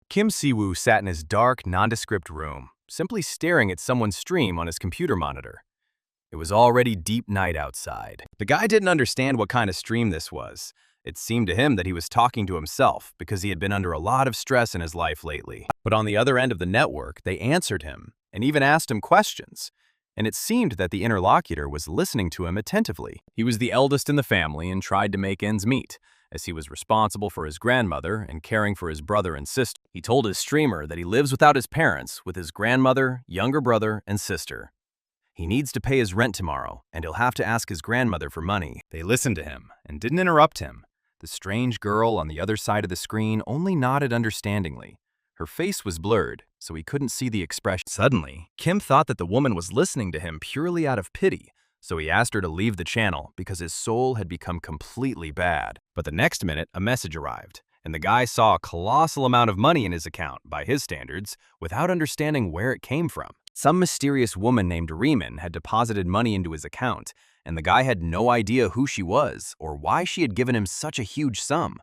Kim Si-woo sat in his dark, nondescript room, simply staring at someone's stream on his computer monitor. It was already deep night outside. The guy didn't understand what kind of stream this was. It seemed to him that he was talking to himself because he had been under a lot of stress in his life lately. But on the other end of the network, they answered him and even asked him questions. And it seemed that the interlocutor was listening to him attentively. He was the eldest in the family and tried to make ends meet, as he was responsible for his grandmother and caring for his brother and sister. He told his streamer that he lives without his parents with his grandmother, younger brother, and sister. He needs to pay his rent tomorrow, and he'll have to ask his grandmother for money. They listened to him and didn't interrupt him. The strange girl on the other side of the screen only nodded understandingly. Her face was blurred, so he couldn't see the expression. Suddenly, Kim thought that the woman was listening to him purely out of pity, so he asked her to leave the channel because his soul had become completely bad. But the next minute, a message arrived, and the guy saw a colossal amount of money in his account, by his standards, without understanding where it came from. Some mysterious woman named Riemann had deposited money into his account, and the guy had no idea who she was or why she had given him such a huge sum.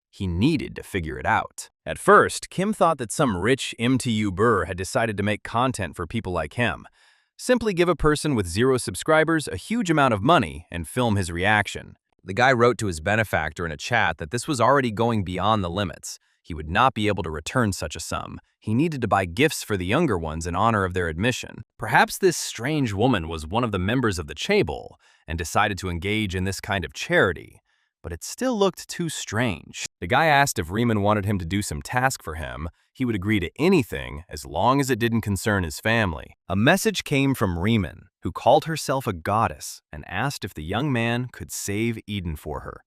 He needed to figure it out. At first, Kim thought that some rich MTuber had decided to make content for people like him. Simply give a person with 0 subscribers a huge amount of money and film his reaction. The guy wrote to his benefactor in a chat that this was already going beyond the limits. He would not be able to return such a sum. He needed to buy gifts for the younger ones in honor of their admission. Perhaps this strange woman was one of the members of the chaebol and decided to engage in this kind of charity. But it still looked too strange. The guy asked if Riemann wanted him to do some task for him. He would agree to anything as long as it didn't concern his family. A message came from Riemann, who called herself a goddess, and asked if the young man could save Eden for her.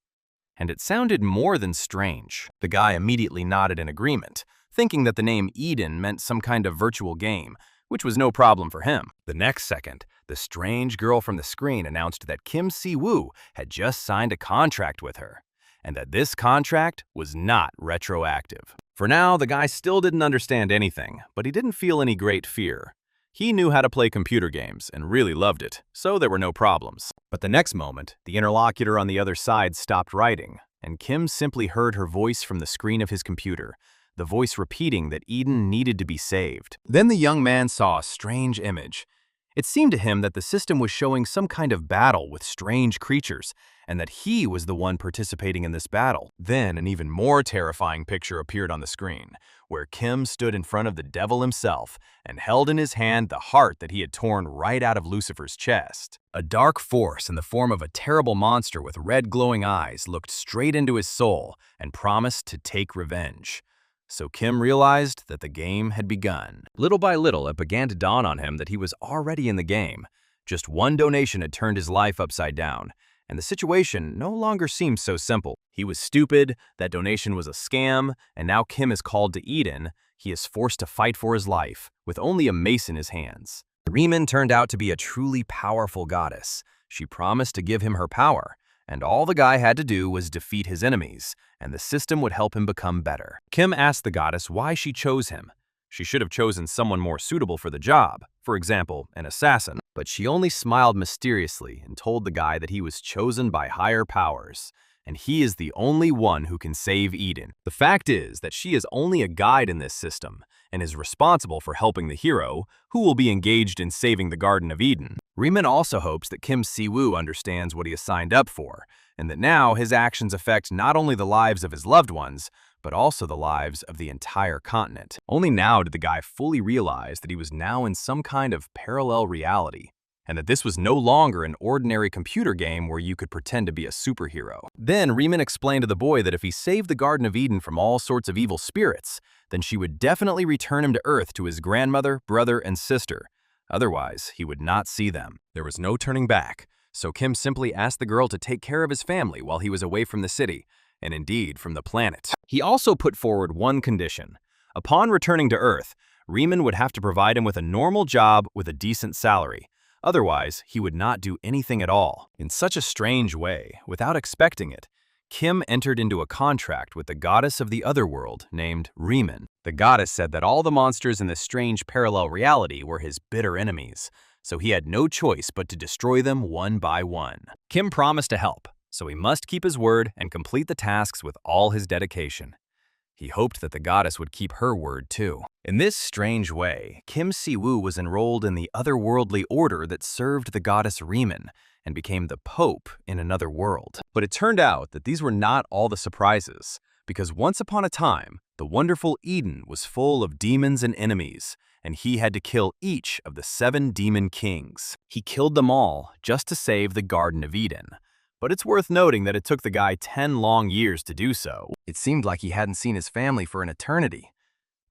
And it sounded more than strange. The guy immediately nodded in agreement, thinking that the name Eden meant some kind of virtual game, which was no problem for him. The next second, the strange girl from the screen announced that Kim Si-woo had just signed a contract with her, and that this contract was not retroactive. For now, the guy still didn't understand anything, but he didn't feel any great fear. He knew how to play computer games and really loved it, so there were no problems. But the next moment, the interlocutor on the other side stopped writing, and Kim simply heard her voice from the screen of his computer, the voice repeating that Eden needed to be saved. Then the young man saw a strange image. It seemed to him that the system was showing some kind of battle with strange creatures, and that he was the one participating in this battle. Then an even more terrifying picture appeared on the screen, where Kim stood in front of the devil himself and held in his hand the heart that he had torn right out of Lucifer's chest. A dark force in the form of a terrible monster with red glowing eyes looked straight into his soul and promised to take revenge. So Kim realized that the game had begun. Little by little, it began to dawn on him that he was already in the game. Just one donation had turned his life upside down, and the situation no longer seemed so simple. He was stupid, that donation was a scam, and now Kim is called to Eden. He is forced to fight for his life, with only a mace in his hands. Riemann turned out to be a truly powerful goddess. She promised to give him her power, and all the guy had to do was defeat his enemies, and the system would help him become better. Kim asked the goddess why she chose him. She should have chosen someone more suitable for the job, for example, an assassin, but she only smiled mysteriously and told the guy that he was chosen by higher powers, and he is the only one who can save Eden. The fact is that she is only a guide in this system, and is responsible for helping the hero, who will be engaged in saving the Garden of Eden. Riemann also hopes that Kim Si-woo understands what he has signed up for, and that now his actions affect not only the lives of his loved ones, but also the lives of the entire continent. Only now did the guy fully realize that he was now in some kind of parallel reality, and that this was no longer an ordinary computer game where you could pretend to be a superhero. Then Riemann explained to the boy that if he saved the Garden of Eden from all sorts of evil spirits, then she would definitely return him to Earth to his grandmother, brother, and sister. Otherwise, he would not see them. There was no turning back, so Kim simply asked the girl to take care of his family while he was away from the city, and indeed from the planet. He also put forward one condition. Upon returning to Earth, Riemann would have to provide him with a normal job with a decent salary. Otherwise, he would not do anything at all. In such a strange way, without expecting it, Kim entered into a contract with the goddess of the otherworld named Riemann. The goddess said that all the monsters in this strange parallel reality were his bitter enemies, so he had no choice but to destroy them one by one. Kim promised to help, so he must keep his word and complete the tasks with all his dedication. He hoped that the goddess would keep her word too. In this strange way, Kim Si-woo was enrolled in the otherworldly order that served the goddess Riemann and became the Pope in another world. But it turned out that these were not all the surprises, because once upon a time, the wonderful Eden was full of demons and enemies, and he had to kill each of the 7 demon kings. He killed them all just to save the Garden of Eden. But it's worth noting that it took the guy 10 long years to do so. It seemed like he hadn't seen his family for an eternity.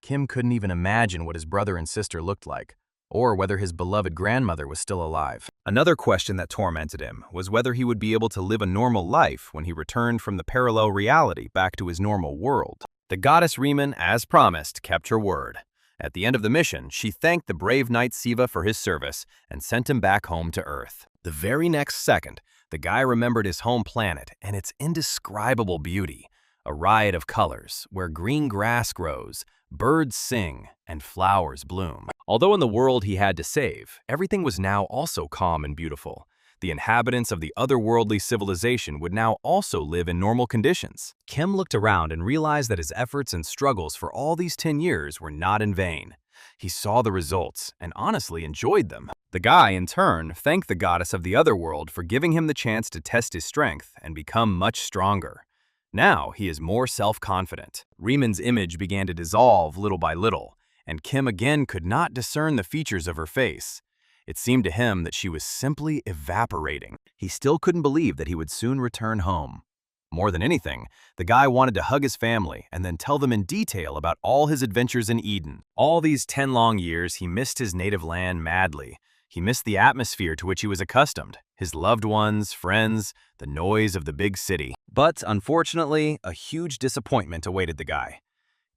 Kim couldn't even imagine what his brother and sister looked like, or whether his beloved grandmother was still alive. Another question that tormented him was whether he would be able to live a normal life when he returned from the parallel reality back to his normal world. The goddess Riemann, as promised, kept her word. At the end of the mission, she thanked the brave knight Siva for his service and sent him back home to Earth. The very next second, the guy remembered his home planet and its indescribable beauty, a riot of colors where green grass grows, birds sing, and flowers bloom. Although in the world he had to save, everything was now also calm and beautiful. The inhabitants of the otherworldly civilization would now also live in normal conditions. Kim looked around and realized that his efforts and struggles for all these 10 years were not in vain. He saw the results and honestly enjoyed them. The guy, in turn, thanked the goddess of the otherworld for giving him the chance to test his strength and become much stronger. Now he is more self-confident. Riemann's image began to dissolve little by little, and Kim again could not discern the features of her face. It seemed to him that she was simply evaporating. He still couldn't believe that he would soon return home. More than anything, the guy wanted to hug his family and then tell them in detail about all his adventures in Eden. All these 10 long years, he missed his native land madly. He missed the atmosphere to which he was accustomed, his loved ones, friends, the noise of the big city. But unfortunately, a huge disappointment awaited the guy.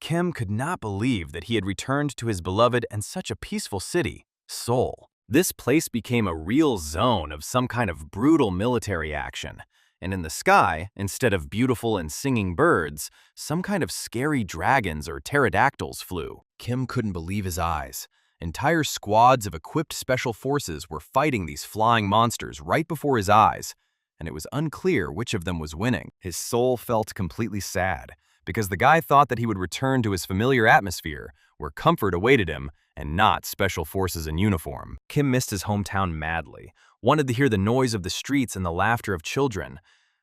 Kim could not believe that he had returned to his beloved and such a peaceful city, Seoul. This place became a real zone of some kind of brutal military action. And in the sky, instead of beautiful and singing birds, some kind of scary dragons or pterodactyls flew. Kim couldn't believe his eyes. Entire squads of equipped special forces were fighting these flying monsters right before his eyes, and it was unclear which of them was winning. His soul felt completely sad, because the guy thought that he would return to his familiar atmosphere, where comfort awaited him, and not special forces in uniform. Kim missed his hometown madly, wanted to hear the noise of the streets and the laughter of children,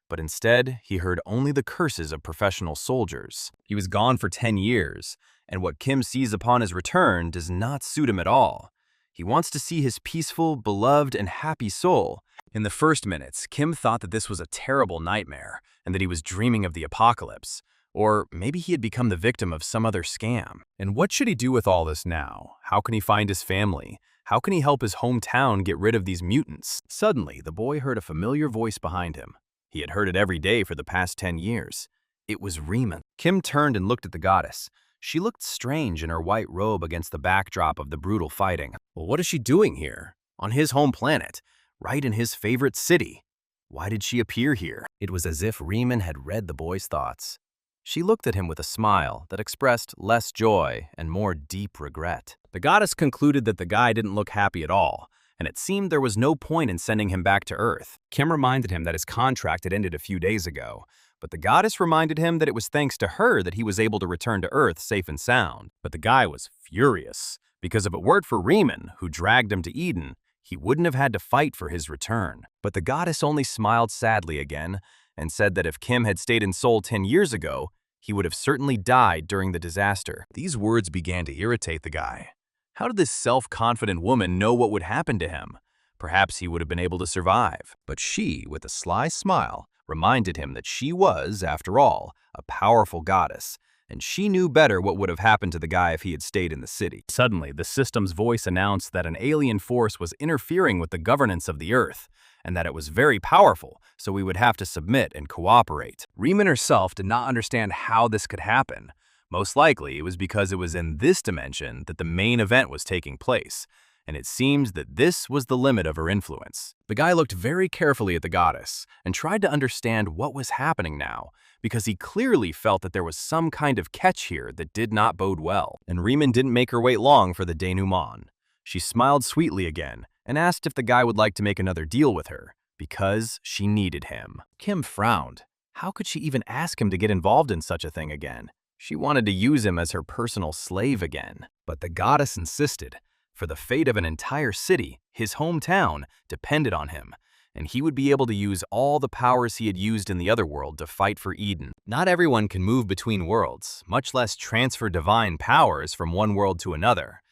but instead he heard only the curses of professional soldiers. He was gone for 10 years, and what Kim sees upon his return does not suit him at all. He wants to see his peaceful, beloved, and happy soul. In the first minutes, Kim thought that this was a terrible nightmare, and that he was dreaming of the apocalypse. Or maybe he had become the victim of some other scam. And what should he do with all this now? How can he find his family? How can he help his hometown get rid of these mutants? Suddenly, the boy heard a familiar voice behind him. He had heard it every day for the past 10 years. It was Riemann. Kim turned and looked at the goddess. She looked strange in her white robe against the backdrop of the brutal fighting. Well, what is she doing here? On his home planet, right in his favorite city. Why did she appear here? It was as if Riemann had read the boy's thoughts. She looked at him with a smile that expressed less joy and more deep regret. The goddess concluded that the guy didn't look happy at all, and it seemed there was no point in sending him back to Earth. Kim reminded him that his contract had ended a few days ago, but the goddess reminded him that it was thanks to her that he was able to return to Earth safe and sound. But the guy was furious, because if it weren't for Riemann, who dragged him to Eden, he wouldn't have had to fight for his return. But the goddess only smiled sadly again, and said that if Kim had stayed in Seoul 10 years ago, he would have certainly died during the disaster. These words began to irritate the guy. How did this self-confident woman know what would happen to him? Perhaps he would have been able to survive. But she, with a sly smile, reminded him that she was, after all, a powerful goddess, and she knew better what would have happened to the guy if he had stayed in the city. Suddenly, the system's voice announced that an alien force was interfering with the governance of the Earth, and that it was very powerful, so we would have to submit and cooperate. Riemann herself did not understand how this could happen. Most likely, it was because it was in this dimension that the main event was taking place, and it seems that this was the limit of her influence. The guy looked very carefully at the goddess and tried to understand what was happening now, because he clearly felt that there was some kind of catch here that did not bode well. And Riemann didn't make her wait long for the denouement. She smiled sweetly again and asked if the guy would like to make another deal with her, because she needed him. Kim frowned. How could she even ask him to get involved in such a thing again? She wanted to use him as her personal slave again. But the goddess insisted. For the fate of an entire city, his hometown, depended on him, and he would be able to use all the powers he had used in the other world to fight for Eden. Not everyone can move between worlds, much less transfer divine powers from one world to another.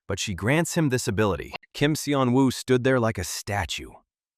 But she grants him this ability. Kim Seon-woo stood there like a statue.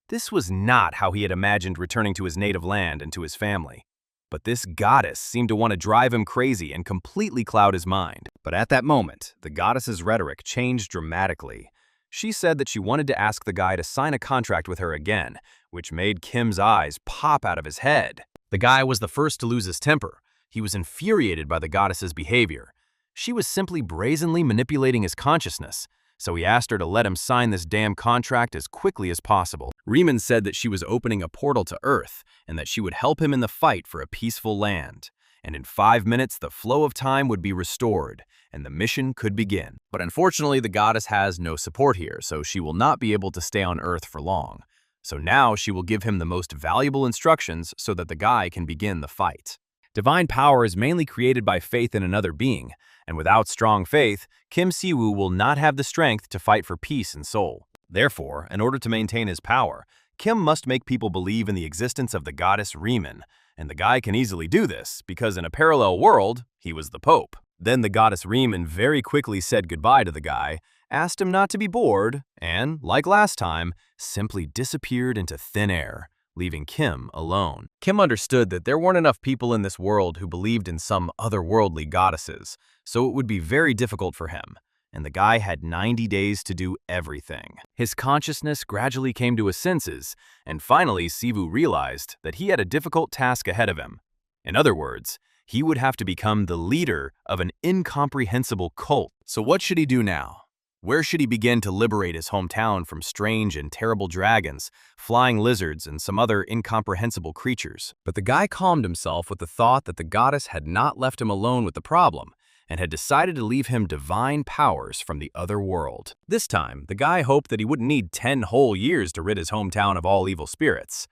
This was not how he had imagined returning to his native land and to his family. But this goddess seemed to want to drive him crazy and completely cloud his mind. But at that moment, the goddess's rhetoric changed dramatically. She said that she wanted to ask the guy to sign a contract with her again, which made Kim's eyes pop out of his head. The guy was the first to lose his temper. He was infuriated by the goddess's behavior. She was simply brazenly manipulating his consciousness, so he asked her to let him sign this damn contract as quickly as possible. Riemann said that she was opening a portal to Earth and that she would help him in the fight for a peaceful land. And in 5 minutes, the flow of time would be restored and the mission could begin. But unfortunately, the goddess has no support here, so she will not be able to stay on Earth for long. So now she will give him the most valuable instructions so that the guy can begin the fight. Divine power is mainly created by faith in another being, and without strong faith, Kim Si-woo will not have the strength to fight for peace and soul. Therefore, in order to maintain his power, Kim must make people believe in the existence of the goddess Riemann, and the guy can easily do this because in a parallel world, he was the Pope. Then the goddess Riemann very quickly said goodbye to the guy, asked him not to be bored, and, like last time, simply disappeared into thin air, leaving Kim alone. Kim understood that there weren't enough people in this world who believed in some otherworldly goddesses, so it would be very difficult for him, and the guy had 90 days to do everything. His consciousness gradually came to his senses, and finally Sivu realized that he had a difficult task ahead of him. In other words, he would have to become the leader of an incomprehensible cult. So what should he do now? Where should he begin to liberate his hometown from strange and terrible dragons, flying lizards, and some other incomprehensible creatures? But the guy calmed himself with the thought that the goddess had not left him alone with the problem, and had decided to leave him divine powers from the other world. This time, the guy hoped that he wouldn't need 10 whole years to rid his hometown of all evil spirits.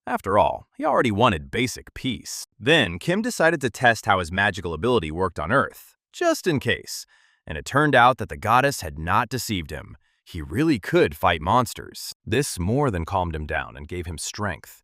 After all, he already wanted basic peace. Then, Kim decided to test how his magical ability worked on Earth, just in case. And it turned out that the goddess had not deceived him. He really could fight monsters. This more than calmed him down and gave him strength.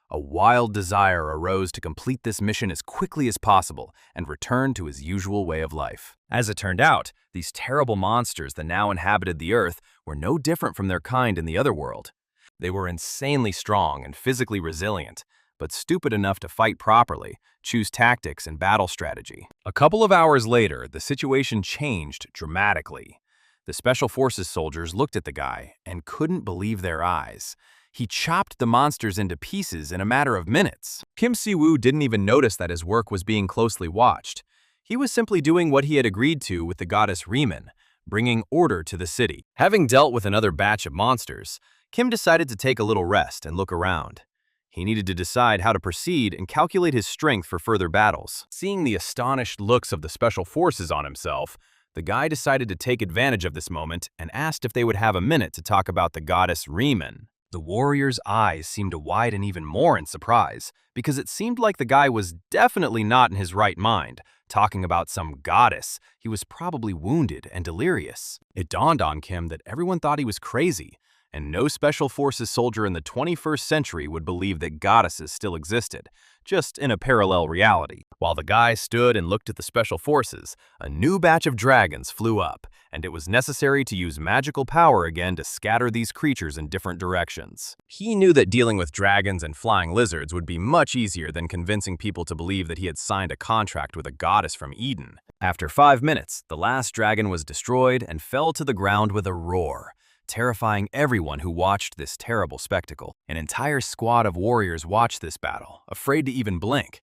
A wild desire arose to complete this mission as quickly as possible and return to his usual way of life. As it turned out, these terrible monsters that now inhabited the Earth were no different from their kind in the other world. They were insanely strong and physically resilient, but stupid enough to fight properly, choose tactics and battle strategy. A couple of hours later, the situation changed dramatically. The Special Forces soldiers looked at the guy and couldn't believe their eyes. He chopped the monsters into pieces in a matter of minutes. Kim Si-woo didn't even notice that his work was being closely watched. He was simply doing what he had agreed to with the goddess Riemann, bringing order to the city. Having dealt with another batch of monsters, Kim decided to take a little rest and look around. He needed to decide how to proceed and calculate his strength for further battles. Seeing the astonished looks of the Special Forces on himself, the guy decided to take advantage of this moment and asked if they would have a minute to talk about the goddess Riemann. The warrior's eyes seemed to widen even more in surprise, because it seemed like the guy was definitely not in his right mind. Talking about some goddess, he was probably wounded and delirious. It dawned on Kim that everyone thought he was crazy, and no Special Forces soldier in the 21st century would believe that goddesses still existed, just in a parallel reality. While the guy stood and looked at the Special Forces, a new batch of dragons flew up, and it was necessary to use magical power again to scatter these creatures in different directions. He knew that dealing with dragons and flying lizards would be much easier than convincing people to believe that he had signed a contract with a goddess from Eden. After 5 minutes, the last dragon was destroyed and fell to the ground with a roar, terrifying everyone who watched this terrible spectacle. An entire squad of warriors watched this battle, afraid to even blink,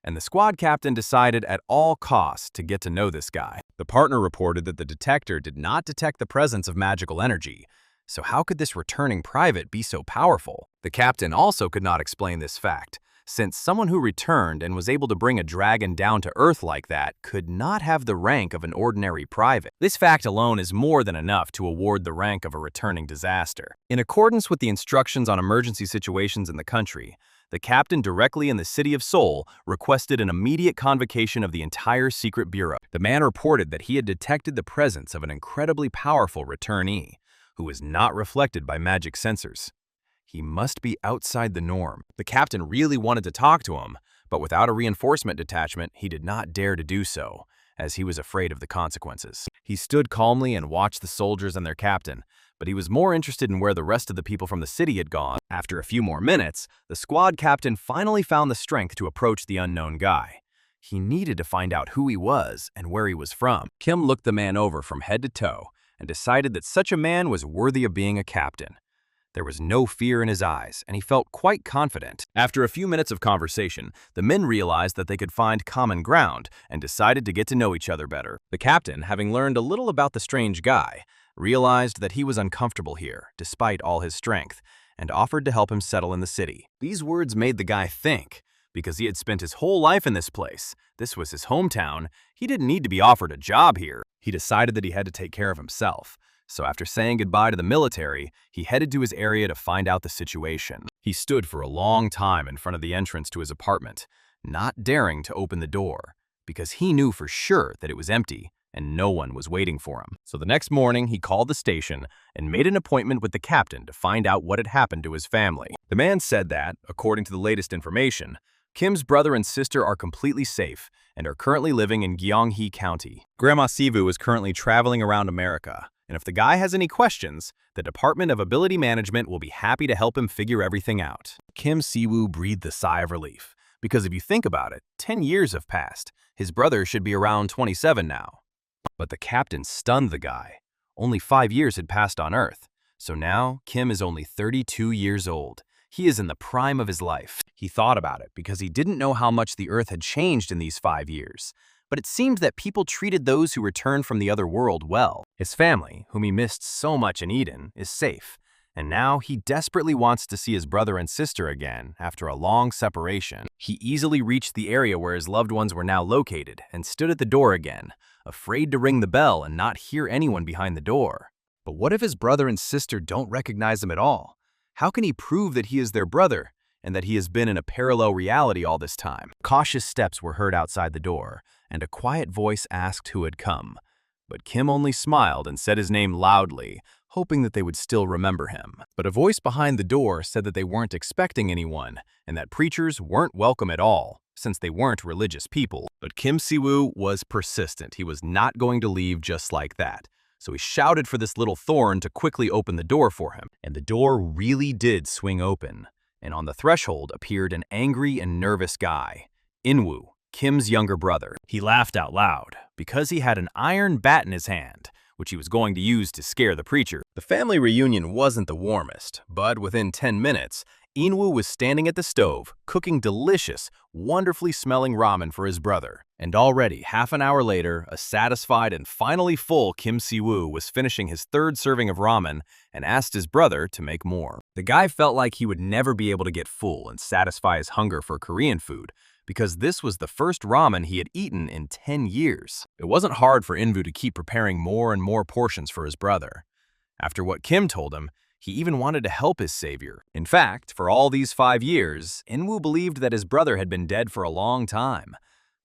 and the squad captain decided at all costs to get to know this guy. The partner reported that the detector did not detect the presence of magical energy, so how could this returning private be so powerful? The captain also could not explain this fact, since someone who returned and was able to bring a dragon down to Earth like that could not have the rank of an ordinary private. This fact alone is more than enough to award the rank of a returning disaster. In accordance with the instructions on emergency situations in the country, the captain directly in the city of Seoul requested an immediate convocation of the entire secret bureau. The man reported that he had detected the presence of an incredibly powerful returnee, who was not reflected by magic sensors. He must be outside the norm. The captain really wanted to talk to him, but without a reinforcement detachment, he did not dare to do so, as he was afraid of the consequences. He stood calmly and watched the soldiers and their captain, but he was more interested in where the rest of the people from the city had gone. After a few more minutes, the squad captain finally found the strength to approach the unknown guy. He needed to find out who he was and where he was from. Kim looked the man over from head to toe and decided that such a man was worthy of being a captain. There was no fear in his eyes, and he felt quite confident. After a few minutes of conversation, the men realized that they could find common ground and decided to get to know each other better. The captain, having learned a little about the strange guy, realized that he was uncomfortable here, despite all his strength, and offered to help him settle in the city. These words made the guy think. Because he had spent his whole life in this place, this was his hometown, he didn't need to be offered a job here. He decided that he had to take care of himself. So after saying goodbye to the military, he headed to his area to find out the situation. He stood for a long time in front of the entrance to his apartment, not daring to open the door, because he knew for sure that it was empty and no one was waiting for him. So the next morning, he called the station and made an appointment with the captain to find out what had happened to his family. The man said that, according to the latest information, Kim's brother and sister are completely safe and are currently living in Gyeonggi County. Grandma Sivu is currently traveling around America, and if the guy has any questions, the Department of Ability Management will be happy to help him figure everything out. Kim Siwoo breathed a sigh of relief, because if you think about it, 10 years have passed. His brother should be around 27 now. But the captain stunned the guy. Only 5 years had passed on Earth, so now Kim is only 32 years old. He is in the prime of his life. He thought about it because he didn't know how much the Earth had changed in these 5 years. But it seemed that people treated those who returned from the other world well. His family, whom he missed so much in Eden, is safe. And now he desperately wants to see his brother and sister again after a long separation. He easily reached the area where his loved ones were now located and stood at the door again, afraid to ring the bell and not hear anyone behind the door. But what if his brother and sister don't recognize him at all? How can he prove that he is their brother and that he has been in a parallel reality all this time? Cautious steps were heard outside the door, and a quiet voice asked who had come. But Kim only smiled and said his name loudly, hoping that they would still remember him. But a voice behind the door said that they weren't expecting anyone, and that preachers weren't welcome at all, since they weren't religious people. But Kim Siwoo was persistent. He was not going to leave just like that. So he shouted for this little thorn to quickly open the door for him. And the door really did swing open. And on the threshold appeared an angry and nervous guy, Inwoo, Kim's younger brother. He laughed out loud because he had an iron bat in his hand, which he was going to use to scare the preacher. The family reunion wasn't the warmest, but within 10 minutes, Inwoo was standing at the stove, cooking delicious, wonderfully smelling ramen for his brother. And already, half an hour later, a satisfied and finally full Kim Siwoo was finishing his third serving of ramen and asked his brother to make more. The guy felt like he would never be able to get full and satisfy his hunger for Korean food, because this was the first ramen he had eaten in 10 years. It wasn't hard for Inwoo to keep preparing more and more portions for his brother. After what Kim told him, he even wanted to help his savior. In fact, for all these 5 years, Inwoo believed that his brother had been dead for a long time.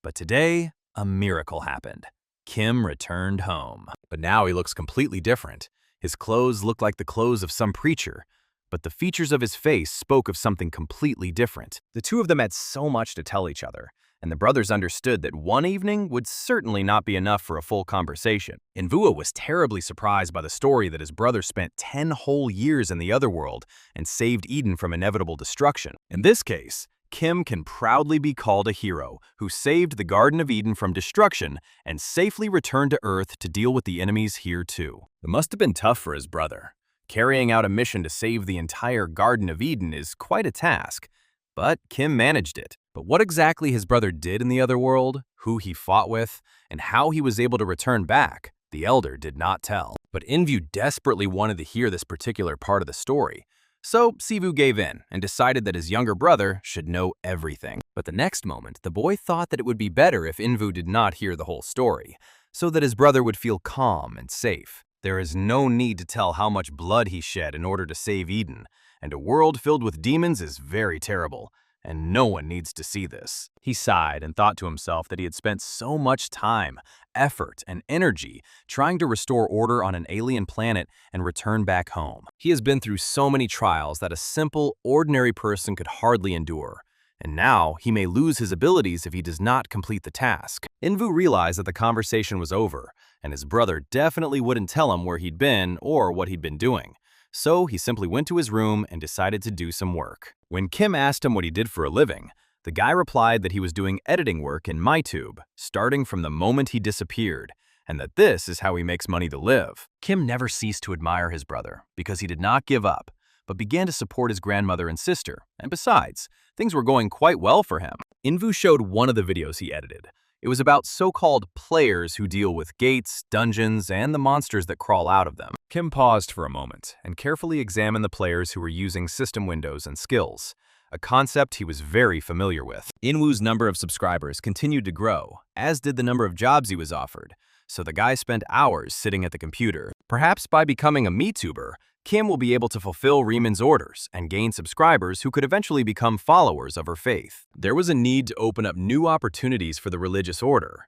But today, a miracle happened. Kim returned home. But now he looks completely different. His clothes look like the clothes of some preacher, but the features of his face spoke of something completely different. The two of them had so much to tell each other, and the brothers understood that one evening would certainly not be enough for a full conversation. Inwoo was terribly surprised by the story that his brother spent 10 whole years in the other world and saved Eden from inevitable destruction. In this case, Kim can proudly be called a hero who saved the Garden of Eden from destruction and safely returned to Earth to deal with the enemies here too. It must have been tough for his brother. Carrying out a mission to save the entire Garden of Eden is quite a task, but Kim managed it. But what exactly his brother did in the other world, who he fought with, and how he was able to return back, the elder did not tell. But Inwoo desperately wanted to hear this particular part of the story, so Siwoo gave in and decided that his younger brother should know everything. But the next moment, the boy thought that it would be better if Inwoo did not hear the whole story, so that his brother would feel calm and safe. There is no need to tell how much blood he shed in order to save Eden, and a world filled with demons is very terrible, and no one needs to see this. He sighed and thought to himself that he had spent so much time, effort, and energy trying to restore order on an alien planet and return back home. He has been through so many trials that a simple, ordinary person could hardly endure. And now he may lose his abilities if he does not complete the task. Invu realized that the conversation was over, and his brother definitely wouldn't tell him where he'd been or what he'd been doing. So he simply went to his room and decided to do some work. When Kim asked him what he did for a living, the guy replied that he was doing editing work in MyTube, starting from the moment he disappeared, and that this is how he makes money to live. Kim never ceased to admire his brother because he did not give up, but began to support his grandmother and sister, and besides, things were going quite well for him. Invu showed one of the videos he edited. It was about so-called players who deal with gates, dungeons, and the monsters that crawl out of them. Kim paused for a moment and carefully examined the players who were using system windows and skills, a concept he was very familiar with. Inwu's number of subscribers continued to grow, as did the number of jobs he was offered, so the guy spent hours sitting at the computer. Perhaps by becoming a MeTuber, Kim will be able to fulfill Riemann's orders and gain subscribers who could eventually become followers of her faith. There was a need to open up new opportunities for the religious order.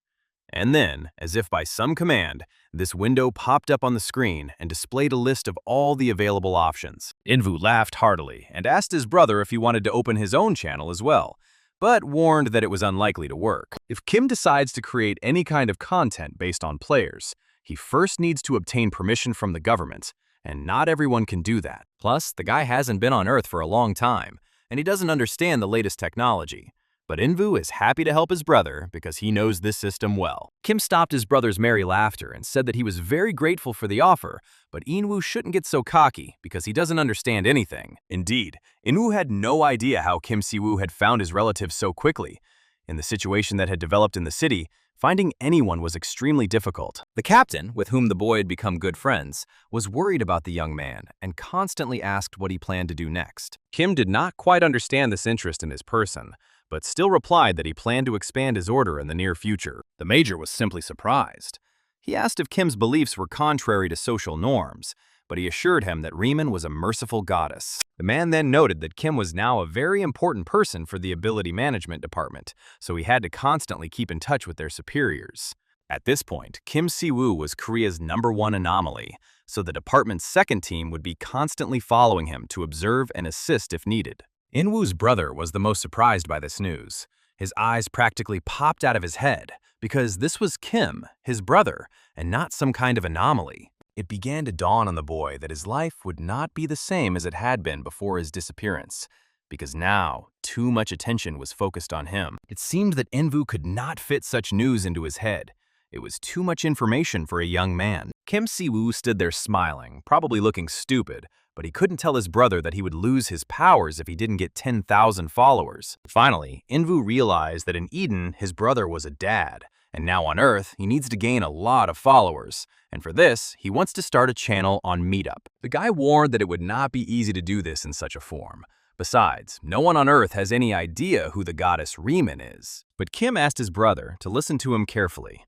And then, as if by some command, this window popped up on the screen and displayed a list of all the available options. Invu laughed heartily and asked his brother if he wanted to open his own channel as well, but warned that it was unlikely to work. If Kim decides to create any kind of content based on players, he first needs to obtain permission from the government, and not everyone can do that. Plus, the guy hasn't been on Earth for a long time, and he doesn't understand the latest technology. But Invu is happy to help his brother because he knows this system well. Kim stopped his brother's merry laughter and said that he was very grateful for the offer, but Invu shouldn't get so cocky because he doesn't understand anything. Indeed, Invu had no idea how Kim Siwoo had found his relatives so quickly. In the situation that had developed in the city, finding anyone was extremely difficult. The captain, with whom the boy had become good friends, was worried about the young man and constantly asked what he planned to do next. Kim did not quite understand this interest in his person, but still replied that he planned to expand his order in the near future. The major was simply surprised. He asked if Kim's beliefs were contrary to social norms, but he assured him that Riemann was a merciful goddess. The man then noted that Kim was now a very important person for the ability management department, so he had to constantly keep in touch with their superiors. At this point, Kim Siwoo was Korea's #1 anomaly, so the department's second team would be constantly following him to observe and assist if needed. Inwoo's brother was the most surprised by this news. His eyes practically popped out of his head, because this was Kim, his brother, and not some kind of anomaly. It began to dawn on the boy that his life would not be the same as it had been before his disappearance, because now too much attention was focused on him. It seemed that Invu could not fit such news into his head. It was too much information for a young man. Kim Siwoo stood there smiling, probably looking stupid, but he couldn't tell his brother that he would lose his powers if he didn't get 10,000 followers. Finally, Invu realized that in Eden, his brother was a dad, and now on Earth, he needs to gain a lot of followers. And for this, he wants to start a channel on Meetup. The guy warned that it would not be easy to do this in such a form. Besides, no one on Earth has any idea who the goddess Riemann is. But Kim asked his brother to listen to him carefully.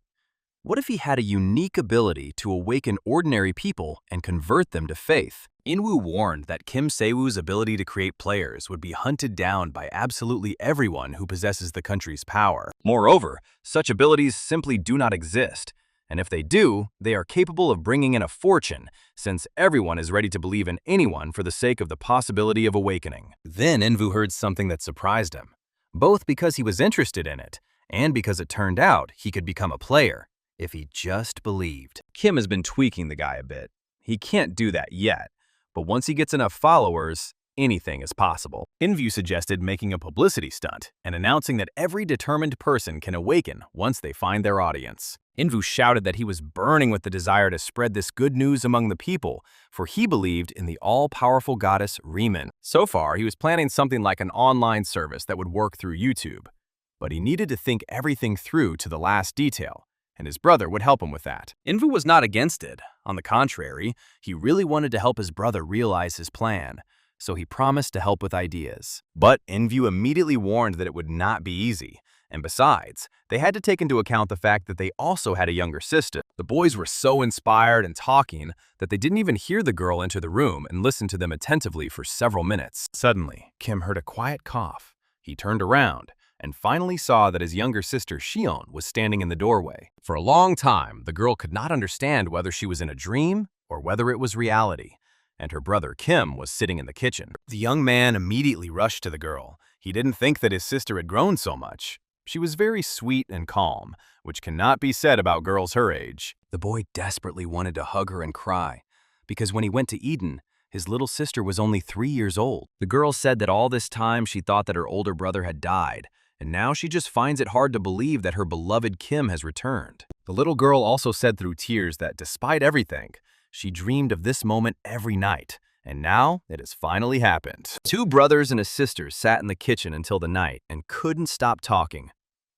What if he had a unique ability to awaken ordinary people and convert them to faith? Inwu warned that Kim Sewoo's ability to create players would be hunted down by absolutely everyone who possesses the country's power. Moreover, such abilities simply do not exist. And if they do, they are capable of bringing in a fortune, since everyone is ready to believe in anyone for the sake of the possibility of awakening. Then Invu heard something that surprised him, both because he was interested in it and because it turned out he could become a player, if he just believed. Kim has been tweaking the guy a bit. He can't do that yet, but once he gets enough followers, anything is possible. Invu suggested making a publicity stunt and announcing that every determined person can awaken once they find their audience. Invu shouted that he was burning with the desire to spread this good news among the people, for he believed in the all-powerful goddess Riemann. So far, he was planning something like an online service that would work through YouTube, but he needed to think everything through to the last detail, and his brother would help him with that. Invu was not against it. On the contrary, he really wanted to help his brother realize his plan, so he promised to help with ideas. But Invu immediately warned that it would not be easy, and besides, they had to take into account the fact that they also had a younger sister. The boys were so inspired and talking that they didn't even hear the girl enter the room and listen to them attentively for several minutes. Suddenly, Kim heard a quiet cough, He turned around and finally saw that his younger sister Shion was standing in the doorway. For a long time, the girl could not understand whether she was in a dream or whether it was reality, and her brother Kim was sitting in the kitchen. The young man immediately rushed to the girl. He didn't think that his sister had grown so much. She was very sweet and calm, which cannot be said about girls her age. The boy desperately wanted to hug her and cry, because when he went to Eden, his little sister was only 3 years old. The girl said that all this time she thought that her older brother had died, and now she just finds it hard to believe that her beloved Kim has returned. The little girl also said through tears that despite everything, she dreamed of this moment every night, and now it has finally happened. Two brothers and a sister sat in the kitchen until the night and couldn't stop talking.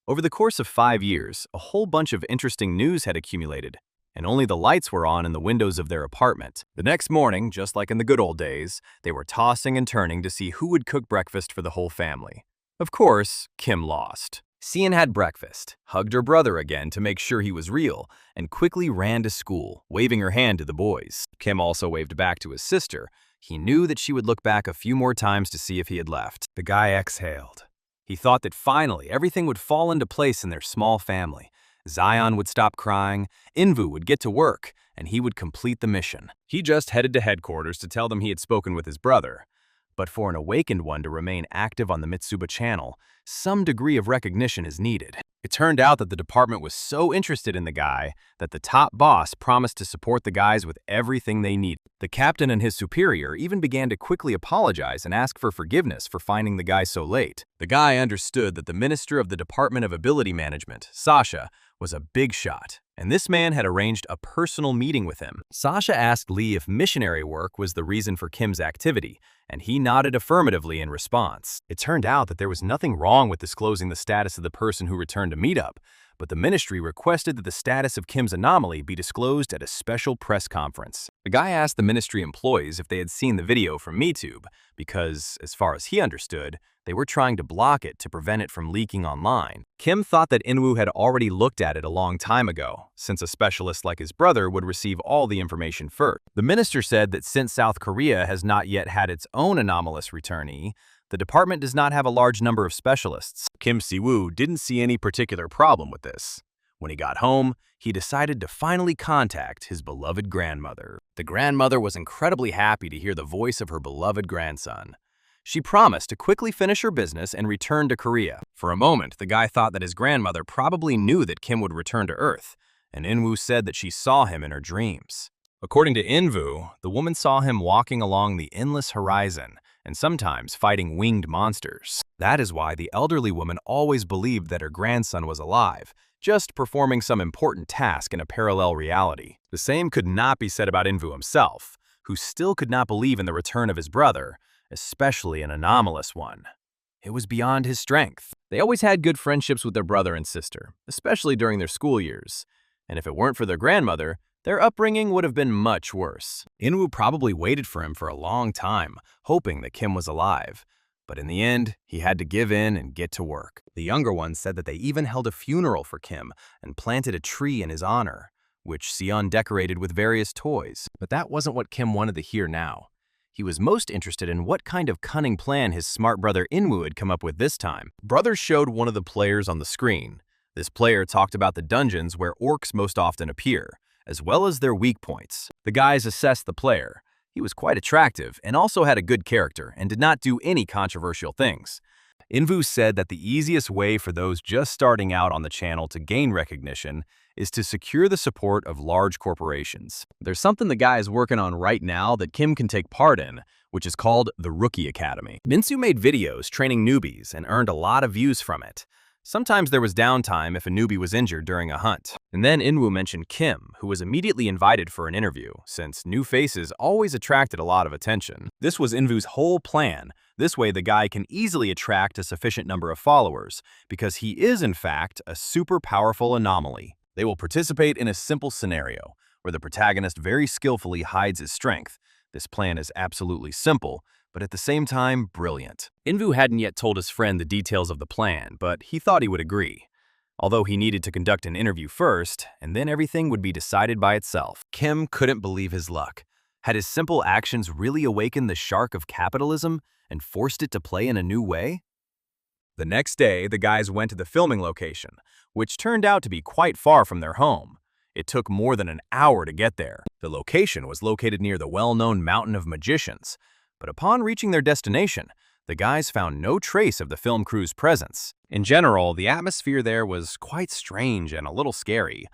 Over the course of 5 years, a whole bunch of interesting news had accumulated, and only the lights were on in the windows of their apartment. The next morning, just like in the good old days, they were tossing and turning to see who would cook breakfast for the whole family. Of course, Kim lost. Sian had breakfast, hugged her brother again to make sure he was real, and quickly ran to school, waving her hand to the boys. Kim also waved back to his sister. He knew that she would look back a few more times to see if he had left. The guy exhaled. He thought that finally everything would fall into place in their small family. Zion would stop crying, Invu would get to work, and he would complete the mission. He just headed to headquarters to tell them he had spoken with his brother. But for an awakened one to remain active on the Mitsuba channel, some degree of recognition is needed. It turned out that the department was so interested in the guy that the top boss promised to support the guys with everything they needed. The captain and his superior even began to quickly apologize and ask for forgiveness for finding the guy so late. The guy understood that the minister of the Department of Ability Management, Sasha, was a big shot, and this man had arranged a personal meeting with him. Sasha asked Lee if missionary work was the reason for Kim's activity, and he nodded affirmatively in response. It turned out that there was nothing wrong with disclosing the status of the person who returned to meet up, but the ministry requested that the status of Kim's anomaly be disclosed at a special press conference. The guy asked the ministry employees if they had seen the video from MeTube, because, as far as he understood, they were trying to block it to prevent it from leaking online. Kim thought that Inwoo had already looked at it a long time ago, since a specialist like his brother would receive all the information first. The minister said that since South Korea has not yet had its own anomalous returnee, the department does not have a large number of specialists. Kim Si-woo didn't see any particular problem with this. When he got home, he decided to finally contact his beloved grandmother. The grandmother was incredibly happy to hear the voice of her beloved grandson. She promised to quickly finish her business and return to Korea. For a moment, the guy thought that his grandmother probably knew that Kim would return to Earth, and Inwoo said that she saw him in her dreams. According to Inwoo, the woman saw him walking along the endless horizon and sometimes fighting winged monsters. That is why the elderly woman always believed that her grandson was alive, just performing some important task in a parallel reality. The same could not be said about Inwoo himself, who still could not believe in the return of his brother, especially an anomalous one. It was beyond his strength. They always had good friendships with their brother and sister, especially during their school years. And if it weren't for their grandmother, their upbringing would have been much worse. Inwoo probably waited for him for a long time, hoping that Kim was alive. But in the end, he had to give in and get to work. The younger ones said that they even held a funeral for Kim and planted a tree in his honor, which Sion decorated with various toys. But that wasn't what Kim wanted to hear now. He was most interested in what kind of cunning plan his smart brother Inwoo had come up with this time. Brother showed one of the players on the screen. This player talked about the dungeons where orcs most often appear, as well as their weak points. The guys assessed the player. He was quite attractive and also had a good character and did not do any controversial things. Inwoo said that the easiest way for those just starting out on the channel to gain recognition is to secure the support of large corporations. There's something the guy is working on right now that Kim can take part in, which is called the Rookie Academy. Minsu made videos training newbies and earned a lot of views from it. Sometimes there was downtime if a newbie was injured during a hunt. And then Inwoo mentioned Kim, who was immediately invited for an interview, since new faces always attracted a lot of attention. This was Inwoo's whole plan. This way the guy can easily attract a sufficient number of followers, because he is in fact a super powerful anomaly. They will participate in a simple scenario, where the protagonist very skillfully hides his strength. This plan is absolutely simple, but at the same time, brilliant. Inwoo hadn't yet told his friend the details of the plan, but he thought he would agree. Although he needed to conduct an interview first, and then everything would be decided by itself. Kim couldn't believe his luck. Had his simple actions really awakened the shark of capitalism and forced it to play in a new way? The next day, the guys went to the filming location, which turned out to be quite far from their home. It took more than an hour to get there. The location was located near the well-known Mountain of Magicians, but upon reaching their destination, the guys found no trace of the film crew's presence. In general, the atmosphere there was quite strange and a little scary.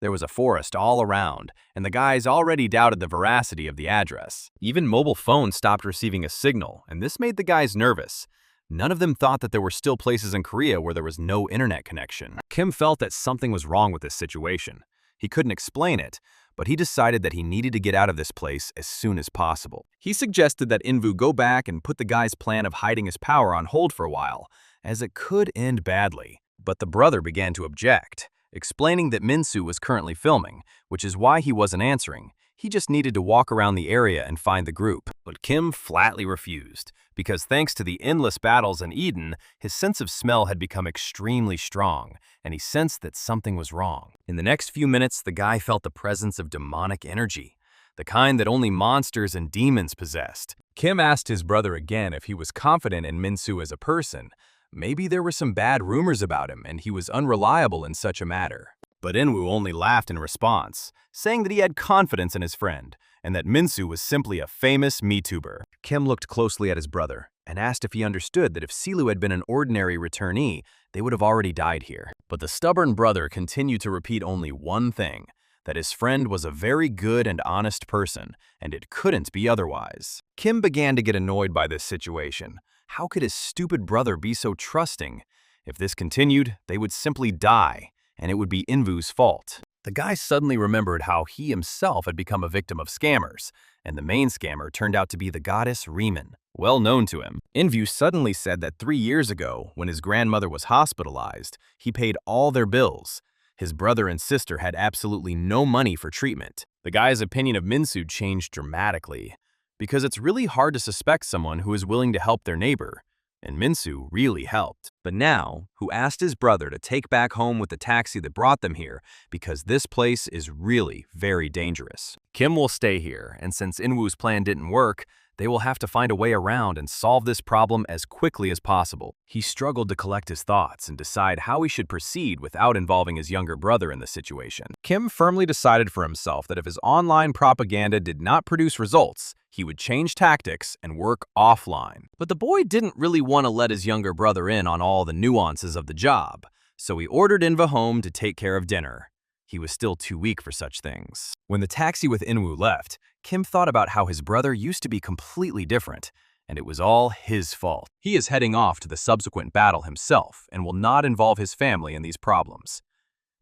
There was a forest all around, and the guys already doubted the veracity of the address. Even mobile phones stopped receiving a signal, and this made the guys nervous. None of them thought that there were still places in Korea where there was no internet connection. Kim felt that something was wrong with this situation. He couldn't explain it, but he decided that he needed to get out of this place as soon as possible. He suggested that Invu go back and put the guy's plan of hiding his power on hold for a while, as it could end badly. But the brother began to object, explaining that Minsu was currently filming, which is why he wasn't answering. He just needed to walk around the area and find the group. But Kim flatly refused, because thanks to the endless battles in Eden, his sense of smell had become extremely strong, and he sensed that something was wrong. In the next few minutes, the guy felt the presence of demonic energy, the kind that only monsters and demons possessed. Kim asked his brother again if he was confident in Minsu as a person. Maybe there were some bad rumors about him and he was unreliable in such a matter. But Inwoo only laughed in response, saying that he had confidence in his friend and that Minsu was simply a famous MeTuber. Kim looked closely at his brother and asked if he understood that if Silu had been an ordinary returnee, they would have already died here. But the stubborn brother continued to repeat only one thing, that his friend was a very good and honest person, and it couldn't be otherwise. Kim began to get annoyed by this situation. How could his stupid brother be so trusting? If this continued, they would simply die, and it would be Invu's fault. The guy suddenly remembered how he himself had become a victim of scammers, and the main scammer turned out to be the goddess Riemann, well known to him. Invu suddenly said that 3 years ago, when his grandmother was hospitalized, he paid all their bills. His brother and sister had absolutely no money for treatment. The guy's opinion of Minsu changed dramatically, because it's really hard to suspect someone who is willing to help their neighbor, and Minsu really helped. But now, who asked his brother to take back home with the taxi that brought them here, because this place is really very dangerous. Kim will stay here, and since Inwoo's plan didn't work, they will have to find a way around and solve this problem as quickly as possible. He struggled to collect his thoughts and decide how he should proceed without involving his younger brother in the situation. Kim firmly decided for himself that if his online propaganda did not produce results, he would change tactics and work offline. But the boy didn't really want to let his younger brother in on all the nuances of the job, so he ordered Inva home to take care of dinner. He was still too weak for such things. When the taxi with Inwoo left, Kim thought about how his brother used to be completely different, and it was all his fault. He is heading off to the subsequent battle himself and will not involve his family in these problems.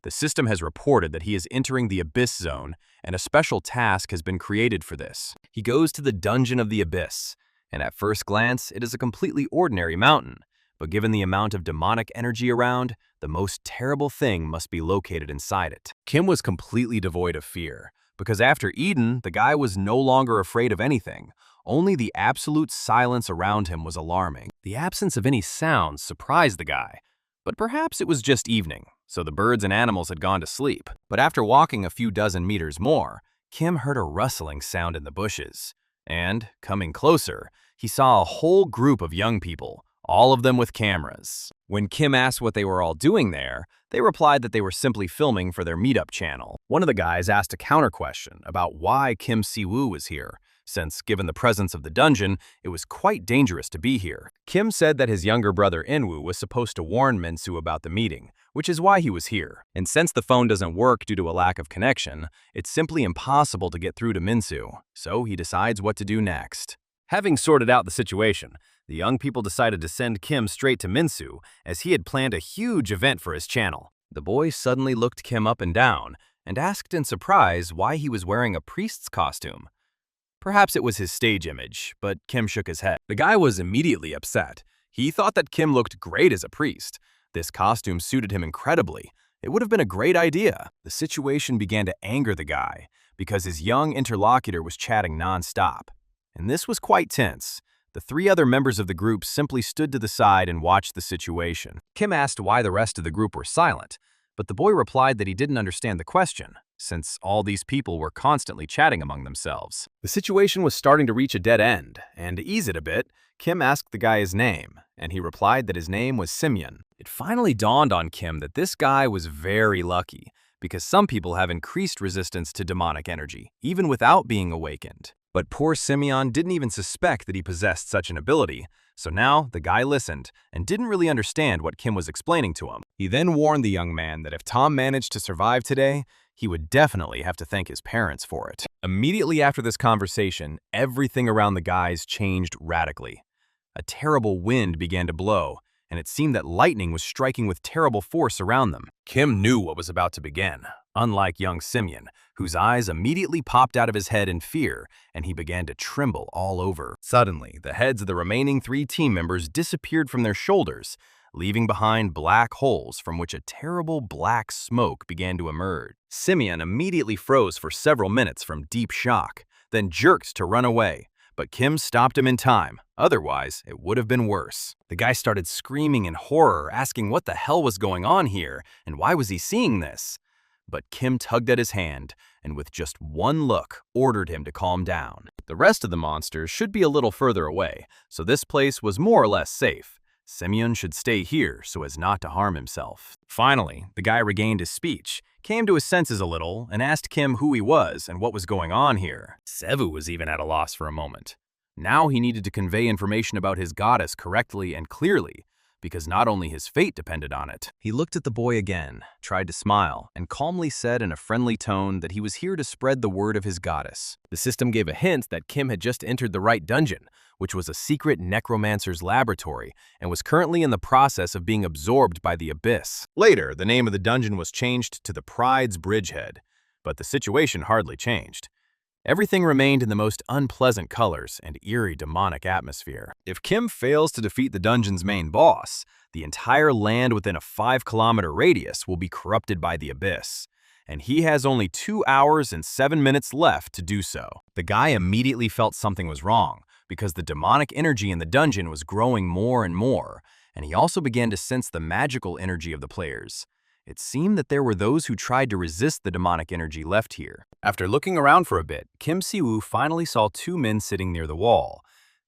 The system has reported that he is entering the Abyss Zone, and a special task has been created for this. He goes to the Dungeon of the Abyss, and at first glance, it is a completely ordinary mountain. But given the amount of demonic energy around, the most terrible thing must be located inside it. Kim was completely devoid of fear, because after Eden, the guy was no longer afraid of anything. Only the absolute silence around him was alarming. The absence of any sounds surprised the guy. But perhaps it was just evening, so the birds and animals had gone to sleep. But after walking a few dozen meters more, Kim heard a rustling sound in the bushes. And, coming closer, he saw a whole group of young people, all of them with cameras. When Kim asked what they were all doing there, they replied that they were simply filming for their meetup channel. One of the guys asked a counter question about why Kim Si-woo was here, since given the presence of the dungeon, it was quite dangerous to be here. Kim said that his younger brother Inwoo was supposed to warn Minsu about the meeting, which is why he was here. And since the phone doesn't work due to a lack of connection, it's simply impossible to get through to Minsu, so he decides what to do next. Having sorted out the situation, the young people decided to send Kim straight to Minsu, as he had planned a huge event for his channel. The boy suddenly looked Kim up and down, and asked in surprise why he was wearing a priest's costume. Perhaps it was his stage image, but Kim shook his head. The guy was immediately upset. He thought that Kim looked great as a priest. This costume suited him incredibly. It would have been a great idea. The situation began to anger the guy, because his young interlocutor was chatting non-stop. And this was quite tense. The 3 other members of the group simply stood to the side and watched the situation. Kim asked why the rest of the group were silent, but the boy replied that he didn't understand the question, since all these people were constantly chatting among themselves. The situation was starting to reach a dead end, and to ease it a bit, Kim asked the guy his name, and he replied that his name was Simeon. It finally dawned on Kim that this guy was very lucky, because some people have increased resistance to demonic energy, even without being awakened. But poor Simeon didn't even suspect that he possessed such an ability, so now the guy listened and didn't really understand what Kim was explaining to him. He then warned the young man that if Tom managed to survive today, he would definitely have to thank his parents for it. Immediately after this conversation, everything around the guys changed radically. A terrible wind began to blow, and it seemed that lightning was striking with terrible force around them. Kim knew what was about to begin, unlike young Simeon, whose eyes immediately popped out of his head in fear, and he began to tremble all over. Suddenly, the heads of the remaining 3 team members disappeared from their shoulders, leaving behind black holes from which a terrible black smoke began to emerge. Simeon immediately froze for several minutes from deep shock, then jerked to run away. But Kim stopped him in time, otherwise it would have been worse. The guy started screaming in horror, asking what the hell was going on here, and why was he seeing this? But Kim tugged at his hand, and with just one look, ordered him to calm down. The rest of the monsters should be a little further away, so this place was more or less safe. Simeon should stay here so as not to harm himself. Finally, the guy regained his speech, came to his senses a little, and asked Kim who he was and what was going on here. Sevu was even at a loss for a moment. Now he needed to convey information about his goddess correctly and clearly, because not only his fate depended on it. He looked at the boy again, tried to smile, and calmly said in a friendly tone that he was here to spread the word of his goddess. The system gave a hint that Kim had just entered the right dungeon, which was a secret necromancer's laboratory, and was currently in the process of being absorbed by the abyss. Later, the name of the dungeon was changed to the Pride's Bridgehead, but the situation hardly changed. Everything remained in the most unpleasant colors and eerie demonic atmosphere. If Kim fails to defeat the dungeon's main boss, the entire land within a 5-kilometer radius will be corrupted by the abyss, and he has only 2 hours and 7 minutes left to do so. The guy immediately felt something was wrong, because the demonic energy in the dungeon was growing more and more, and he also began to sense the magical energy of the players. It seemed that there were those who tried to resist the demonic energy left here. After looking around for a bit, Kim Si-woo finally saw 2 men sitting near the wall.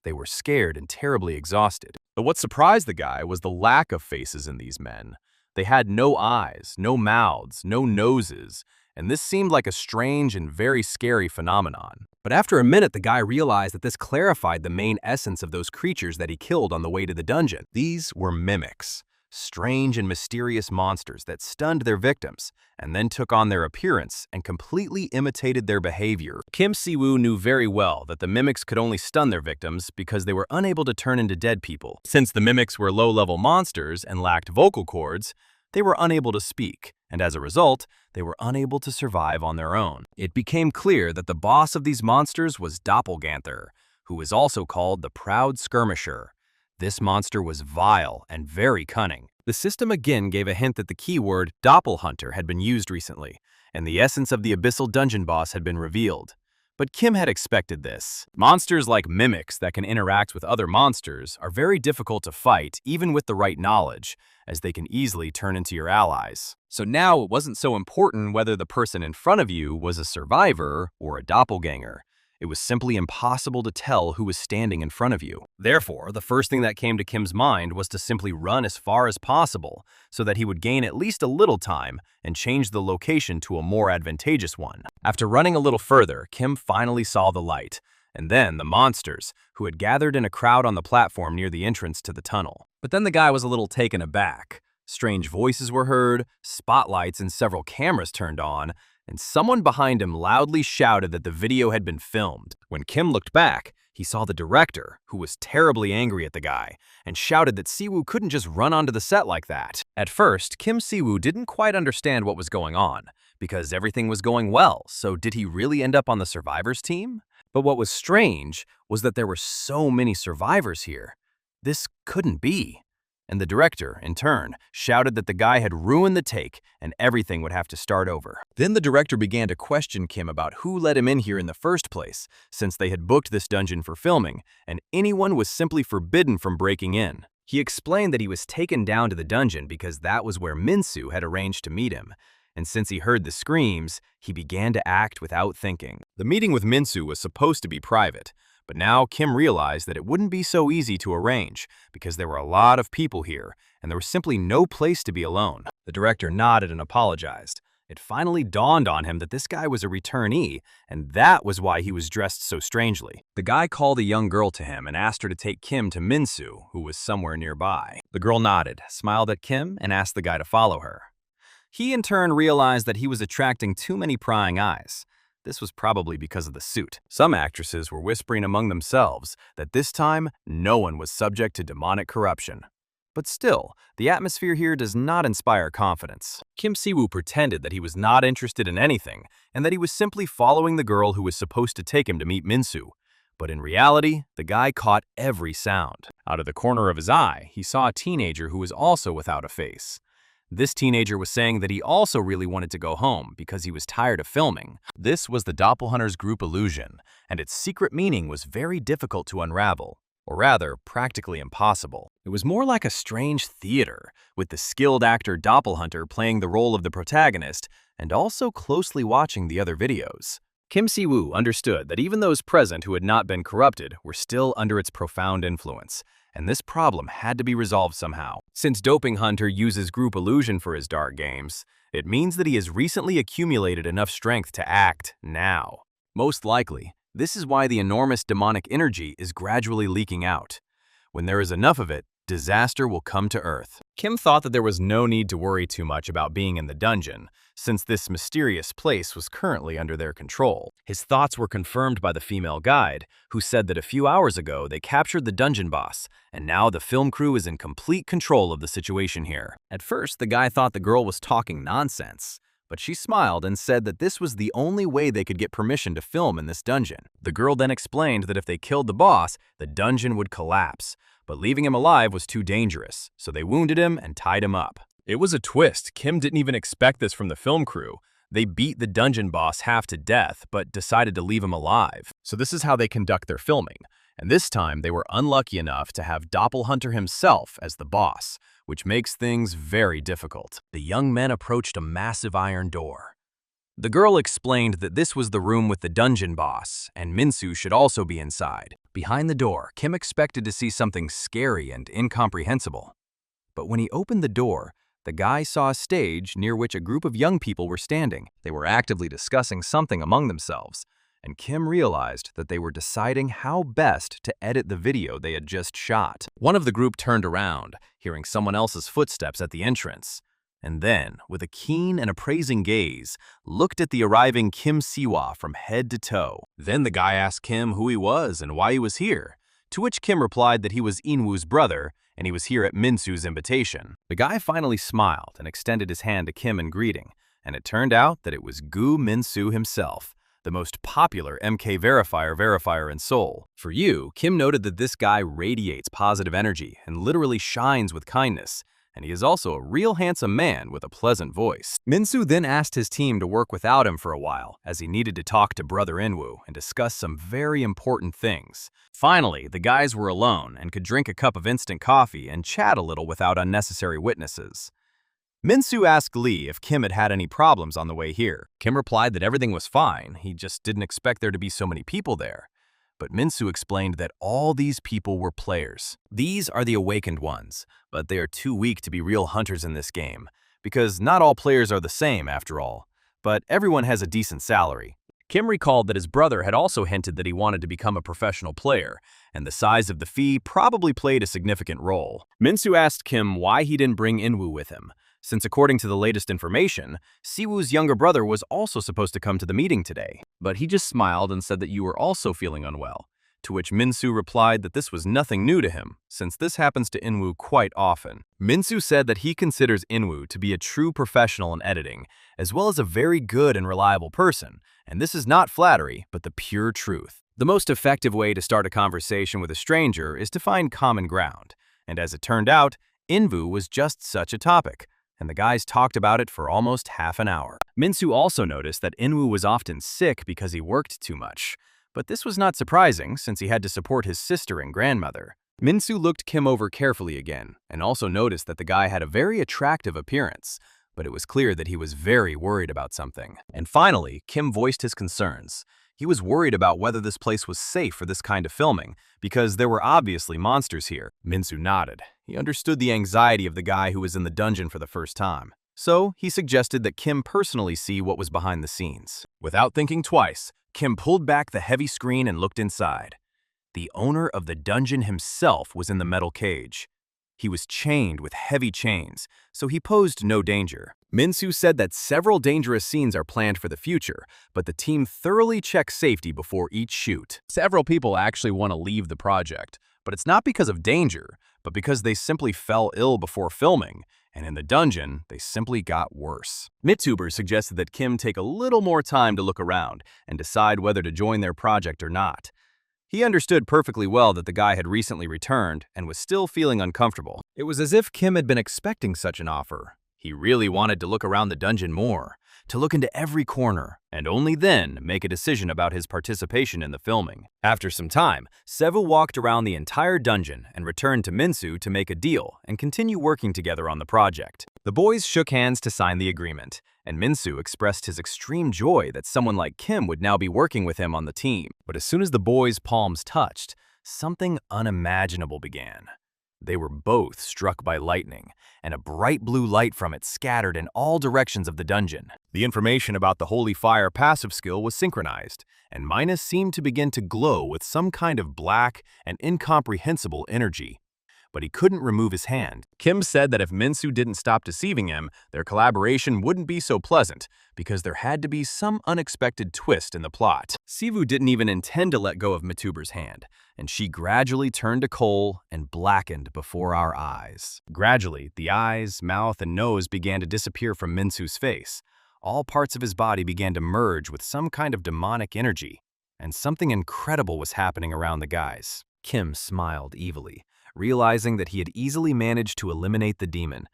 They were scared and terribly exhausted. But what surprised the guy was the lack of faces in these men. They had no eyes, no mouths, no noses, and this seemed like a strange and very scary phenomenon. But after a minute, the guy realized that this clarified the main essence of those creatures that he killed on the way to the dungeon. These were mimics. Strange and mysterious monsters that stunned their victims and then took on their appearance and completely imitated their behavior. Kim Si-woo knew very well that the mimics could only stun their victims because they were unable to turn into dead people. Since the mimics were low-level monsters and lacked vocal cords, they were unable to speak, and as a result, they were unable to survive on their own. It became clear that the boss of these monsters was Doppelgänger, who is also called the Proud Skirmisher. This monster was vile and very cunning. The system again gave a hint that the keyword Doppelhunter had been used recently, and the essence of the abyssal dungeon boss had been revealed. But Kim had expected this. Monsters like mimics that can interact with other monsters are very difficult to fight even with the right knowledge, as they can easily turn into your allies. So now it wasn't so important whether the person in front of you was a survivor or a doppelganger. It was simply impossible to tell who was standing in front of you. Therefore, the first thing that came to Kim's mind was to simply run as far as possible so that he would gain at least a little time and change the location to a more advantageous one. After running a little further, Kim finally saw the light, and then the monsters, who had gathered in a crowd on the platform near the entrance to the tunnel. But then the guy was a little taken aback. Strange voices were heard, spotlights and several cameras turned on, and someone behind him loudly shouted that the video had been filmed. When Kim looked back, he saw the director, who was terribly angry at the guy, and shouted that Si-woo couldn't just run onto the set like that. At first, Kim Si-woo didn't quite understand what was going on, because everything was going well, so did he really end up on the survivors team? But what was strange was that there were so many survivors here. This couldn't be. And the director, in turn, shouted that the guy had ruined the take and everything would have to start over. Then the director began to question Kim about who let him in here in the first place, since they had booked this dungeon for filming, and anyone was simply forbidden from breaking in. He explained that he was taken down to the dungeon because that was where Minsu had arranged to meet him, and since he heard the screams, he began to act without thinking. The meeting with Minsu was supposed to be private, but now Kim realized that it wouldn't be so easy to arrange because there were a lot of people here, and there was simply no place to be alone. The director nodded and apologized. It finally dawned on him that this guy was a returnee, and that was why he was dressed so strangely. The guy called a young girl to him and asked her to take Kim to Minsu, who was somewhere nearby. The girl nodded, smiled at Kim, and asked the guy to follow her. He in turn realized that he was attracting too many prying eyes. This was probably because of the suit. Some actresses were whispering among themselves that this time no one was subject to demonic corruption. But still, the atmosphere here does not inspire confidence. Kim Si-woo pretended that he was not interested in anything and that he was simply following the girl who was supposed to take him to meet Minsu. But in reality, the guy caught every sound. Out of the corner of his eye, he saw a teenager who was also without a face. This teenager was saying that he also really wanted to go home because he was tired of filming. This was the doppelhunter's group illusion, and its secret meaning was very difficult to unravel. Or rather, practically impossible. It was more like a strange theater, with the skilled actor doppelhunter playing the role of the protagonist and also closely watching the other videos. Kim Si-woo understood that even those present who had not been corrupted were still under its profound influence, and this problem had to be resolved somehow. Since Doping Hunter uses group illusion for his dark games, it means that he has recently accumulated enough strength to act now. Most likely, this is why the enormous demonic energy is gradually leaking out. When there is enough of it, disaster will come to Earth. Kim thought that there was no need to worry too much about being in the dungeon, since this mysterious place was currently under their control. His thoughts were confirmed by the female guide, who said that a few hours ago they captured the dungeon boss, and now the film crew is in complete control of the situation here. At first, the guy thought the girl was talking nonsense, but she smiled and said that this was the only way they could get permission to film in this dungeon. The girl then explained that if they killed the boss, the dungeon would collapse, but leaving him alive was too dangerous, so they wounded him and tied him up. It was a twist. Kim didn't even expect this from the film crew. They beat the dungeon boss half to death, but decided to leave him alive. So this is how they conduct their filming. And this time, they were unlucky enough to have Doppelhunter himself as the boss, which makes things very difficult. The young men approached a massive iron door. The girl explained that this was the room with the dungeon boss, and Minsu should also be inside. Behind the door, Kim expected to see something scary and incomprehensible. But when he opened the door, the guy saw a stage near which a group of young people were standing. They were actively discussing something among themselves, and Kim realized that they were deciding how best to edit the video they had just shot. One of the group turned around, hearing someone else's footsteps at the entrance, and then, with a keen and appraising gaze, looked at the arriving Kim Si-woo from head to toe. Then the guy asked Kim who he was and why he was here, to which Kim replied that he was In-woo's brother, and he was here at Minsu's invitation. The guy finally smiled and extended his hand to Kim in greeting, and it turned out that it was Gu Minsu himself, the most popular MK verifier in Seoul. For you, Kim noted that this guy radiates positive energy and literally shines with kindness, and he is also a real handsome man with a pleasant voice. Minsu then asked his team to work without him for a while, as he needed to talk to brother In-woo and discuss some very important things. Finally, the guys were alone and could drink a cup of instant coffee and chat a little without unnecessary witnesses. Minsu asked Lee if Kim had had any problems on the way here. Kim replied that everything was fine, he just didn't expect there to be so many people there. But Minsu explained that all these people were players. These are the awakened ones, but they are too weak to be real hunters in this game, because not all players are the same after all, but everyone has a decent salary. Kim recalled that his brother had also hinted that he wanted to become a professional player, and the size of the fee probably played a significant role. Minsu asked Kim why he didn't bring In-woo with him, since according to the latest information, Si-woo's younger brother was also supposed to come to the meeting today. But he just smiled and said that you were also feeling unwell, to which Minsu replied that this was nothing new to him, since this happens to In-woo quite often. Minsu said that he considers In-woo to be a true professional in editing, as well as a very good and reliable person, and this is not flattery, but the pure truth. The most effective way to start a conversation with a stranger is to find common ground, and as it turned out, In-woo was just such a topic, and the guys talked about it for almost half an hour. Minsu also noticed that In-woo was often sick because he worked too much, but this was not surprising since he had to support his sister and grandmother. Minsu looked Kim over carefully again, and also noticed that the guy had a very attractive appearance, but it was clear that he was very worried about something. And finally, Kim voiced his concerns. He was worried about whether this place was safe for this kind of filming, because there were obviously monsters here. Minsu nodded. He understood the anxiety of the guy who was in the dungeon for the first time. So, he suggested that Kim personally see what was behind the scenes. Without thinking twice, Kim pulled back the heavy screen and looked inside. The owner of the dungeon himself was in the metal cage. He was chained with heavy chains, so he posed no danger. Minsu said that several dangerous scenes are planned for the future, but the team thoroughly checks safety before each shoot. Several people actually want to leave the project, but it's not because of danger, but because they simply fell ill before filming, and in the dungeon, they simply got worse. MidTubers suggested that Kim take a little more time to look around and decide whether to join their project or not. He understood perfectly well that the guy had recently returned and was still feeling uncomfortable. It was as if Kim had been expecting such an offer. He really wanted to look around the dungeon more, to look into every corner, and only then make a decision about his participation in the filming. After some time, Sevu walked around the entire dungeon and returned to Minsu to make a deal and continue working together on the project. The boys shook hands to sign the agreement, and Minsu expressed his extreme joy that someone like Kim would now be working with him on the team. But as soon as the boys' palms touched, something unimaginable began. They were both struck by lightning, and a bright blue light from it scattered in all directions of the dungeon. The information about the Holy Fire passive skill was synchronized, and Minus seemed to begin to glow with some kind of black and incomprehensible energy. But he couldn't remove his hand. Kim said that if Minsu didn't stop deceiving him, their collaboration wouldn't be so pleasant, because there had to be some unexpected twist in the plot. Sivu didn't even intend to let go of Mituber's hand, and she gradually turned to coal and blackened before our eyes. Gradually, the eyes, mouth, and nose began to disappear from Minsu's face. All parts of his body began to merge with some kind of demonic energy, and something incredible was happening around the guys. Kim smiled evilly, realizing that he had easily managed to eliminate the demon,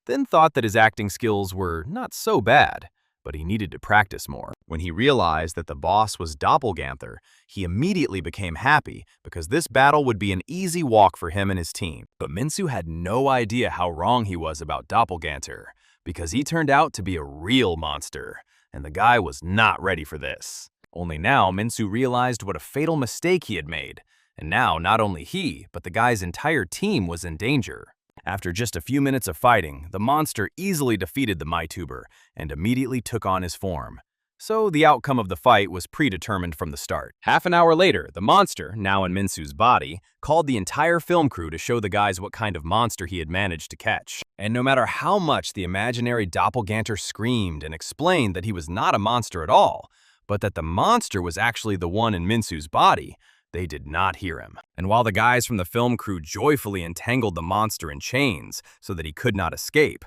then thought that his acting skills were not so bad, but he needed to practice more. When he realized that the boss was Doppelgangther, he immediately became happy because this battle would be an easy walk for him and his team. But Minsu had no idea how wrong he was about Doppelgangther, because he turned out to be a real monster, and the guy was not ready for this. Only now Minsu realized what a fatal mistake he had made. And now, not only he, but the guy's entire team was in danger. After just a few minutes of fighting, the monster easily defeated the MyTuber and immediately took on his form. So the outcome of the fight was predetermined from the start. Half an hour later, the monster, now in Minsu's body, called the entire film crew to show the guys what kind of monster he had managed to catch. And no matter how much the imaginary doppelganger screamed and explained that he was not a monster at all, but that the monster was actually the one in Minsu's body, they did not hear him. And while the guys from the film crew joyfully entangled the monster in chains so that he could not escape,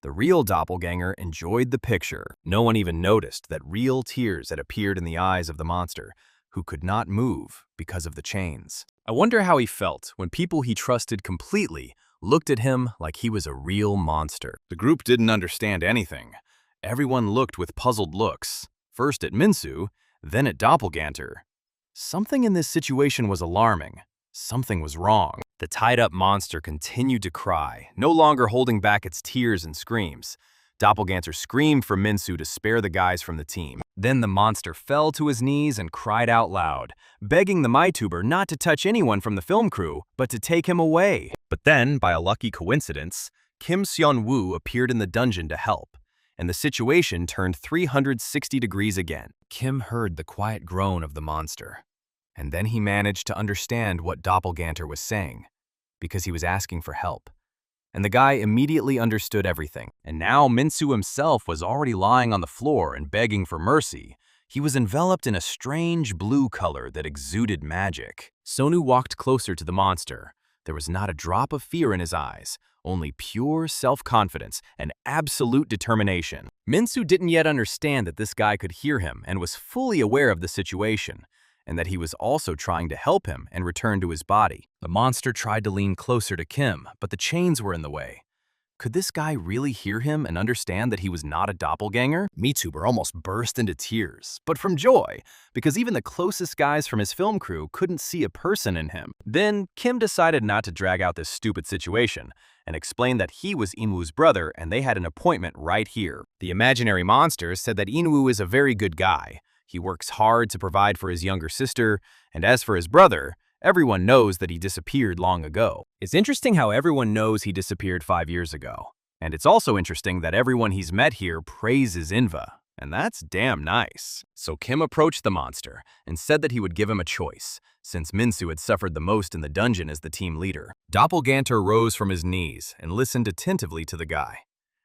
the real doppelganger enjoyed the picture. No one even noticed that real tears had appeared in the eyes of the monster, who could not move because of the chains. I wonder how he felt when people he trusted completely looked at him like he was a real monster. The group didn't understand anything. Everyone looked with puzzled looks, first at Minsu, then at Doppelgangter. Something in this situation was alarming. Something was wrong. The tied-up monster continued to cry, no longer holding back its tears and screams. Doppelgangter screamed for Minsu to spare the guys from the team. Then the monster fell to his knees and cried out loud, begging the MyTuber not to touch anyone from the film crew, but to take him away. But then, by a lucky coincidence, Kim Seon-woo appeared in the dungeon to help, and the situation turned 360 degrees again. Kim heard the quiet groan of the monster, and then he managed to understand what Doppelgangter was saying, because he was asking for help. And the guy immediately understood everything. And now Minsu himself was already lying on the floor and begging for mercy. He was enveloped in a strange blue color that exuded magic. Sonu walked closer to the monster. There was not a drop of fear in his eyes, only pure self-confidence and absolute determination. Minsu didn't yet understand that this guy could hear him and was fully aware of the situation, and that he was also trying to help him and return to his body. The monster tried to lean closer to Kim, but the chains were in the way. Could this guy really hear him and understand that he was not a doppelganger? MeTuber almost burst into tears, but from joy, because even the closest guys from his film crew couldn't see a person in him. Then, Kim decided not to drag out this stupid situation, and explained that he was Inwoo's brother and they had an appointment right here. The imaginary monster said that Inwoo is a very good guy. He works hard to provide for his younger sister, and as for his brother, everyone knows that he disappeared long ago. It's interesting how everyone knows he disappeared 5 years ago. And it's also interesting that everyone he's met here praises Inva, and that's damn nice. So Kim approached the monster and said that he would give him a choice, since Minsu had suffered the most in the dungeon as the team leader. Doppelganger rose from his knees and listened attentively to the guy,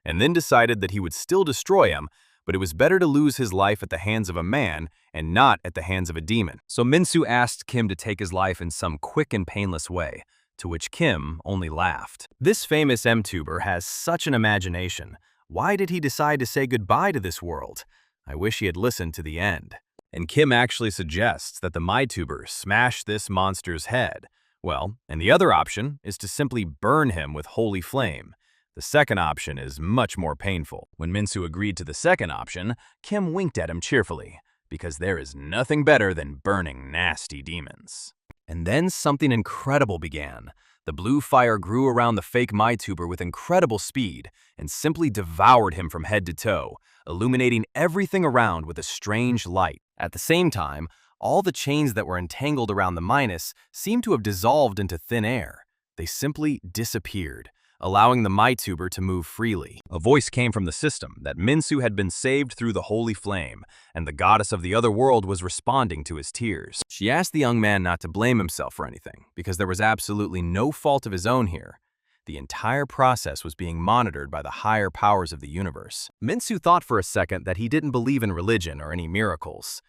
and then decided that he would still destroy him, but it was better to lose his life at the hands of a man and not at the hands of a demon. So Minsu asked Kim to take his life in some quick and painless way, to which Kim only laughed. This famous MTuber has such an imagination. Why did he decide to say goodbye to this world? I wish he had listened to the end. And Kim actually suggests that the MyTuber smash this monster's head. Well, and the other option is to simply burn him with holy flame. The second option is much more painful. When Minsu agreed to the second option, Kim winked at him cheerfully, because there is nothing better than burning nasty demons. And then something incredible began. The blue fire grew around the fake MyTuber with incredible speed and simply devoured him from head to toe, illuminating everything around with a strange light. At the same time, all the chains that were entangled around the Minus seemed to have dissolved into thin air. They simply disappeared, allowing the MyTuber to move freely. A voice came from the system that Minsu had been saved through the holy flame, and the goddess of the other world was responding to his tears. She asked the young man not to blame himself for anything, because there was absolutely no fault of his own here. The entire process was being monitored by the higher powers of the universe. Minsu thought for a second that he didn't believe in religion or any miracles.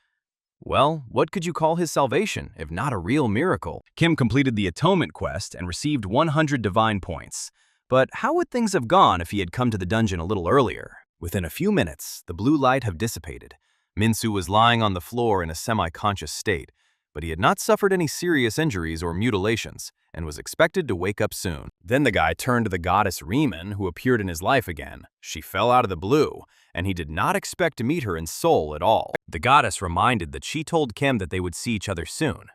Well, what could you call his salvation, if not a real miracle? Kim completed the atonement quest and received 100 divine points. But how would things have gone if he had come to the dungeon a little earlier? Within a few minutes, the blue light had dissipated. Minsu was lying on the floor in a semi-conscious state, but he had not suffered any serious injuries or mutilations, and was expected to wake up soon. Then the guy turned to the goddess Riemann, who appeared in his life again. She fell out of the blue, and he did not expect to meet her in Seoul at all. The goddess reminded that she told Kim that they would see each other soon,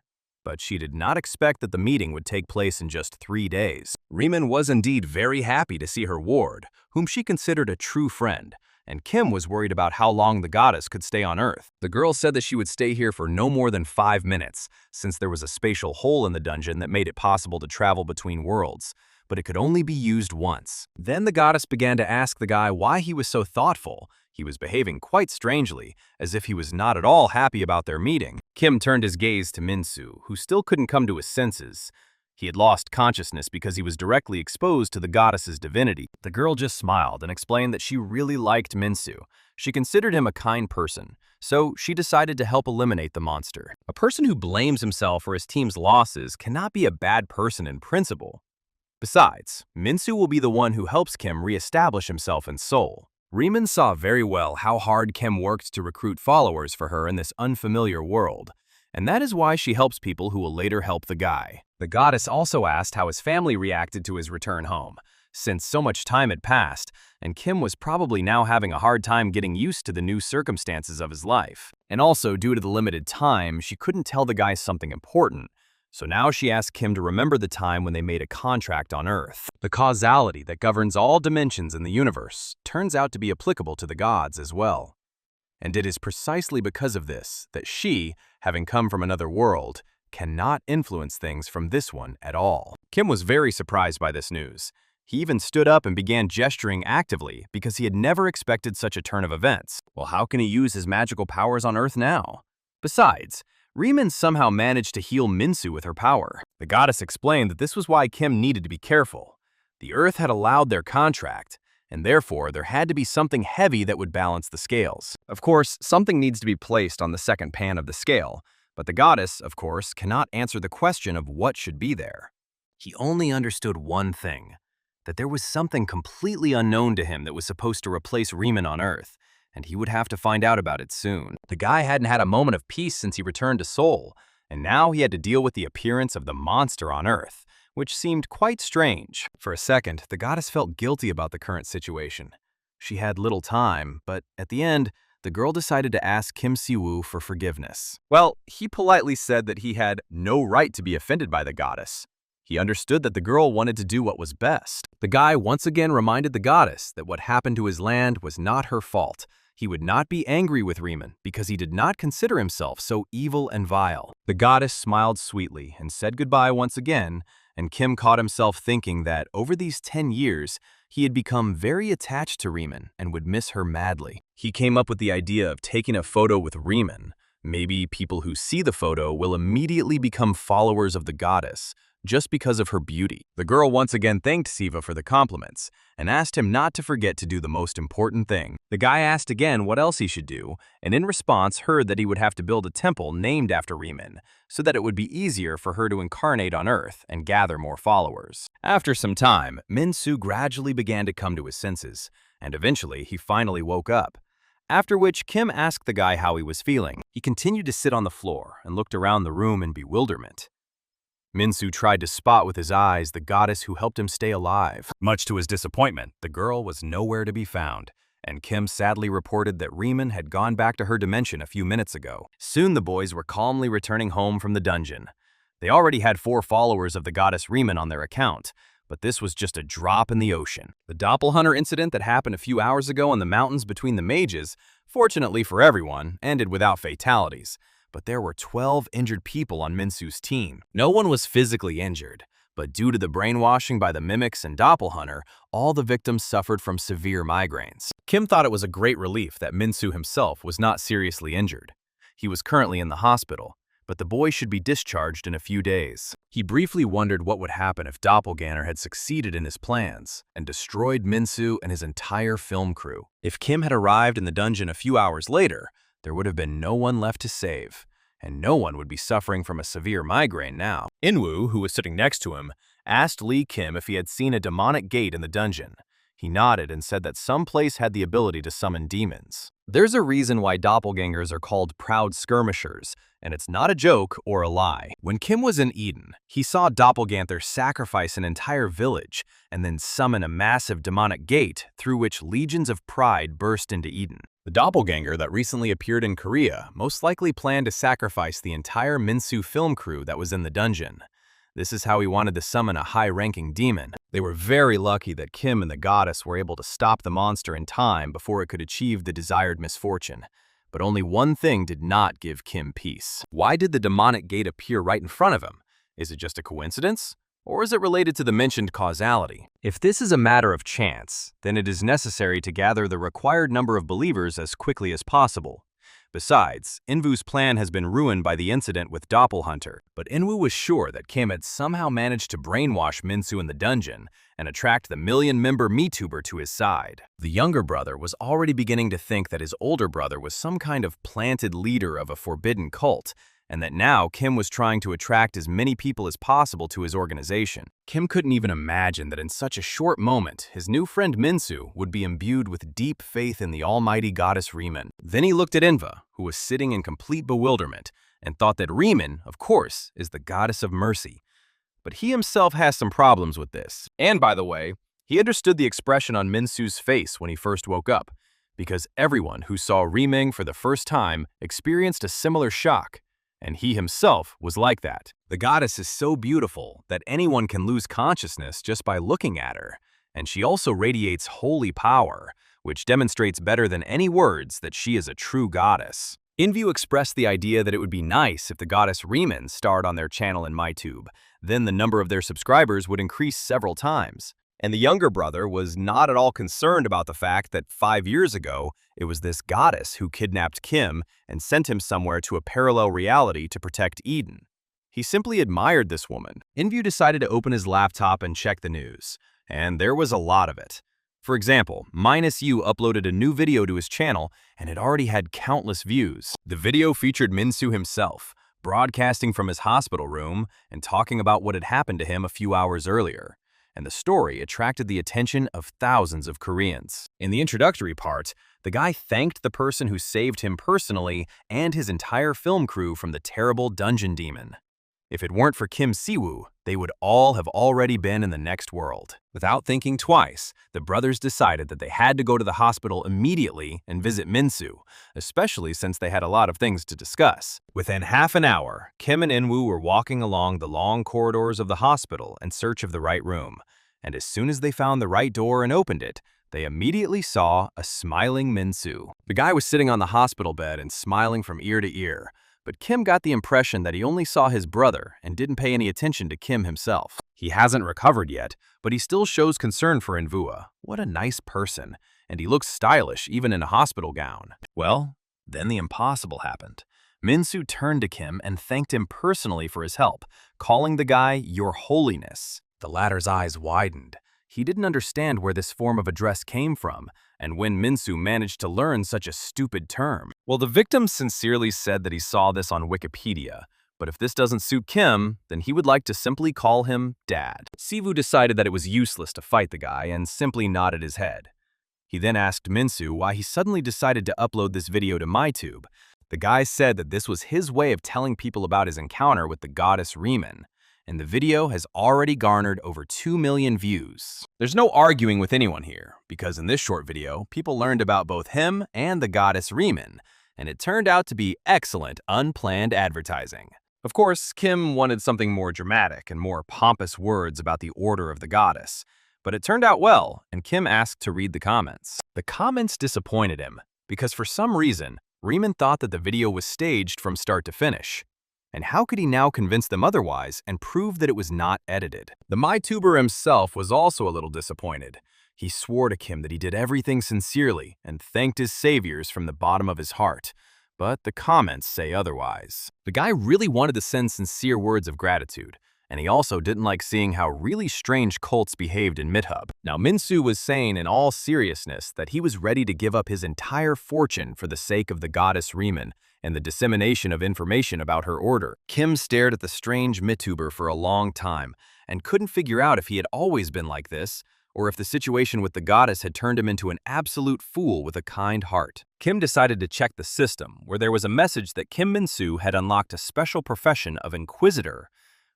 but she did not expect that the meeting would take place in just 3 days. Riemann was indeed very happy to see her ward, whom she considered a true friend, and Kim was worried about how long the goddess could stay on Earth. The girl said that she would stay here for no more than 5 minutes, since there was a spatial hole in the dungeon that made it possible to travel between worlds, but it could only be used once. Then the goddess began to ask the guy why he was so thoughtful. He was behaving quite strangely, as if he was not at all happy about their meeting. Kim turned his gaze to Minsu, who still couldn't come to his senses. He had lost consciousness because he was directly exposed to the goddess's divinity. The girl just smiled and explained that she really liked Minsu. She considered him a kind person, so she decided to help eliminate the monster. A person who blames himself for his team's losses cannot be a bad person in principle. Besides, Minsu will be the one who helps Kim re-establish himself in Seoul. Riemann saw very well how hard Kim worked to recruit followers for her in this unfamiliar world, and that is why she helps people who will later help the guy. The goddess also asked how his family reacted to his return home, since so much time had passed, and Kim was probably now having a hard time getting used to the new circumstances of his life. And also, due to the limited time, she couldn't tell the guy something important. So now she asked Kim to remember the time when they made a contract on Earth. The causality that governs all dimensions in the universe turns out to be applicable to the gods as well. And it is precisely because of this that she, having come from another world, cannot influence things from this one at all. Kim was very surprised by this news. He even stood up and began gesturing actively because he had never expected such a turn of events. Well, how can he use his magical powers on Earth now? Besides, Riemann somehow managed to heal Minsu with her power. The goddess explained that this was why Kim needed to be careful. The Earth had allowed their contract, and therefore there had to be something heavy that would balance the scales. Of course, something needs to be placed on the second pan of the scale, but the goddess, of course, cannot answer the question of what should be there. He only understood one thing, that there was something completely unknown to him that was supposed to replace Riemann on Earth, and he would have to find out about it soon. The guy hadn't had a moment of peace since he returned to Seoul, and now he had to deal with the appearance of the monster on Earth, which seemed quite strange. For a second, the goddess felt guilty about the current situation. She had little time, but at the end, the girl decided to ask Kim Si-woo for forgiveness. Well, he politely said that he had no right to be offended by the goddess. He understood that the girl wanted to do what was best. The guy once again reminded the goddess that what happened to his land was not her fault. He would not be angry with Riemann because he did not consider himself so evil and vile. The goddess smiled sweetly and said goodbye once again, and Kim caught himself thinking that over these 10 years, he had become very attached to Riemann and would miss her madly. He came up with the idea of taking a photo with Riemann. Maybe people who see the photo will immediately become followers of the goddess, just because of her beauty. The girl once again thanked Siva for the compliments and asked him not to forget to do the most important thing. The guy asked again what else he should do, and in response heard that he would have to build a temple named after Riemann, so that it would be easier for her to incarnate on Earth and gather more followers. After some time, Min-soo gradually began to come to his senses, and eventually he finally woke up. After which, Kim asked the guy how he was feeling. He continued to sit on the floor and looked around the room in bewilderment. Min-soo tried to spot with his eyes the goddess who helped him stay alive. Much to his disappointment, the girl was nowhere to be found, and Kim sadly reported that Riemann had gone back to her dimension a few minutes ago. Soon the boys were calmly returning home from the dungeon. They already had 4 followers of the goddess Riemann on their account, but this was just a drop in the ocean. The doppelhunter incident that happened a few hours ago in the mountains between the mages, fortunately for everyone, ended without fatalities. But there were 12 injured people on Min-soo's team. No one was physically injured, but due to the brainwashing by the mimics and doppelhunter, all the victims suffered from severe migraines. Kim thought it was a great relief that Min-soo himself was not seriously injured. He was currently in the hospital, but the boy should be discharged in a few days. He briefly wondered what would happen if Doppelganger had succeeded in his plans and destroyed Min-soo and his entire film crew. If Kim had arrived in the dungeon a few hours later, there would have been no one left to save, and no one would be suffering from a severe migraine now. In-woo, who was sitting next to him, asked Lee Kim if he had seen a demonic gate in the dungeon. He nodded and said that some place had the ability to summon demons. There's a reason why doppelgangers are called proud skirmishers, and it's not a joke or a lie. When Kim was in Eden, he saw Doppelganger sacrifice an entire village and then summon a massive demonic gate through which legions of pride burst into Eden. The doppelganger that recently appeared in Korea most likely planned to sacrifice the entire Min-soo film crew that was in the dungeon. This is how he wanted to summon a high-ranking demon. They were very lucky that Kim and the goddess were able to stop the monster in time before it could achieve the desired misfortune. But only one thing did not give Kim peace. Why did the demonic gate appear right in front of him? Is it just a coincidence? Or is it related to the mentioned causality? If this is a matter of chance, then it is necessary to gather the required number of believers as quickly as possible. Besides, In-woo's plan has been ruined by the incident with Doppelhunter, but In-woo was sure that Kim had somehow managed to brainwash Min-soo in the dungeon and attract the million-member MeTuber to his side. The younger brother was already beginning to think that his older brother was some kind of planted leader of a forbidden cult, and that now Kim was trying to attract as many people as possible to his organization. Kim couldn't even imagine that in such a short moment, his new friend Min-soo would be imbued with deep faith in the almighty goddess Riemann. Then he looked at Inva, who was sitting in complete bewilderment, and thought that Riemann, of course, is the goddess of mercy. But he himself has some problems with this. And by the way, he understood the expression on Min-soo's face when he first woke up, because everyone who saw Riemann for the first time experienced a similar shock. And he himself was like that. The goddess is so beautiful that anyone can lose consciousness just by looking at her, and she also radiates holy power, which demonstrates better than any words that she is a true goddess. In-woo expressed the idea that it would be nice if the goddess Riemann starred on their channel in MyTube. Then the number of their subscribers would increase several times. And the younger brother was not at all concerned about the fact that 5 years ago, it was this goddess who kidnapped Kim and sent him somewhere to a parallel reality to protect Eden. He simply admired this woman. In-woo decided to open his laptop and check the news, and there was a lot of it. For example, -U uploaded a new video to his channel, and it already had countless views. The video featured Min-soo himself, broadcasting from his hospital room and talking about what had happened to him a few hours earlier. And the story attracted the attention of thousands of Koreans. In the introductory part, the guy thanked the person who saved him personally and his entire film crew from the terrible dungeon demon. If it weren't for Kim Si-woo, they would all have already been in the next world. Without thinking twice, the brothers decided that they had to go to the hospital immediately and visit Min-soo, especially since they had a lot of things to discuss. Within half an hour, Kim and In-woo were walking along the long corridors of the hospital in search of the right room, and as soon as they found the right door and opened it, they immediately saw a smiling Min-soo. The guy was sitting on the hospital bed and smiling from ear to ear, but Kim got the impression that he only saw his brother and didn't pay any attention to Kim himself. He hasn't recovered yet, but he still shows concern for In-woo. What a nice person, and he looks stylish even in a hospital gown. Well, then the impossible happened. Min-soo turned to Kim and thanked him personally for his help, calling the guy Your Holiness. The latter's eyes widened. He didn't understand where this form of address came from, and when Min-soo managed to learn such a stupid term. Well, the victim sincerely said that he saw this on Wikipedia, but if this doesn't suit Kim, then he would like to simply call him Dad. Si-woo decided that it was useless to fight the guy and simply nodded his head. He then asked Min-soo why he suddenly decided to upload this video to MyTube. The guy said that this was his way of telling people about his encounter with the goddess Riemann, and the video has already garnered over 2 million views. There's no arguing with anyone here, because in this short video, people learned about both him and the goddess Riemann, and it turned out to be excellent, unplanned advertising. Of course, Kim wanted something more dramatic and more pompous words about the order of the goddess, but it turned out well, and Kim asked to read the comments. The comments disappointed him, because for some reason, Riemann thought that the video was staged from start to finish. And how could he now convince them otherwise and prove that it was not edited? The MyTuber himself was also a little disappointed. He swore to Kim that he did everything sincerely and thanked his saviors from the bottom of his heart. But the comments say otherwise. The guy really wanted to send sincere words of gratitude, and he also didn't like seeing how really strange cults behaved in MidHub. Now, Min-soo was saying in all seriousness that he was ready to give up his entire fortune for the sake of the goddess Riemann and the dissemination of information about her order. Kim stared at the strange MidTuber for a long time and couldn't figure out if he had always been like this or if the situation with the goddess had turned him into an absolute fool with a kind heart. Kim decided to check the system, where there was a message that Kim Min-soo had unlocked a special profession of inquisitor.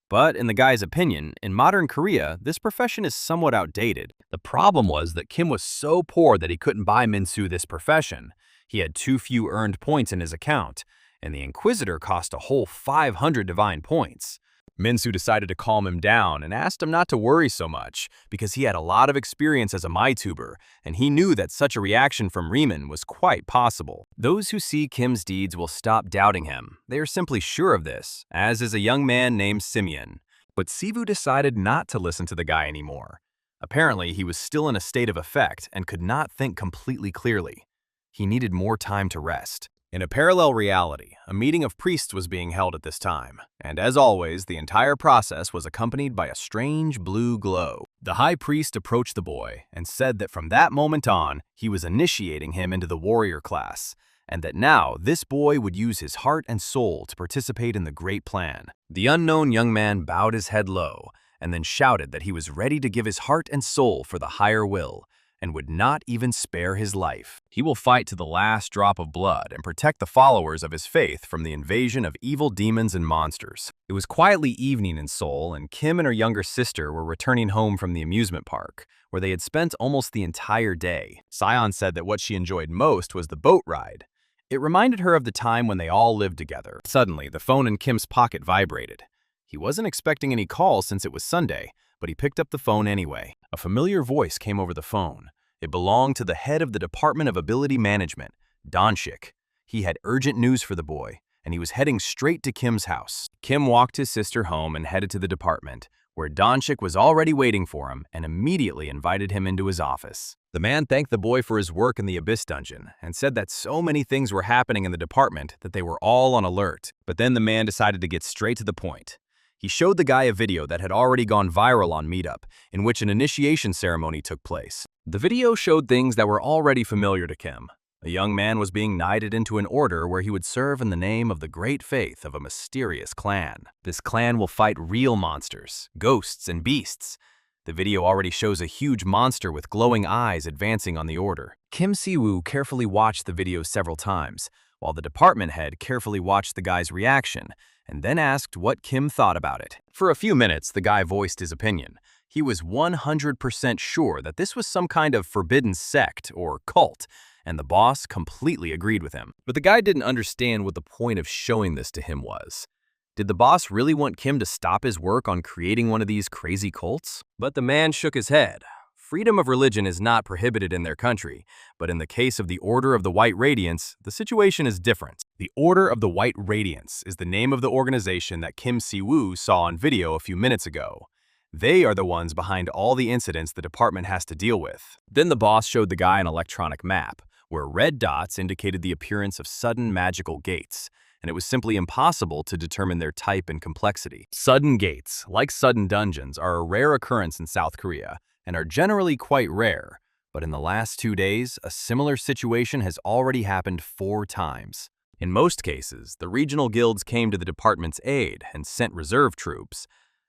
But in the guy's opinion, in modern Korea, this profession is somewhat outdated. The problem was that Kim was so poor that he couldn't buy Min-soo this profession. He had too few earned points in his account, and the Inquisitor cost a whole 500 divine points. Min-soo decided to calm him down and asked him not to worry so much, because he had a lot of experience as a MyTuber, and he knew that such a reaction from Riemann was quite possible. Those who see Kim's deeds will stop doubting him. They are simply sure of this, as is a young man named Simeon. But Si-woo decided not to listen to the guy anymore. Apparently, he was still in a state of affect and could not think completely clearly. He needed more time to rest. In a parallel reality, a meeting of priests was being held at this time, and as always, the entire process was accompanied by a strange blue glow. The high priest approached the boy and said that from that moment on, he was initiating him into the warrior class, and that now this boy would use his heart and soul to participate in the great plan. The unknown young man bowed his head low and then shouted that he was ready to give his heart and soul for the higher will, and would not even spare his life. He will fight to the last drop of blood and protect the followers of his faith from the invasion of evil demons and monsters. It was quietly evening in Seoul, and Kim and her younger sister were returning home from the amusement park, where they had spent almost the entire day. Sion said that what she enjoyed most was the boat ride. It reminded her of the time when they all lived together. Suddenly, the phone in Kim's pocket vibrated. He wasn't expecting any calls since it was Sunday, but he picked up the phone anyway. A familiar voice came over the phone. It belonged to the head of the Department of Ability Management, Donshik. He had urgent news for the boy, and he was heading straight to Kim's house. Kim walked his sister home and headed to the department, where Donshik was already waiting for him and immediately invited him into his office. The man thanked the boy for his work in the Abyss Dungeon and said that so many things were happening in the department that they were all on alert. But then the man decided to get straight to the point. He showed the guy a video that had already gone viral on Meetup, in which an initiation ceremony took place. The video showed things that were already familiar to Kim. A young man was being knighted into an order where he would serve in the name of the great faith of a mysterious clan. This clan will fight real monsters, ghosts, and beasts. The video already shows a huge monster with glowing eyes advancing on the order. Kim Si-woo carefully watched the video several times, while the department head carefully watched the guy's reaction, and then asked what Kim thought about it. For a few minutes, the guy voiced his opinion. He was 100% sure that this was some kind of forbidden sect or cult, and the boss completely agreed with him. But the guy didn't understand what the point of showing this to him was. Did the boss really want Kim to stop his work on creating one of these crazy cults? But the man shook his head. Freedom of religion is not prohibited in their country, but in the case of the Order of the White Radiance, the situation is different. The Order of the White Radiance is the name of the organization that Kim Si-woo saw on video a few minutes ago. They are the ones behind all the incidents the department has to deal with. Then the boss showed the guy an electronic map, where red dots indicated the appearance of sudden magical gates, and it was simply impossible to determine their type and complexity. Sudden gates, like sudden dungeons, are a rare occurrence in South Korea, and are generally quite rare, but in the last 2 days, a similar situation has already happened 4 times. In most cases, the regional guilds came to the department's aid and sent reserve troops,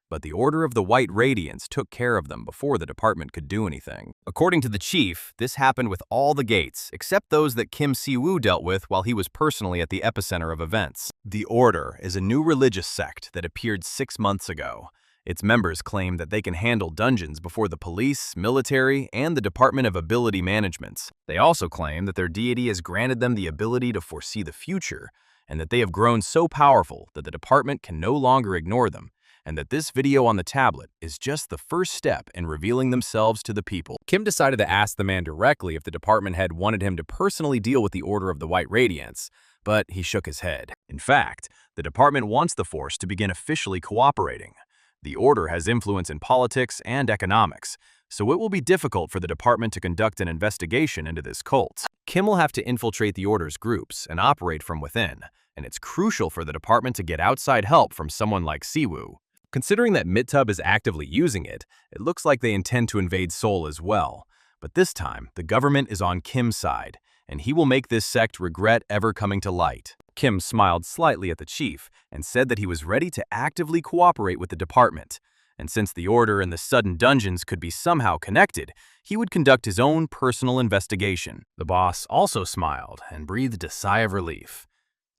but the Order of the White Radiance took care of them before the department could do anything. According to the chief, this happened with all the gates, except those that Kim Si-woo dealt with while he was personally at the epicenter of events. The Order is a new religious sect that appeared 6 months ago. Its members claim that they can handle dungeons before the police, military, and the Department of Ability Management. They also claim that their deity has granted them the ability to foresee the future, and that they have grown so powerful that the department can no longer ignore them, and that this video on the tablet is just the first step in revealing themselves to the people. Kim decided to ask the man directly if the department had wanted him to personally deal with the Order of the White Radiance, but he shook his head. In fact, the department wants the force to begin officially cooperating. The Order has influence in politics and economics, so it will be difficult for the department to conduct an investigation into this cult. Kim will have to infiltrate the Order's groups and operate from within, and it's crucial for the department to get outside help from someone like Si-woo. Considering that Midtub is actively using it, it looks like they intend to invade Seoul as well. But this time, the government is on Kim's side, and he will make this sect regret ever coming to light. Kim smiled slightly at the chief and said that he was ready to actively cooperate with the department, and since the Order and the sudden dungeons could be somehow connected, he would conduct his own personal investigation. The boss also smiled and breathed a sigh of relief.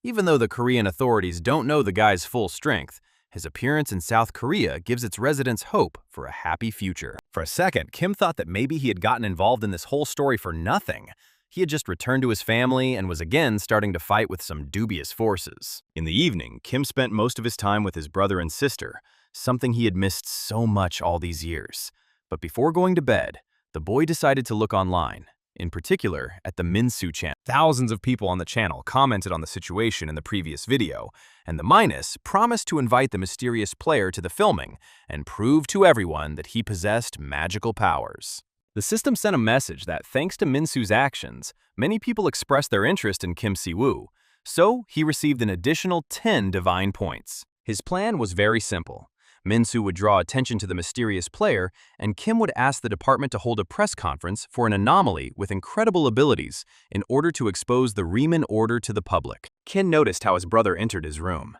Even though the Korean authorities don't know the guy's full strength, his appearance in South Korea gives its residents hope for a happy future. For a second, Kim thought that maybe he had gotten involved in this whole story for nothing. He had just returned to his family and was again starting to fight with some dubious forces. In the evening, Kim spent most of his time with his brother and sister, something he had missed so much all these years. But before going to bed, the boy decided to look online, in particular at the Minsu channel. Thousands of people on the channel commented on the situation in the previous video, and the Minus promised to invite the mysterious player to the filming and prove to everyone that he possessed magical powers. The system sent a message that thanks to Minsu's actions, many people expressed their interest in Kim Si-woo, so he received an additional 10 divine points. His plan was very simple. Minsu would draw attention to the mysterious player, and Kim would ask the department to hold a press conference for an anomaly with incredible abilities in order to expose the Riemann Order to the public. Kim noticed how his brother entered his room.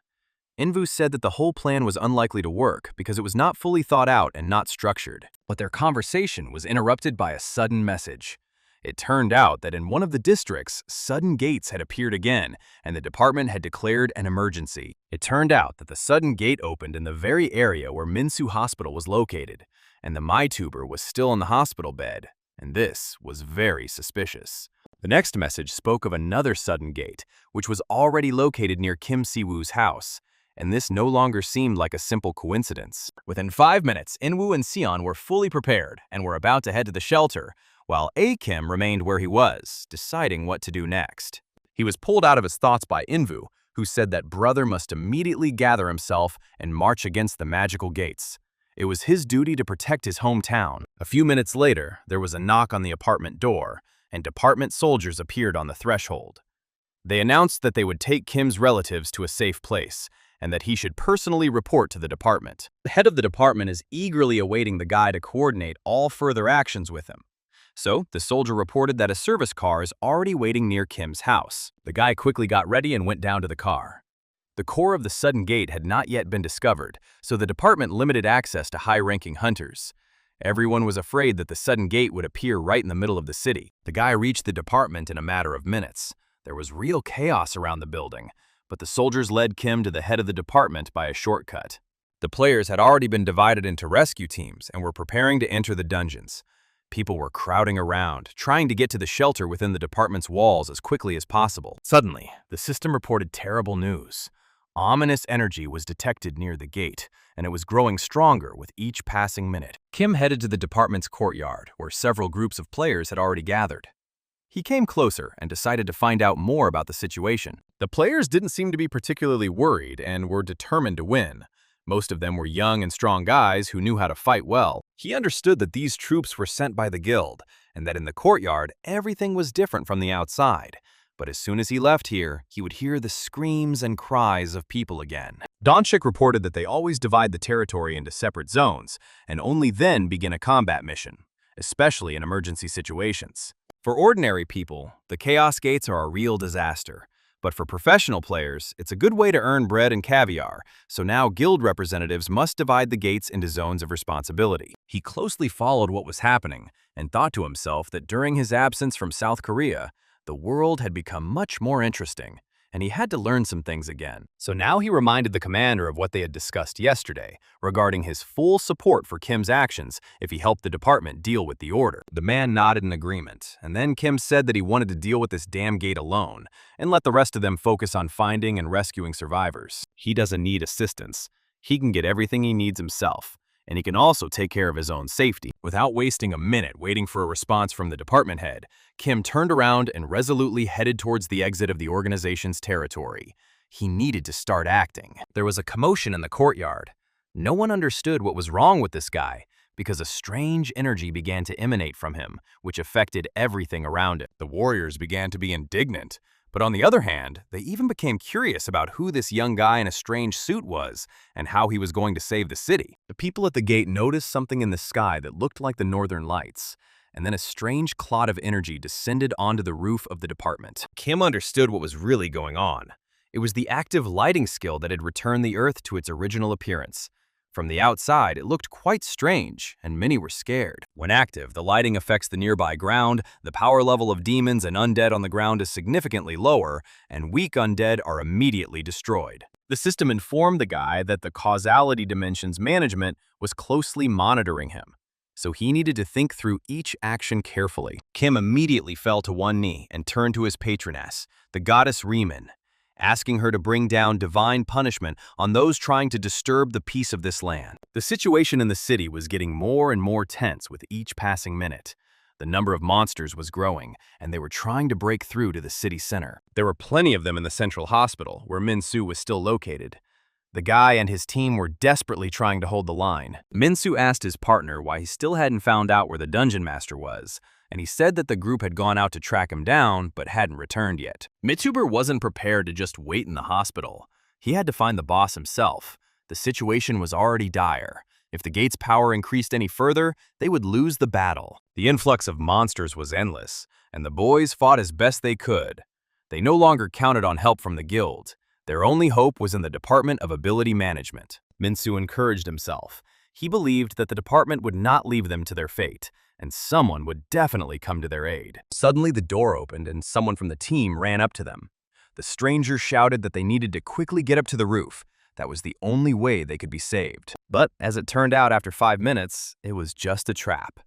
Invu said that the whole plan was unlikely to work because it was not fully thought out and not structured. But their conversation was interrupted by a sudden message. It turned out that in one of the districts, sudden gates had appeared again, and the department had declared an emergency. It turned out that the sudden gate opened in the very area where Minsu Hospital was located, and the MyTuber was still in the hospital bed, and this was very suspicious. The next message spoke of another sudden gate, which was already located near Kim Si-woo's house, and this no longer seemed like a simple coincidence. Within 5 minutes, Inwoo and Seon were fully prepared and were about to head to the shelter, while A-Kim remained where he was, deciding what to do next. He was pulled out of his thoughts by Invu, who said that brother must immediately gather himself and march against the magical gates. It was his duty to protect his hometown. A few minutes later, there was a knock on the apartment door, and department soldiers appeared on the threshold. They announced that they would take Kim's relatives to a safe place, and that he should personally report to the department. The head of the department is eagerly awaiting the guy to coordinate all further actions with him. So, the soldier reported that a service car is already waiting near Kim's house. The guy quickly got ready and went down to the car. The core of the sudden gate had not yet been discovered, so the department limited access to high-ranking hunters. Everyone was afraid that the sudden gate would appear right in the middle of the city. The guy reached the department in a matter of minutes. There was real chaos around the building, but the soldiers led Kim to the head of the department by a shortcut. The players had already been divided into rescue teams and were preparing to enter the dungeons. People were crowding around, trying to get to the shelter within the department's walls as quickly as possible. Suddenly, the system reported terrible news. Ominous energy was detected near the gate, and it was growing stronger with each passing minute. Kim headed to the department's courtyard, where several groups of players had already gathered. He came closer and decided to find out more about the situation. The players didn't seem to be particularly worried and were determined to win. Most of them were young and strong guys who knew how to fight well. He understood that these troops were sent by the guild, and that in the courtyard, everything was different from the outside. But as soon as he left here, he would hear the screams and cries of people again. Donchik reported that they always divide the territory into separate zones, and only then begin a combat mission, especially in emergency situations. For ordinary people, the Chaos Gates are a real disaster. But for professional players, it's a good way to earn bread and caviar, so now guild representatives must divide the gates into zones of responsibility. He closely followed what was happening and thought to himself that during his absence from South Korea, the world had become much more interesting, and he had to learn some things again. So now he reminded the commander of what they had discussed yesterday, regarding his full support for Kim's actions if he helped the department deal with the order. The man nodded in agreement, and then Kim said that he wanted to deal with this damn gate alone, and let the rest of them focus on finding and rescuing survivors. He doesn't need assistance. He can get everything he needs himself, and he can also take care of his own safety. Without wasting a minute waiting for a response from the department head, Kim turned around and resolutely headed towards the exit of the organization's territory. He needed to start acting. There was a commotion in the courtyard. No one understood what was wrong with this guy, because a strange energy began to emanate from him, which affected everything around it. The warriors began to be indignant, but on the other hand, they even became curious about who this young guy in a strange suit was and how he was going to save the city. The people at the gate noticed something in the sky that looked like the northern lights, and then a strange cloud of energy descended onto the roof of the department. Kim understood what was really going on. It was the active lighting skill that had returned the Earth to its original appearance. From the outside, it looked quite strange, and many were scared. When active, the lighting affects the nearby ground, the power level of demons and undead on the ground is significantly lower, and weak undead are immediately destroyed. The system informed the guy that the causality dimension's management was closely monitoring him, so he needed to think through each action carefully. Kim immediately fell to one knee and turned to his patroness, the goddess Riemann, asking her to bring down divine punishment on those trying to disturb the peace of this land. The situation in the city was getting more and more tense with each passing minute. The number of monsters was growing, and they were trying to break through to the city center. There were plenty of them in the central hospital, where Min-soo was still located. The guy and his team were desperately trying to hold the line. Min-soo asked his partner why he still hadn't found out where the dungeon master was, and he said that the group had gone out to track him down but hadn't returned yet. Mitsuber wasn't prepared to just wait in the hospital. He had to find the boss himself. The situation was already dire. If the gate's power increased any further, they would lose the battle. The influx of monsters was endless, and the boys fought as best they could. They no longer counted on help from the guild. Their only hope was in the Department of Ability Management. Min-soo encouraged himself. He believed that the department would not leave them to their fate, and someone would definitely come to their aid. Suddenly, the door opened and someone from the team ran up to them. The stranger shouted that they needed to quickly get up to the roof. That was the only way they could be saved. But as it turned out after 5 minutes, it was just a trap.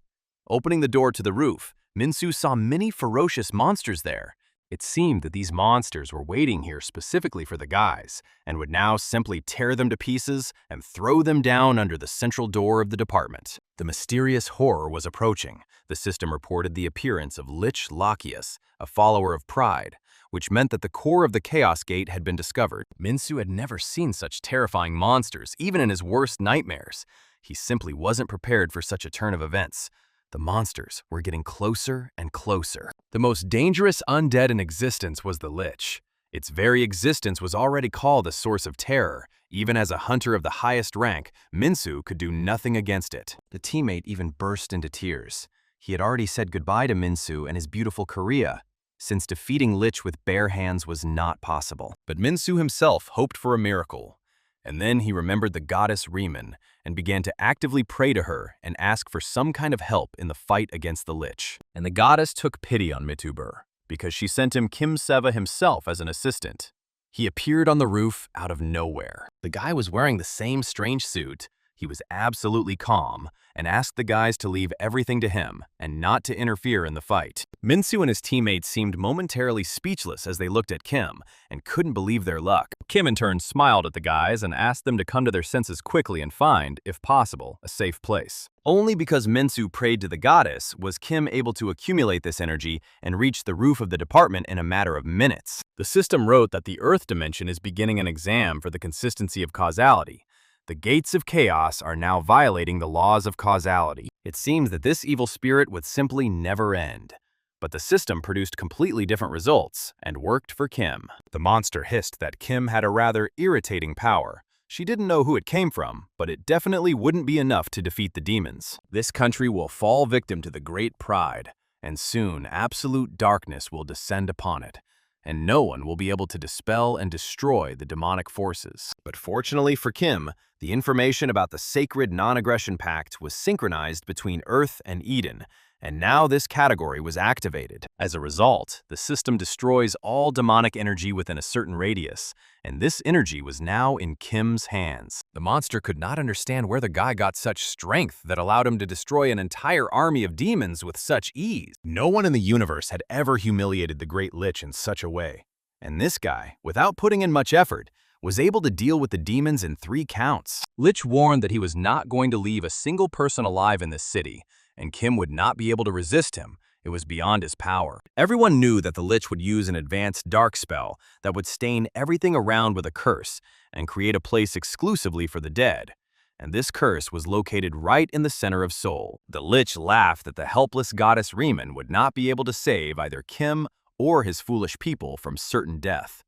Opening the door to the roof, Min-soo saw many ferocious monsters there. It seemed that these monsters were waiting here specifically for the guys, and would now simply tear them to pieces and throw them down under the central door of the department. The mysterious horror was approaching. The system reported the appearance of Lich Lachius, a follower of Pride, which meant that the core of the Chaos Gate had been discovered. Min-soo had never seen such terrifying monsters, even in his worst nightmares. He simply wasn't prepared for such a turn of events. The monsters were getting closer and closer. The most dangerous undead in existence was the Lich. Its very existence was already called a source of terror. Even as a hunter of the highest rank, Min-soo could do nothing against it. The teammate even burst into tears. He had already said goodbye to Min-soo and his beautiful Korea, since defeating Lich with bare hands was not possible. But Min-soo himself hoped for a miracle. And then he remembered the goddess Riemann and began to actively pray to her and ask for some kind of help in the fight against the Lich. And the goddess took pity on Mitsuber, because she sent him Kim Seva himself as an assistant. He appeared on the roof out of nowhere. The guy was wearing the same strange suit. He was absolutely calm and asked the guys to leave everything to him and not to interfere in the fight. Minsu and his teammates seemed momentarily speechless as they looked at Kim and couldn't believe their luck. Kim in turn smiled at the guys and asked them to come to their senses quickly and find, if possible, a safe place. Only because Minsu prayed to the goddess was Kim able to accumulate this energy and reach the roof of the department in a matter of minutes. The system wrote that the Earth dimension is beginning an exam for the consistency of causality. The gates of chaos are now violating the laws of causality. It seems that this evil spirit would simply never end. But the system produced completely different results and worked for Kim. The monster hissed that Kim had a rather irritating power. She didn't know who it came from, but it definitely wouldn't be enough to defeat the demons. This country will fall victim to the great pride, and soon absolute darkness will descend upon it, and no one will be able to dispel and destroy the demonic forces. But fortunately for Kim, the information about the sacred non-aggression pact was synchronized between Earth and Eden, and now this category was activated. As a result, the system destroys all demonic energy within a certain radius, and this energy was now in Kim's hands. The monster could not understand where the guy got such strength that allowed him to destroy an entire army of demons with such ease. No one in the universe had ever humiliated the Great Lich in such a way. And this guy, without putting in much effort, was able to deal with the demons in 3 counts. Lich warned that he was not going to leave a single person alive in this city, and Kim would not be able to resist him. It was beyond his power. Everyone knew that the Lich would use an advanced dark spell that would stain everything around with a curse and create a place exclusively for the dead. And this curse was located right in the center of Seoul. The Lich laughed that the helpless goddess Riemann would not be able to save either Kim or his foolish people from certain death.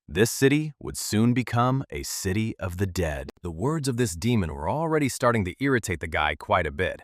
This city would soon become a city of the dead. The words of this demon were already starting to irritate the guy quite a bit.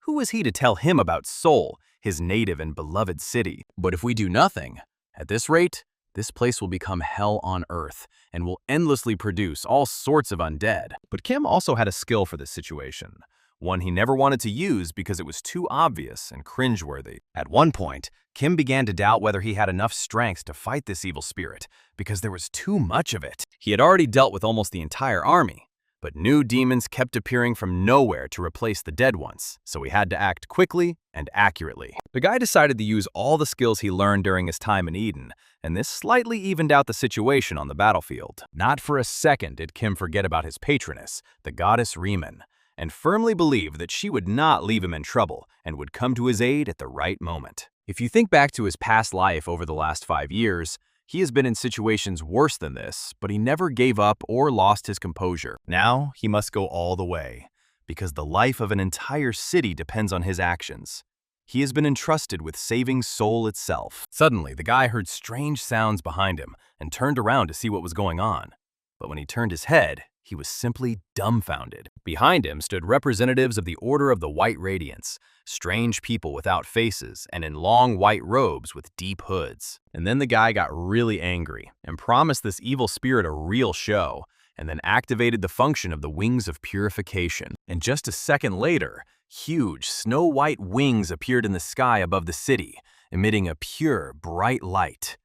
Who was he to tell him about Seoul, his native and beloved city? But if we do nothing, at this rate, this place will become hell on earth and will endlessly produce all sorts of undead. But Kim also had a skill for this situation, one he never wanted to use because it was too obvious and cringeworthy. At one point, Kim began to doubt whether he had enough strength to fight this evil spirit because there was too much of it. He had already dealt with almost the entire army, but new demons kept appearing from nowhere to replace the dead ones, so he had to act quickly and accurately. The guy decided to use all the skills he learned during his time in Eden, and this slightly evened out the situation on the battlefield. Not for a second did Kim forget about his patroness, the goddess Riemann, and firmly believed that she would not leave him in trouble and would come to his aid at the right moment. If you think back to his past life over the last 5 years, he has been in situations worse than this, but he never gave up or lost his composure. Now, he must go all the way, because the life of an entire city depends on his actions. He has been entrusted with saving Seoul itself. Suddenly, the guy heard strange sounds behind him and turned around to see what was going on. But when he turned his head, he was simply dumbfounded. Behind him stood representatives of the Order of the White Radiance, strange people without faces and in long white robes with deep hoods. And then the guy got really angry and promised this evil spirit a real show, and then activated the function of the Wings of Purification. And just a second later, huge snow-white wings appeared in the sky above the city, emitting a pure, bright light.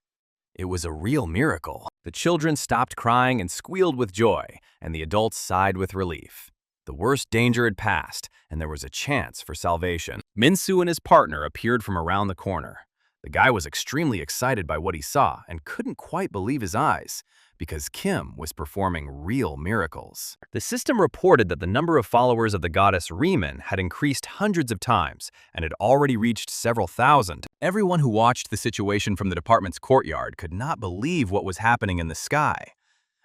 It was a real miracle. The children stopped crying and squealed with joy, and the adults sighed with relief. The worst danger had passed, and there was a chance for salvation. Minsu and his partner appeared from around the corner. The guy was extremely excited by what he saw and couldn't quite believe his eyes, because Kim was performing real miracles. The system reported that the number of followers of the goddess Riemann had increased hundreds of times and had already reached several thousand. Everyone who watched the situation from the department's courtyard could not believe what was happening in the sky.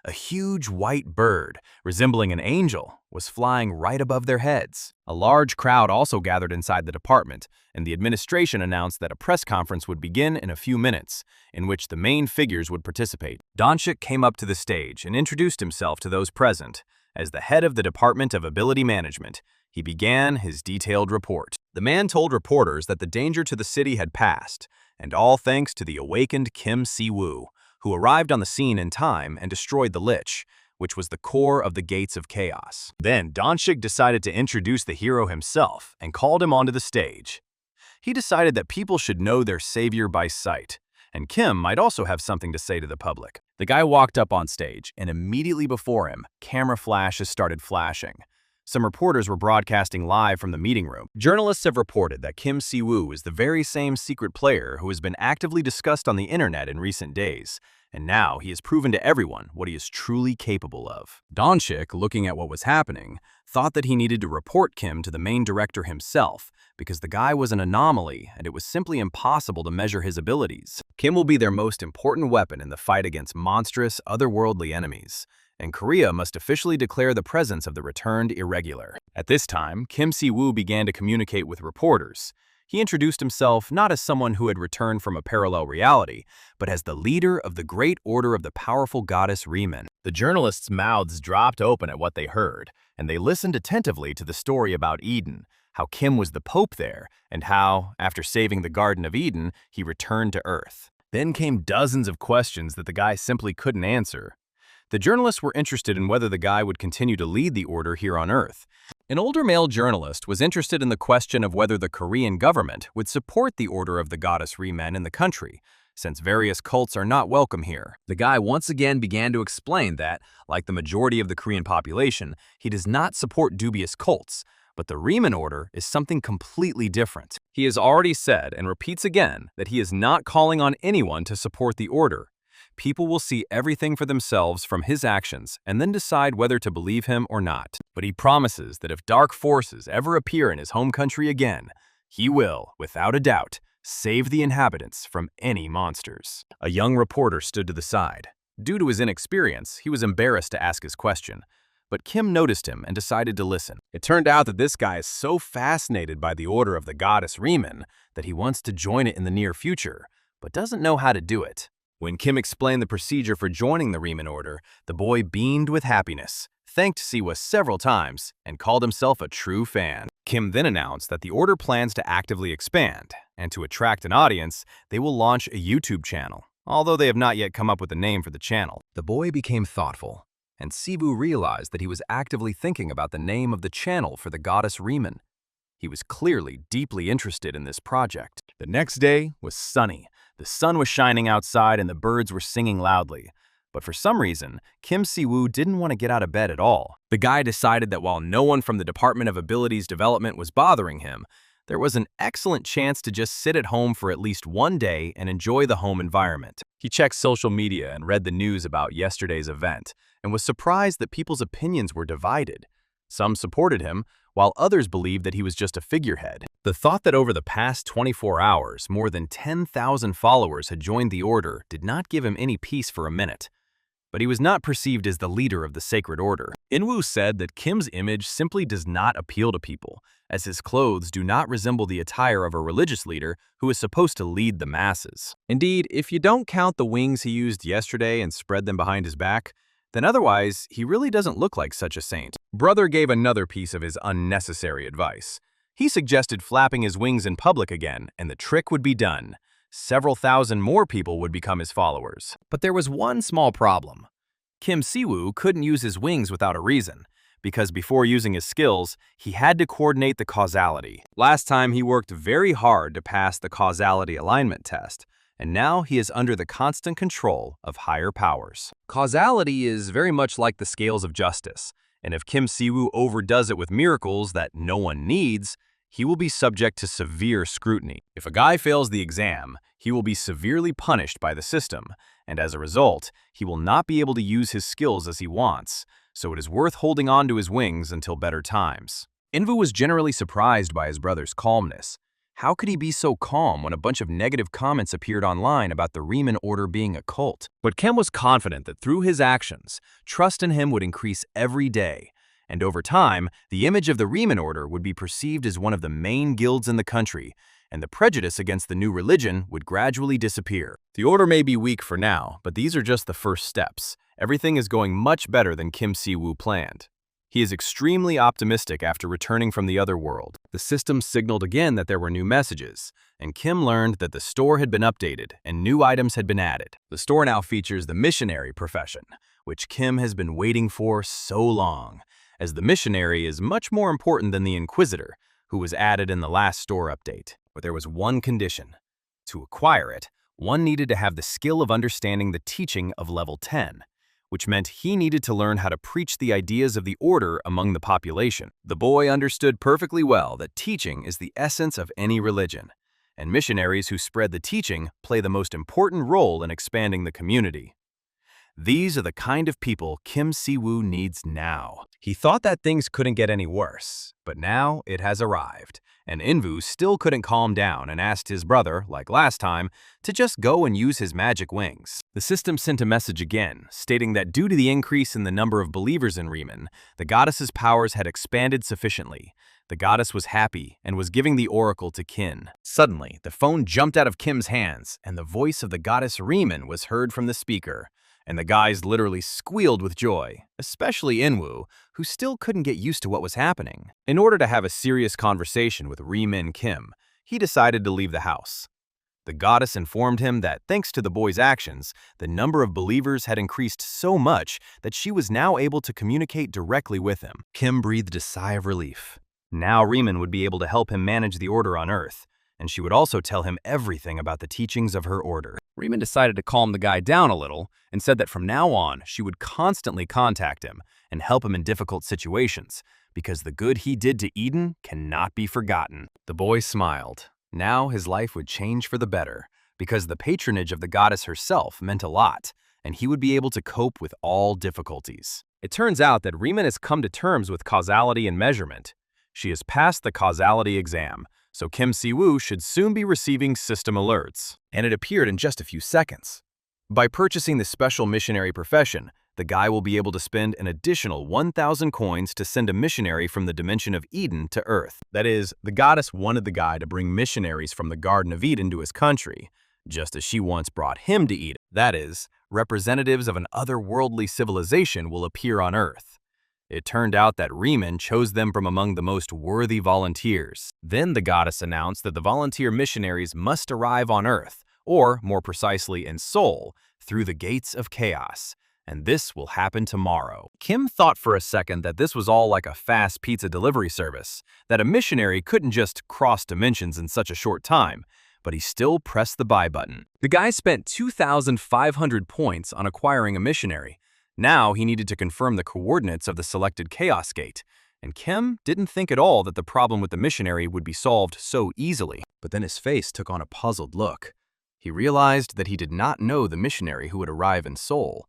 A huge white bird, resembling an angel, was flying right above their heads. A large crowd also gathered inside the department, and the administration announced that a press conference would begin in a few minutes, in which the main figures would participate. Donchik came up to the stage and introduced himself to those present. As the head of the Department of Ability Management, he began his detailed report. The man told reporters that the danger to the city had passed, and all thanks to the awakened Kim Si-woo, who arrived on the scene in time and destroyed the Lich, which was the core of the Gates of Chaos. Then Donchik decided to introduce the hero himself and called him onto the stage. He decided that people should know their savior by sight, and Kim might also have something to say to the public. The guy walked up on stage, and immediately before him, camera flashes started flashing. Some reporters were broadcasting live from the meeting room. Journalists have reported that Kim Si-woo is the very same secret player who has been actively discussed on the internet in recent days, and now he has proven to everyone what he is truly capable of. Donchik, looking at what was happening, thought that he needed to report Kim to the main director himself because the guy was an anomaly and it was simply impossible to measure his abilities. Kim will be their most important weapon in the fight against monstrous, otherworldly enemies, and Korea must officially declare the presence of the returned irregular. At this time, Kim Si-woo began to communicate with reporters. He introduced himself not as someone who had returned from a parallel reality, but as the leader of the Great Order of the powerful goddess Riemann. The journalists' mouths dropped open at what they heard, and they listened attentively to the story about Eden, how Kim was the Pope there, and how, after saving the Garden of Eden, he returned to Earth. Then came dozens of questions that the guy simply couldn't answer. The journalists were interested in whether the guy would continue to lead the order here on Earth. An older male journalist was interested in the question of whether the Korean government would support the Order of the Goddess Riemann in the country, since various cults are not welcome here. The guy once again began to explain that, like the majority of the Korean population, he does not support dubious cults, but the Riemann Order is something completely different. He has already said and repeats again that he is not calling on anyone to support the order. People will see everything for themselves from his actions and then decide whether to believe him or not. But he promises that if dark forces ever appear in his home country again, he will, without a doubt, save the inhabitants from any monsters. A young reporter stood to the side. Due to his inexperience, he was embarrassed to ask his question. But Kim noticed him and decided to listen. It turned out that this guy is so fascinated by the order of the goddess Riemann that he wants to join it in the near future, but doesn't know how to do it. When Kim explained the procedure for joining the Riemann Order, the boy beamed with happiness, thanked Siwa several times, and called himself a true fan. Kim then announced that the order plans to actively expand, and to attract an audience, they will launch a YouTube channel, although they have not yet come up with a name for the channel. The boy became thoughtful, and Sivu realized that he was actively thinking about the name of the channel for the goddess Riemann. He was clearly deeply interested in this project. The next day was sunny. The sun was shining outside and the birds were singing loudly. But for some reason, Kim Si-woo didn't want to get out of bed at all. The guy decided that while no one from the Department of Abilities Development was bothering him, there was an excellent chance to just sit at home for at least one day and enjoy the home environment. He checked social media and read the news about yesterday's event, and was surprised that people's opinions were divided. Some supported him, while others believed that he was just a figurehead. The thought that over the past 24 hours, more than 10,000 followers had joined the order did not give him any peace for a minute. But he was not perceived as the leader of the sacred order. Inwoo said that Kim's image simply does not appeal to people, as his clothes do not resemble the attire of a religious leader who is supposed to lead the masses. Indeed, if you don't count the wings he used yesterday and spread them behind his back, then otherwise, he really doesn't look like such a saint. Brother gave another piece of his unnecessary advice. He suggested flapping his wings in public again, and the trick would be done. Several thousand more people would become his followers. But there was one small problem. Kim Si-woo couldn't use his wings without a reason, because before using his skills, he had to coordinate the causality. Last time he worked very hard to pass the causality alignment test, and now he is under the constant control of higher powers. Causality is very much like the scales of justice, and if Kim Si-woo overdoes it with miracles that no one needs, he will be subject to severe scrutiny. If a guy fails the exam, he will be severely punished by the system, and as a result, he will not be able to use his skills as he wants, so it is worth holding on to his wings until better times. Invu was generally surprised by his brother's calmness. How could he be so calm when a bunch of negative comments appeared online about the Riemann Order being a cult? But Kim was confident that through his actions, trust in him would increase every day, and over time, the image of the Riemann Order would be perceived as one of the main guilds in the country, and the prejudice against the new religion would gradually disappear. The order may be weak for now, but these are just the first steps. Everything is going much better than Kim Si-woo planned. He is extremely optimistic after returning from the other world. The system signaled again that there were new messages, and Kim learned that the store had been updated and new items had been added. The store now features the missionary profession, which Kim has been waiting for so long, as the missionary is much more important than the inquisitor, who was added in the last store update. But there was one condition. To acquire it, One needed to have the skill of understanding the teaching of level 10, which meant he needed to learn how to preach the ideas of the order among the population. The boy understood perfectly well that teaching is the essence of any religion, and missionaries who spread the teaching play the most important role in expanding the community. These are the kind of people Kim Si-woo needs now. He thought that things couldn't get any worse, but now it has arrived, and Invu still couldn't calm down and asked his brother, like last time, to just go and use his magic wings. The system sent a message again, stating that due to the increase in the number of believers in Riemann, the goddess's powers had expanded sufficiently. The goddess was happy and was giving the oracle to Kim. Suddenly, the phone jumped out of Kim's hands, and the voice of the goddess Riemann was heard from the speaker. And the guys literally squealed with joy, especially Inwoo, who still couldn't get used to what was happening. In order to have a serious conversation with Riemann Kim, he decided to leave the house. The goddess informed him that thanks to the boy's actions, the number of believers had increased so much that she was now able to communicate directly with him. Kim breathed a sigh of relief. Now Riemann would be able to help him manage the order on Earth, and she would also tell him everything about the teachings of her order. Riemann decided to calm the guy down a little and said that from now on, she would constantly contact him and help him in difficult situations, because the good he did to Eden cannot be forgotten. The boy smiled. Now his life would change for the better, because the patronage of the goddess herself meant a lot, and he would be able to cope with all difficulties. It turns out that Riemann has come to terms with causality and measurement. She has passed the causality exam, so Kim Si-woo should soon be receiving system alerts, and it appeared in just a few seconds. By purchasing the special missionary profession, the guy will be able to spend an additional 1,000 coins to send a missionary from the dimension of Eden to Earth. That is, the goddess wanted the guy to bring missionaries from the Garden of Eden to his country, just as she once brought him to Eden. That is, representatives of an otherworldly civilization will appear on Earth. It turned out that Riemann chose them from among the most worthy volunteers. Then the goddess announced that the volunteer missionaries must arrive on Earth, or more precisely in Seoul, through the gates of chaos. And this will happen tomorrow. Kim thought for a second that this was all like a fast pizza delivery service, that a missionary couldn't just cross dimensions in such a short time, but he still pressed the buy button. The guy spent 2,500 points on acquiring a missionary. Now he needed to confirm the coordinates of the selected chaos gate, and Kim didn't think at all that the problem with the missionary would be solved so easily. But then his face took on a puzzled look. He realized that he did not know the missionary who would arrive in Seoul.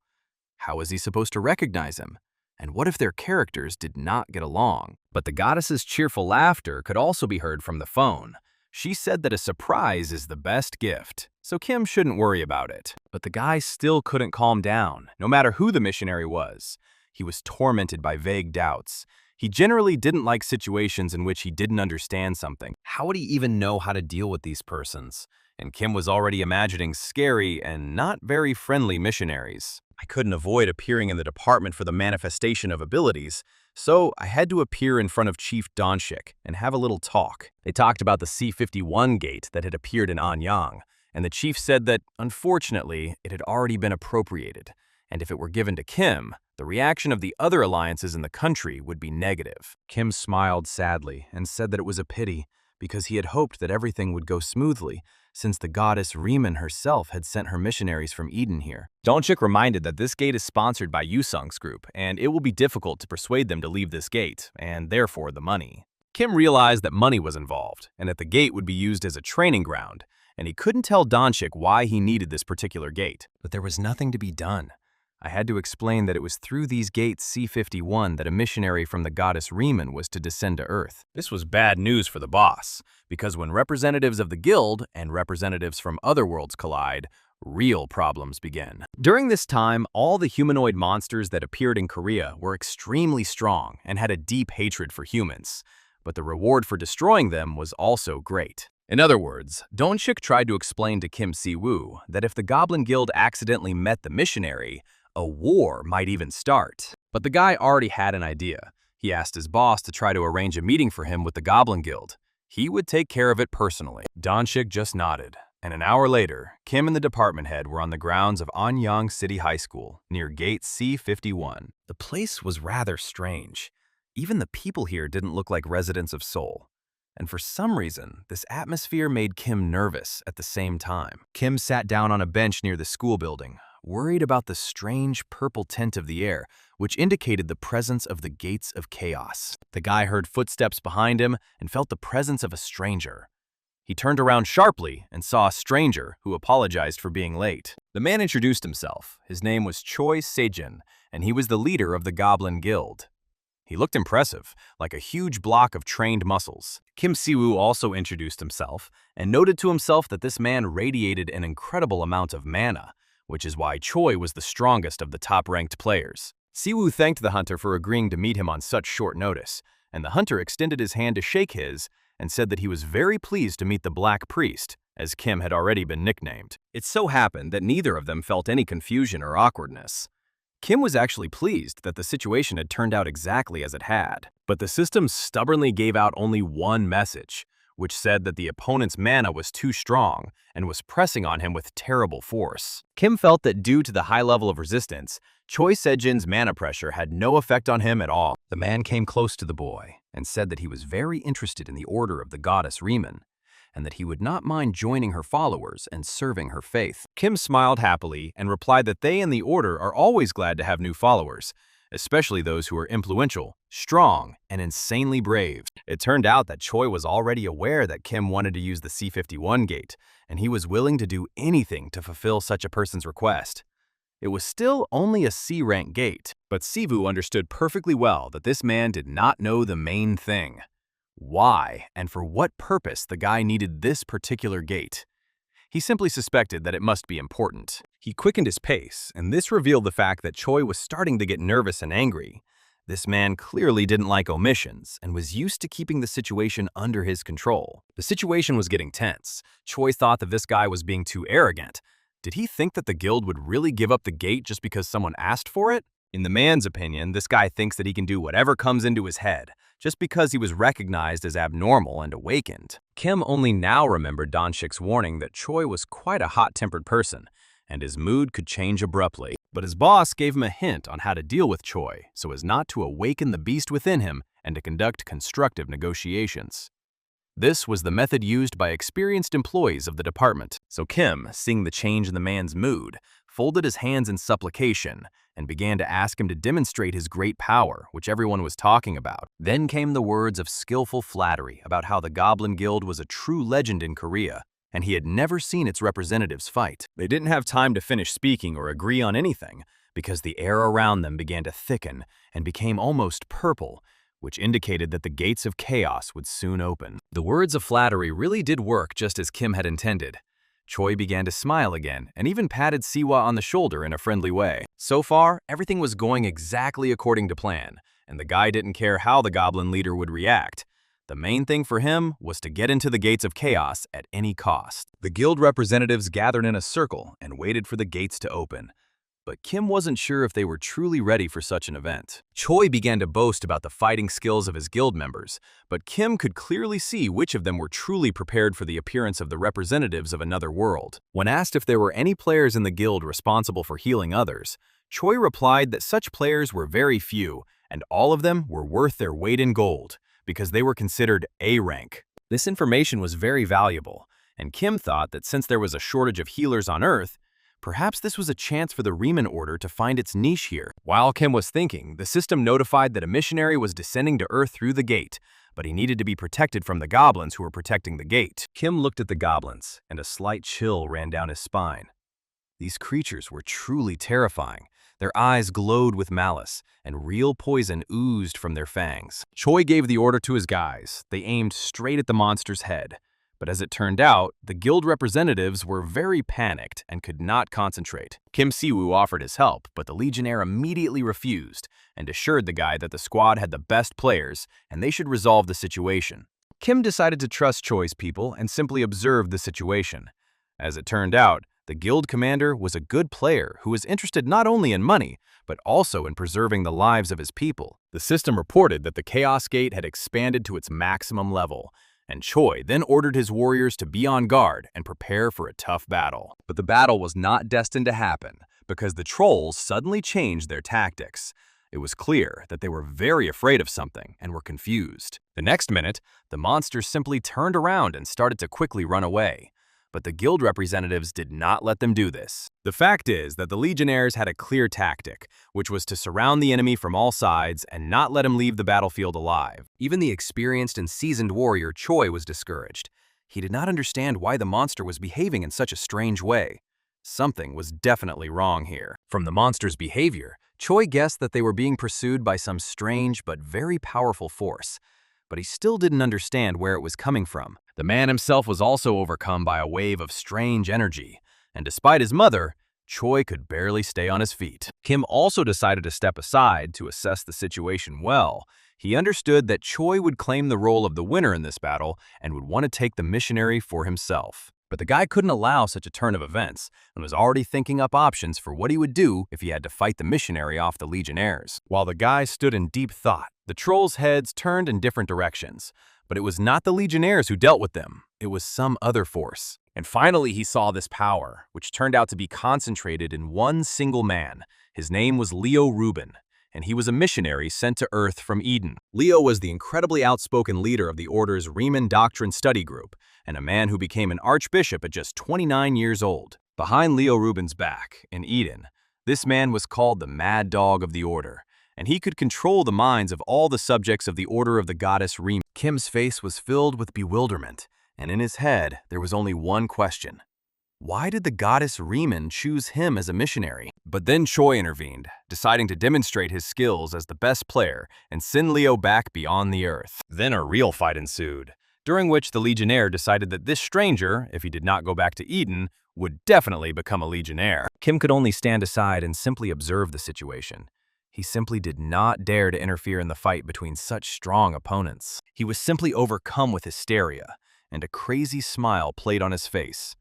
How was he supposed to recognize him? And what if their characters did not get along? But the goddess's cheerful laughter could also be heard from the phone. She said that a surprise is the best gift, so Kim shouldn't worry about it. But the guy still couldn't calm down, no matter who the missionary was. He was tormented by vague doubts. He generally didn't like situations in which he didn't understand something. How would he even know how to deal with these persons? And Kim was already imagining scary and not very friendly missionaries. I couldn't avoid appearing in the department for the manifestation of abilities, so I had to appear in front of Chief Donshik and have a little talk. They talked about the C-51 gate that had appeared in Anyang, and the chief said that, unfortunately, it had already been appropriated, and if it were given to Kim, the reaction of the other alliances in the country would be negative. Kim smiled sadly and said that it was a pity, because he had hoped that everything would go smoothly, since the goddess Riemann herself had sent her missionaries from Eden here. Donchik reminded that this gate is sponsored by Yusung's group, and it will be difficult to persuade them to leave this gate, and therefore the money. Kim realized that money was involved, and that the gate would be used as a training ground, and he couldn't tell Donchik why he needed this particular gate. But there was nothing to be done. I had to explain that it was through these gates C-51 that a missionary from the goddess Riemann was to descend to Earth. This was bad news for the boss, because when representatives of the guild and representatives from other worlds collide, real problems begin. During this time, all the humanoid monsters that appeared in Korea were extremely strong and had a deep hatred for humans, but the reward for destroying them was also great. In other words, Donchik tried to explain to Kim Si-woo that if the Goblin Guild accidentally met the missionary, a war might even start. But the guy already had an idea. He asked his boss to try to arrange a meeting for him with the Goblin Guild. He would take care of it personally. Donchik just nodded, and an hour later, Kim and the department head were on the grounds of Anyang City High School, near gate C-51. The place was rather strange. Even the people here didn't look like residents of Seoul. and for some reason, this atmosphere made Kim nervous at the same time. Kim sat down on a bench near the school building, worried about the strange purple tint of the air, which indicated the presence of the gates of chaos. The guy heard footsteps behind him and felt the presence of a stranger. He turned around sharply and saw a stranger who apologized for being late. The man introduced himself. His name was Choi Sejin, and he was the leader of the Goblin Guild. He looked impressive, like a huge block of trained muscles. Kim Siwoo also introduced himself and noted to himself that this man radiated an incredible amount of mana, which is why Choi was the strongest of the top-ranked players. Siwoo thanked the hunter for agreeing to meet him on such short notice, and the hunter extended his hand to shake his and said that he was very pleased to meet the Black Priest, as Kim had already been nicknamed. It so happened that neither of them felt any confusion or awkwardness. Kim was actually pleased that the situation had turned out exactly as it had, but the system stubbornly gave out only one message, which said that the opponent's mana was too strong and was pressing on him with terrible force. Kim felt that due to the high level of resistance, Choi Sejin's mana pressure had no effect on him at all. The man came close to the boy and said that he was very interested in the order of the goddess Riemann, and that he would not mind joining her followers and serving her faith. Kim smiled happily and replied that they and the order are always glad to have new followers, especially those who are influential, strong, and insanely brave. It turned out that Choi was already aware that Kim wanted to use the C51 gate, and he was willing to do anything to fulfill such a person's request. It was still only a C-rank gate, but Siwoo understood perfectly well that this man did not know the main thing. Why and for what purpose the guy needed this particular gate? He simply suspected that it must be important. He quickened his pace, and this revealed the fact that Choi was starting to get nervous and angry. This man clearly didn't like omissions and was used to keeping the situation under his control. The situation was getting tense. Choi thought that this guy was being too arrogant. Did he think that the guild would really give up the gate just because someone asked for it? In the man's opinion, this guy thinks that he can do whatever comes into his head, just because he was recognized as abnormal and awakened. Kim only now remembered Donshik's warning that Choi was quite a hot-tempered person, and his mood could change abruptly. But his boss gave him a hint on how to deal with Choi so as not to awaken the beast within him and to conduct constructive negotiations. This was the method used by experienced employees of the department. So Kim, seeing the change in the man's mood, folded his hands in supplication and began to ask him to demonstrate his great power, which everyone was talking about. Then came the words of skillful flattery about how the Goblin Guild was a true legend in Korea, and he had never seen its representatives fight. They didn't have time to finish speaking or agree on anything, because the air around them began to thicken and became almost purple, which indicated that the gates of chaos would soon open. The words of flattery really did work just as Kim had intended. Choi began to smile again and even patted Siwa on the shoulder in a friendly way. So far, everything was going exactly according to plan, and the guy didn't care how the goblin leader would react. The main thing for him was to get into the gates of chaos at any cost. The guild representatives gathered in a circle and waited for the gates to open. But Kim wasn't sure if they were truly ready for such an event. Choi began to boast about the fighting skills of his guild members, but Kim could clearly see which of them were truly prepared for the appearance of the representatives of another world. When asked if there were any players in the guild responsible for healing others, Choi replied that such players were very few, and all of them were worth their weight in gold, because they were considered A rank. This information was very valuable, and Kim thought that since there was a shortage of healers on Earth, perhaps this was a chance for the Riemann Order to find its niche here. While Kim was thinking, the system notified that a missionary was descending to Earth through the gate, but he needed to be protected from the goblins who were protecting the gate. Kim looked at the goblins, and a slight chill ran down his spine. These creatures were truly terrifying. Their eyes glowed with malice, and real poison oozed from their fangs. Choi gave the order to his guys. They aimed straight at the monster's head. But as it turned out, the guild representatives were very panicked and could not concentrate. Kim Siwoo offered his help, but the Legionnaire immediately refused and assured the guy that the squad had the best players and they should resolve the situation. Kim decided to trust Choi's people and simply observed the situation. As it turned out, the guild commander was a good player who was interested not only in money, but also in preserving the lives of his people. The system reported that the Chaos Gate had expanded to its maximum level, and Choi then ordered his warriors to be on guard and prepare for a tough battle. But the battle was not destined to happen because the trolls suddenly changed their tactics. It was clear that they were very afraid of something and were confused. The next minute, the monsters simply turned around and started to quickly run away. But the guild representatives did not let them do this. The fact is that the Legionnaires had a clear tactic, which was to surround the enemy from all sides and not let him leave the battlefield alive. Even the experienced and seasoned warrior Choi was discouraged. He did not understand why the monster was behaving in such a strange way. Something was definitely wrong here. From the monster's behavior, Choi guessed that they were being pursued by some strange but very powerful force, but he still didn't understand where it was coming from. The man himself was also overcome by a wave of strange energy, and despite his mother, Choi could barely stay on his feet. Kim also decided to step aside to assess the situation well. He understood that Choi would claim the role of the winner in this battle and would want to take the missionary for himself. But the guy couldn't allow such a turn of events and was already thinking up options for what he would do if he had to fight the missionary off the Legionnaires. While the guy stood in deep thought, the trolls' heads turned in different directions. But it was not the Legionnaires who dealt with them. It was some other force. And finally he saw this power, which turned out to be concentrated in one single man. His name was Leo Rubin, and he was a missionary sent to Earth from Eden. Leo was the incredibly outspoken leader of the Order's Riemann Doctrine Study Group, and a man who became an archbishop at just 29 years old. Behind Leo Rubin's back, in Eden, this man was called the Mad Dog of the Order, and he could control the minds of all the subjects of the Order of the Goddess Riemann. Kim's face was filled with bewilderment, and in his head there was only one question. Why did the goddess Riemann choose him as a missionary? But then Choi intervened, deciding to demonstrate his skills as the best player and send Leo back beyond the earth. Then a real fight ensued, during which the Legionnaire decided that this stranger, if he did not go back to Eden, would definitely become a Legionnaire. Kim could only stand aside and simply observe the situation. He simply did not dare to interfere in the fight between such strong opponents. He was simply overcome with hysteria, and a crazy smile played on his face.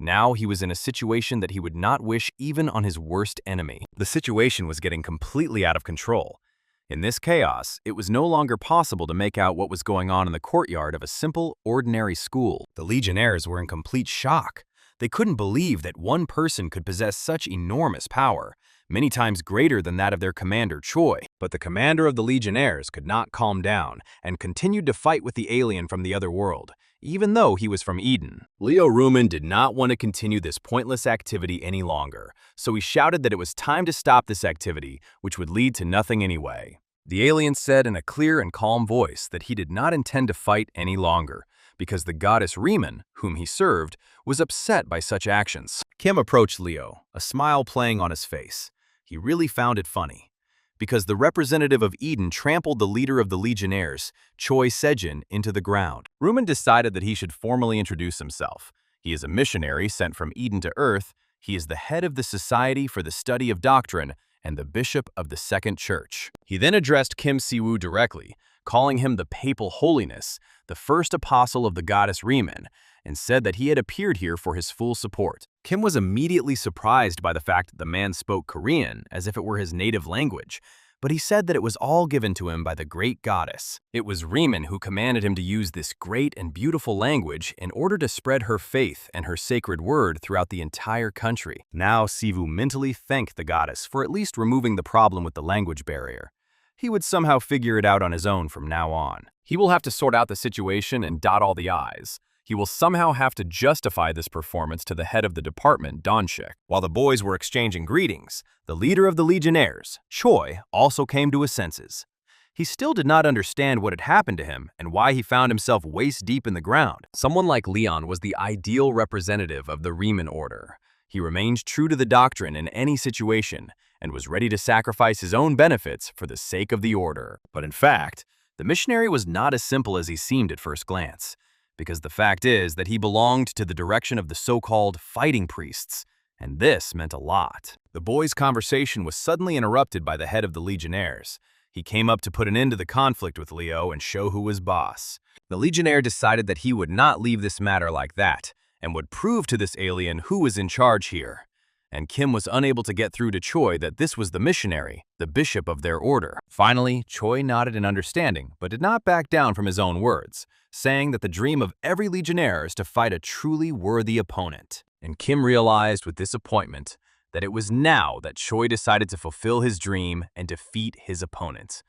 Now he was in a situation that he would not wish even on his worst enemy. The situation was getting completely out of control. In this chaos, it was no longer possible to make out what was going on in the courtyard of a simple, ordinary school. The Legionnaires were in complete shock. They couldn't believe that one person could possess such enormous power, many times greater than that of their commander Choi. But the commander of the Legionnaires could not calm down and continued to fight with the alien from the other world, even though he was from Eden. Leo Rubin did not want to continue this pointless activity any longer, so he shouted that it was time to stop this activity, which would lead to nothing anyway. The alien said in a clear and calm voice that he did not intend to fight any longer, because the goddess Riemann, whom he served, was upset by such actions. Kim approached Leo, a smile playing on his face. He really found it funny, because the representative of Eden trampled the leader of the Legionnaires, Choi Sejin, into the ground. Rubin decided that he should formally introduce himself. He is a missionary sent from Eden to Earth. He is the head of the Society for the Study of Doctrine and the bishop of the Second Church. He then addressed Kim Si-woo directly, calling him the Papal Holiness, the first apostle of the goddess Riemann, and said that he had appeared here for his full support. Kim was immediately surprised by the fact that the man spoke Korean as if it were his native language, but he said that it was all given to him by the great goddess. It was Riemann who commanded him to use this great and beautiful language in order to spread her faith and her sacred word throughout the entire country. Now Si-woo mentally thanked the goddess for at least removing the problem with the language barrier. He would somehow figure it out on his own from now on. He will have to sort out the situation and dot all the I's. He will somehow have to justify this performance to the head of the department, Donchik. While the boys were exchanging greetings, the leader of the Legionnaires, Choi, also came to his senses. He still did not understand what had happened to him and why he found himself waist-deep in the ground. Someone like Leon was the ideal representative of the Riemann order. He remained true to the doctrine in any situation and was ready to sacrifice his own benefits for the sake of the order. But in fact, the missionary was not as simple as he seemed at first glance, because the fact is that he belonged to the direction of the so-called fighting priests, and this meant a lot. The boys' conversation was suddenly interrupted by the head of the Legionnaires. He came up to put an end to the conflict with Leo and show who was boss. The Legionnaire decided that he would not leave this matter like that, and would prove to this alien who was in charge here. And Kim was unable to get through to Choi that this was the missionary, the bishop of their order. Finally, Choi nodded in understanding, but did not back down from his own words, saying that the dream of every Legionnaire is to fight a truly worthy opponent. And Kim realized with disappointment that it was now that Choi decided to fulfill his dream and defeat his opponent.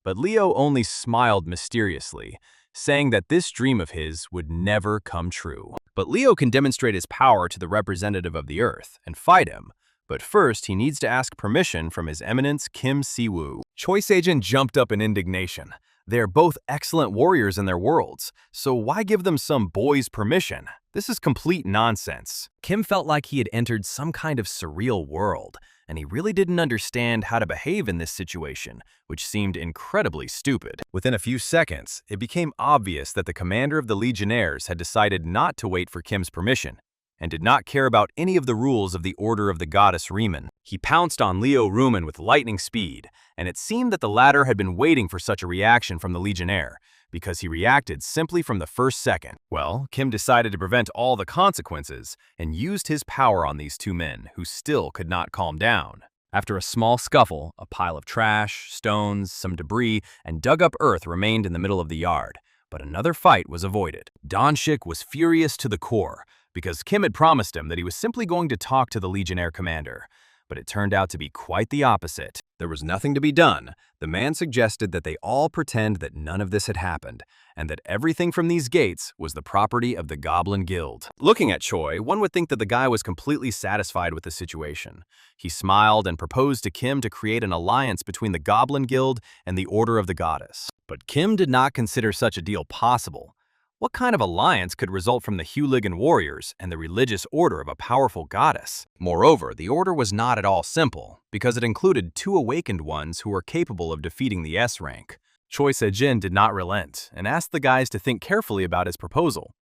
But Leo only smiled mysteriously, saying that this dream of his would never come true. But Leo can demonstrate his power to the representative of the Earth and fight him. But first, he needs to ask permission from His Eminence Kim Si-woo. Choi Se-jin jumped up in indignation. They are both excellent warriors in their worlds, so why give them some boy's permission? This is complete nonsense. Kim felt like he had entered some kind of surreal world, and he really didn't understand how to behave in this situation, which seemed incredibly stupid. Within a few seconds, it became obvious that the commander of the Legionnaires had decided not to wait for Kim's permission, and did not care about any of the rules of the Order of the Goddess Riemann. He pounced on Leo Rumen with lightning speed, and it seemed that the latter had been waiting for such a reaction from the Legionnaire, because he reacted simply from the first second. Well, Kim decided to prevent all the consequences and used his power on these two men, who still could not calm down. After a small scuffle, a pile of trash, stones, some debris, and dug-up earth remained in the middle of the yard, but another fight was avoided. Donshik was furious to the core, because Kim had promised him that he was simply going to talk to the Legionnaire commander. But it turned out to be quite the opposite. There was nothing to be done. The man suggested that they all pretend that none of this had happened, and that everything from these gates was the property of the Goblin Guild. Looking at Choi, one would think that the guy was completely satisfied with the situation. He smiled and proposed to Kim to create an alliance between the Goblin Guild and the Order of the Goddess. But Kim did not consider such a deal possible. What kind of alliance could result from the Hooligan warriors and the religious order of a powerful goddess? Moreover, the order was not at all simple, because it included two awakened ones who were capable of defeating the S rank. Choi Se-jin did not relent and asked the guys to think carefully about his proposal.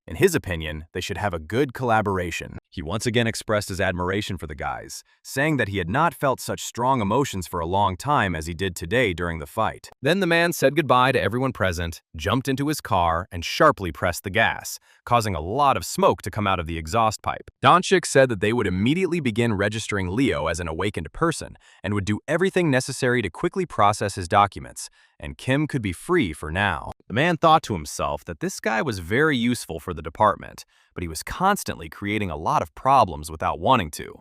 In his opinion, they should have a good collaboration. He once again expressed his admiration for the guys, saying that he had not felt such strong emotions for a long time as he did today during the fight. Then the man said goodbye to everyone present, jumped into his car, and sharply pressed the gas, causing a lot of smoke to come out of the exhaust pipe. Donshik said that they would immediately begin registering Leo as an awakened person and would do everything necessary to quickly process his documents, and Kim could be free for now. The man thought to himself that this guy was very useful for the department, but he was constantly creating a lot of problems without wanting to.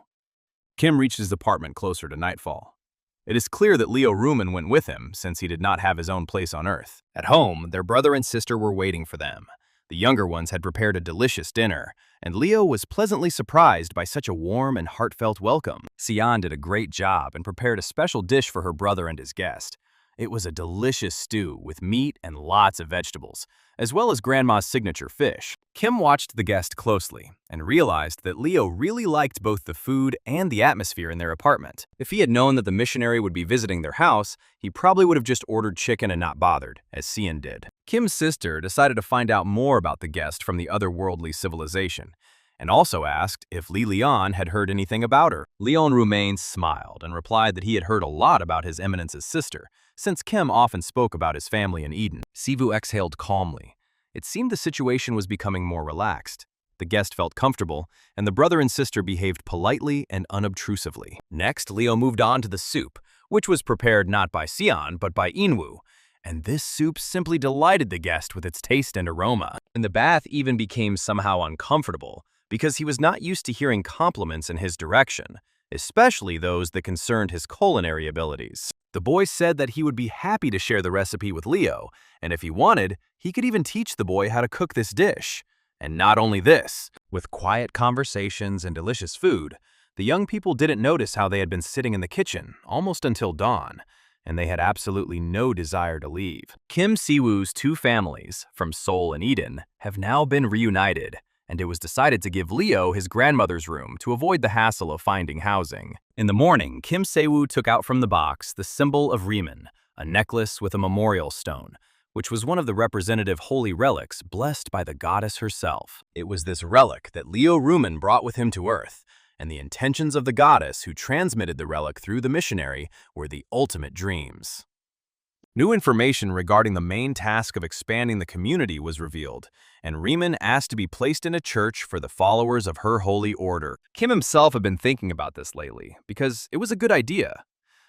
Kim reached his apartment closer to nightfall. It is clear that Leo Rumen went with him, since he did not have his own place on Earth. At home, their brother and sister were waiting for them. The younger ones had prepared a delicious dinner, and Leo was pleasantly surprised by such a warm and heartfelt welcome. Sion did a great job and prepared a special dish for her brother and his guest. It was a delicious stew with meat and lots of vegetables, as well as Grandma's signature fish. Kim watched the guest closely and realized that Leo really liked both the food and the atmosphere in their apartment. If he had known that the missionary would be visiting their house, he probably would have just ordered chicken and not bothered, as Sion did. Kim's sister decided to find out more about the guest from the otherworldly civilization, and also asked if Li Lian had heard anything about her. Leon Roumain smiled and replied that he had heard a lot about His Eminence's sister, since Kim often spoke about his family in Eden. Sivu exhaled calmly. It seemed the situation was becoming more relaxed. The guest felt comfortable, and the brother and sister behaved politely and unobtrusively. Next, Leo moved on to the soup, which was prepared not by Sion, but by Inwoo, and this soup simply delighted the guest with its taste and aroma. And the bath even became somehow uncomfortable, because he was not used to hearing compliments in his direction, especially those that concerned his culinary abilities. The boy said that he would be happy to share the recipe with Leo, and if he wanted, he could even teach the boy how to cook this dish. And not only this, with quiet conversations and delicious food, the young people didn't notice how they had been sitting in the kitchen almost until dawn, and they had absolutely no desire to leave. Kim Si-woo's two families, from Seoul and Eden, have now been reunited, and it was decided to give Leo his grandmother's room to avoid the hassle of finding housing. In the morning, Kim Se-woo took out from the box the symbol of Riemann, a necklace with a memorial stone, which was one of the representative holy relics blessed by the goddess herself. It was this relic that Leo Rumen brought with him to Earth, and the intentions of the goddess who transmitted the relic through the missionary were the ultimate dreams. New information regarding the main task of expanding the community was revealed, and Riemann asked to be placed in a church for the followers of her holy order. Kim himself had been thinking about this lately, because it was a good idea.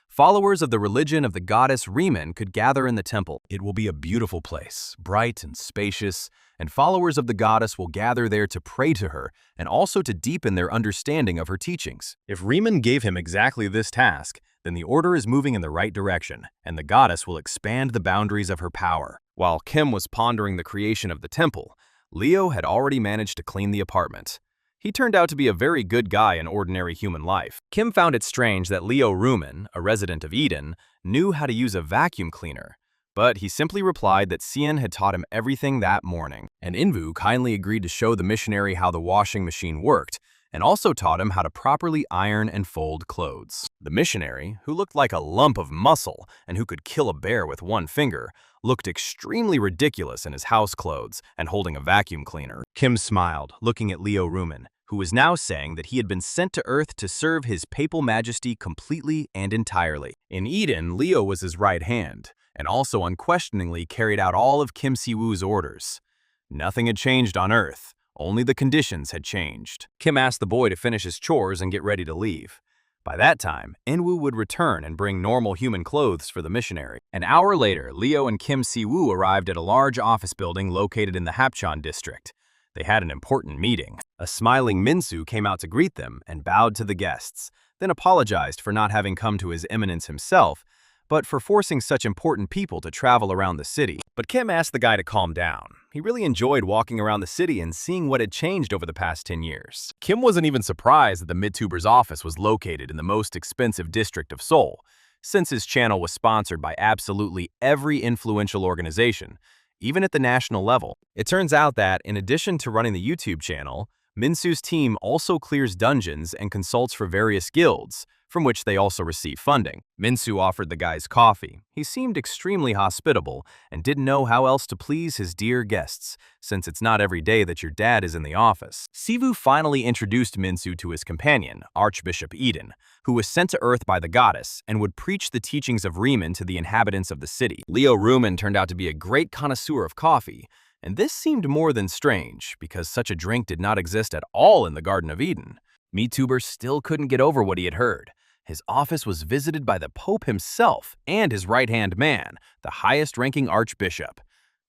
followers of the religion of the goddess Riemann could gather in the temple. It will be a beautiful place, bright and spacious, and followers of the goddess will gather there to pray to her and also to deepen their understanding of her teachings. If Riemann gave him exactly this task, then the order is moving in the right direction, and the goddess will expand the boundaries of her power. While Kim was pondering the creation of the temple, Leo had already managed to clean the apartment. He turned out to be a very good guy in ordinary human life. Kim found it strange that Leo Rumen, a resident of Eden, knew how to use a vacuum cleaner, but he simply replied that Sian had taught him everything that morning, and Invu kindly agreed to show the missionary how the washing machine worked, and also taught him how to properly iron and fold clothes. The missionary, who looked like a lump of muscle and who could kill a bear with one finger, looked extremely ridiculous in his house clothes and holding a vacuum cleaner. Kim smiled, looking at Leo Rumen, who was now saying that he had been sent to Earth to serve his papal majesty completely and entirely. In Eden, Leo was his right hand, and also unquestioningly carried out all of Kim Si-woo's orders. Nothing had changed on Earth, only the conditions had changed. Kim asked the boy to finish his chores and get ready to leave. By that time, Inwoo would return and bring normal human clothes for the missionary. An hour later, Leo and Kim Si-woo arrived at a large office building located in the Hapcheon district. They had an important meeting. A smiling Minsu came out to greet them and bowed to the guests, then apologized for not having come to His Eminence himself, but for forcing such important people to travel around the city. But Kim asked the guy to calm down. He really enjoyed walking around the city and seeing what had changed over the past 10 years. Kim wasn't even surprised that the midtuber's office was located in the most expensive district of Seoul, since his channel was sponsored by absolutely every influential organization, even at the national level. It turns out that, in addition to running the YouTube channel, Minsu's team also clears dungeons and consults for various guilds, from which they also receive funding. Minsu offered the guys coffee. He seemed extremely hospitable and didn't know how else to please his dear guests, since it's not every day that your dad is in the office. Sivu finally introduced Minsu to his companion, Archbishop Eden, who was sent to Earth by the goddess and would preach the teachings of Riemann to the inhabitants of the city. Leo Rumen turned out to be a great connoisseur of coffee, and this seemed more than strange, because such a drink did not exist at all in the Garden of Eden. MeTuber still couldn't get over what he had heard. His office was visited by the Pope himself and his right-hand man, the highest-ranking archbishop.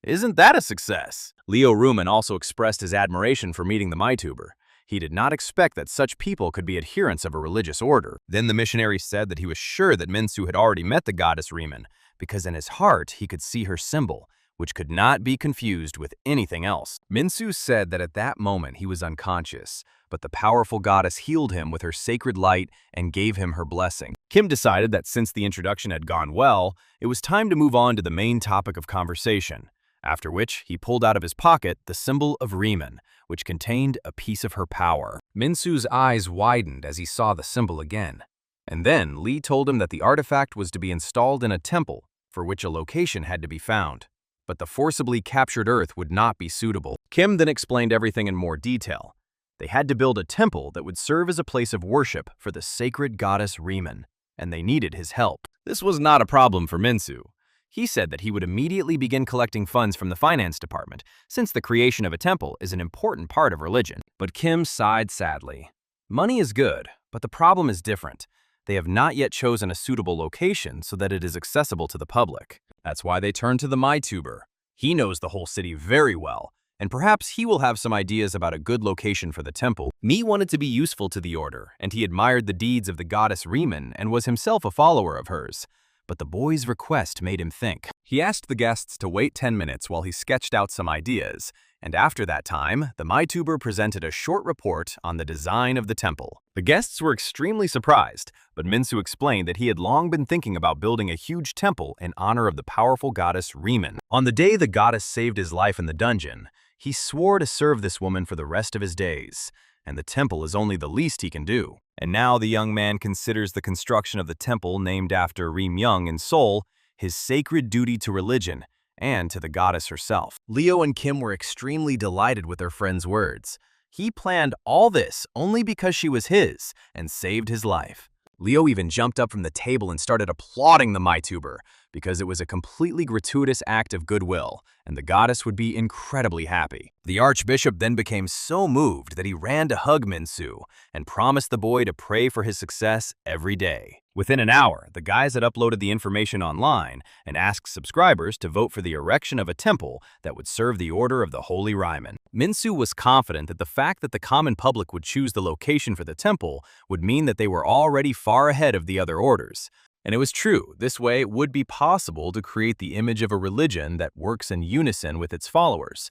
Isn't that a success? Leo Rumen also expressed his admiration for meeting the MeTuber. He did not expect that such people could be adherents of a religious order. Then the missionary said that he was sure that Minsu had already met the goddess Riemann, because in his heart he could see her symbol, which could not be confused with anything else. Minsu said that at that moment he was unconscious, but the powerful goddess healed him with her sacred light and gave him her blessing. Kim decided that since the introduction had gone well, it was time to move on to the main topic of conversation, after which he pulled out of his pocket the symbol of Riemann, which contained a piece of her power. Minsu's eyes widened as he saw the symbol again. And then Lee told him that the artifact was to be installed in a temple, for which a location had to be found. But the forcibly captured Earth would not be suitable. Kim then explained everything in more detail. They had to build a temple that would serve as a place of worship for the sacred goddess Riemann, and they needed his help. This was not a problem for Minsu. He said that he would immediately begin collecting funds from the finance department, since the creation of a temple is an important part of religion. But Kim sighed sadly. Money is good, but the problem is different. They have not yet chosen a suitable location so that it is accessible to the public. That's why they turned to the MeTuber. He knows the whole city very well, and perhaps he will have some ideas about a good location for the temple. Mi wanted to be useful to the order, and he admired the deeds of the goddess Riemann and was himself a follower of hers. But the boy's request made him think. He asked the guests to wait 10 minutes while he sketched out some ideas, and after that time, the MeTuber presented a short report on the design of the temple. The guests were extremely surprised, but Minsu explained that he had long been thinking about building a huge temple in honor of the powerful goddess Riemann. On the day the goddess saved his life in the dungeon, he swore to serve this woman for the rest of his days, and the temple is only the least he can do. And now the young man considers the construction of the temple named after Ri Myung in Seoul his sacred duty to religion and to the goddess herself. Leo and Kim were extremely delighted with their friend's words. He planned all this only because she was his and saved his life. Leo even jumped up from the table and started applauding the MeTuber, because it was a completely gratuitous act of goodwill, and the goddess would be incredibly happy. The archbishop then became so moved that he ran to hug Minsu and promised the boy to pray for his success every day. Within an hour, the guys had uploaded the information online and asked subscribers to vote for the erection of a temple that would serve the order of the Holy Ryman. Minsu was confident that the fact that the common public would choose the location for the temple would mean that they were already far ahead of the other orders. And it was true. This way, it would be possible to create the image of a religion that works in unison with its followers.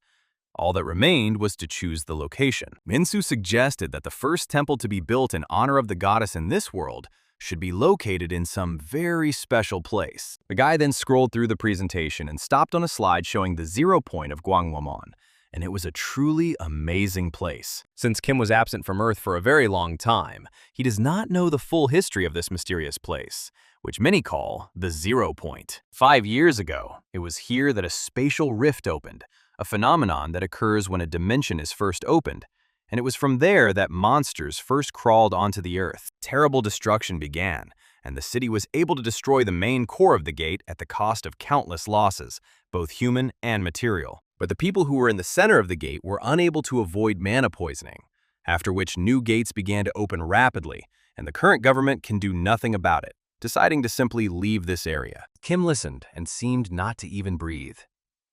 All that remained was to choose the location. Minsu suggested that the first temple to be built in honor of the goddess in this world should be located in some very special place. The guy then scrolled through the presentation and stopped on a slide showing the 0 point of Gwanghwamun, and it was a truly amazing place. Since Kim was absent from Earth for a very long time, he does not know the full history of this mysterious place, which many call the 0 point. 5 years ago, it was here that a spatial rift opened, a phenomenon that occurs when a dimension is first opened, and it was from there that monsters first crawled onto the Earth. Terrible destruction began, and the city was able to destroy the main core of the gate at the cost of countless losses, both human and material. But the people who were in the center of the gate were unable to avoid mana poisoning, after which new gates began to open rapidly, and the current government can do nothing about it, deciding to simply leave this area. Kim listened and seemed not to even breathe.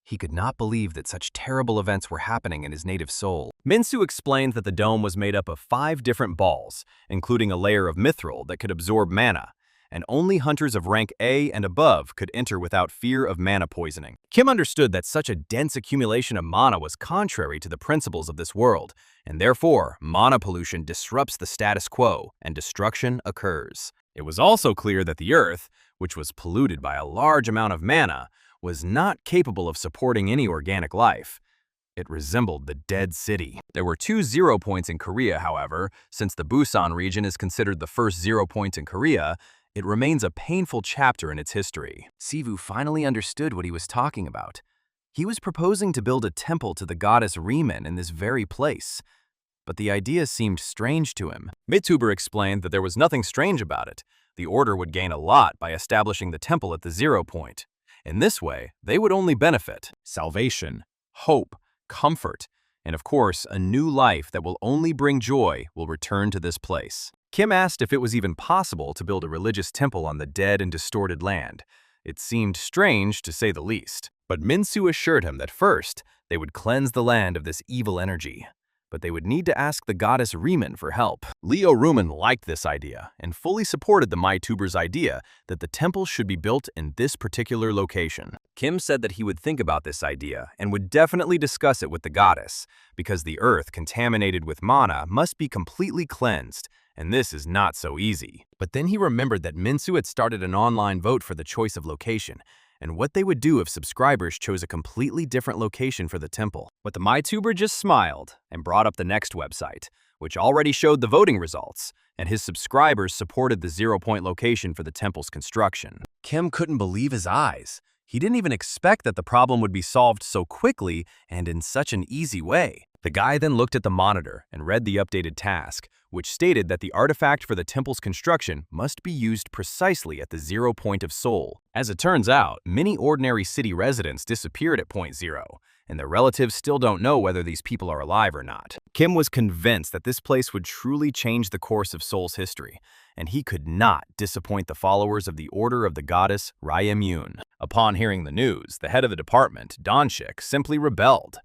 He could not believe that such terrible events were happening in his native Seoul. Minsu explained that the dome was made up of 5 different balls, including a layer of mithril that could absorb mana, and only hunters of rank A and above could enter without fear of mana poisoning. Kim understood that such a dense accumulation of mana was contrary to the principles of this world, and therefore, mana pollution disrupts the status quo and destruction occurs. It was also clear that the Earth, which was polluted by a large amount of mana, was not capable of supporting any organic life. It resembled the dead city. There were 2 0 points in Korea, however. Since the Busan region is considered the first 0 point in Korea, it remains a painful chapter in its history. Sivu finally understood what he was talking about. He was proposing to build a temple to the goddess Riemann in this very place. But the idea seemed strange to him. Mitsuber explained that there was nothing strange about it. The order would gain a lot by establishing the temple at the 0 point. In this way, they would only benefit salvation, hope, comfort, and of course, a new life that will only bring joy will return to this place. Kim asked if it was even possible to build a religious temple on the dead and distorted land. It seemed strange, to say the least. But Minsu assured him that first, they would cleanse the land of this evil energy. But they would need to ask the goddess Riemann for help. Leo Ruman liked this idea and fully supported the MyTuber's idea that the temple should be built in this particular location. Kim said that he would think about this idea and would definitely discuss it with the goddess, because the earth contaminated with mana must be completely cleansed, and this is not so easy. But then he remembered that Minsu had started an online vote for the choice of location, and what they would do if subscribers chose a completely different location for the temple. But the MyTuber just smiled and brought up the next website, which already showed the voting results, and his subscribers supported the 0 point location for the temple's construction. Kim couldn't believe his eyes. He didn't even expect that the problem would be solved so quickly and in such an easy way. The guy then looked at the monitor and read the updated task, which stated that the artifact for the temple's construction must be used precisely at the 0 point of Seoul. As it turns out, many ordinary city residents disappeared at point 0, and their relatives still don't know whether these people are alive or not. Kim was convinced that this place would truly change the course of Seoul's history, and he could not disappoint the followers of the Order of the Goddess Ryemyun. Upon hearing the news, the head of the department, Donchik, simply rebelled.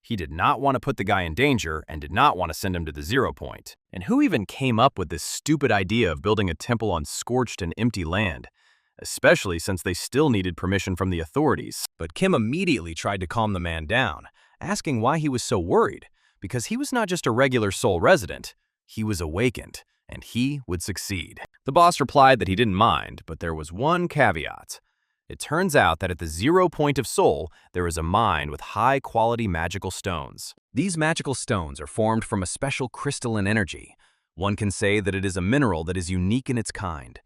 He did not want to put the guy in danger and did not want to send him to the 0 point. And who even came up with this stupid idea of building a temple on scorched and empty land? Especially since they still needed permission from the authorities. But Kim immediately tried to calm the man down, asking why he was so worried, because he was not just a regular Seoul resident. He was awakened, and he would succeed. The boss replied that he didn't mind, but there was one caveat. It turns out that at the 0 point of Seoul, there is a mine with high-quality magical stones. These magical stones are formed from a special crystalline energy. One can say that it is a mineral that is unique in its kind.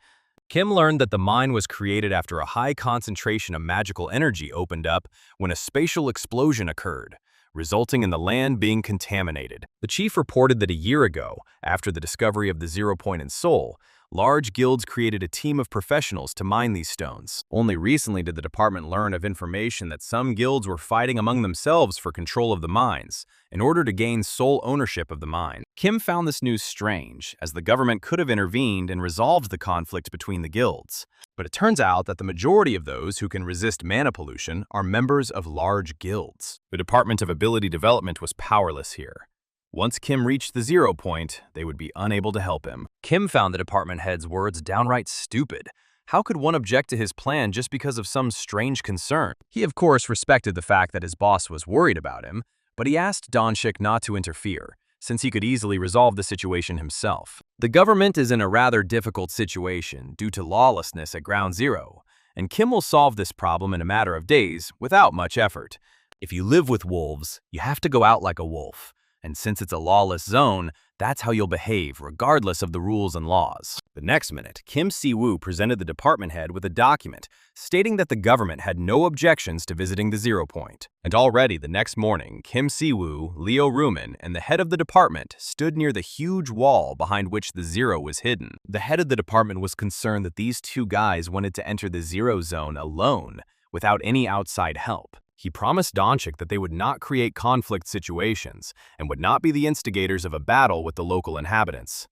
Kim learned that the mine was created after a high concentration of magical energy opened up when a spatial explosion occurred, resulting in the land being contaminated. The chief reported that a year ago, after the discovery of the 0 point in Seoul, large guilds created a team of professionals to mine these stones. Only recently did the department learn of information that some guilds were fighting among themselves for control of the mines, in order to gain sole ownership of the mine. Kim found this news strange, as the government could have intervened and resolved the conflict between the guilds. But it turns out that the majority of those who can resist mana pollution are members of large guilds. The Department of Ability Development was powerless here. Once Kim reached the 0 point, they would be unable to help him. Kim found the department head's words downright stupid. How could one object to his plan just because of some strange concern? He, of course, respected the fact that his boss was worried about him, but he asked Donchik not to interfere, since he could easily resolve the situation himself. The government is in a rather difficult situation due to lawlessness at Ground Zero, and Kim will solve this problem in a matter of days without much effort. If you live with wolves, you have to go out like a wolf. And since it's a lawless zone, that's how you'll behave regardless of the rules and laws. The next minute, Kim Si-woo presented the department head with a document stating that the government had no objections to visiting the 0 point. And already the next morning, Kim Si-woo, Leo Ruman, and the head of the department stood near the huge wall behind which the 0 was hidden. The head of the department was concerned that these two guys wanted to enter the 0 zone alone, without any outside help. He promised Donchik that they would not create conflict situations and would not be the instigators of a battle with the local inhabitants.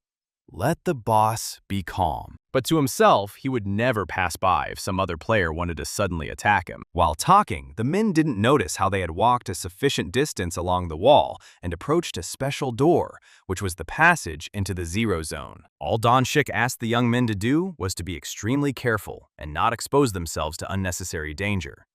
Let the boss be calm. But to himself, he would never pass by if some other player wanted to suddenly attack him. While talking, the men didn't notice how they had walked a sufficient distance along the wall and approached a special door, which was the passage into the 0 zone. All Donchik asked the young men to do was to be extremely careful and not expose themselves to unnecessary danger.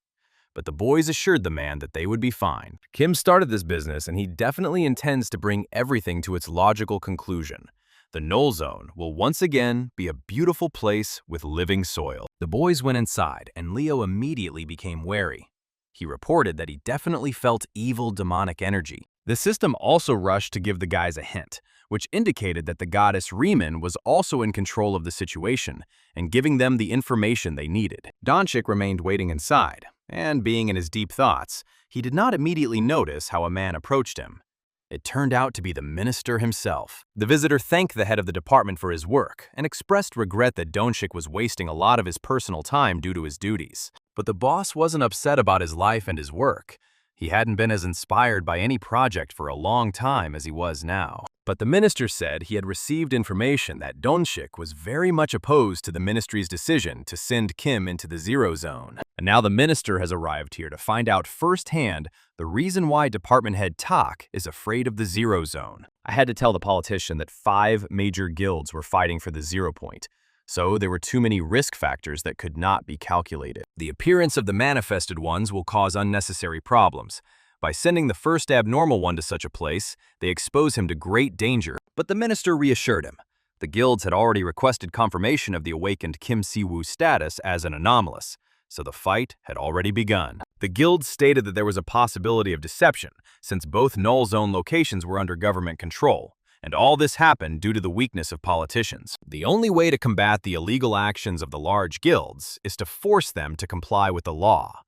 But the boys assured the man that they would be fine. Kim started this business, and he definitely intends to bring everything to its logical conclusion. The Null Zone will once again be a beautiful place with living soil. The boys went inside, and Leo immediately became wary. He reported that he definitely felt evil demonic energy. The system also rushed to give the guys a hint, which indicated that the goddess Riemann was also in control of the situation and giving them the information they needed. Donchik remained waiting inside, and being in his deep thoughts, he did not immediately notice how a man approached him. It turned out to be the minister himself. The visitor thanked the head of the department for his work and expressed regret that Donchik was wasting a lot of his personal time due to his duties. But the boss wasn't upset about his life and his work. He hadn't been as inspired by any project for a long time as he was now. But the minister said he had received information that Donchik was very much opposed to the ministry's decision to send Kim into the 0 zone. And now the minister has arrived here to find out firsthand the reason why Department Head Tak is afraid of the 0 zone. I had to tell the politician that 5 major guilds were fighting for the 0 point. So there were too many risk factors that could not be calculated. The appearance of the manifested ones will cause unnecessary problems. By sending the first abnormal one to such a place, they expose him to great danger. But the minister reassured him. The guilds had already requested confirmation of the awakened Kim Si-woo's status as an anomalous, so the fight had already begun. The guilds stated that there was a possibility of deception, since both Null Zone locations were under government control. And all this happened due to the weakness of politicians. The only way to combat the illegal actions of the large guilds is to force them to comply with the law.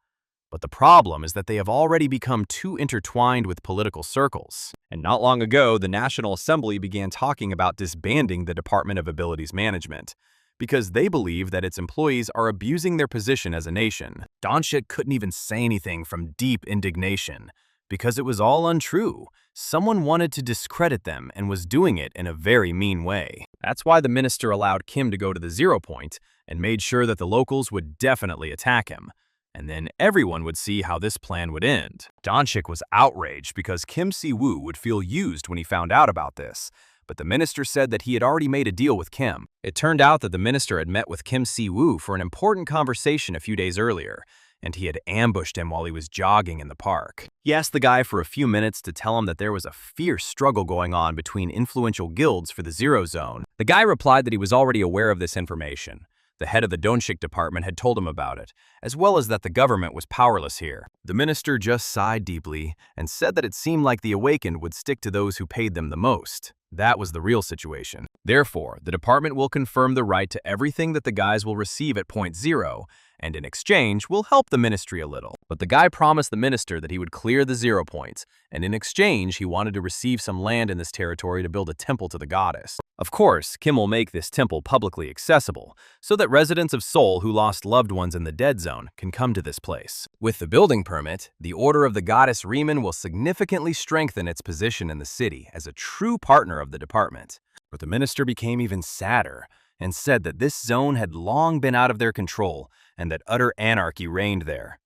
But the problem is that they have already become too intertwined with political circles. And not long ago, the National Assembly began talking about disbanding the Department of Abilities Management, because they believe that its employees are abusing their position as a nation. Donchik couldn't even say anything from deep indignation, because it was all untrue. Someone wanted to discredit them and was doing it in a very mean way. That's why the minister allowed Kim to go to the 0 point and made sure that the locals would definitely attack him. And then everyone would see how this plan would end. Donchik was outraged because Kim Si-woo would feel used when he found out about this. But the minister said that he had already made a deal with Kim. It turned out that the minister had met with Kim Si-woo for an important conversation a few days earlier, and he had ambushed him while he was jogging in the park. He asked the guy for a few minutes to tell him that there was a fierce struggle going on between influential guilds for the 0 zone. The guy replied that he was already aware of this information. The head of the Donchik department had told him about it, as well as that the government was powerless here. The minister just sighed deeply and said that it seemed like the awakened would stick to those who paid them the most. That was the real situation. Therefore, the department will confirm the right to everything that the guys will receive at point 0, and in exchange, we'll help the ministry a little. But the guy promised the minister that he would clear the 0 points, and in exchange, he wanted to receive some land in this territory to build a temple to the goddess. Of course, Kim will make this temple publicly accessible, so that residents of Seoul who lost loved ones in the dead zone can come to this place. With the building permit, the Order of the Goddess Riemann will significantly strengthen its position in the city as a true partner of the department. But the minister became even sadder and said that this zone had long been out of their control and that utter anarchy reigned there.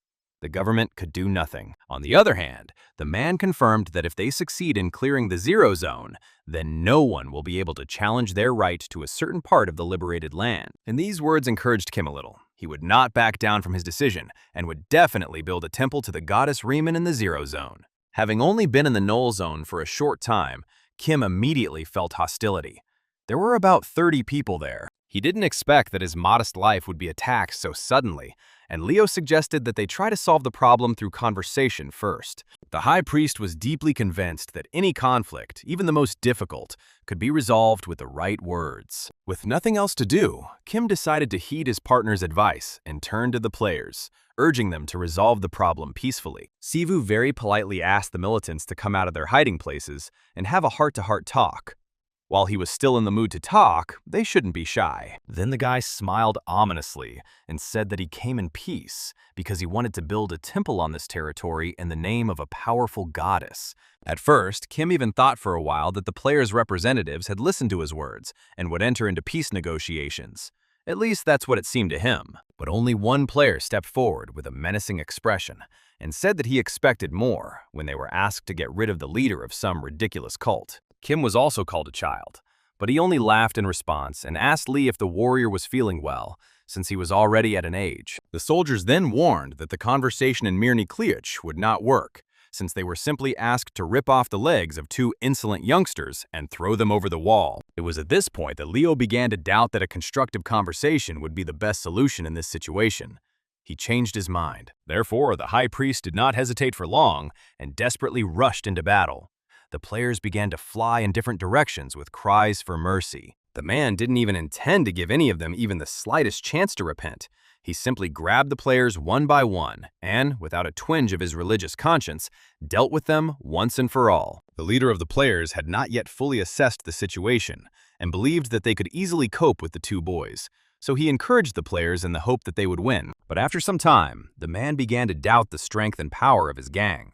The government could do nothing. On the other hand, the man confirmed that if they succeed in clearing the 0 zone, then no one will be able to challenge their right to a certain part of the liberated land. And these words encouraged Kim a little. He would not back down from his decision and would definitely build a temple to the goddess Riemann in the 0 zone. Having only been in the null zone for a short time, Kim immediately felt hostility. There were about 30 people there. He didn't expect that his modest life would be attacked so suddenly, and Leo suggested that they try to solve the problem through conversation first. The high priest was deeply convinced that any conflict, even the most difficult, could be resolved with the right words. With nothing else to do, Kim decided to heed his partner's advice and turned to the players, urging them to resolve the problem peacefully. Sivu very politely asked the militants to come out of their hiding places and have a heart-to-heart talk. While he was still in the mood to talk, they shouldn't be shy. Then the guy smiled ominously and said that he came in peace because he wanted to build a temple on this territory in the name of a powerful goddess. At first, Kim even thought for a while that the players' representatives had listened to his words and would enter into peace negotiations. At least that's what it seemed to him. But only one player stepped forward with a menacing expression and said that he expected more when they were asked to get rid of the leader of some ridiculous cult. Kim was also called a child, but he only laughed in response and asked Lee if the warrior was feeling well, since he was already at an age. The soldiers then warned that the conversation in Mirny Kliuch would not work, since they were simply asked to rip off the legs of 2 insolent youngsters and throw them over the wall. It was at this point that Leo began to doubt that a constructive conversation would be the best solution in this situation. He changed his mind. Therefore, the high priest did not hesitate for long and desperately rushed into battle. The players began to fly in different directions with cries for mercy. The man didn't even intend to give any of them even the slightest chance to repent. He simply grabbed the players one by one and, without a twinge of his religious conscience, dealt with them once and for all. The leader of the players had not yet fully assessed the situation and believed that they could easily cope with the 2 boys, so he encouraged the players in the hope that they would win. But after some time, the man began to doubt the strength and power of his gang.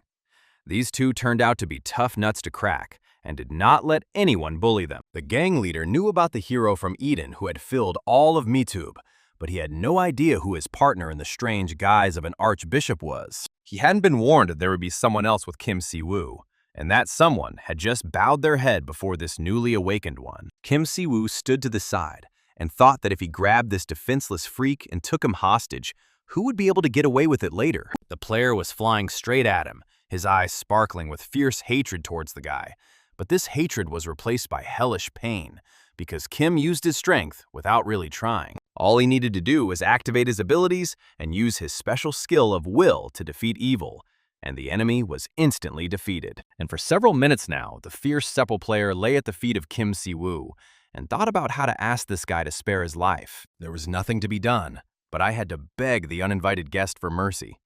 These 2 turned out to be tough nuts to crack and did not let anyone bully them. The gang leader knew about the hero from Eden who had filled all of Mitub, but he had no idea who his partner in the strange guise of an archbishop was. He hadn't been warned that there would be someone else with Kim Si-woo, and that someone had just bowed their head before this newly awakened one. Kim Si-woo stood to the side and thought that if he grabbed this defenseless freak and took him hostage, who would be able to get away with it later? The player was flying straight at him, his eyes sparkling with fierce hatred towards the guy. But this hatred was replaced by hellish pain, because Kim used his strength without really trying. All he needed to do was activate his abilities and use his special skill of will to defeat evil, and the enemy was instantly defeated. And for several minutes now, the fierce Sepal player lay at the feet of Kim Si-woo and thought about how to ask this guy to spare his life. There was nothing to be done, but I had to beg the uninvited guest for mercy.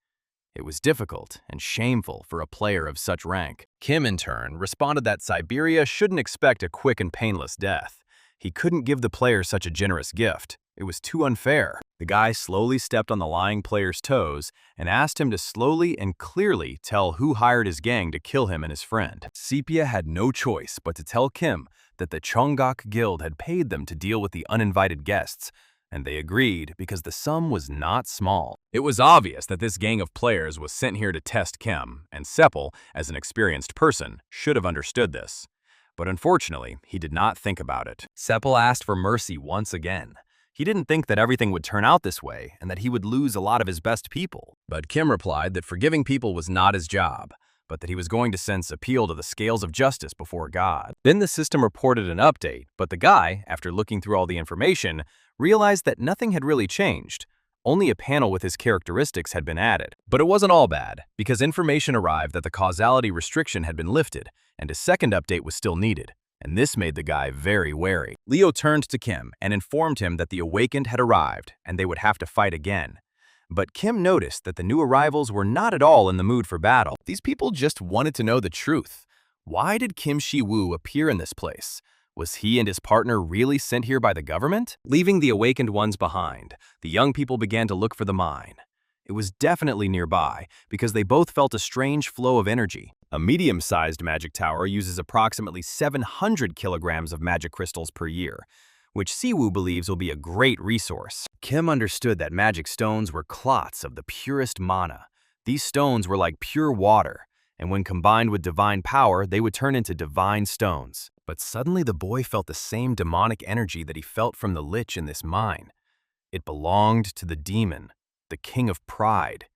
It was difficult and shameful for a player of such rank. Kim, in turn, responded that Siberia shouldn't expect a quick and painless death. He couldn't give the player such a generous gift. It was too unfair. The guy slowly stepped on the lying player's toes and asked him to slowly and clearly tell who hired his gang to kill him and his friend. Sepia had no choice but to tell Kim that the Cheongak Guild had paid them to deal with the uninvited guests, and they agreed because the sum was not small. It was obvious that this gang of players was sent here to test Kim, and Sepal, as an experienced person, should have understood this. But unfortunately, he did not think about it. Sepal asked for mercy once again. He didn't think that everything would turn out this way and that he would lose a lot of his best people. But Kim replied that forgiving people was not his job, but that he was going to send Appeal to the scales of justice before God. Then the system reported an update, but the guy, after looking through all the information, realized that nothing had really changed. Only a panel with his characteristics had been added. But it wasn't all bad, because information arrived that the causality restriction had been lifted, and a second update was still needed. And this made the guy very wary. Leo turned to Kim and informed him that the Awakened had arrived and they would have to fight again. But Kim noticed that the new arrivals were not at all in the mood for battle. These people just wanted to know the truth. Why did Kim Si-woo appear in this place? Was he and his partner really sent here by the government? Leaving the awakened ones behind, the young people began to look for the mine. It was definitely nearby because they both felt a strange flow of energy. A medium-sized magic tower uses approximately 700 kilograms of magic crystals per year, which Si-woo believes will be a great resource. Kim understood that magic stones were clots of the purest mana. These stones were like pure water, and when combined with divine power, they would turn into divine stones. But suddenly the boy felt the same demonic energy that he felt from the lich in this mine. It belonged to the demon, the king of pride.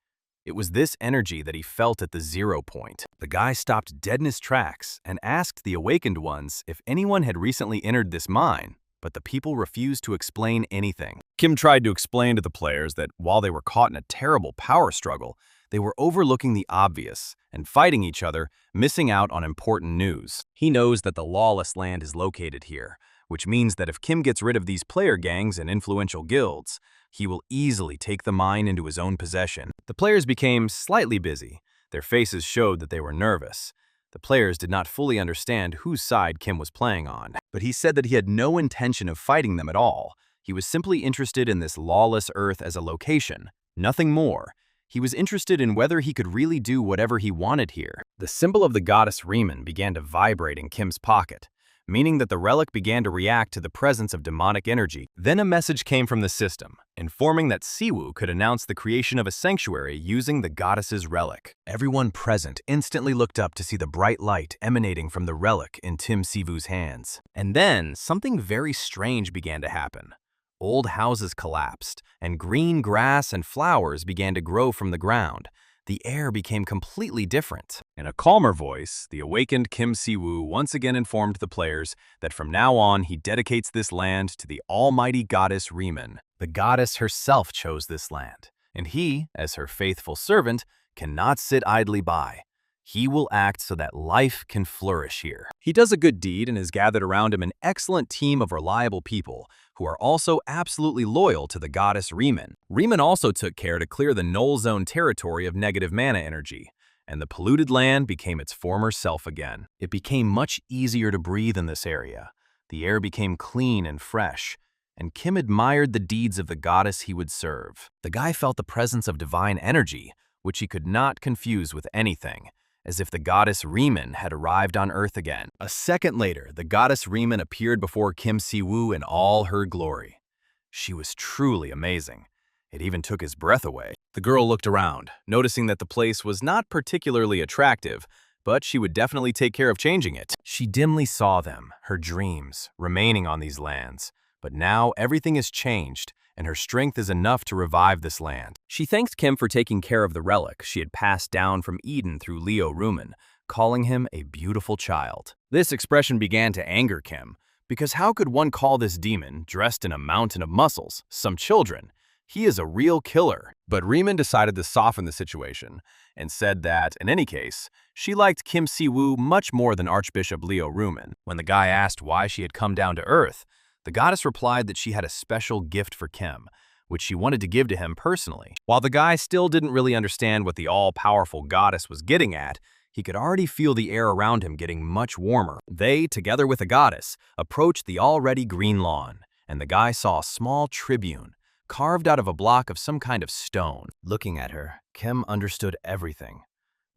It was this energy that he felt at the 0 point. The guy stopped dead in his tracks and asked the awakened ones if anyone had recently entered this mine, but the people refused to explain anything. Kim tried to explain to the players that while they were caught in a terrible power struggle, they were overlooking the obvious and fighting each other, missing out on important news. He knows that the lawless land is located here, which means that if Kim gets rid of these player gangs and influential guilds, he will easily take the mine into his own possession. The players became slightly busy. Their faces showed that they were nervous. The players did not fully understand whose side Kim was playing on, but he said that he had no intention of fighting them at all. He was simply interested in this lawless earth as a location, nothing more. He was interested in whether he could really do whatever he wanted here. The symbol of the goddess Riemann began to vibrate in Kim's pocket, meaning that the relic began to react to the presence of demonic energy. Then a message came from the system, informing that Si-woo could announce the creation of a sanctuary using the goddess's relic. Everyone present instantly looked up to see the bright light emanating from the relic in Tim Si-woo's hands. And then something very strange began to happen. Old houses collapsed, and green grass and flowers began to grow from the ground. The air became completely different. In a calmer voice, the awakened Kim Si-woo once again informed the players that from now on he dedicates this land to the almighty goddess Riemann. The goddess herself chose this land, and he, as her faithful servant, cannot sit idly by. He will act so that life can flourish here. He does a good deed and has gathered around him an excellent team of reliable people who are also absolutely loyal to the goddess Riemann. Riemann also took care to clear the null zone territory of negative mana energy, and the polluted land became its former self again. It became much easier to breathe in this area. The air became clean and fresh, and Kim admired the deeds of the goddess he would serve. The guy felt the presence of divine energy, which he could not confuse with anything, as if the goddess Riemann had arrived on Earth again. A second later, the goddess Riemann appeared before Kim Si-woo in all her glory. She was truly amazing. It even took his breath away. The girl looked around, noticing that the place was not particularly attractive, but she would definitely take care of changing it. She dimly saw them, her dreams, remaining on these lands. But now everything has changed, and her strength is enough to revive this land. She thanked Kim for taking care of the relic she had passed down from Eden through Leo Rumen, calling him a beautiful child. This expression began to anger Kim, because how could one call this demon, dressed in a mountain of muscles, some children? He is a real killer. But Riemann decided to soften the situation and said that, in any case, she liked Kim Si-woo much more than Archbishop Leo Rumen. When the guy asked why she had come down to Earth, the goddess replied that she had a special gift for Kim, which she wanted to give to him personally. While the guy still didn't really understand what the all-powerful goddess was getting at, he could already feel the air around him getting much warmer. They, together with the goddess, approached the already green lawn, and the guy saw a small tribune, carved out of a block of some kind of stone. Looking at her, Kim understood everything,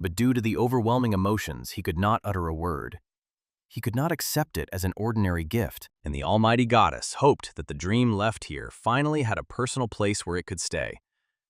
but due to the overwhelming emotions, he could not utter a word. He could not accept it as an ordinary gift, and the almighty goddess hoped that the dream left here finally had a personal place where it could stay.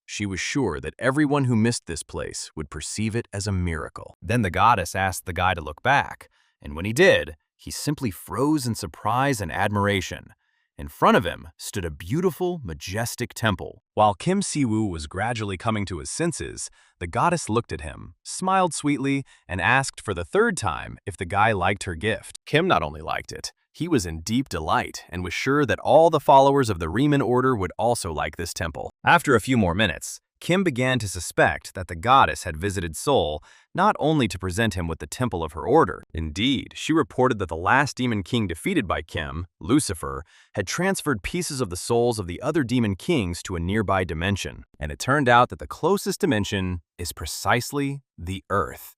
She was sure that everyone who missed this place would perceive it as a miracle. Then the goddess asked the guy to look back, and when he did, he simply froze in surprise and admiration. In front of him stood a beautiful, majestic temple. While Kim Si-woo was gradually coming to his senses, the goddess looked at him, smiled sweetly, and asked for the third time if the guy liked her gift. Kim not only liked it, he was in deep delight and was sure that all the followers of the Riemann order would also like this temple. After a few more minutes, Kim began to suspect that the goddess had visited Seoul not only to present him with the temple of her order. Indeed, she reported that the last demon king defeated by Kim, Lucifer, had transferred pieces of the souls of the other demon kings to a nearby dimension. And it turned out that the closest dimension is precisely the Earth.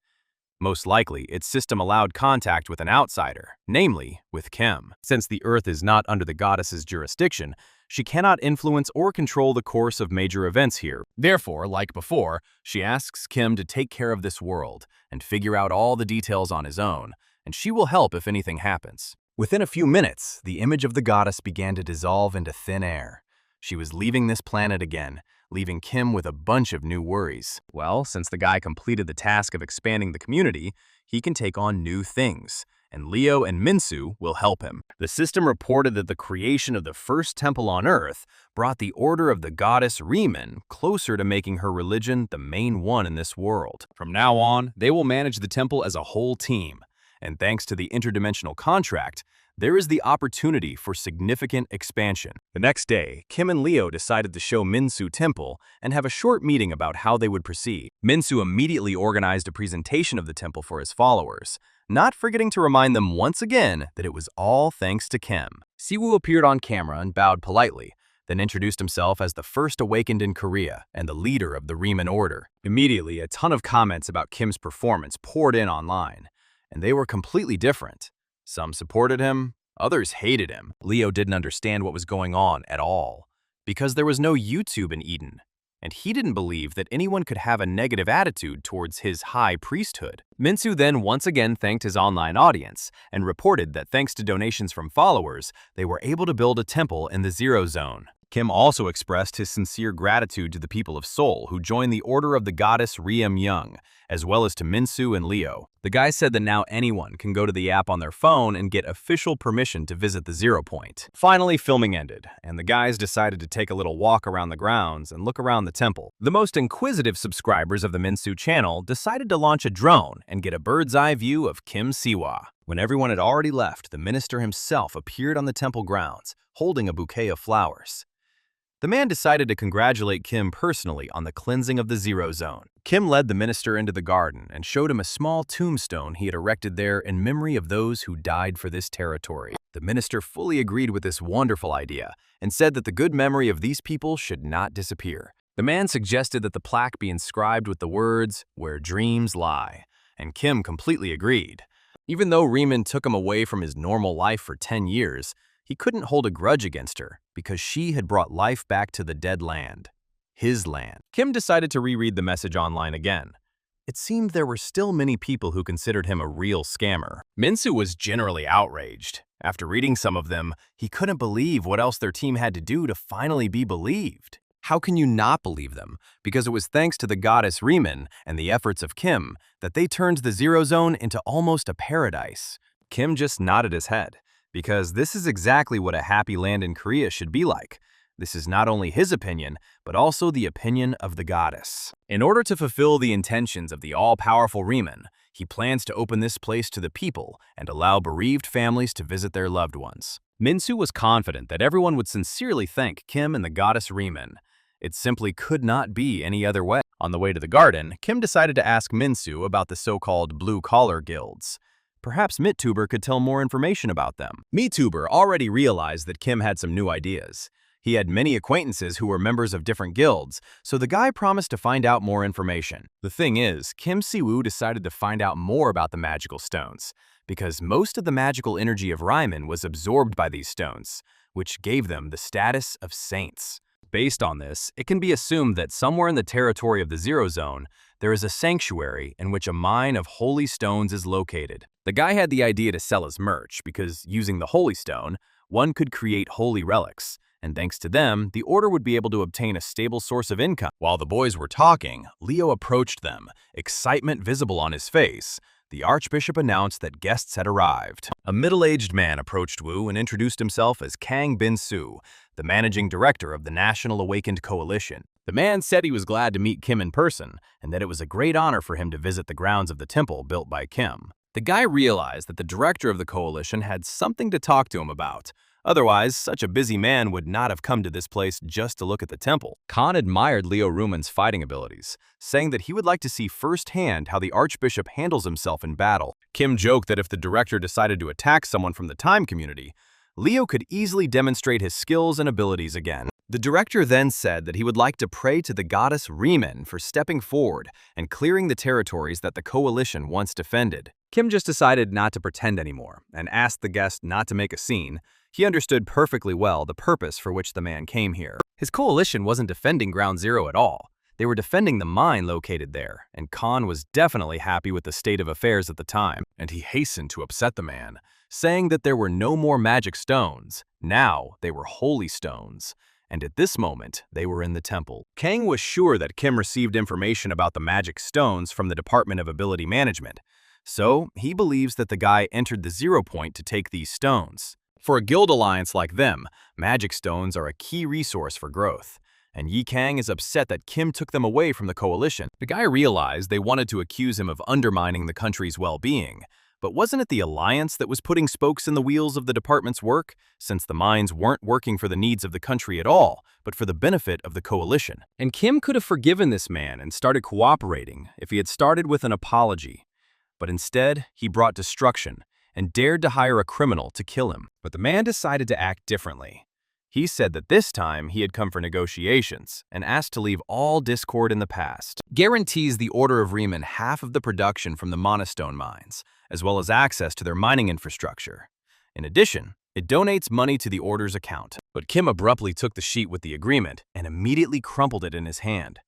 Most likely, its system allowed contact with an outsider, namely with Kim. Since the Earth is not under the goddess's jurisdiction, she cannot influence or control the course of major events here. Therefore, like before, she asks Kim to take care of this world and figure out all the details on his own, and she will help if anything happens. Within a few minutes, the image of the goddess began to dissolve into thin air. She was leaving this planet again, leaving Kim with a bunch of new worries. Well, since the guy completed the task of expanding the community, he can take on new things, and Leo and Minsu will help him. The system reported that the creation of the first temple on Earth brought the order of the goddess Riemann closer to making her religion the main one in this world. From now on, they will manage the temple as a whole team, and thanks to the interdimensional contract, there is the opportunity for significant expansion. The next day, Kim and Leo decided to show Minsu temple and have a short meeting about how they would proceed. Minsu immediately organized a presentation of the temple for his followers, not forgetting to remind them once again that it was all thanks to Kim. Siwoo appeared on camera and bowed politely, then introduced himself as the first awakened in Korea and the leader of the Riemann order. Immediately, a ton of comments about Kim's performance poured in online, and they were completely different. Some supported him, others hated him. Leo didn't understand what was going on at all, because there was no YouTube in Eden, and he didn't believe that anyone could have a negative attitude towards his high priesthood. Minsu then once again thanked his online audience and reported that thanks to donations from followers, they were able to build a temple in the Zero Zone. Kim also expressed his sincere gratitude to the people of Seoul who joined the Order of the Goddess Riem Young, as well as to Minsu and Leo. The guy said that now anyone can go to the app on their phone and get official permission to visit the Zero Point. Finally, filming ended, and the guys decided to take a little walk around the grounds and look around the temple. The most inquisitive subscribers of the Minsu channel decided to launch a drone and get a bird's-eye view of Kim Siwa. When everyone had already left, the minister himself appeared on the temple grounds, holding a bouquet of flowers. The man decided to congratulate Kim personally on the cleansing of the Zero Zone. Kim led the minister into the garden and showed him a small tombstone he had erected there in memory of those who died for this territory. The minister fully agreed with this wonderful idea and said that the good memory of these people should not disappear. The man suggested that the plaque be inscribed with the words, "Where dreams lie," and Kim completely agreed. Even though Riemann took him away from his normal life for 10 years, he couldn't hold a grudge against her because she had brought life back to the dead land, his land. Kim decided to reread the message online again. It seemed there were still many people who considered him a real scammer. Minsu was generally outraged. After reading some of them, he couldn't believe what else their team had to do to finally be believed. How can you not believe them? Because it was thanks to the goddess Riemann and the efforts of Kim that they turned the Zero Zone into almost a paradise. Kim just nodded his head, because this is exactly what a happy land in Korea should be like. This is not only his opinion, but also the opinion of the goddess. In order to fulfill the intentions of the all-powerful Riemann, he plans to open this place to the people and allow bereaved families to visit their loved ones. Minsu was confident that everyone would sincerely thank Kim and the goddess Riemann. It simply could not be any other way. On the way to the garden, Kim decided to ask Minsu about the so-called blue-collar guilds. Perhaps MitTuber could tell more information about them. MitTuber already realized that Kim had some new ideas. He had many acquaintances who were members of different guilds, so the guy promised to find out more information. The thing is, Kim Siwoo decided to find out more about the magical stones, because most of the magical energy of Riemann was absorbed by these stones, which gave them the status of saints. Based on this, it can be assumed that somewhere in the territory of the Zero Zone, there is a sanctuary in which a mine of holy stones is located. The guy had the idea to sell his merch because, using the holy stone, one could create holy relics, and thanks to them, the order would be able to obtain a stable source of income. While the boys were talking, Leo approached them, excitement visible on his face. The Archbishop announced that guests had arrived. A middle-aged man approached Wu and introduced himself as Kang Bin-soo, the managing director of the National Awakened Coalition. The man said he was glad to meet Kim in person and that it was a great honor for him to visit the grounds of the temple built by Kim. The guy realized that the director of the coalition had something to talk to him about, Otherwise, such a busy man would not have come to this place just to look at the temple. Khan admired Leo Ruman's fighting abilities, saying that he would like to see firsthand how the archbishop handles himself in battle. Kim joked that if the director decided to attack someone from the Time community, Leo could easily demonstrate his skills and abilities again. The director then said that he would like to pray to the goddess Riemann for stepping forward and clearing the territories that the coalition once defended. Kim just decided not to pretend anymore and asked the guest not to make a scene. He understood perfectly well the purpose for which the man came here. His coalition wasn't defending Ground Zero at all. They were defending the mine located there, and Khan was definitely happy with the state of affairs at the time, and he hastened to upset the man, saying that there were no more magic stones. Now they were holy stones. And at this moment, they were in the temple. Kang was sure that Kim received information about the magic stones from the Department of Ability Management, so he believes that the guy entered the 0 point to take these stones. For a guild alliance like them, magic stones are a key resource for growth, and Yi Kang is upset that Kim took them away from the coalition. The guy realized they wanted to accuse him of undermining the country's well-being, but wasn't it the alliance that was putting spokes in the wheels of the department's work, since the mines weren't working for the needs of the country at all, but for the benefit of the coalition? And Kim could have forgiven this man and started cooperating if he had started with an apology. But instead, he brought destruction and dared to hire a criminal to kill him. But the man decided to act differently. He said that this time he had come for negotiations and asked to leave all discord in the past. Guarantees the Order of Riemann half of the production from the monostone mines, as well as access to their mining infrastructure. In addition, it donates money to the Order's account. But Kim abruptly took the sheet with the agreement and immediately crumpled it in his hand.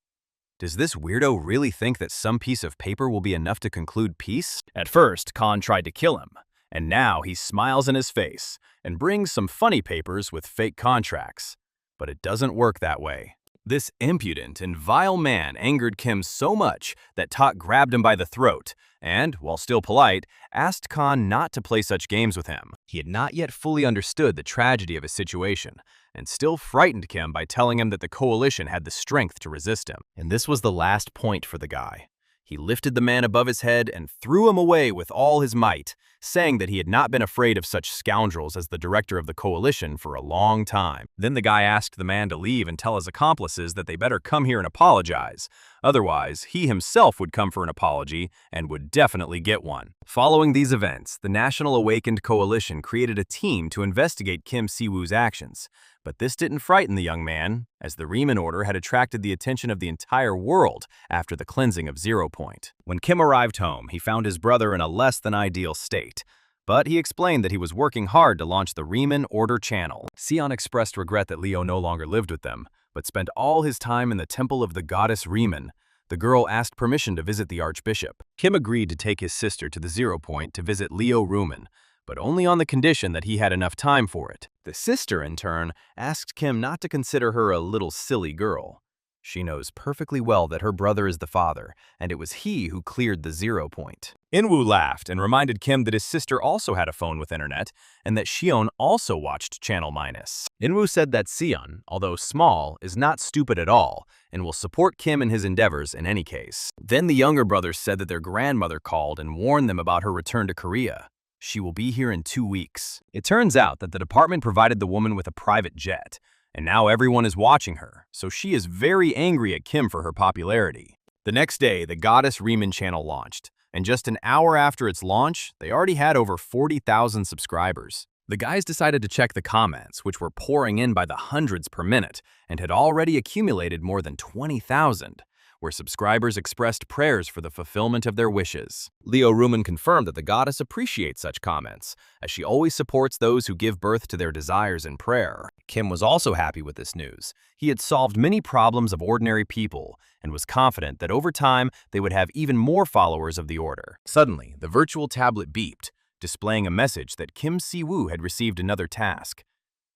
Does this weirdo really think that some piece of paper will be enough to conclude peace? At first, Khan tried to kill him, and now he smiles in his face and brings some funny papers with fake contracts. But it doesn't work that way. This impudent and vile man angered Kim so much that Tak grabbed him by the throat and, while still polite, asked Khan not to play such games with him. He had not yet fully understood the tragedy of his situation and still frightened Kim by telling him that the coalition had the strength to resist him. And this was the last point for the guy. He lifted the man above his head and threw him away with all his might, saying that he had not been afraid of such scoundrels as the director of the coalition for a long time. Then the guy asked the man to leave and tell his accomplices that they better come here and apologize. Otherwise, he himself would come for an apology and would definitely get one. Following these events, the National Awakened Coalition created a team to investigate Kim Si-woo's actions. But this didn't frighten the young man, as the Riemann Order had attracted the attention of the entire world after the cleansing of 0 point. When Kim arrived home, he found his brother in a less than ideal state. But he explained that he was working hard to launch the Riemann Order channel. Sion expressed regret that Leo no longer lived with them, but spent all his time in the temple of the goddess Riemann. The girl asked permission to visit the archbishop. Kim agreed to take his sister to the 0 point to visit Leo Ruman, but only on the condition that he had enough time for it. The sister, in turn, asked Kim not to consider her a little silly girl. She knows perfectly well that her brother is the father, and it was he who cleared the 0 point. Inwoo laughed and reminded Kim that his sister also had a phone with internet, and that Xion also watched Channel Minus. Inwoo said that Sion, although small, is not stupid at all, and will support Kim in his endeavors in any case. Then the younger brothers said that their grandmother called and warned them about her return to Korea. She will be here in 2 weeks. It turns out that the department provided the woman with a private jet, and now everyone is watching her, so she is very angry at Kim for her popularity. The next day, the Goddess Riemann channel launched, and just an hour after its launch, they already had over 40,000 subscribers. The guys decided to check the comments, which were pouring in by the hundreds per minute, and had already accumulated more than 20,000. Where subscribers expressed prayers for the fulfillment of their wishes. Leo Ruman confirmed that the goddess appreciates such comments, as she always supports those who give birth to their desires in prayer. Kim was also happy with this news. He had solved many problems of ordinary people, and was confident that over time they would have even more followers of the order. Suddenly, the virtual tablet beeped, displaying a message that Kim Si-woo had received another task.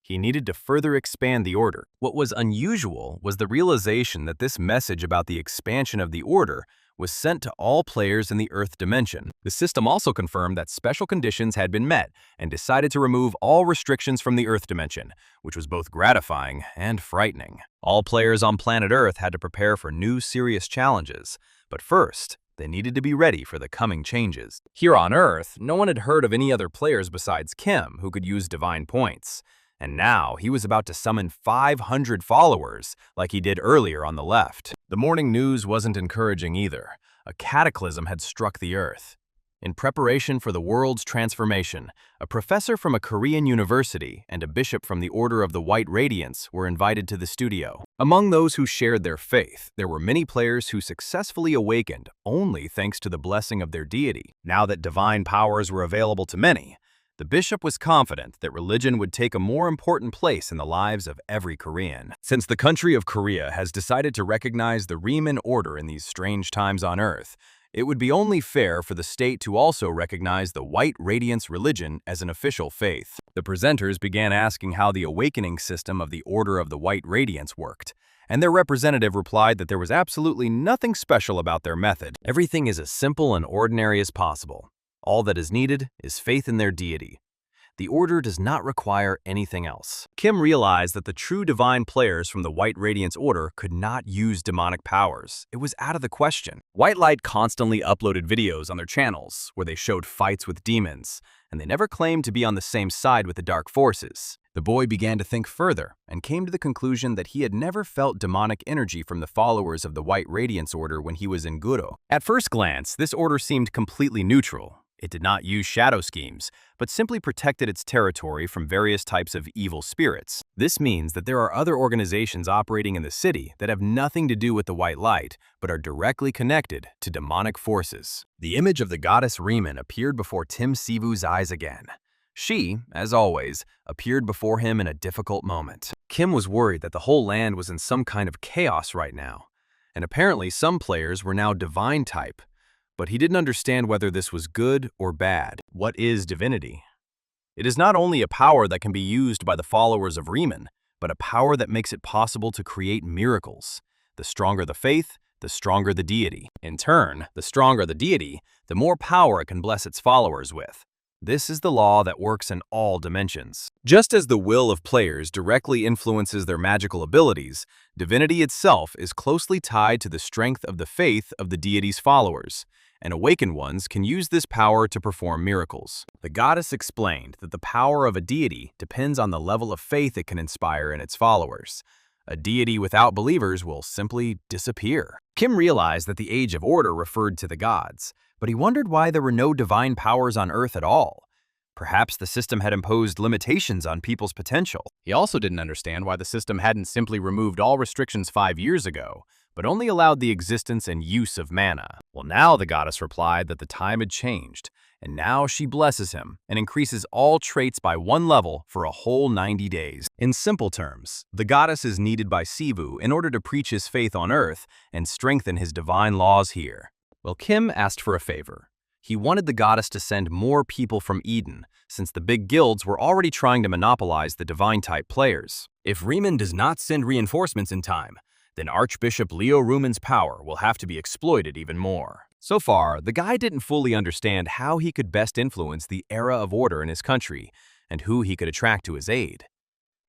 He needed to further expand the order. What was unusual was the realization that this message about the expansion of the order was sent to all players in the Earth dimension. The system also confirmed that special conditions had been met and decided to remove all restrictions from the Earth dimension, which was both gratifying and frightening. All players on planet Earth had to prepare for new serious challenges, but first, they needed to be ready for the coming changes. Here on Earth, no one had heard of any other players besides Kim who could use divine points. And now he was about to summon 500 followers, like he did earlier on the left. The morning news wasn't encouraging either. A cataclysm had struck the Earth. In preparation for the world's transformation, a professor from a Korean university and a bishop from the Order of the White Radiance were invited to the studio. Among those who shared their faith, there were many players who successfully awakened only thanks to the blessing of their deity. Now that divine powers were available to many, the bishop was confident that religion would take a more important place in the lives of every Korean. Since the country of Korea has decided to recognize the Riemann order in these strange times on Earth, it would be only fair for the state to also recognize the White Radiance religion as an official faith. The presenters began asking how the awakening system of the Order of the White Radiance worked, and their representative replied that there was absolutely nothing special about their method. Everything is as simple and ordinary as possible. All that is needed is faith in their deity. The order does not require anything else. Kim realized that the true divine players from the White Radiance Order could not use demonic powers. It was out of the question. White Light constantly uploaded videos on their channels where they showed fights with demons, and they never claimed to be on the same side with the dark forces. The boy began to think further and came to the conclusion that he had never felt demonic energy from the followers of the White Radiance Order when he was in Guro. At first glance, this order seemed completely neutral. It did not use shadow schemes, but simply protected its territory from various types of evil spirits. This means that there are other organizations operating in the city that have nothing to do with the white light, but are directly connected to demonic forces. The image of the goddess Riemann appeared before Tim Sivu's eyes again. She, as always, appeared before him in a difficult moment. Kim was worried that the whole land was in some kind of chaos right now, and apparently some players were now divine type. But he didn't understand whether this was good or bad. What is divinity? It is not only a power that can be used by the followers of Riemann, but a power that makes it possible to create miracles. The stronger the faith, the stronger the deity. In turn, the stronger the deity, the more power it can bless its followers with. This is the law that works in all dimensions. Just as the will of players directly influences their magical abilities, divinity itself is closely tied to the strength of the faith of the deity's followers, and awakened ones can use this power to perform miracles. The goddess explained that the power of a deity depends on the level of faith it can inspire in its followers. A deity without believers will simply disappear. Kim realized that the Age of Order referred to the gods, but he wondered why there were no divine powers on Earth at all. Perhaps the system had imposed limitations on people's potential. He also didn't understand why the system hadn't simply removed all restrictions 5 years ago, but only allowed the existence and use of mana. Well, now the goddess replied that the time had changed, and now she blesses him and increases all traits by 1 level for a whole 90 days. In simple terms, the goddess is needed by Sivu in order to preach his faith on Earth and strengthen his divine laws here. Well, Kim asked for a favor. He wanted the goddess to send more people from Eden, since the big guilds were already trying to monopolize the divine-type players. If Riemann does not send reinforcements in time, then Archbishop Leo Ruman's power will have to be exploited even more. So far, the guy didn't fully understand how he could best influence the era of order in his country and who he could attract to his aid.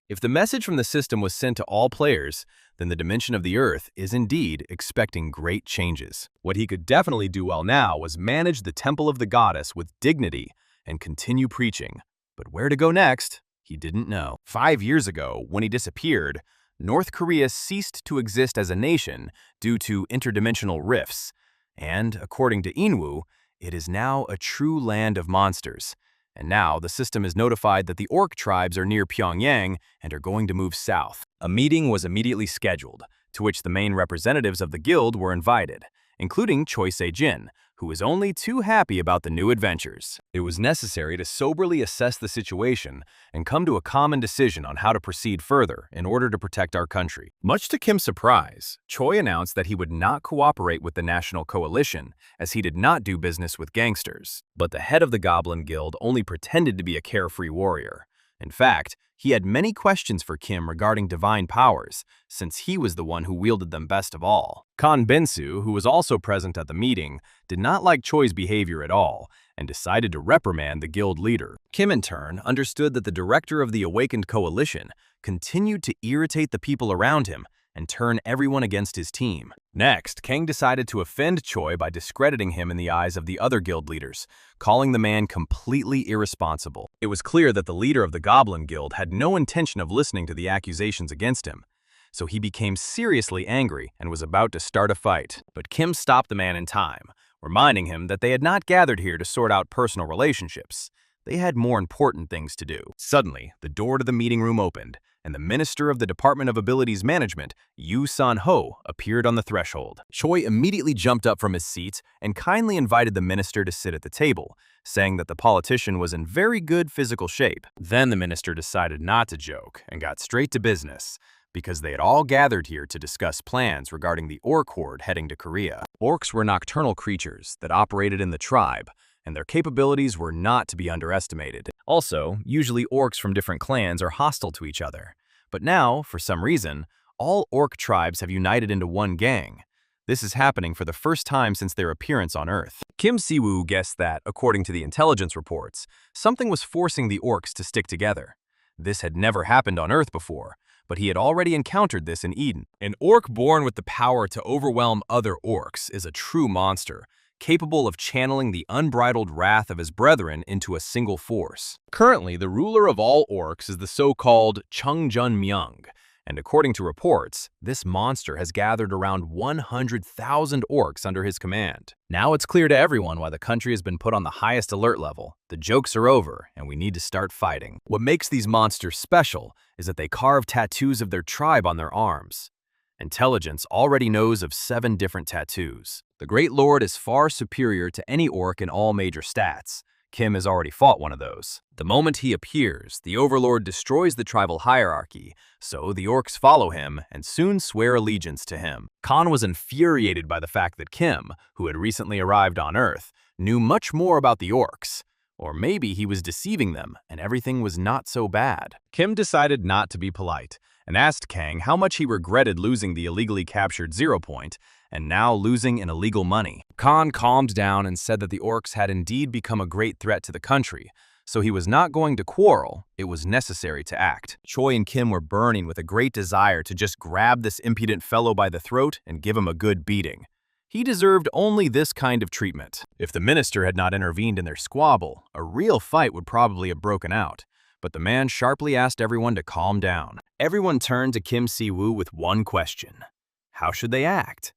If the message from the system was sent to all players, then the dimension of the Earth is indeed expecting great changes. What he could definitely do well now was manage the temple of the goddess with dignity and continue preaching. But where to go next, he didn't know. 5 years ago, when he disappeared, North Korea ceased to exist as a nation due to interdimensional rifts, and, according to Inwoo, it is now a true land of monsters. And now the system is notified that the orc tribes are near Pyongyang and are going to move south. A meeting was immediately scheduled, to which the main representatives of the guild were invited, including Choi Se-jin, who was only too happy about the new adventures. It was necessary to soberly assess the situation and come to a common decision on how to proceed further in order to protect our country. Much to Kim's surprise, Choi announced that he would not cooperate with the National Coalition, as he did not do business with gangsters. But the head of the Goblin Guild only pretended to be a carefree warrior. In fact, he had many questions for Kim regarding divine powers, since he was the one who wielded them best of all. Kan Binsu, who was also present at the meeting, did not like Choi's behavior at all, and decided to reprimand the guild leader. Kim, in turn, understood that the director of the Awakened Coalition continued to irritate the people around him and turn everyone against his team. Next, Kang decided to offend Choi by discrediting him in the eyes of the other guild leaders, calling the man completely irresponsible. It was clear that the leader of the Goblin Guild had no intention of listening to the accusations against him, so he became seriously angry and was about to start a fight. But Kim stopped the man in time, reminding him that they had not gathered here to sort out personal relationships. They had more important things to do. Suddenly, the door to the meeting room opened, and the Minister of the Department of Abilities Management, Yoo Sun-ho, appeared on the threshold. Choi immediately jumped up from his seat and kindly invited the minister to sit at the table, saying that the politician was in very good physical shape. Then the minister decided not to joke and got straight to business, because they had all gathered here to discuss plans regarding the orc horde heading to Korea. Orcs were nocturnal creatures that operated in the tribe, and their capabilities were not to be underestimated. Also, usually orcs from different clans are hostile to each other. But now, for some reason, all orc tribes have united into one gang. This is happening for the first time since their appearance on Earth. Kim Si-woo guessed that, according to the intelligence reports, something was forcing the orcs to stick together. This had never happened on Earth before, but he had already encountered this in Eden. An orc born with the power to overwhelm other orcs is a true monster, capable of channeling the unbridled wrath of his brethren into a single force. Currently, the ruler of all orcs is the so-called Chung-jun-myung, and according to reports, this monster has gathered around 100,000 orcs under his command. Now it's clear to everyone why the country has been put on the highest alert level. The jokes are over, and we need to start fighting. What makes these monsters special is that they carve tattoos of their tribe on their arms. Intelligence already knows of 7 different tattoos. The Great Lord is far superior to any orc in all major stats. Kim has already fought one of those. The moment he appears, the Overlord destroys the tribal hierarchy, so the orcs follow him and soon swear allegiance to him. Khan was infuriated by the fact that Kim, who had recently arrived on Earth, knew much more about the orcs. Or maybe he was deceiving them and everything was not so bad. Kim decided not to be polite and asked Kang how much he regretted losing the illegally captured 0 point and now losing in illegal money. Khan calmed down and said that the orcs had indeed become a great threat to the country, so he was not going to quarrel, it was necessary to act. Choi and Kim were burning with a great desire to just grab this impudent fellow by the throat and give him a good beating. He deserved only this kind of treatment. If the minister had not intervened in their squabble, a real fight would probably have broken out. But the man sharply asked everyone to calm down. Everyone turned to Kim Si-woo with one question. How should they act?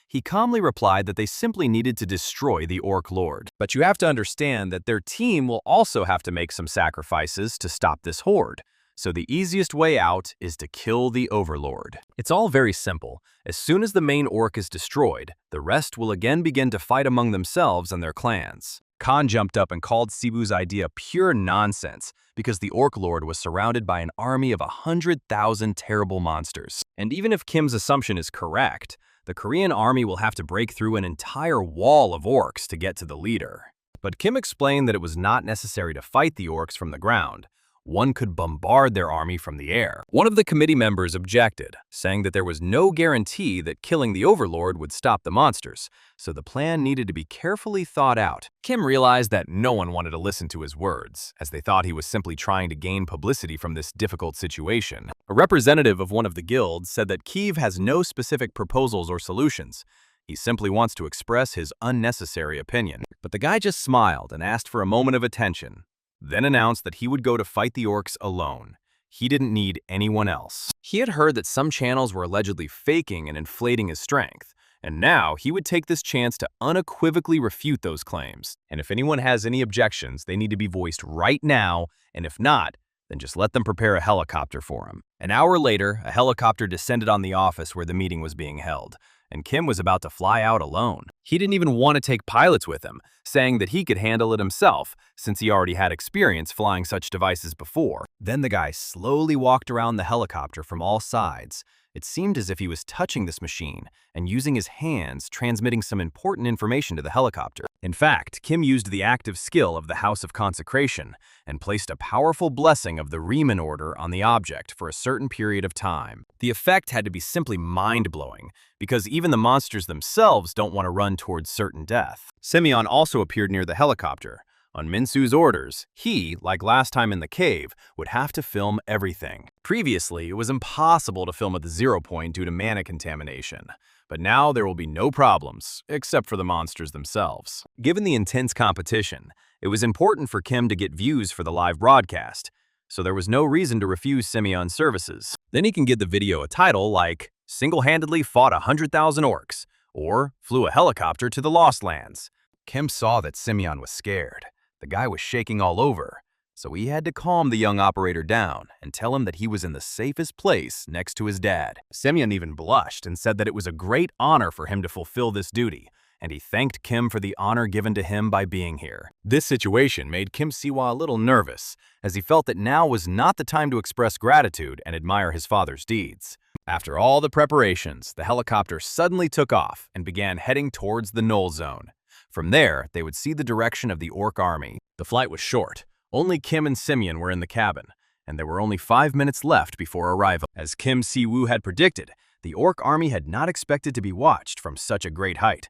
He calmly replied that they simply needed to destroy the Orc Lord. But you have to understand that their team will also have to make some sacrifices to stop this horde. So the easiest way out is to kill the Overlord. It's all very simple. As soon as the main orc is destroyed, the rest will again begin to fight among themselves and their clans. Khan jumped up and called Si-woo's idea pure nonsense because the Orc Lord was surrounded by an army of 100,000 terrible monsters. And even if Kim's assumption is correct, the Korean army will have to break through an entire wall of orcs to get to the leader. But Kim explained that it was not necessary to fight the orcs from the ground. One could bombard their army from the air. One of the committee members objected, saying that there was no guarantee that killing the Overlord would stop the monsters, so the plan needed to be carefully thought out. Kim realized that no one wanted to listen to his words, as they thought he was simply trying to gain publicity from this difficult situation. A representative of one of the guilds said that Kiev has no specific proposals or solutions. He simply wants to express his unnecessary opinion. But the guy just smiled and asked for a moment of attention, then announced that he would go to fight the orcs alone. He didn't need anyone else. He had heard that some channels were allegedly faking and inflating his strength, and now he would take this chance to unequivocally refute those claims. And if anyone has any objections, they need to be voiced right now, and if not, then just let them prepare a helicopter for him. An hour later, a helicopter descended on the office where the meeting was being held, and Kim was about to fly out alone. He didn't even want to take pilots with him, saying that he could handle it himself, since he already had experience flying such devices before. Then the guy slowly walked around the helicopter from all sides. It seemed as if he was touching this machine and using his hands, transmitting some important information to the helicopter. In fact, Kim used the active skill of the House of Consecration and placed a powerful blessing of the Riemann order on the object for a certain period of time. The effect had to be simply mind-blowing, because even the monsters themselves don't want to run towards certain death. Semyon also appeared near the helicopter. On Minsu's orders, he, like last time in the cave, would have to film everything. Previously, it was impossible to film at the 0 point due to mana contamination, but now there will be no problems, except for the monsters themselves. Given the intense competition, it was important for Kim to get views for the live broadcast, so there was no reason to refuse Simeon's services. Then he can give the video a title like, "Single-handedly fought 100,000 orcs," or "Flew a helicopter to the Lost Lands." Kim saw that Simeon was scared. The guy was shaking all over, so he had to calm the young operator down and tell him that he was in the safest place next to his dad. Simeon even blushed and said that it was a great honor for him to fulfill this duty, and he thanked Kim for the honor given to him by being here. This situation made Kim Siwa a little nervous, as he felt that now was not the time to express gratitude and admire his father's deeds. After all the preparations, the helicopter suddenly took off and began heading towards the Null Zone. From there, they would see the direction of the Orc army. The flight was short. Only Kim and Simeon were in the cabin, and there were only 5 minutes left before arrival. As Kim Si-woo had predicted, the Orc army had not expected to be watched from such a great height.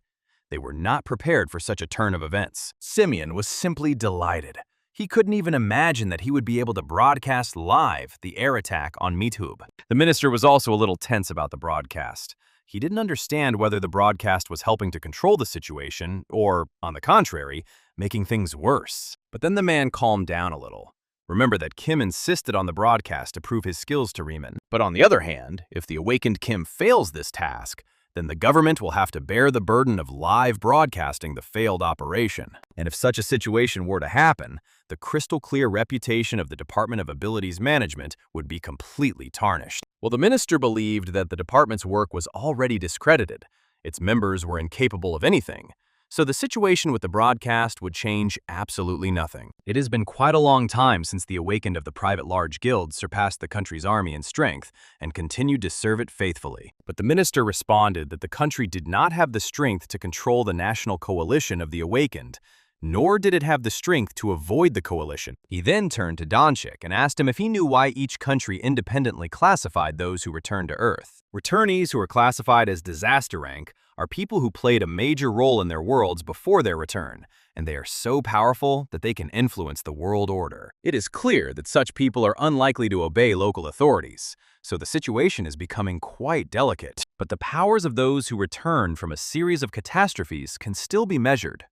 They were not prepared for such a turn of events. Simeon was simply delighted. He couldn't even imagine that he would be able to broadcast live the air attack on YouTube. The minister was also a little tense about the broadcast. He didn't understand whether the broadcast was helping to control the situation or, on the contrary, making things worse. But then the man calmed down a little. Remember that Kim insisted on the broadcast to prove his skills to Riemann. But on the other hand, if the awakened Kim fails this task, then the government will have to bear the burden of live broadcasting the failed operation. And if such a situation were to happen, the crystal-clear reputation of the Department of Abilities Management would be completely tarnished. Well, the minister believed that the department's work was already discredited. Its members were incapable of anything. So the situation with the broadcast would change absolutely nothing. It has been quite a long time since the awakened of the private large guilds surpassed the country's army in strength and continued to serve it faithfully. But the minister responded that the country did not have the strength to control the national coalition of the awakened, nor did it have the strength to avoid the coalition. He then turned to Donchik and asked him if he knew why each country independently classified those who returned to Earth. Returnees who are classified as disaster rank are people who played a major role in their worlds before their return, and they are so powerful that they can influence the world order. It is clear that such people are unlikely to obey local authorities, so the situation is becoming quite delicate. But the powers of those who return from a series of catastrophes can still be measured.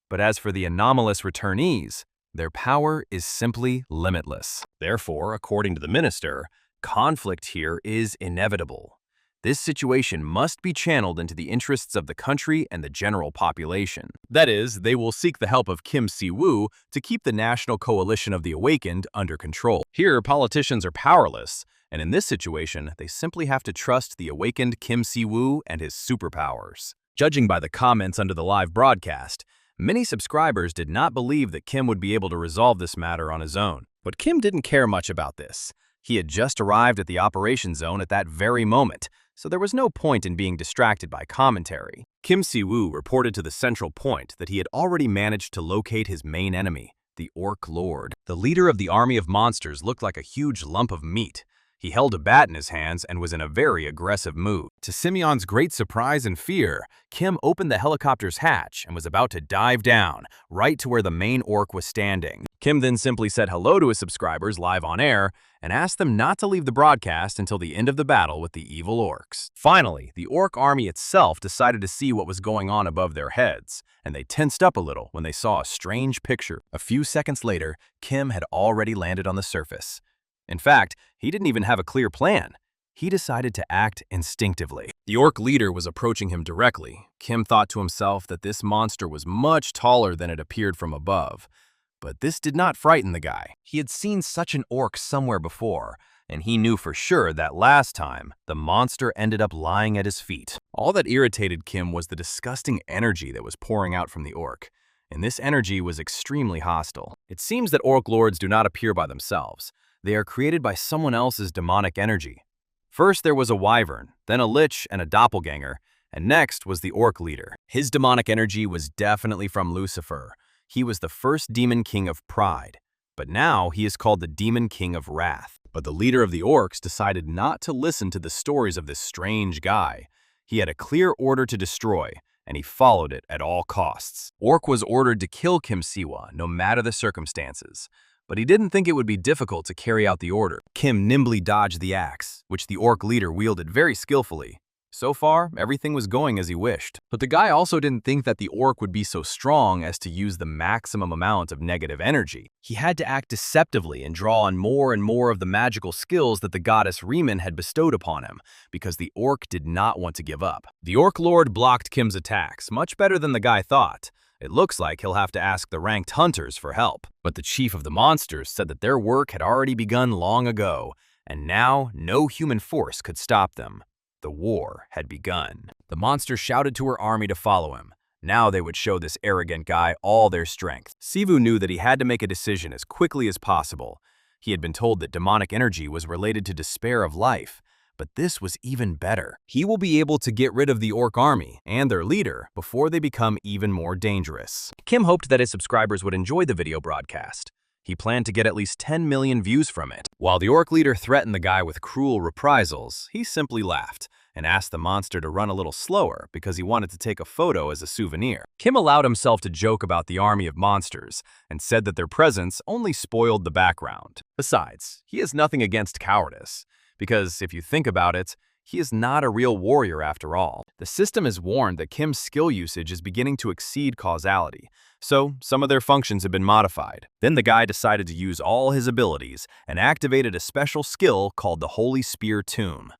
But as for the anomalous returnees, their power is simply limitless. Therefore, according to the minister, conflict here is inevitable. This situation must be channeled into the interests of the country and the general population. That is, they will seek the help of Kim Si-woo to keep the national coalition of the awakened under control. Here, politicians are powerless, and in this situation, they simply have to trust the awakened Kim Si-woo and his superpowers. Judging by the comments under the live broadcast, many subscribers did not believe that Kim would be able to resolve this matter on his own. But Kim didn't care much about this. He had just arrived at the operation zone at that very moment, so there was no point in being distracted by commentary. Kim Si-woo reported to the central point that he had already managed to locate his main enemy, the Orc Lord. The leader of the army of monsters looked like a huge lump of meat. He held a bat in his hands and was in a very aggressive mood. To Simeon's great surprise and fear, Kim opened the helicopter's hatch and was about to dive down, right to where the main orc was standing. Kim then simply said hello to his subscribers live on air and asked them not to leave the broadcast until the end of the battle with the evil orcs. Finally, the orc army itself decided to see what was going on above their heads, and they tensed up a little when they saw a strange picture. A few seconds later, Kim had already landed on the surface. In fact, he didn't even have a clear plan. He decided to act instinctively. The orc leader was approaching him directly. Kim thought to himself that this monster was much taller than it appeared from above. But this did not frighten the guy. He had seen such an orc somewhere before, and he knew for sure that last time, the monster ended up lying at his feet. All that irritated Kim was the disgusting energy that was pouring out from the orc, and this energy was extremely hostile. It seems that orc lords do not appear by themselves. They are created by someone else's demonic energy. First there was a wyvern, then a lich and a doppelganger, and next was the orc leader. His demonic energy was definitely from Lucifer. He was the first demon king of pride, but now he is called the demon king of wrath. But the leader of the orcs decided not to listen to the stories of this strange guy. He had a clear order to destroy, and he followed it at all costs. Orc was ordered to kill Kim Siwa, no matter the circumstances, but he didn't think it would be difficult to carry out the order. Kim nimbly dodged the axe, which the orc leader wielded very skillfully. So far, everything was going as he wished. But the guy also didn't think that the orc would be so strong as to use the maximum amount of negative energy. He had to act deceptively and draw on more and more of the magical skills that the goddess Riemann had bestowed upon him, because the orc did not want to give up. The orc lord blocked Kim's attacks, much better than the guy thought. It looks like he'll have to ask the ranked hunters for help. But the chief of the monsters said that their work had already begun long ago, and now no human force could stop them. The war had begun. The monsters shouted to her army to follow him. Now they would show this arrogant guy all their strength. Sivu knew that he had to make a decision as quickly as possible. He had been told that demonic energy was related to despair of life, but this was even better. He will be able to get rid of the orc army and their leader before they become even more dangerous. Kim hoped that his subscribers would enjoy the video broadcast. He planned to get at least 10 million views from it. While the orc leader threatened the guy with cruel reprisals, he simply laughed and asked the monster to run a little slower because he wanted to take a photo as a souvenir. Kim allowed himself to joke about the army of monsters and said that their presence only spoiled the background. Besides, he has nothing against cowardice, because if you think about it, he is not a real warrior after all. The system is warned that Kim's skill usage is beginning to exceed causality, so some of their functions have been modified. Then the guy decided to use all his abilities and activated a special skill called the Holy Spear Tomb.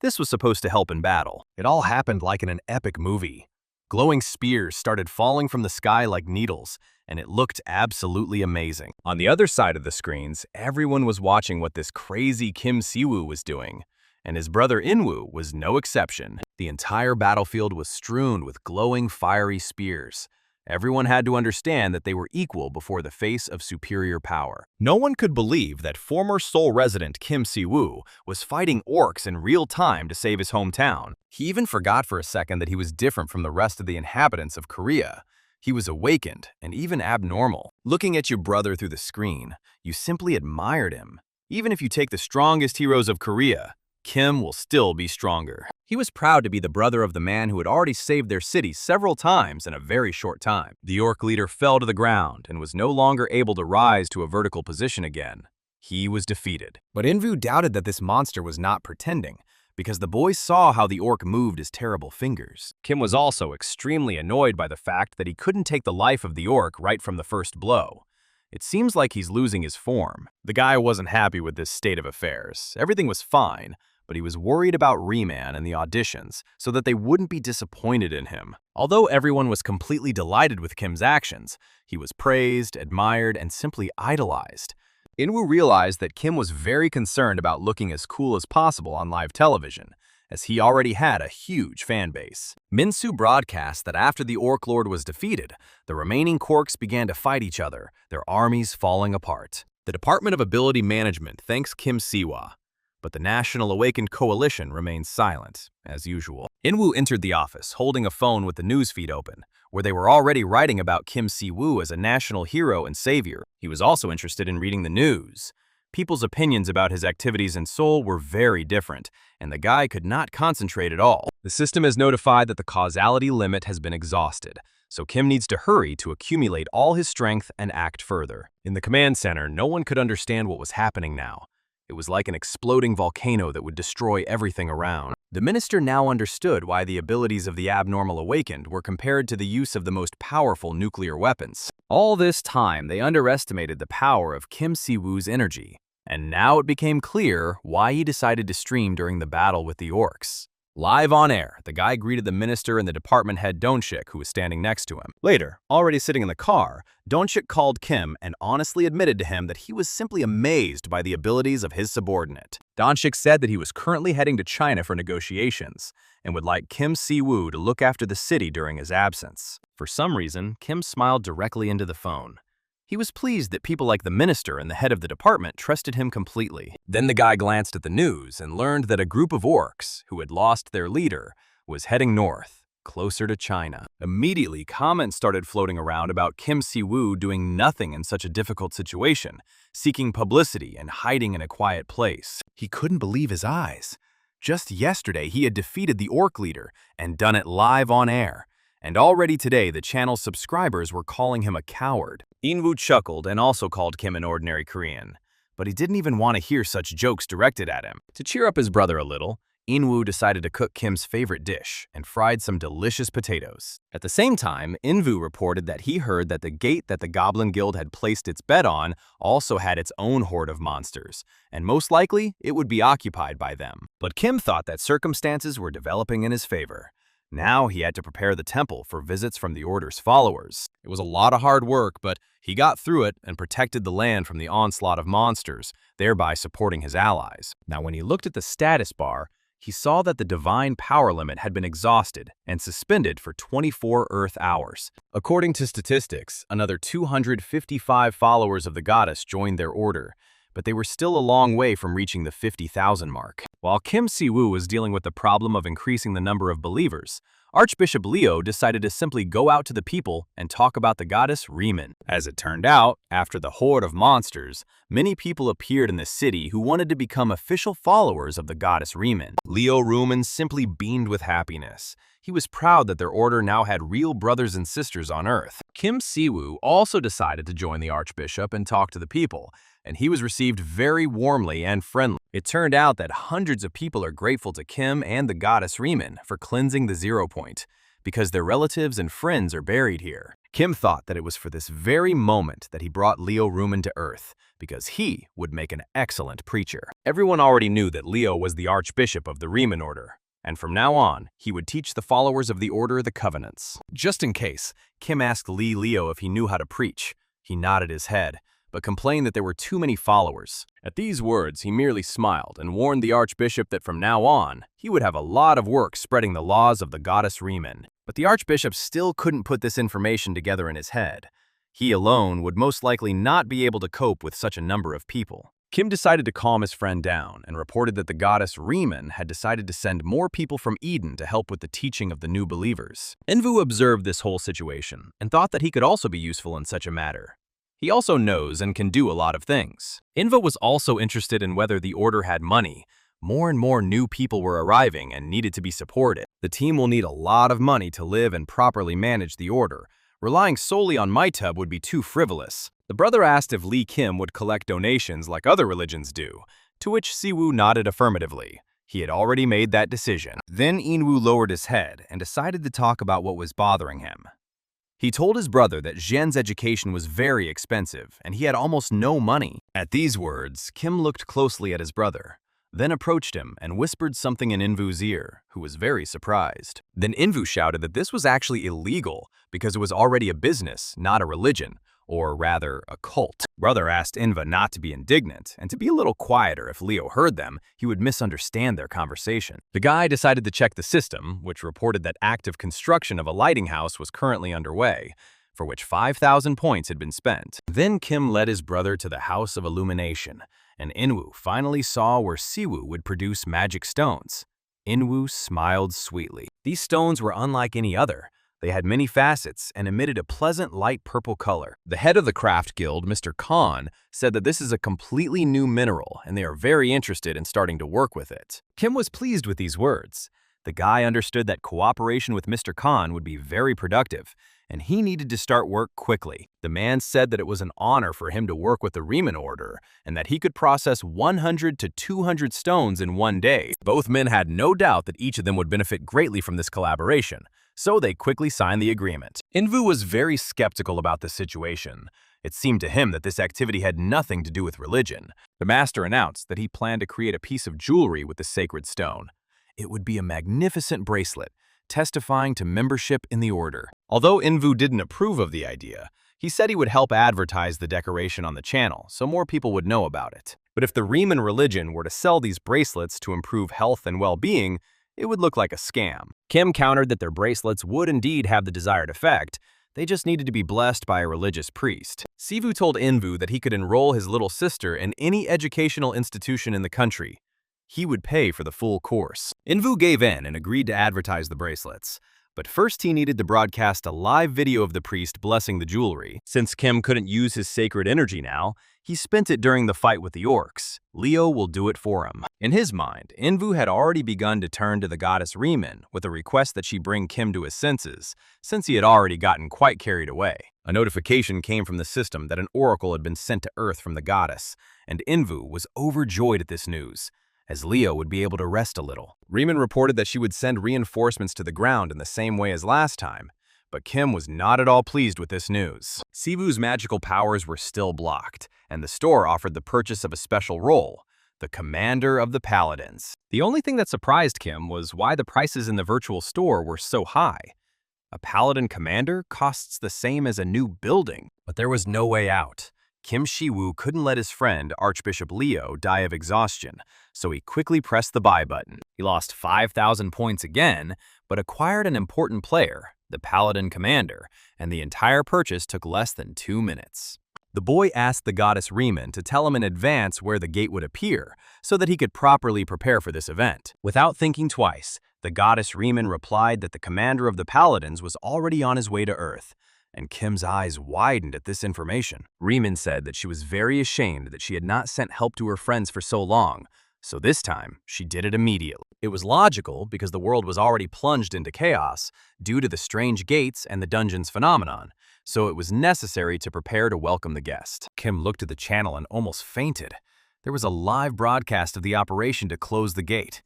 This was supposed to help in battle. It all happened like in an epic movie. Glowing spears started falling from the sky like needles, and it looked absolutely amazing. On the other side of the screens, everyone was watching what this crazy Kim Siwoo was doing, and his brother Inwoo was no exception. The entire battlefield was strewn with glowing fiery spears. Everyone had to understand that they were equal before the face of superior power. No one could believe that former Seoul resident Kim Siwoo was fighting orcs in real time to save his hometown. He even forgot for a second that he was different from the rest of the inhabitants of Korea. He was awakened and even abnormal. Looking at your brother through the screen, you simply admired him. Even if you take the strongest heroes of Korea, Kim will still be stronger. He was proud to be the brother of the man who had already saved their city several times in a very short time. The orc leader fell to the ground and was no longer able to rise to a vertical position again. He was defeated. But Invu doubted that this monster was not pretending, because the boys saw how the orc moved his terrible fingers. Kim was also extremely annoyed by the fact that he couldn't take the life of the orc right from the first blow. It seems like he's losing his form. The guy wasn't happy with this state of affairs. Everything was fine, but he was worried about Riemann and the auditions so that they wouldn't be disappointed in him. Although everyone was completely delighted with Kim's actions, he was praised, admired, and simply idolized. Inwoo realized that Kim was very concerned about looking as cool as possible on live television, as he already had a huge fan base. Minsu broadcast that after the Orc Lord was defeated, the remaining Quarks began to fight each other, their armies falling apart. The Department of Ability Management thanks Kim Siwa, but the National Awakened Coalition remains silent, as usual. Inwoo entered the office, holding a phone with the newsfeed open, where they were already writing about Kim Siwoo as a national hero and savior. He was also interested in reading the news. People's opinions about his activities in Seoul were very different, and the guy could not concentrate at all. The system has notified that the causality limit has been exhausted, so Kim needs to hurry to accumulate all his strength and act further. In the command center, no one could understand what was happening now. It was like an exploding volcano that would destroy everything around. The minister now understood why the abilities of the abnormal awakened were compared to the use of the most powerful nuclear weapons. All this time, they underestimated the power of Kim Siwoo's energy, and now it became clear why he decided to stream during the battle with the orcs. Live on air, the guy greeted the minister and the department head Donchik, who was standing next to him. Later, already sitting in the car, Donchik called Kim and honestly admitted to him that he was simply amazed by the abilities of his subordinate. Donchik said that he was currently heading to China for negotiations and would like Kim Siwoo to look after the city during his absence. For some reason, Kim smiled directly into the phone. He was pleased that people like the minister and the head of the department trusted him completely. Then the guy glanced at the news and learned that a group of orcs, who had lost their leader, was heading north, closer to China. Immediately, comments started floating around about Kim Siwoo doing nothing in such a difficult situation, seeking publicity and hiding in a quiet place. He couldn't believe his eyes. Just yesterday, he had defeated the orc leader and done it live on air. and already today the channel's subscribers were calling him a coward. Inwoo chuckled and also called Kim an ordinary Korean, but he didn't even want to hear such jokes directed at him. To cheer up his brother a little, Inwoo decided to cook Kim's favorite dish and fried some delicious potatoes. At the same time, Inwoo reported that he heard that the gate that the Goblin Guild had placed its bet on also had its own horde of monsters, and most likely it would be occupied by them. But Kim thought that circumstances were developing in his favor. Now he had to prepare the temple for visits from the Order's followers. It was a lot of hard work, but he got through it and protected the land from the onslaught of monsters, thereby supporting his allies. Now, when he looked at the status bar, he saw that the divine power limit had been exhausted and suspended for 24 Earth hours. According to statistics, another 255 followers of the goddess joined their order, but they were still a long way from reaching the 50,000 mark. While Kim Si-woo was dealing with the problem of increasing the number of believers, Archbishop Leo decided to simply go out to the people and talk about the goddess Riemann. As it turned out, after the horde of monsters, many people appeared in the city who wanted to become official followers of the goddess Riemann. Leo Riemann simply beamed with happiness. He was proud that their order now had real brothers and sisters on Earth. Kim Si-woo also decided to join the Archbishop and talk to the people, and he was received very warmly and friendly. It turned out that hundreds of people are grateful to Kim and the goddess Riemann for cleansing the 0 point, because their relatives and friends are buried here. Kim thought that it was for this very moment that he brought Leo Riemann to Earth, because he would make an excellent preacher. Everyone already knew that Leo was the Archbishop of the Riemann Order, and from now on, he would teach the followers of the Order the covenants. Just in case, Kim asked Leo if he knew how to preach. He nodded his head, but complained that there were too many followers. At these words, he merely smiled and warned the Archbishop that from now on, he would have a lot of work spreading the laws of the goddess Riemann. But the Archbishop still couldn't put this information together in his head. He alone would most likely not be able to cope with such a number of people. Kim decided to calm his friend down and reported that the goddess Riemann had decided to send more people from Eden to help with the teaching of the new believers. Inwoo observed this whole situation and thought that he could also be useful in such a matter. He also knows and can do a lot of things. Inwoo was also interested in whether the Order had money. More and more new people were arriving and needed to be supported. The team will need a lot of money to live and properly manage the Order. Relying solely on MyTub would be too frivolous. The brother asked if Lee Kim would collect donations like other religions do, to which Siwoo nodded affirmatively. He had already made that decision. Then Inwoo lowered his head and decided to talk about what was bothering him. He told his brother that Zhen's education was very expensive and he had almost no money. At these words, Kim looked closely at his brother, then approached him and whispered something in Inwoo's ear, who was very surprised. Then Inwoo shouted that this was actually illegal because it was already a business, not a religion, or rather, a cult. Brother asked Inwoo not to be indignant and to be a little quieter. If Leo heard them, he would misunderstand their conversation. The guy decided to check the system, which reported that active construction of a lighting house was currently underway, for which 5,000 points had been spent. Then Kim led his brother to the House of Illumination, and Inwoo finally saw where Siwoo would produce magic stones. Inwoo smiled sweetly. These stones were unlike any other. They had many facets and emitted a pleasant light purple color. The head of the craft guild, Mr. Khan, said that this is a completely new mineral and they are very interested in starting to work with it. Kim was pleased with these words. The guy understood that cooperation with Mr. Khan would be very productive, and he needed to start work quickly. The man said that it was an honor for him to work with the Riemann Order, and that he could process 100 to 200 stones in one day. Both men had no doubt that each of them would benefit greatly from this collaboration, so they quickly signed the agreement. Inwoo was very skeptical about the situation. It seemed to him that this activity had nothing to do with religion. The master announced that he planned to create a piece of jewelry with the sacred stone. It would be a magnificent bracelet, testifying to membership in the order. Although Inwoo didn't approve of the idea, he said he would help advertise the decoration on the channel so more people would know about it. But if the Riemann religion were to sell these bracelets to improve health and well-being, it would look like a scam. Kim countered that their bracelets would indeed have the desired effect, they just needed to be blessed by a religious priest. Siwoo told Inwoo that he could enroll his little sister in any educational institution in the country. He would pay for the full course. Inwoo gave in and agreed to advertise the bracelets. But first he needed to broadcast a live video of the priest blessing the jewelry. Since Kim couldn't use his sacred energy now, he spent it during the fight with the orcs. Leo will do it for him. In his mind, Invu had already begun to turn to the goddess Riemann with a request that she bring Kim to his senses, since he had already gotten quite carried away. A notification came from the system that an oracle had been sent to Earth from the goddess, and Invu was overjoyed at this news, as Leo would be able to rest a little. Riemann reported that she would send reinforcements to the ground in the same way as last time, but Kim was not at all pleased with this news. Sivu's magical powers were still blocked, and the store offered the purchase of a special role, the Commander of the Paladins. The only thing that surprised Kim was why the prices in the virtual store were so high. A Paladin Commander costs the same as a new building, but there was no way out. Kim Shiwoo couldn't let his friend, Archbishop Leo, die of exhaustion, so he quickly pressed the buy button. He lost 5,000 points again, but acquired an important player, the Paladin Commander, and the entire purchase took less than 2 minutes. The boy asked the goddess Riemann to tell him in advance where the gate would appear, so that he could properly prepare for this event. Without thinking twice, the goddess Riemann replied that the commander of the Paladins was already on his way to Earth, and Kim's eyes widened at this information. Riemann said that she was very ashamed that she had not sent help to her friends for so long, so this time she did it immediately. It was logical because the world was already plunged into chaos due to the strange gates and the dungeon's phenomenon, so it was necessary to prepare to welcome the guest. Kim looked at the channel and almost fainted. There was a live broadcast of the operation to close the gate.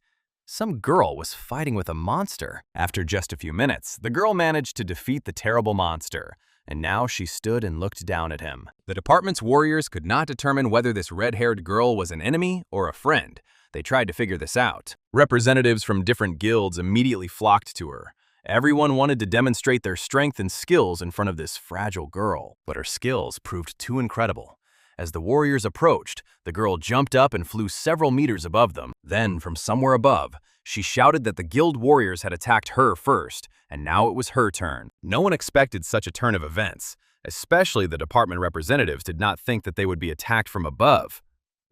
Some girl was fighting with a monster. After just a few minutes, the girl managed to defeat the terrible monster, and now she stood and looked down at him. The department's warriors could not determine whether this red-haired girl was an enemy or a friend. They tried to figure this out. Representatives from different guilds immediately flocked to her. Everyone wanted to demonstrate their strength and skills in front of this fragile girl, but her skills proved too incredible. As the warriors approached, the girl jumped up and flew several meters above them. Then, from somewhere above, she shouted that the guild warriors had attacked her first, and now it was her turn. No one expected such a turn of events, especially the department representatives did not think that they would be attacked from above.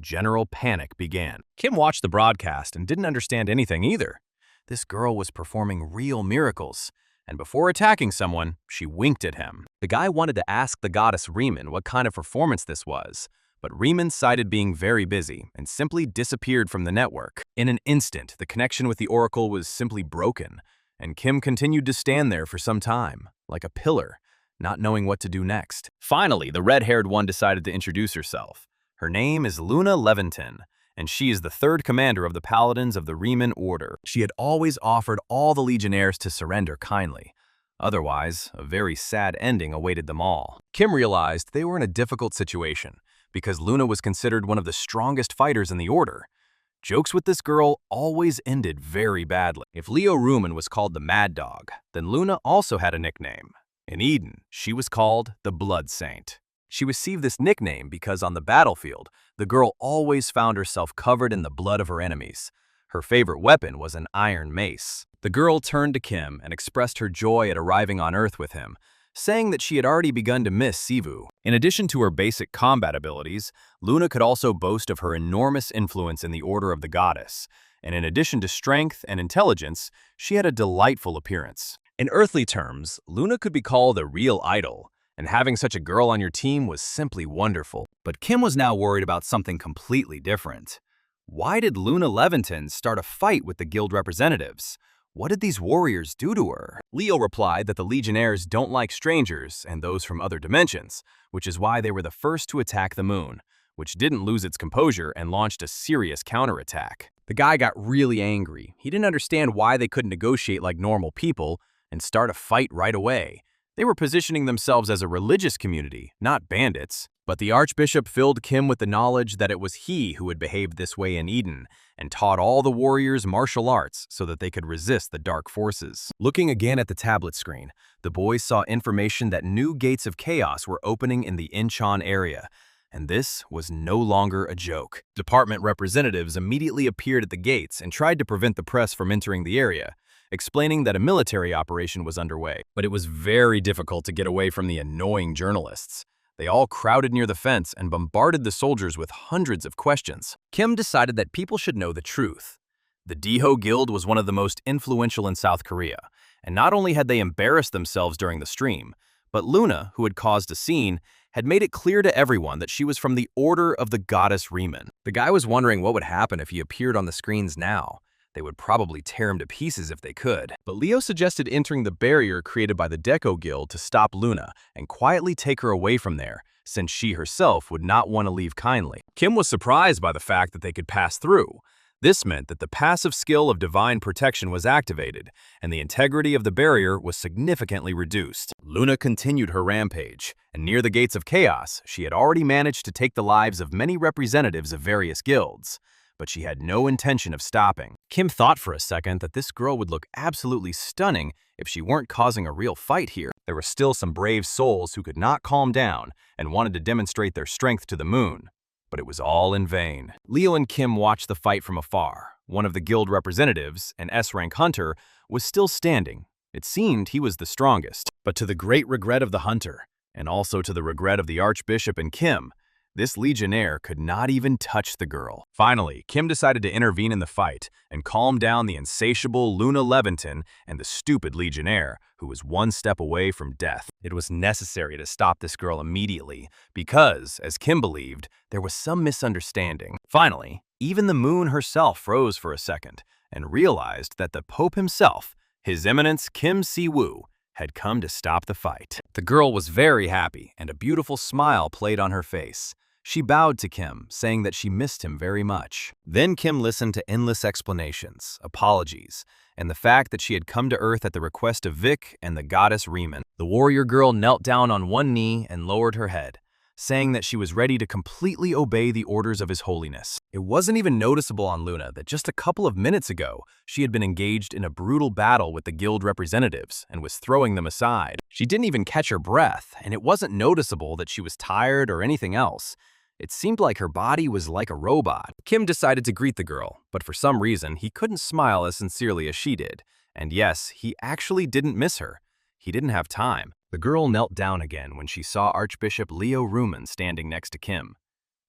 General panic began. Kim watched the broadcast and didn't understand anything either. This girl was performing real miracles, and before attacking someone, she winked at him. The guy wanted to ask the goddess Riemann what kind of performance this was, but Riemann cited being very busy and simply disappeared from the network. In an instant, the connection with the oracle was simply broken, and Kim continued to stand there for some time, like a pillar, not knowing what to do next. Finally, the red-haired one decided to introduce herself. Her name is Luna Leventon, and she is the third commander of the Paladins of the Riemann Order. She had always offered all the legionnaires to surrender kindly. Otherwise, a very sad ending awaited them all. Kim realized they were in a difficult situation, because Luna was considered one of the strongest fighters in the Order. Jokes with this girl always ended very badly. If Leo Rumen was called the Mad Dog, then Luna also had a nickname. In Eden, she was called the Blood Saint. She received this nickname because on the battlefield, the girl always found herself covered in the blood of her enemies. Her favorite weapon was an iron mace. The girl turned to Kim and expressed her joy at arriving on Earth with him, saying that she had already begun to miss Sivu. In addition to her basic combat abilities, Luna could also boast of her enormous influence in the Order of the Goddess, and in addition to strength and intelligence, she had a delightful appearance. In earthly terms, Luna could be called a real idol, and having such a girl on your team was simply wonderful. But Kim was now worried about something completely different. Why did Luna Leventon start a fight with the guild representatives? What did these warriors do to her? Leo replied that the legionnaires don't like strangers and those from other dimensions, which is why they were the first to attack the moon, which didn't lose its composure and launched a serious counterattack. The guy got really angry. He didn't understand why they couldn't negotiate like normal people and start a fight right away. They were positioning themselves as a religious community, not bandits. But the Archbishop filled Kim with the knowledge that it was he who had behaved this way in Eden and taught all the warriors martial arts so that they could resist the dark forces. Looking again at the tablet screen, the boys saw information that new gates of chaos were opening in the Incheon area, and this was no longer a joke. Department representatives immediately appeared at the gates and tried to prevent the press from entering the area, explaining that a military operation was underway. But it was very difficult to get away from the annoying journalists. They all crowded near the fence and bombarded the soldiers with hundreds of questions. Kim decided that people should know the truth. The Daeho Guild was one of the most influential in South Korea, And not only had they embarrassed themselves during the stream, but Luna, who had caused a scene, had made it clear to everyone that she was from the Order of the Goddess Riemann. The guy was wondering what would happen if he appeared on the screens now. They would probably tear him to pieces if they could. But Leo suggested entering the barrier created by the Deco Guild to stop Luna and quietly take her away from there, since she herself would not want to leave kindly. Kim was surprised by the fact that they could pass through. This meant that the passive skill of divine protection was activated, and the integrity of the barrier was significantly reduced. Luna continued her rampage, and near the gates of chaos, she had already managed to take the lives of many representatives of various guilds. But she had no intention of stopping. Kim thought for a second that this girl would look absolutely stunning if she weren't causing a real fight here. There were still some brave souls who could not calm down and wanted to demonstrate their strength to the moon. But it was all in vain. Leo and Kim watched the fight from afar. One of the guild representatives, an S-rank hunter, was still standing. It seemed he was the strongest. But to the great regret of the hunter, and also to the regret of the Archbishop and Kim, this legionnaire could not even touch the girl. Finally, Kim decided to intervene in the fight and calm down the insatiable Luna Levinton and the stupid legionnaire, who was one step away from death. It was necessary to stop this girl immediately because, as Kim believed, there was some misunderstanding. Finally, even the moon herself froze for a second and realized that the Pope himself, His Eminence Kim Si-woo, had come to stop the fight. The girl was very happy, and a beautiful smile played on her face. She bowed to Kim, saying that she missed him very much. Then Kim listened to endless explanations, apologies, and the fact that she had come to Earth at the request of Vic and the goddess Riemann. The warrior girl knelt down on one knee and lowered her head, saying that she was ready to completely obey the orders of His Holiness. It wasn't even noticeable on Luna that just a couple of minutes ago, she had been engaged in a brutal battle with the guild representatives and was throwing them aside. She didn't even catch her breath, and it wasn't noticeable that she was tired or anything else. It seemed like her body was like a robot. Kim decided to greet the girl, but for some reason, he couldn't smile as sincerely as she did. And yes, he actually didn't miss her. He didn't have time. The girl knelt down again when she saw Archbishop Leo Riemann standing next to Kim.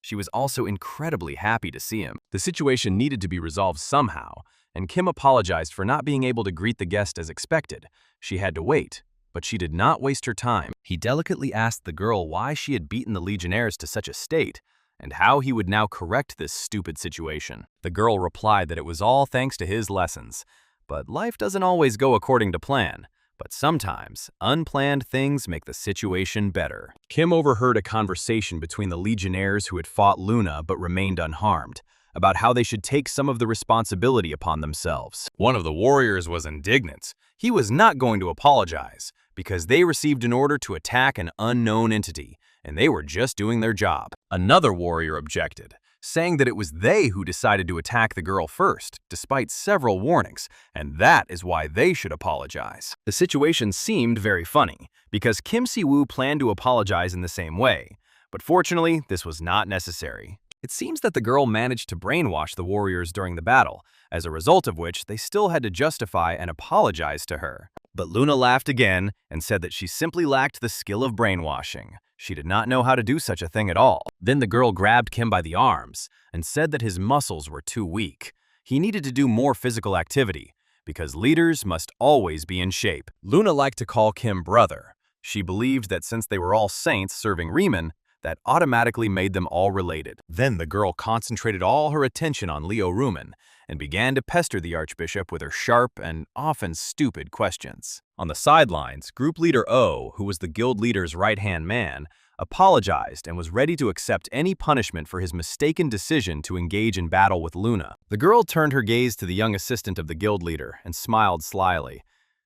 She was also incredibly happy to see him. The situation needed to be resolved somehow, and Kim apologized for not being able to greet the guest as expected. She had to wait, but she did not waste her time. He delicately asked the girl why she had beaten the legionnaires to such a state, and how he would now correct this stupid situation. The girl replied that it was all thanks to his lessons. But life doesn't always go according to plan. But sometimes, unplanned things make the situation better. Kim overheard a conversation between the legionnaires who had fought Luna but remained unharmed, about how they should take some of the responsibility upon themselves. One of the warriors was indignant. He was not going to apologize, because they received an order to attack an unknown entity, and they were just doing their job. Another warrior objected, saying that it was they who decided to attack the girl first, despite several warnings, and that is why they should apologize. The situation seemed very funny, because Kim Si-woo planned to apologize in the same way, but fortunately, this was not necessary. It seems that the girl managed to brainwash the warriors during the battle, as a result of which they still had to justify and apologize to her. But Luna laughed again and said that she simply lacked the skill of brainwashing. She did not know how to do such a thing at all. Then the girl grabbed Kim by the arms and said that his muscles were too weak. He needed to do more physical activity, because leaders must always be in shape. Luna liked to call Kim brother. She believed that since they were all saints serving Riemann, that automatically made them all related. Then the girl concentrated all her attention on Leo Riemann and began to pester the Archbishop with her sharp and often stupid questions. On the sidelines, group leader O, who was the guild leader's right-hand man, apologized and was ready to accept any punishment for his mistaken decision to engage in battle with Luna. The girl turned her gaze to the young assistant of the guild leader and smiled slyly.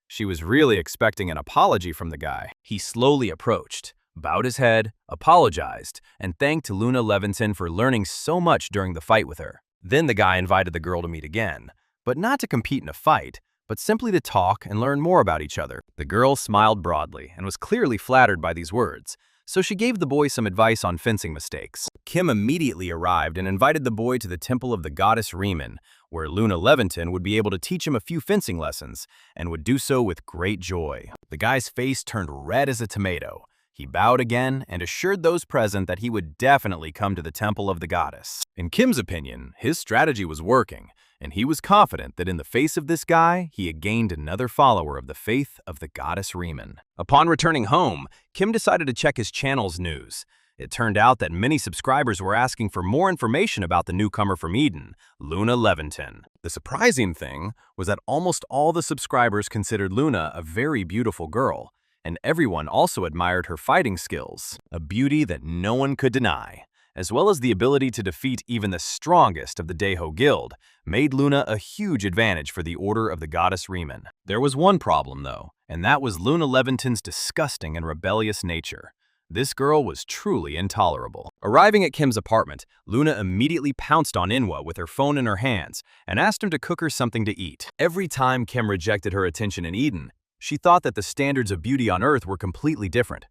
She was really expecting an apology from the guy. He slowly approached, bowed his head, apologized, and thanked Luna Levinson for learning so much during the fight with her. Then the guy invited the girl to meet again, but not to compete in a fight, but simply to talk and learn more about each other. The girl smiled broadly and was clearly flattered by these words, so she gave the boy some advice on fencing mistakes. Kim immediately arrived and invited the boy to the temple of the goddess Riemann, where Luna Levinton would be able to teach him a few fencing lessons, and would do so with great joy. The guy's face turned red as a tomato. He bowed again and assured those present that he would definitely come to the temple of the goddess. In Kim's opinion, his strategy was working, and he was confident that in the face of this guy, he had gained another follower of the faith of the goddess Riemann. Upon returning home, Kim decided to check his channel's news. It turned out that many subscribers were asking for more information about the newcomer from Eden, Luna Leventon. The surprising thing was that almost all the subscribers considered Luna a very beautiful girl, and everyone also admired her fighting skills, a beauty that no one could deny, as well as the ability to defeat even the strongest of the Daeho Guild, made Luna a huge advantage for the Order of the Goddess Riemann. There was one problem, though, and that was Luna Leventon's disgusting and rebellious nature. This girl was truly intolerable. Arriving at Kim's apartment, Luna immediately pounced on Manhwa with her phone in her hands and asked him to cook her something to eat. Every time Kim rejected her attention in Eden, she thought that the standards of beauty on Earth were completely different.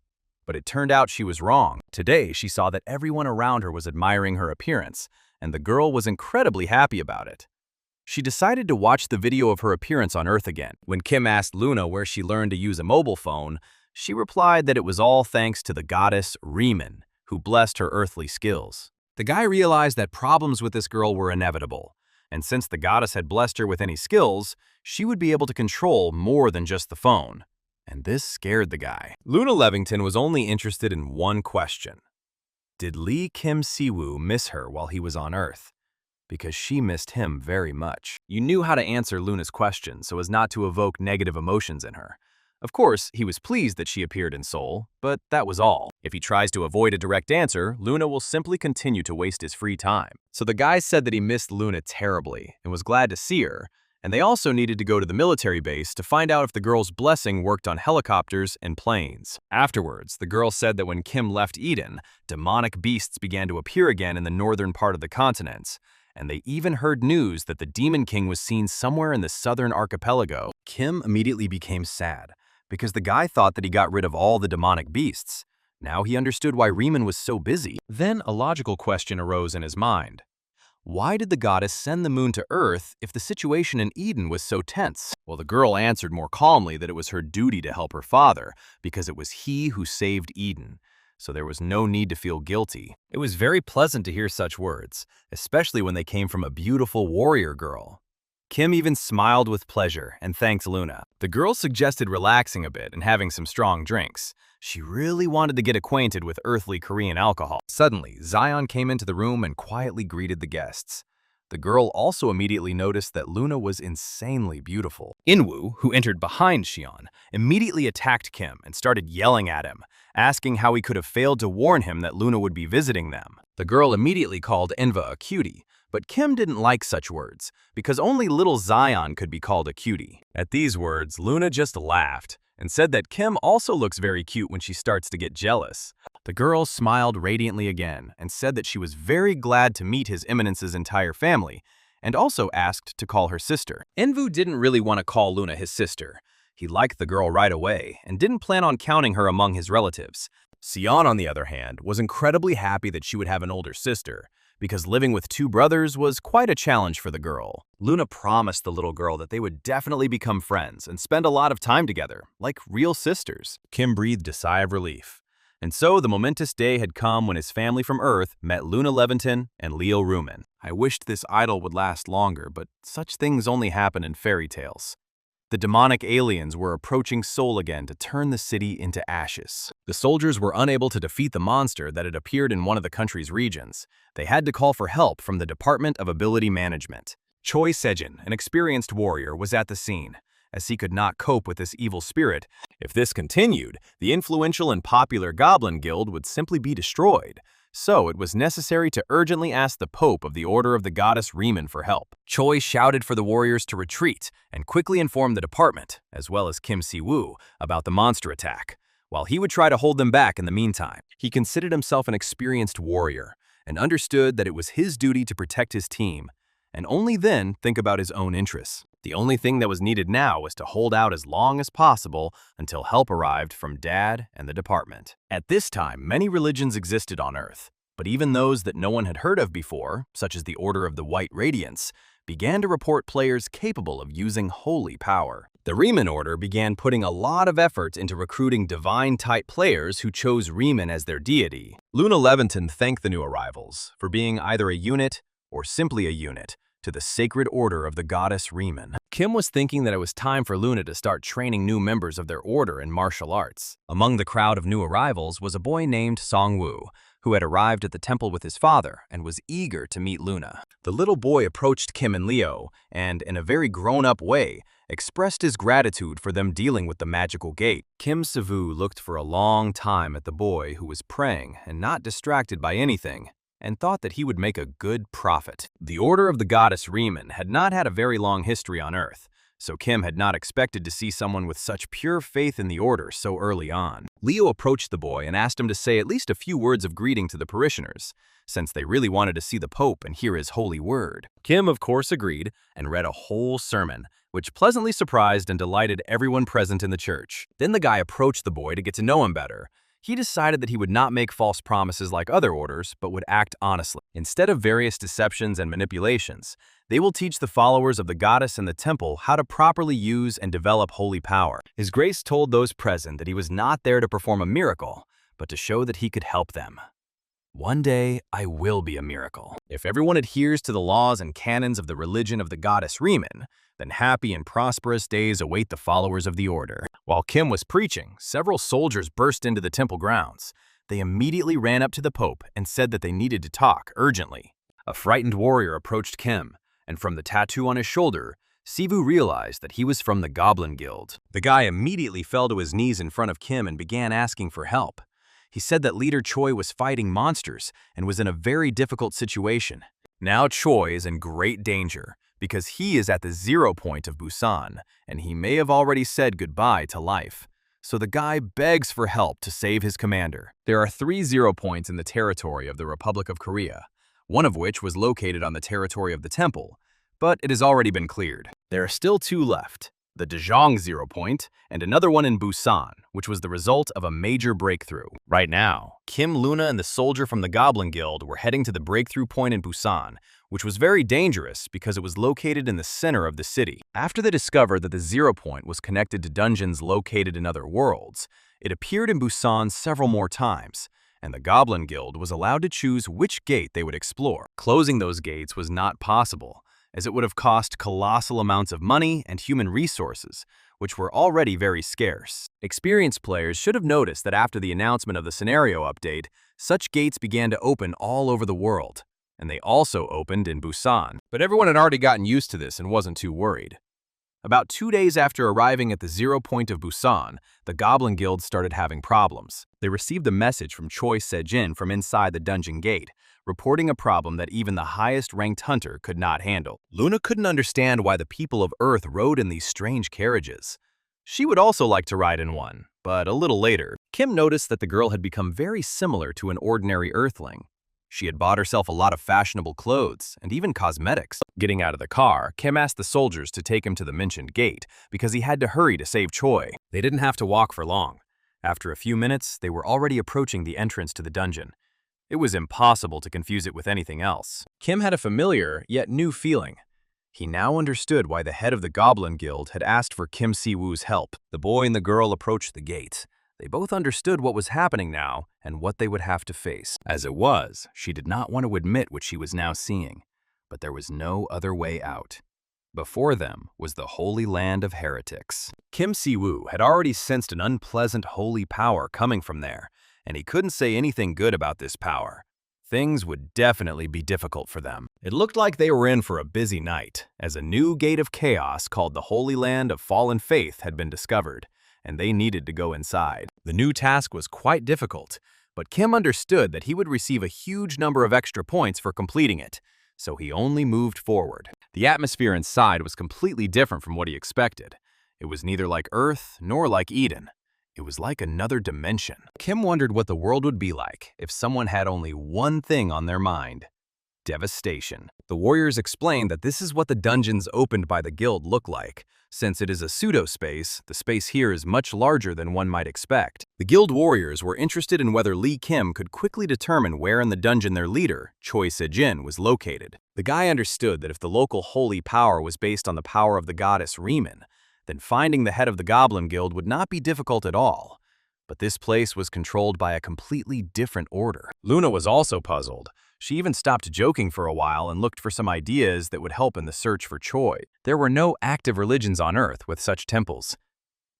But it turned out she was wrong. Today, she saw that everyone around her was admiring her appearance, and the girl was incredibly happy about it. She decided to watch the video of her appearance on Earth again. When Kim asked Luna where she learned to use a mobile phone, she replied that it was all thanks to the goddess Riemann, who blessed her earthly skills. The guy realized that problems with this girl were inevitable, and since the goddess had blessed her with any skills, she would be able to control more than just the phone. And this scared the guy. Luna Leventon was only interested in one question. Did Lee Kim Siwoo miss her while he was on Earth? Because she missed him very much. You knew how to answer Luna's question so as not to evoke negative emotions in her. Of course, he was pleased that she appeared in Seoul, but that was all. If he tries to avoid a direct answer, Luna will simply continue to waste his free time. So the guy said that he missed Luna terribly and was glad to see her, and they also needed to go to the military base to find out if the girl's blessing worked on helicopters and planes. Afterwards, the girl said that when Kim left Eden, demonic beasts began to appear again in the northern part of the continents, and they even heard news that the Demon King was seen somewhere in the southern archipelago. Kim immediately became sad, because the guy thought that he got rid of all the demonic beasts. Now he understood why Riemann was so busy. Then a logical question arose in his mind. Why did the goddess send the moon to Earth if the situation in Eden was so tense? Well, the girl answered more calmly that it was her duty to help her father, because it was he who saved Eden, so there was no need to feel guilty. It was very pleasant to hear such words, especially when they came from a beautiful warrior girl. Kim even smiled with pleasure and thanked Luna. The girl suggested relaxing a bit and having some strong drinks. She really wanted to get acquainted with earthly Korean alcohol. Suddenly, Zion came into the room and quietly greeted the guests. The girl also immediately noticed that Luna was insanely beautiful. Inwoo, who entered behind Xion, immediately attacked Kim and started yelling at him, asking how he could have failed to warn him that Luna would be visiting them. The girl immediately called Enva a cutie, but Kim didn't like such words, because only little Zion could be called a cutie. At these words, Luna just laughed and said that Kim also looks very cute when she starts to get jealous. The girl smiled radiantly again and said that she was very glad to meet His Eminence's entire family, and also asked to call her sister. Envu didn't really want to call Luna his sister. He liked the girl right away and didn't plan on counting her among his relatives. Sion, on the other hand, was incredibly happy that she would have an older sister, because living with two brothers was quite a challenge for the girl. Luna promised the little girl that they would definitely become friends and spend a lot of time together, like real sisters. Kim breathed a sigh of relief. And so the momentous day had come when his family from Earth met Luna Leventon and Leo Ruman. I wished this idyll would last longer, but such things only happen in fairy tales. The demonic aliens were approaching Seoul again to turn the city into ashes. The soldiers were unable to defeat the monster that had appeared in one of the country's regions. They had to call for help from the Department of Ability Management. Choi Sejin, an experienced warrior, was at the scene, as he could not cope with this evil spirit. If this continued, the influential and popular Goblin Guild would simply be destroyed. So it was necessary to urgently ask the Pope of the Order of the Goddess Riemann for help. Choi shouted for the warriors to retreat and quickly informed the department, as well as Kim Si-woo, about the monster attack, while he would try to hold them back in the meantime. He considered himself an experienced warrior and understood that it was his duty to protect his team, and only then think about his own interests. The only thing that was needed now was to hold out as long as possible until help arrived from Dad and the department. At this time, many religions existed on Earth, but even those that no one had heard of before, such as the Order of the White Radiance, began to report players capable of using holy power. The Riemann Order began putting a lot of effort into recruiting divine-type players who chose Riemann as their deity. Luna Leventon thanked the new arrivals for being either a unit or simply a unit, to the Sacred Order of the Goddess Riemann. Kim was thinking that it was time for Luna to start training new members of their order in martial arts. Among the crowd of new arrivals was a boy named Song-woo, who had arrived at the temple with his father and was eager to meet Luna. The little boy approached Kim and Leo and, in a very grown-up way, expressed his gratitude for them dealing with the magical gate. Kim Si-woo looked for a long time at the boy who was praying and not distracted by anything, and thought that he would make a good prophet. The Order of the Goddess Riemann had not had a very long history on Earth, so Kim had not expected to see someone with such pure faith in the order so early on. Leo approached the boy and asked him to say at least a few words of greeting to the parishioners, since they really wanted to see the Pope and hear his holy word. Kim, of course, agreed and read a whole sermon, which pleasantly surprised and delighted everyone present in the church. Then the guy approached the boy to get to know him better. He decided that he would not make false promises like other orders, but would act honestly. Instead of various deceptions and manipulations, they will teach the followers of the goddess and the temple how to properly use and develop holy power. His Grace told those present that he was not there to perform a miracle, but to show that he could help them. One day, I will be a miracle. If everyone adheres to the laws and canons of the religion of the goddess Riemann, then happy and prosperous days await the followers of the order. While Kim was preaching, several soldiers burst into the temple grounds. They immediately ran up to the Pope and said that they needed to talk urgently. A frightened warrior approached Kim, and from the tattoo on his shoulder, Si-woo realized that he was from the Goblin Guild. The guy immediately fell to his knees in front of Kim and began asking for help. He said that leader Choi was fighting monsters and was in a very difficult situation. Now Choi is in great danger because he is at the 0 point of Busan, and he may have already said goodbye to life. So the guy begs for help to save his commander. There are 3 0 points in the territory of the Republic of Korea, one of which was located on the territory of the temple, but it has already been cleared. There are still 2 left, the Daejeong 0 point and another one in Busan, which was the result of a major breakthrough. Right now, Kim, Luna, and the soldier from the Goblin Guild were heading to the breakthrough point in Busan, which was very dangerous because it was located in the center of the city. After they discovered that the 0 point was connected to dungeons located in other worlds, it appeared in Busan several more times, and the Goblin Guild was allowed to choose which gate they would explore. Closing those gates was not possible, as it would have cost colossal amounts of money and human resources, which were already very scarce. Experienced players should have noticed that after the announcement of the scenario update, such gates began to open all over the world, and they also opened in Busan. But everyone had already gotten used to this and wasn't too worried. About 2 days after arriving at the 0 point of Busan, the Goblin Guild started having problems. They received a message from Choi Se-jin from inside the dungeon gate, reporting a problem that even the highest-ranked hunter could not handle. Luna couldn't understand why the people of Earth rode in these strange carriages. She would also like to ride in one, but a little later, Kim noticed that the girl had become very similar to an ordinary Earthling. She had bought herself a lot of fashionable clothes and even cosmetics. Getting out of the car, Kim asked the soldiers to take him to the mentioned gate because he had to hurry to save Choi. They didn't have to walk for long. After a few minutes, they were already approaching the entrance to the dungeon. It was impossible to confuse it with anything else. Kim had a familiar, yet new feeling. He now understood why the head of the Goblin Guild had asked for Kim Si-woo's help. The boy and the girl approached the gate. They both understood what was happening now and what they would have to face. As it was, she did not want to admit what she was now seeing, but there was no other way out. Before them was the Holy Land of Heretics. Kim Si-woo had already sensed an unpleasant holy power coming from there, and he couldn't say anything good about this power. Things would definitely be difficult for them. It looked like they were in for a busy night, as a new gate of chaos called the Holy Land of Fallen Faith had been discovered, and they needed to go inside. The new task was quite difficult, but Kim understood that he would receive a huge number of extra points for completing it, so he only moved forward. The atmosphere inside was completely different from what he expected. It was neither like Earth nor like Eden. It was like another dimension. Kim wondered what the world would be like if someone had only one thing on their mind: devastation. The warriors explained that this is what the dungeons opened by the guild look like. Since it is a pseudo-space, the space here is much larger than one might expect. The guild warriors were interested in whether Lee Kim could quickly determine where in the dungeon their leader, Choi Se-jin, was located. The guy understood that if the local holy power was based on the power of the goddess Riemann, then finding the head of the Goblin Guild would not be difficult at all. But this place was controlled by a completely different order. Luna was also puzzled. She even stopped joking for a while and looked for some ideas that would help in the search for Choi. There were no active religions on Earth with such temples.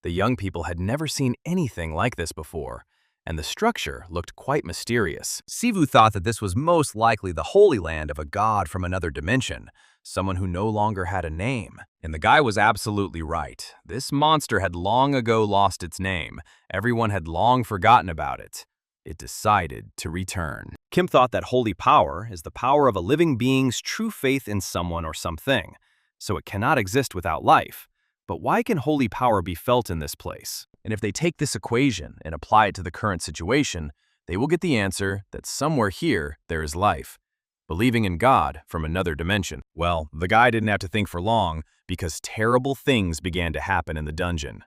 The young people had never seen anything like this before, and the structure looked quite mysterious. Sivu thought that this was most likely the holy land of a god from another dimension, someone who no longer had a name. And the guy was absolutely right. This monster had long ago lost its name. Everyone had long forgotten about it. It decided to return. Kim thought that holy power is the power of a living being's true faith in someone or something, so it cannot exist without life. But why can holy power be felt in this place? And if they take this equation and apply it to the current situation, they will get the answer that somewhere here there is life, believing in God from another dimension. Well, the guy didn't have to think for long because terrible things began to happen in the dungeon.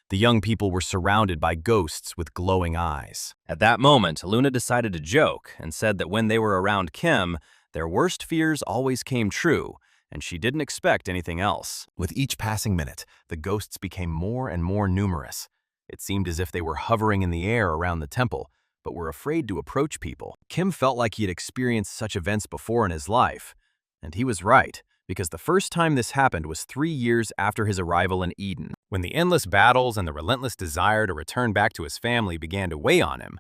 The young people were surrounded by ghosts with glowing eyes. At that moment, Luna decided to joke and said that when they were around Kim, their worst fears always came true, and she didn't expect anything else. With each passing minute, the ghosts became more and more numerous. It seemed as if they were hovering in the air around the temple, but were afraid to approach people. Kim felt like he had experienced such events before in his life, and he was right, because the first time this happened was 3 years after his arrival in Eden. When the endless battles and the relentless desire to return back to his family began to weigh on him,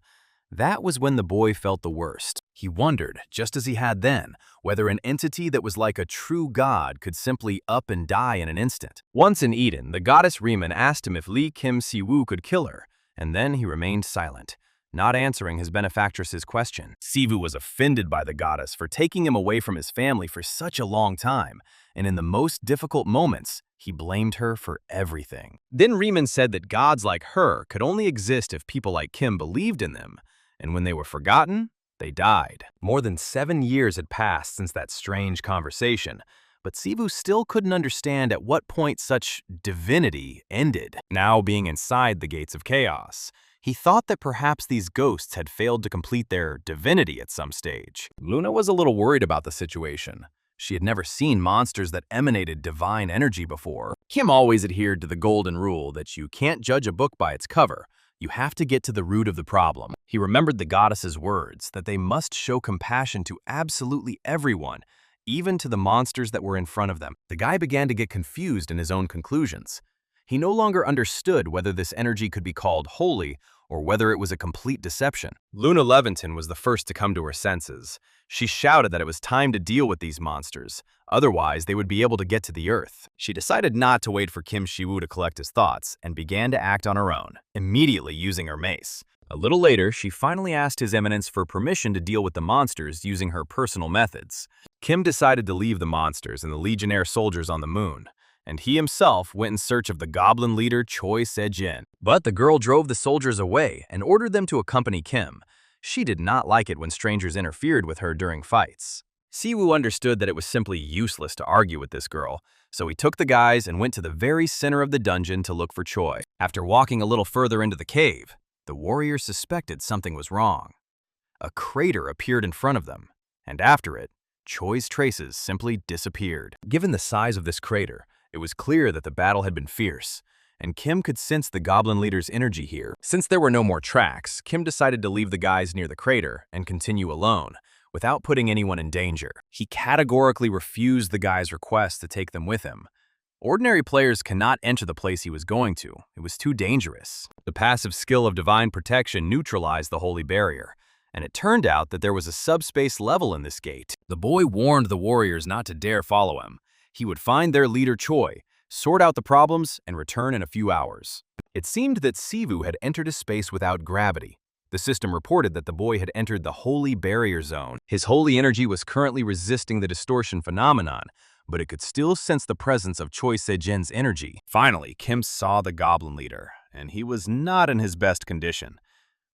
that was when the boy felt the worst. He wondered, just as he had then, whether an entity that was like a true god could simply up and die in an instant. Once in Eden, the goddess Riemann asked him if Lee Kim Si-woo could kill her, and then he remained silent, not answering his benefactress's question. Sivu was offended by the goddess for taking him away from his family for such a long time, and in the most difficult moments, he blamed her for everything. Then Riemann said that gods like her could only exist if people like Kim believed in them, and when they were forgotten, they died. More than 7 years had passed since that strange conversation, but Sivu still couldn't understand at what point such divinity ended. Now being inside the gates of chaos, he thought that perhaps these ghosts had failed to complete their divinity at some stage. Luna was a little worried about the situation. She had never seen monsters that emanated divine energy before. Kim always adhered to the golden rule that you can't judge a book by its cover. You have to get to the root of the problem. He remembered the goddess's words that they must show compassion to absolutely everyone, even to the monsters that were in front of them. The guy began to get confused in his own conclusions. He no longer understood whether this energy could be called holy or whether it was a complete deception. Luna Levinton was the first to come to her senses. She shouted that it was time to deal with these monsters, otherwise they would be able to get to the Earth. She decided not to wait for Kim Si-woo to collect his thoughts and began to act on her own, immediately using her mace. A little later, she finally asked His Eminence for permission to deal with the monsters using her personal methods. Kim decided to leave the monsters and the Legionnaire soldiers on the moon, and he himself went in search of the goblin leader Choi Se-jin. But the girl drove the soldiers away and ordered them to accompany Kim. She did not like it when strangers interfered with her during fights. Siwoo understood that it was simply useless to argue with this girl, so he took the guys and went to the very center of the dungeon to look for Choi. After walking a little further into the cave, the warriors suspected something was wrong. A crater appeared in front of them, and after it, Choi's traces simply disappeared. Given the size of this crater, it was clear that the battle had been fierce, and Kim could sense the goblin leader's energy here. Since there were no more tracks, Kim decided to leave the guys near the crater and continue alone, without putting anyone in danger. He categorically refused the guys' request to take them with him. Ordinary players cannot enter the place he was going to. It was too dangerous. The passive skill of divine protection neutralized the holy barrier, and it turned out that there was a subspace level in this gate. The boy warned the warriors not to dare follow him. He would find their leader Choi, sort out the problems, and return in a few hours. It seemed that Sivu had entered a space without gravity. The system reported that the boy had entered the holy barrier zone. His holy energy was currently resisting the distortion phenomenon, but it could still sense the presence of Choi Se-jin's energy. Finally, Kim saw the goblin leader, and he was not in his best condition.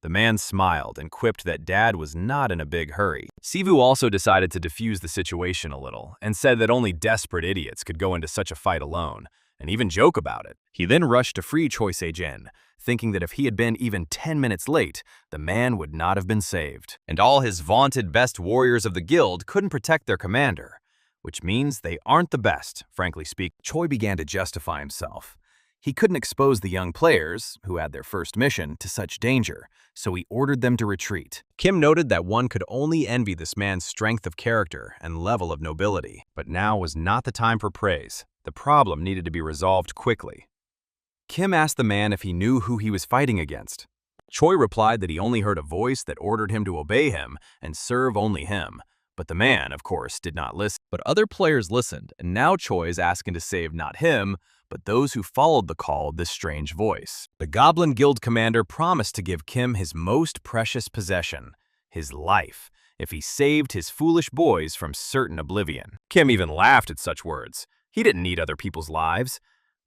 The man smiled and quipped that Dad was not in a big hurry. Sivu also decided to defuse the situation a little and said that only desperate idiots could go into such a fight alone, and even joke about it. He then rushed to free Choi Se-jin, thinking that if he had been even 10 minutes late, the man would not have been saved. And all his vaunted best warriors of the guild couldn't protect their commander, which means they aren't the best, frankly speaking. Choi began to justify himself. He couldn't expose the young players, who had their first mission, to such danger, so he ordered them to retreat. Kim noted that one could only envy this man's strength of character and level of nobility. But now was not the time for praise. The problem needed to be resolved quickly. Kim asked the man if he knew who he was fighting against. Choi replied that he only heard a voice that ordered him to obey him and serve only him. But the man, of course, did not listen. But other players listened, and now Choi is asking to save not him, but those who followed the call of this strange voice. The Goblin Guild commander promised to give Kim his most precious possession, his life, if he saved his foolish boys from certain oblivion. Kim even laughed at such words. He didn't need other people's lives.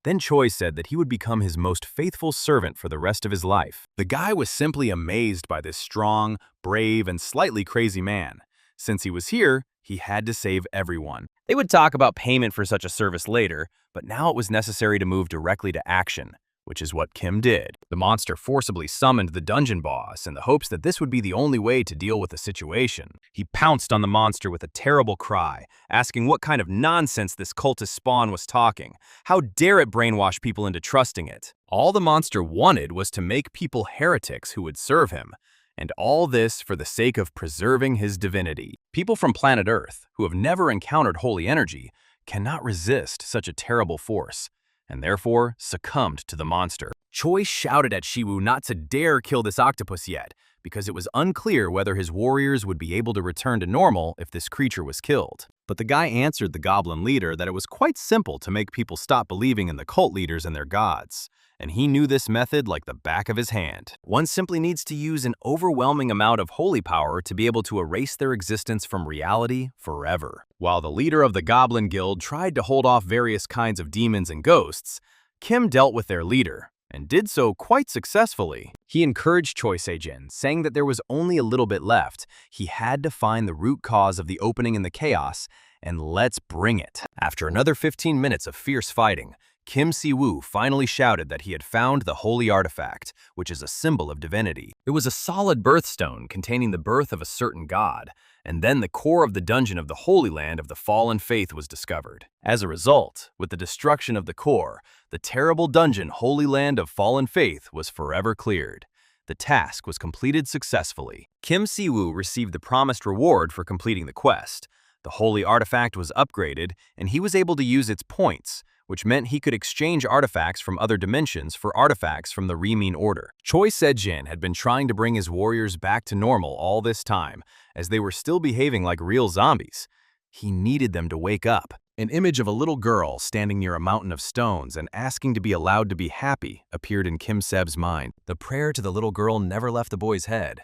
Then Choi said that he would become his most faithful servant for the rest of his life. The guy was simply amazed by this strong, brave, and slightly crazy man. Since he was here, he had to save everyone. They would talk about payment for such a service later, but now it was necessary to move directly to action, which is what Kim did. The monster forcibly summoned the dungeon boss in the hopes that this would be the only way to deal with the situation. He pounced on the monster with a terrible cry, asking what kind of nonsense this cultist spawn was talking. How dare it brainwash people into trusting it? All the monster wanted was to make people heretics who would serve him. And all this for the sake of preserving his divinity. People from planet Earth, who have never encountered holy energy, cannot resist such a terrible force, and therefore succumbed to the monster. Choi shouted at Shiwoo not to dare kill this octopus yet, because it was unclear whether his warriors would be able to return to normal if this creature was killed. But the guy answered the goblin leader that it was quite simple to make people stop believing in the cult leaders and their gods. And he knew this method like the back of his hand. One simply needs to use an overwhelming amount of holy power to be able to erase their existence from reality forever. While the leader of the Goblin Guild tried to hold off various kinds of demons and ghosts, Kim dealt with their leader, and did so quite successfully. He encouraged Choi Se-jin, saying that there was only a little bit left. He had to find the root cause of the opening in the chaos, and let's bring it. After another 15 minutes of fierce fighting, Kim Si-woo finally shouted that he had found the holy artifact, which is a symbol of divinity. It was a solid birthstone containing the birth of a certain god, and then the core of the dungeon of the Holy Land of the Fallen Faith was discovered. As a result, with the destruction of the core, the terrible dungeon Holy Land of Fallen Faith was forever cleared. The task was completed successfully. Kim Si-woo received the promised reward for completing the quest. The holy artifact was upgraded, and he was able to use its points, which meant he could exchange artifacts from other dimensions for artifacts from the Remin Order. Choi Se-jin had been trying to bring his warriors back to normal all this time, as they were still behaving like real zombies. He needed them to wake up. An image of a little girl standing near a mountain of stones and asking to be allowed to be happy appeared in Kim Seb's mind. The prayer to the little girl never left the boy's head.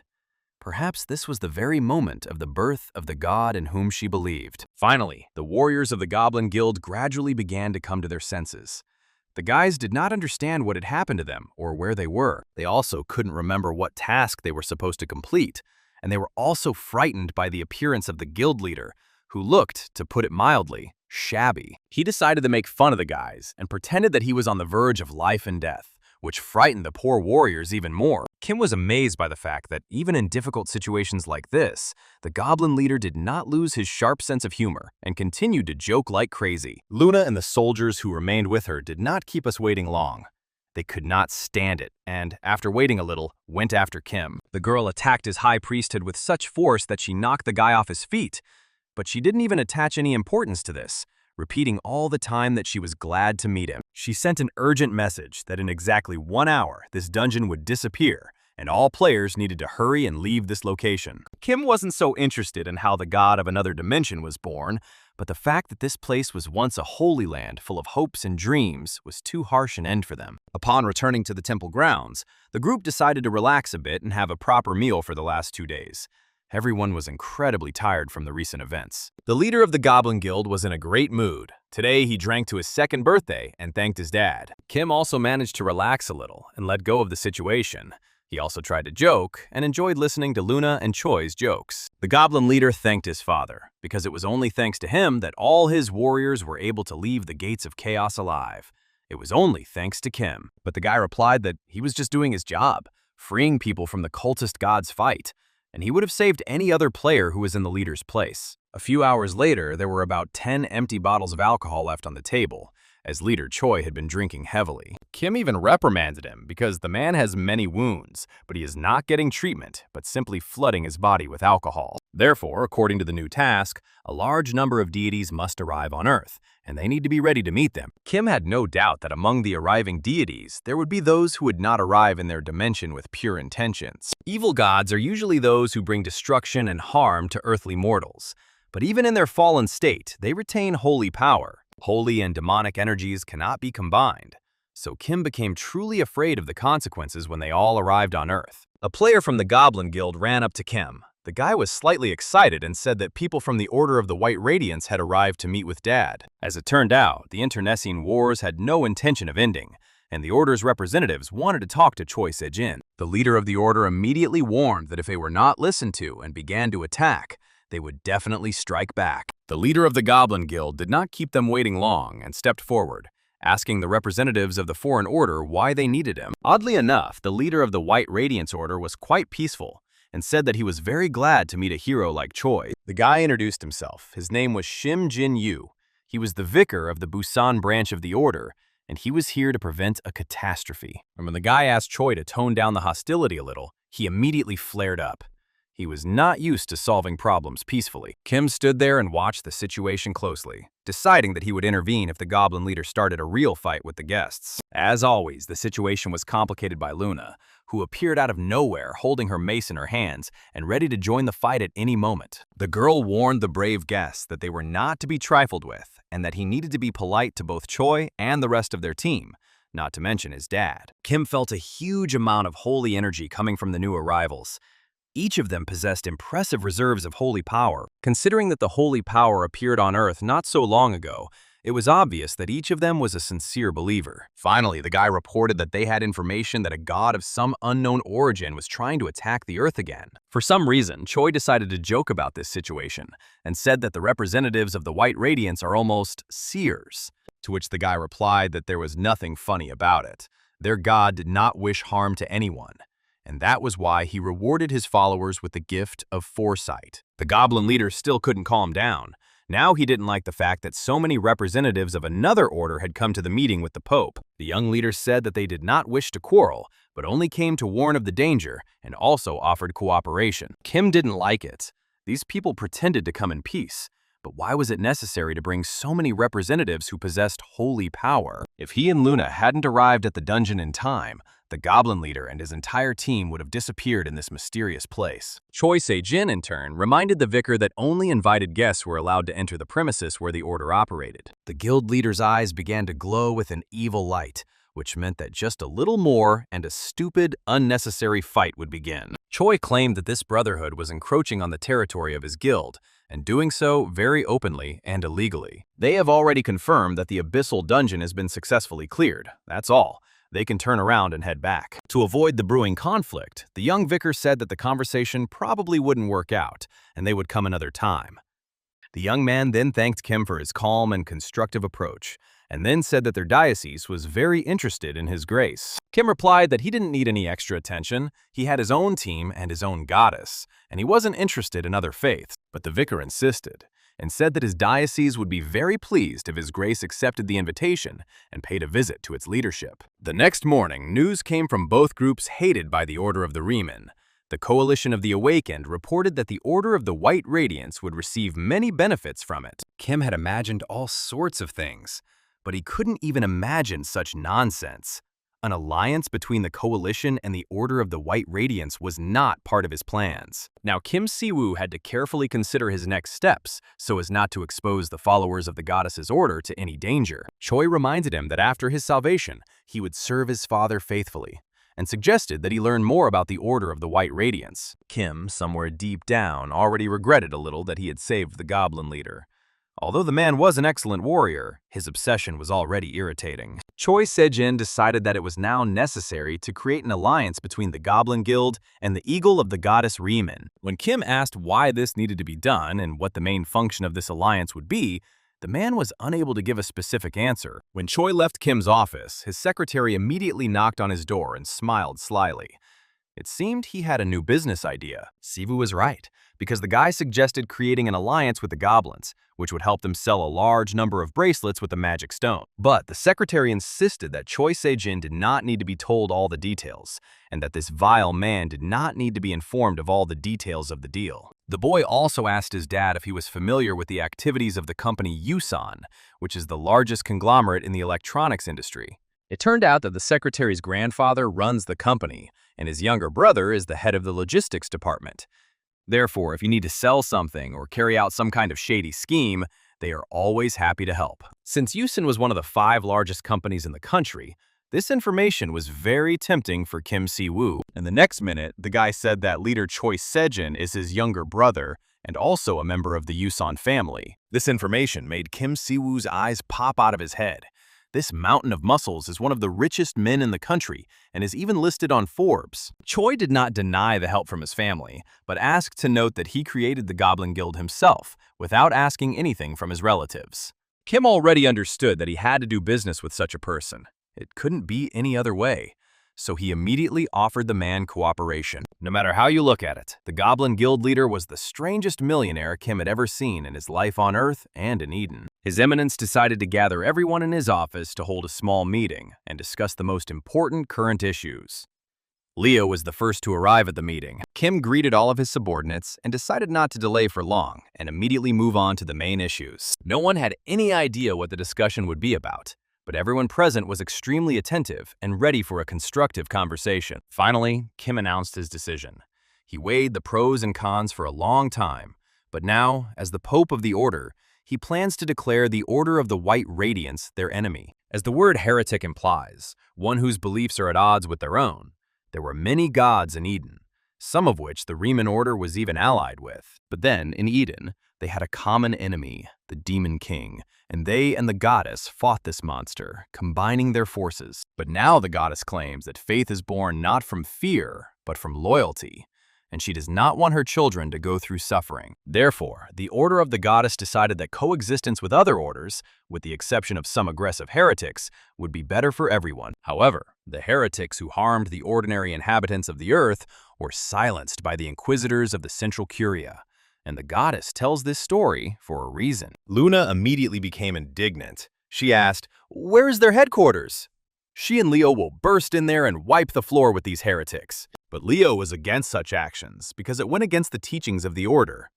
Perhaps this was the very moment of the birth of the god in whom she believed. Finally, the warriors of the Goblin Guild gradually began to come to their senses. The guys did not understand what had happened to them or where they were. They also couldn't remember what task they were supposed to complete, and they were also frightened by the appearance of the guild leader, who looked, to put it mildly, shabby. He decided to make fun of the guys and pretended that he was on the verge of life and death, which frightened the poor warriors even more. Kim was amazed by the fact that even in difficult situations like this, the goblin leader did not lose his sharp sense of humor and continued to joke like crazy. Luna and the soldiers who remained with her did not keep us waiting long. They could not stand it, and, after waiting a little, went after Kim. The girl attacked his high priesthood with such force that she knocked the guy off his feet. But she didn't even attach any importance to this, repeating all the time that she was glad to meet him. She sent an urgent message that in exactly 1 hour, this dungeon would disappear, and all players needed to hurry and leave this location. Kim wasn't so interested in how the god of another dimension was born, but the fact that this place was once a holy land full of hopes and dreams was too harsh an end for them. Upon returning to the temple grounds, the group decided to relax a bit and have a proper meal for the last 2 days. Everyone was incredibly tired from the recent events. The leader of the Goblin Guild was in a great mood. Today, he drank to his 2nd birthday and thanked his dad. Kim also managed to relax a little and let go of the situation. He also tried to joke and enjoyed listening to Luna and Choi's jokes. The Goblin leader thanked his father, because it was only thanks to him that all his warriors were able to leave the gates of chaos alive. It was only thanks to Kim. But the guy replied that he was just doing his job, freeing people from the cultist god's fight, and he would have saved any other player who was in the leader's place. A few hours later, there were about 10 empty bottles of alcohol left on the table, as leader Choi had been drinking heavily. Kim even reprimanded him because the man has many wounds, but he is not getting treatment, but simply flooding his body with alcohol. Therefore, according to the new task, a large number of deities must arrive on Earth, and they need to be ready to meet them. Kim had no doubt that among the arriving deities, there would be those who would not arrive in their dimension with pure intentions. Evil gods are usually those who bring destruction and harm to earthly mortals. But even in their fallen state, they retain holy power. Holy and demonic energies cannot be combined. So Kim became truly afraid of the consequences when they all arrived on Earth. A player from the Goblin Guild ran up to Kim. The guy was slightly excited and said that people from the Order of the White Radiance had arrived to meet with Dad. As it turned out, the internecine wars had no intention of ending, and the Order's representatives wanted to talk to Choi Se-jin. The leader of the Order immediately warned that if they were not listened to and began to attack, they would definitely strike back. The leader of the Goblin Guild did not keep them waiting long and stepped forward, asking the representatives of the Foreign Order why they needed him. Oddly enough, the leader of the White Radiance Order was quite peaceful and said that he was very glad to meet a hero like Choi. The guy introduced himself. His name was Shim Jin-yu. He was the vicar of the Busan branch of the Order, and he was here to prevent a catastrophe. And when the guy asked Choi to tone down the hostility a little, he immediately flared up. He was not used to solving problems peacefully. Kim stood there and watched the situation closely, deciding that he would intervene if the goblin leader started a real fight with the guests. As always, the situation was complicated by Luna, who appeared out of nowhere holding her mace in her hands and ready to join the fight at any moment. The girl warned the brave guests that they were not to be trifled with and that he needed to be polite to both Choi and the rest of their team, not to mention his dad. Kim felt a huge amount of holy energy coming from the new arrivals. Each of them possessed impressive reserves of holy power. Considering that the holy power appeared on Earth not so long ago, it was obvious that each of them was a sincere believer. Finally, the guy reported that they had information that a god of some unknown origin was trying to attack the Earth again. For some reason, Choi decided to joke about this situation and said that the representatives of the White Radiance are almost seers, to which the guy replied that there was nothing funny about it. Their god did not wish harm to anyone, and that was why he rewarded his followers with the gift of foresight. The goblin leader still couldn't calm down. Now he didn't like the fact that so many representatives of another order had come to the meeting with the Pope. The young leader said that they did not wish to quarrel, but only came to warn of the danger and also offered cooperation. Kim didn't like it. These people pretended to come in peace. But why was it necessary to bring so many representatives who possessed holy power? If he and Luna hadn't arrived at the dungeon in time, the goblin leader and his entire team would have disappeared in this mysterious place. Choi Se-jin, in turn, reminded the vicar that only invited guests were allowed to enter the premises where the order operated. The guild leader's eyes began to glow with an evil light, which meant that just a little more and a stupid, unnecessary fight would begin. Choi claimed that this brotherhood was encroaching on the territory of his guild, and doing so very openly and illegally. They have already confirmed that the abyssal dungeon has been successfully cleared. That's all. They can turn around and head back. To avoid the brewing conflict, the young vicar said that the conversation probably wouldn't work out, and they would come another time. The young man then thanked Kim for his calm and constructive approach, and then said that their diocese was very interested in his grace. Kim replied that he didn't need any extra attention. He had his own team and his own goddess, and he wasn't interested in other faiths. But the vicar insisted, and said that his diocese would be very pleased if his grace accepted the invitation and paid a visit to its leadership. The next morning, news came from both groups hated by the Order of the Riemann. The Coalition of the Awakened reported that the Order of the White Radiance would receive many benefits from it. Kim had imagined all sorts of things, but he couldn't even imagine such nonsense. An alliance between the Coalition and the Order of the White Radiance was not part of his plans. Now, Kim Si-woo had to carefully consider his next steps so as not to expose the followers of the goddess's order to any danger. Choi reminded him that after his salvation, he would serve his father faithfully, and suggested that he learn more about the Order of the White Radiance. Kim, somewhere deep down, already regretted a little that he had saved the goblin leader. Although the man was an excellent warrior, his obsession was already irritating. Choi Se-jin decided that it was now necessary to create an alliance between the Goblin Guild and the Eagle of the Goddess Riemann. When Kim asked why this needed to be done and what the main function of this alliance would be, the man was unable to give a specific answer. When Choi left Kim's office, his secretary immediately knocked on his door and smiled slyly. It seemed he had a new business idea. Sivu was right, because the guy suggested creating an alliance with the goblins, which would help them sell a large number of bracelets with the magic stone. But the secretary insisted that Choi Se-jin did not need to be told all the details, and that this vile man did not need to be informed of all the details of the deal. The boy also asked his dad if he was familiar with the activities of the company Yusan, which is the largest conglomerate in the electronics industry. It turned out that the secretary's grandfather runs the company, and his younger brother is the head of the logistics department. Therefore, if you need to sell something or carry out some kind of shady scheme, they are always happy to help. Since Yusan was one of the 5 largest companies in the country, this information was very tempting for Kim Si-woo. And the next minute, the guy said that leader Choi Se-jin is his younger brother and also a member of the Yusan family. This information made Kim Si-woo's eyes pop out of his head. This mountain of muscles is one of the richest men in the country and is even listed on Forbes. Choi did not deny the help from his family, but asked to note that he created the Goblin Guild himself without asking anything from his relatives. Kim already understood that he had to do business with such a person. It couldn't be any other way. So he immediately offered the man cooperation. No matter how you look at it, the Goblin Guild leader was the strangest millionaire Kim had ever seen in his life on Earth and in Eden. His Eminence decided to gather everyone in his office to hold a small meeting and discuss the most important current issues. Leo was the first to arrive at the meeting. Kim greeted all of his subordinates and decided not to delay for long and immediately move on to the main issues. No one had any idea what the discussion would be about, but everyone present was extremely attentive and ready for a constructive conversation. Finally, Kim announced his decision. He weighed the pros and cons for a long time, but now, as the Pope of the Order, he plans to declare the Order of the White Radiance their enemy. As the word heretic implies, one whose beliefs are at odds with their own, there were many gods in Eden, some of which the Riemann Order was even allied with. But then, in Eden, they had a common enemy, the Demon King, and they and the goddess fought this monster, combining their forces. But now the goddess claims that faith is born not from fear, but from loyalty, and she does not want her children to go through suffering. Therefore, the Order of the Goddess decided that coexistence with other orders, with the exception of some aggressive heretics, would be better for everyone. However, the heretics who harmed the ordinary inhabitants of the earth were silenced by the inquisitors of the Central Curia. And the goddess tells this story for a reason. Luna immediately became indignant. She asked, "Where is their headquarters? She and Leo will burst in there and wipe the floor with these heretics." But Leo was against such actions because it went against the teachings of the order.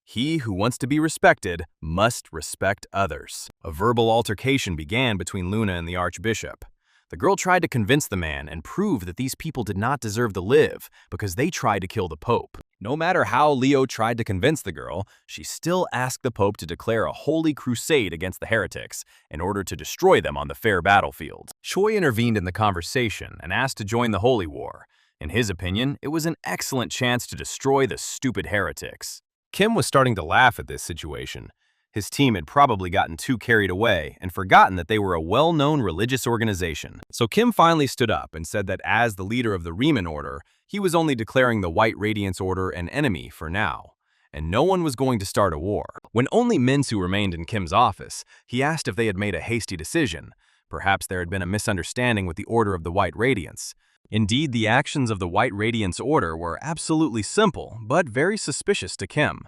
He who wants to be respected must respect others. A verbal altercation began between Luna and the Archbishop. The girl tried to convince the man and prove that these people did not deserve to live because they tried to kill the Pope. No matter how Leo tried to convince the girl, she still asked the Pope to declare a holy crusade against the heretics in order to destroy them on the fair battlefield. Choi intervened in the conversation and asked to join the holy war. In his opinion, it was an excellent chance to destroy the stupid heretics. Kim was starting to laugh at this situation. His team had probably gotten too carried away and forgotten that they were a well-known religious organization. So Kim finally stood up and said that as the leader of the Riemann Order, he was only declaring the White Radiance Order an enemy for now, and no one was going to start a war. When only Minsu remained in Kim's office, he asked if they had made a hasty decision. Perhaps there had been a misunderstanding with the Order of the White Radiance. Indeed, the actions of the White Radiance Order were absolutely simple, but very suspicious to Kim.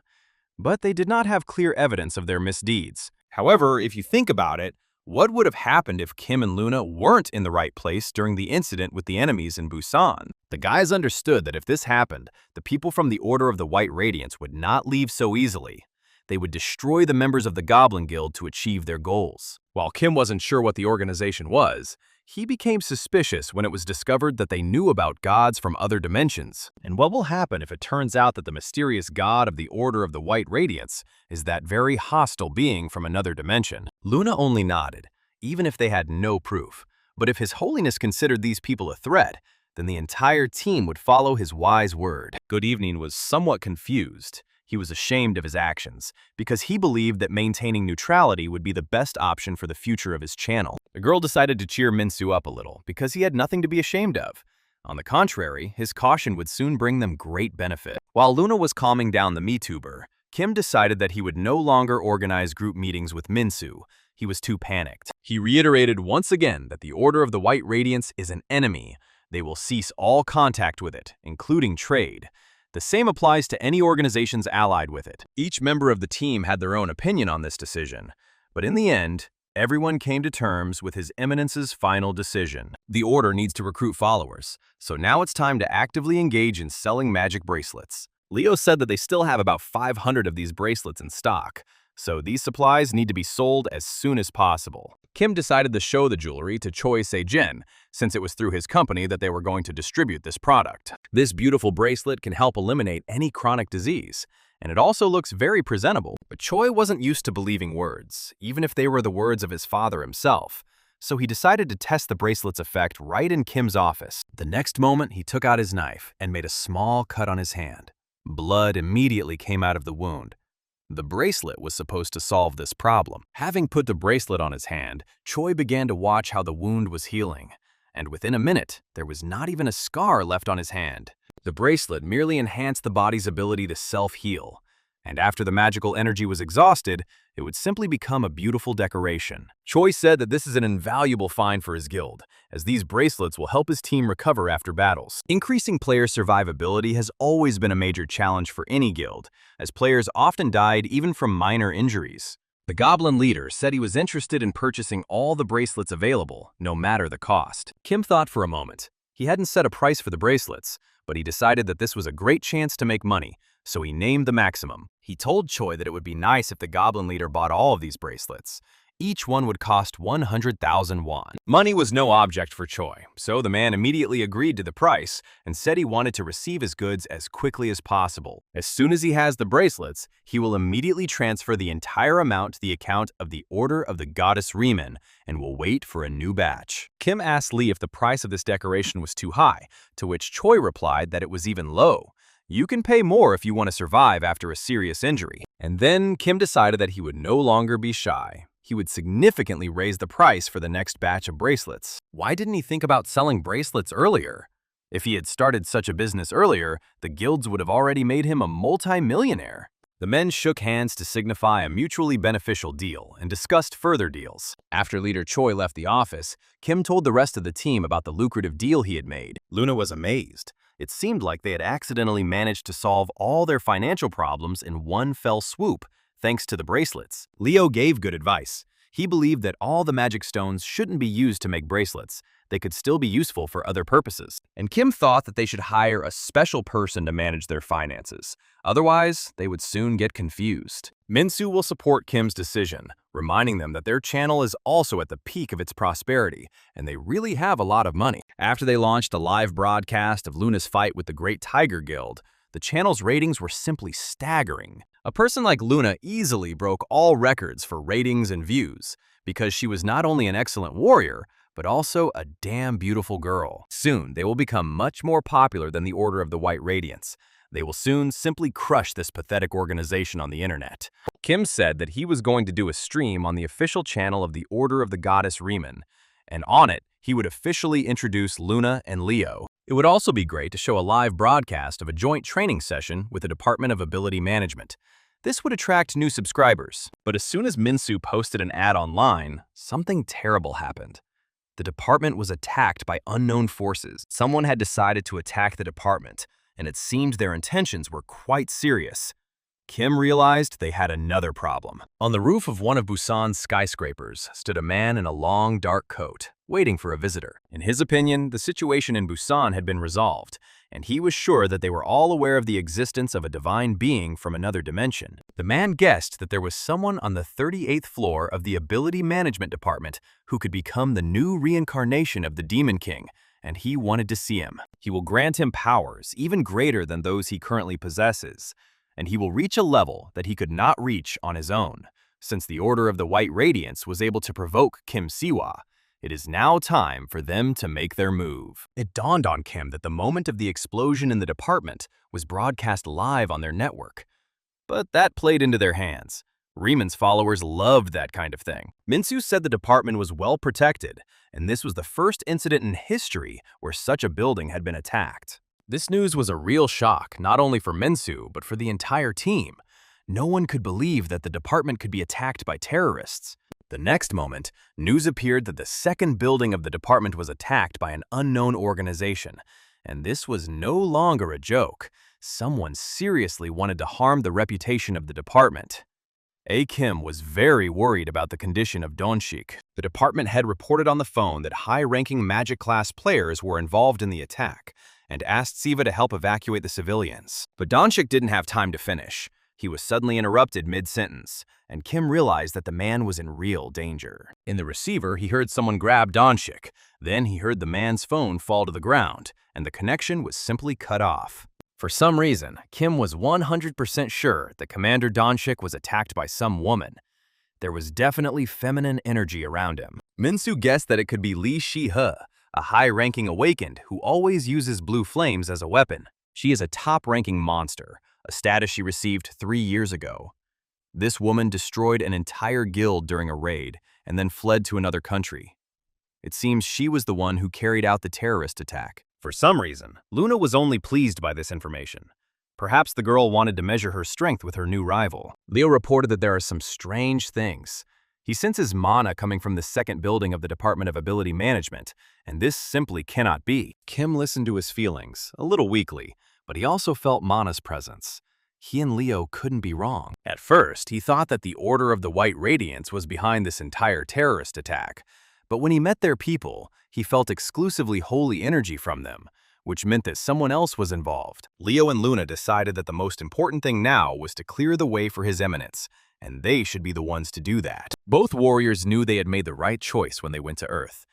But they did not have clear evidence of their misdeeds. However, if you think about it, what would have happened if Kim and Luna weren't in the right place during the incident with the enemies in Busan? The guys understood that if this happened, the people from the Order of the White Radiance would not leave so easily. They would destroy the members of the Goblin Guild to achieve their goals. While Kim wasn't sure what the organization was, he became suspicious when it was discovered that they knew about gods from other dimensions. And what will happen if it turns out that the mysterious god of the Order of the White Radiance is that very hostile being from another dimension? Luna only nodded, even if they had no proof. But if His Holiness considered these people a threat, then the entire team would follow his wise word. Good Evening was somewhat confused. He was ashamed of his actions, because he believed that maintaining neutrality would be the best option for the future of his channel. The girl decided to cheer Minsu up a little, because he had nothing to be ashamed of. On the contrary, his caution would soon bring them great benefit. While Luna was calming down the MeTuber, Kim decided that he would no longer organize group meetings with Minsu. He was too panicked. He reiterated once again that the Order of the White Radiance is an enemy, They will cease all contact with it, including trade. The same applies to any organizations allied with it. Each member of the team had their own opinion on this decision, but in the end, everyone came to terms with His Eminence's final decision. The Order needs to recruit followers, so now it's time to actively engage in selling magic bracelets. Leo said that they still have about 500 of these bracelets in stock, so these supplies need to be sold as soon as possible. Kim decided to show the jewelry to Choi Se-jin, since it was through his company that they were going to distribute this product. This beautiful bracelet can help eliminate any chronic disease, and it also looks very presentable. But Choi wasn't used to believing words, even if they were the words of his father himself, so he decided to test the bracelet's effect right in Kim's office. The next moment, he took out his knife and made a small cut on his hand. Blood immediately came out of the wound. The bracelet was supposed to solve this problem. Having put the bracelet on his hand, Choi began to watch how the wound was healing, and within a minute, there was not even a scar left on his hand. The bracelet merely enhanced the body's ability to self-heal, and after the magical energy was exhausted, it would simply become a beautiful decoration. Choi said that this is an invaluable find for his guild, as these bracelets will help his team recover after battles. Increasing player survivability has always been a major challenge for any guild, as players often died even from minor injuries. The Goblin leader said he was interested in purchasing all the bracelets available, no matter the cost. Kim thought for a moment. He hadn't set a price for the bracelets, but he decided that this was a great chance to make money, so he named the maximum. He told Choi that it would be nice if the Goblin leader bought all of these bracelets. Each one would cost 100,000 won. Money was no object for Choi, so the man immediately agreed to the price and said he wanted to receive his goods as quickly as possible. As soon as he has the bracelets, he will immediately transfer the entire amount to the account of the Order of the Goddess Riemann and will wait for a new batch. Kim asked Lee if the price of this decoration was too high, to which Choi replied that it was even low. You can pay more if you want to survive after a serious injury. And then Kim decided that he would no longer be shy. He would significantly raise the price for the next batch of bracelets. Why didn't he think about selling bracelets earlier? If he had started such a business earlier, the guilds would have already made him a multi-millionaire. The men shook hands to signify a mutually beneficial deal and discussed further deals. After leader Choi left the office, Kim told the rest of the team about the lucrative deal he had made. Luna was amazed. It seemed like they had accidentally managed to solve all their financial problems in one fell swoop, thanks to the bracelets. Leo gave good advice. He believed that all the magic stones shouldn't be used to make bracelets. They could still be useful for other purposes. And Kim thought that they should hire a special person to manage their finances. Otherwise, they would soon get confused. Minsu will support Kim's decision, reminding them that their channel is also at the peak of its prosperity, and they really have a lot of money. After they launched a live broadcast of Luna's fight with the Great Tiger Guild, the channel's ratings were simply staggering. A person like Luna easily broke all records for ratings and views, because she was not only an excellent warrior, but also a damn beautiful girl. Soon, they will become much more popular than the Order of the White Radiance. They will soon simply crush this pathetic organization on the internet. Kim said that he was going to do a stream on the official channel of the Order of the Goddess Riemann, and on it, he would officially introduce Luna and Leo. It would also be great to show a live broadcast of a joint training session with the Department of Ability Management. This would attract new subscribers. But as soon as Minsu posted an ad online, something terrible happened. The department was attacked by unknown forces. Someone had decided to attack the department, and it seemed their intentions were quite serious. Kim realized they had another problem. On the roof of one of Busan's skyscrapers stood a man in a long, dark coat, waiting for a visitor. In his opinion, the situation in Busan had been resolved, and he was sure that they were all aware of the existence of a divine being from another dimension. The man guessed that there was someone on the 38th floor of the Ability Management Department who could become the new reincarnation of the Demon King, and he wanted to see him. He will grant him powers even greater than those he currently possesses, and he will reach a level that he could not reach on his own. Since the Order of the White Radiance was able to provoke Kim Siwa, it is now time for them to make their move. It dawned on Kim that the moment of the explosion in the department was broadcast live on their network. But that played into their hands. Riemann's followers loved that kind of thing. Minsu said the department was well protected, and this was the first incident in history where such a building had been attacked. This news was a real shock, not only for Minsu, but for the entire team. No one could believe that the department could be attacked by terrorists. The next moment, news appeared that the second building of the department was attacked by an unknown organization. And this was no longer a joke. Someone seriously wanted to harm the reputation of the department. Kim was very worried about the condition of Donshik. The department head reported on the phone that high-ranking Magic class players were involved in the attack and asked Siva to help evacuate the civilians. But Donshik didn't have time to finish. He was suddenly interrupted mid-sentence, and Kim realized that the man was in real danger. In the receiver, he heard someone grab Donshik. Then he heard the man's phone fall to the ground, and the connection was simply cut off. For some reason, Kim was 100% sure that Commander Donshik was attacked by some woman. There was definitely feminine energy around him. Minsu guessed that it could be Li Shihe, a high-ranking awakened who always uses blue flames as a weapon. She is a top-ranking monster, a status she received 3 years ago. This woman destroyed an entire guild during a raid and then fled to another country. It seems she was the one who carried out the terrorist attack. For some reason, Luna was only pleased by this information. Perhaps the girl wanted to measure her strength with her new rival. Leo reported that there are some strange things. He senses mana coming from the second building of the Department of Ability Management, and this simply cannot be. Kim listened to his feelings, a little weakly, but he also felt Mana's presence. He and Leo couldn't be wrong. At first, he thought that the Order of the White Radiance was behind this entire terrorist attack. But when he met their people, he felt exclusively holy energy from them, which meant that someone else was involved. Leo and Luna decided that the most important thing now was to clear the way for His Eminence, and they should be the ones to do that. Both warriors knew they had made the right choice when they went to Earth.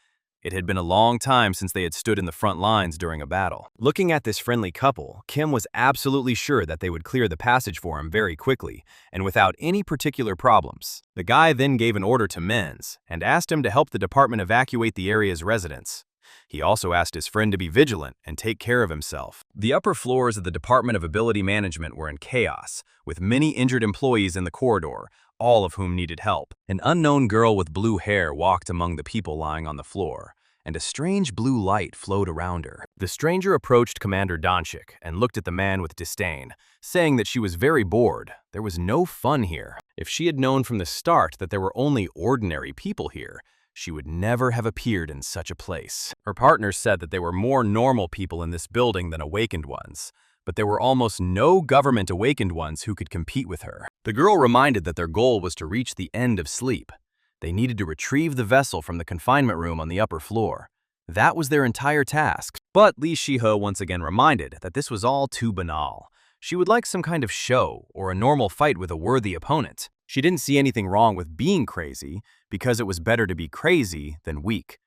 It had been a long time since they had stood in the front lines during a battle. Looking at this friendly couple, Kim was absolutely sure that they would clear the passage for him very quickly and without any particular problems. The guy then gave an order to Menz and asked him to help the department evacuate the area's residents. He also asked his friend to be vigilant and take care of himself. The upper floors of the Department of Ability Management were in chaos, with many injured employees in the corridor, all of whom needed help. An unknown girl with blue hair walked among the people lying on the floor, and a strange blue light flowed around her. The stranger approached Commander Donshik and looked at the man with disdain, saying that she was very bored. There was no fun here. If she had known from the start that there were only ordinary people here, she would never have appeared in such a place. Her partner said that there were more normal people in this building than awakened ones, but there were almost no government awakened ones who could compete with her. The girl reminded that their goal was to reach the end of sleep. They needed to retrieve the vessel from the confinement room on the upper floor. That was their entire task. But Li Shihe once again reminded that this was all too banal. She would like some kind of show or a normal fight with a worthy opponent. She didn't see anything wrong with being crazy because it was better to be crazy than weak.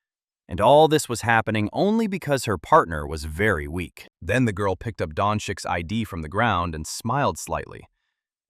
And all this was happening only because her partner was very weak. Then the girl picked up Donshik's ID from the ground and smiled slightly.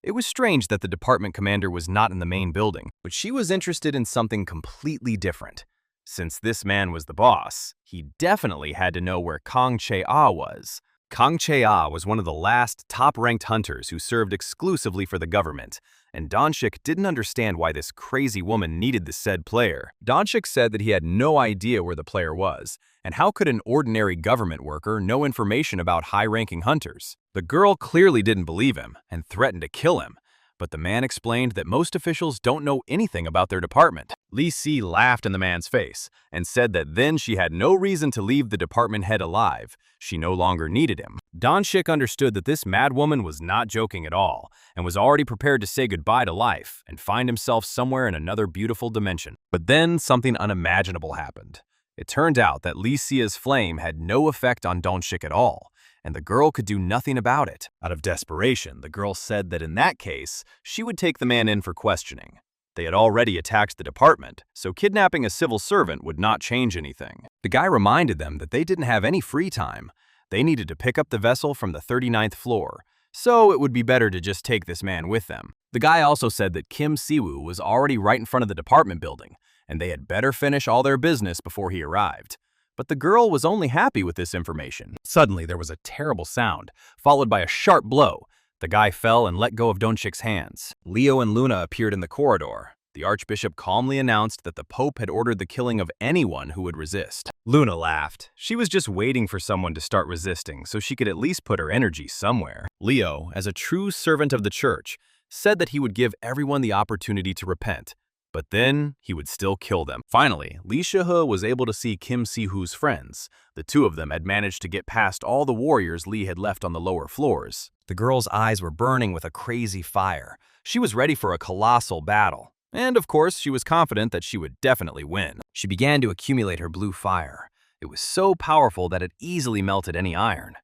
It was strange that the department commander was not in the main building, but she was interested in something completely different. Since this man was the boss, he definitely had to know where Kang Che-ah was. Kang Che-ah was one of the last top-ranked hunters who served exclusively for the government, and Donshik didn't understand why this crazy woman needed the said player. Donshik said that he had no idea where the player was, and how could an ordinary government worker know information about high-ranking hunters? The girl clearly didn't believe him and threatened to kill him, but the man explained that most officials don't know anything about their department. Li Si laughed in the man's face and said that then she had no reason to leave the department head alive. She no longer needed him. Donshik understood that this madwoman was not joking at all and was already prepared to say goodbye to life and find himself somewhere in another beautiful dimension. But then something unimaginable happened. It turned out that Li Sia's flame had no effect on Donshik at all, and the girl could do nothing about it. Out of desperation, the girl said that in that case, she would take the man in for questioning. They had already attacked the department, so kidnapping a civil servant would not change anything. The guy reminded them that they didn't have any free time. They needed to pick up the vessel from the 39th floor, so it would be better to just take this man with them. The guy also said that Kim Siwoo was already right in front of the department building, and they had better finish all their business before he arrived. But the girl was only happy with this information. Suddenly, there was a terrible sound, followed by a sharp blow. The guy fell and let go of Donshik's hands. Leo and Luna appeared in the corridor. The archbishop calmly announced that the pope had ordered the killing of anyone who would resist. Luna laughed. She was just waiting for someone to start resisting so she could at least put her energy somewhere. Leo, as a true servant of the church, said that he would give everyone the opportunity to repent. but then he would still kill them. Finally, Lee Shi-he was able to see Kim Si-woo's friends. The two of them had managed to get past all the warriors Lee had left on the lower floors. The girl's eyes were burning with a crazy fire. She was ready for a colossal battle. And of course, she was confident that she would definitely win. She began to accumulate her blue fire. It was so powerful that it easily melted any iron.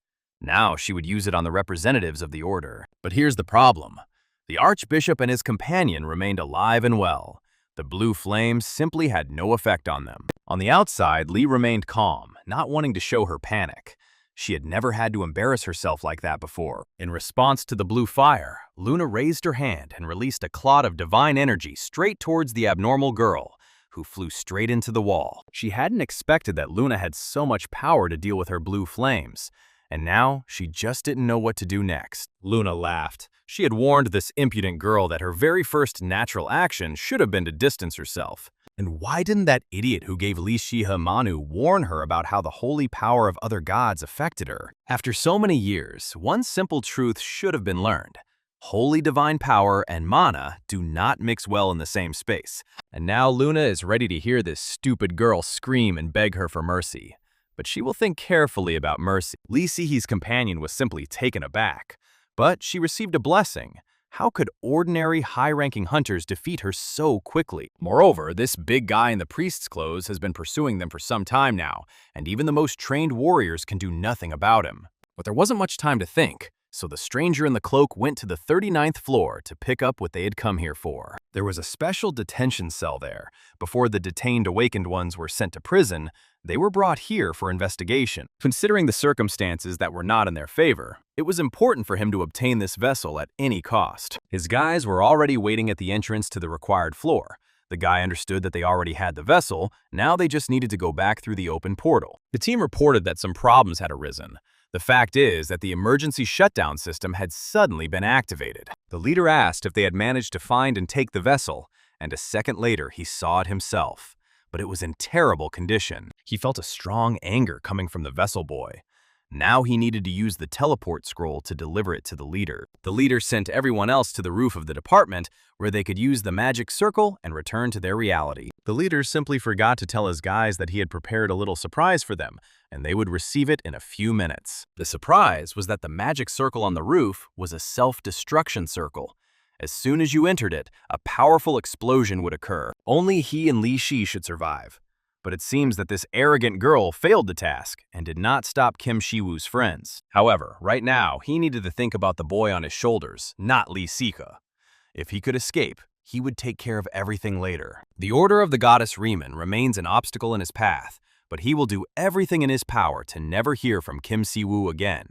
Now she would use it on the representatives of the order. But here's the problem. The Archbishop and his companion remained alive and well. The blue flames simply had no effect on them. On the outside, Lee remained calm, not wanting to show her panic. She had never had to embarrass herself like that before. In response to the blue fire, Luna raised her hand and released a clot of divine energy straight towards the abnormal girl, who flew straight into the wall. She hadn't expected that Luna had so much power to deal with her blue flames, and now she just didn't know what to do next. Luna laughed. She had warned this impudent girl that her very first natural action should have been to distance herself. And why didn't that idiot who gave Lee Shi-he Manu warn her about how the holy power of other gods affected her? After so many years, one simple truth should have been learned. Holy divine power and mana do not mix well in the same space. And now Luna is ready to hear this stupid girl scream and beg her for mercy. But she will think carefully about mercy. Lee Si-hee's companion was simply taken aback. But she received a blessing. How could ordinary, high-ranking hunters defeat her so quickly? Moreover, this big guy in the priest's clothes has been pursuing them for some time now, and even the most trained warriors can do nothing about him. But there wasn't much time to think, so the stranger in the cloak went to the 39th floor to pick up what they had come here for. There was a special detention cell there. Before the detained awakened ones were sent to prison, they were brought here for investigation. Considering the circumstances that were not in their favor, it was important for him to obtain this vessel at any cost. His guys were already waiting at the entrance to the required floor. The guy understood that they already had the vessel, now they just needed to go back through the open portal. The team reported that some problems had arisen. The fact is that the emergency shutdown system had suddenly been activated. The leader asked if they had managed to find and take the vessel, and a second later he saw it himself. But it was in terrible condition. He felt a strong anger coming from the vessel boy. Now he needed to use the teleport scroll to deliver it to the leader. The leader sent everyone else to the roof of the department where they could use the magic circle and return to their reality. The leader simply forgot to tell his guys that he had prepared a little surprise for them, and they would receive it in a few minutes. The surprise was that the magic circle on the roof was a self-destruction circle. As soon as you entered it, a powerful explosion would occur. Only he and Li Shi should survive. But it seems that this arrogant girl failed the task and did not stop Kim Si-woo's friends. However, right now, he needed to think about the boy on his shoulders, not Lee Si-he. If he could escape, he would take care of everything later. The order of the goddess Riemann remains an obstacle in his path, but he will do everything in his power to never hear from Kim Si-woo again,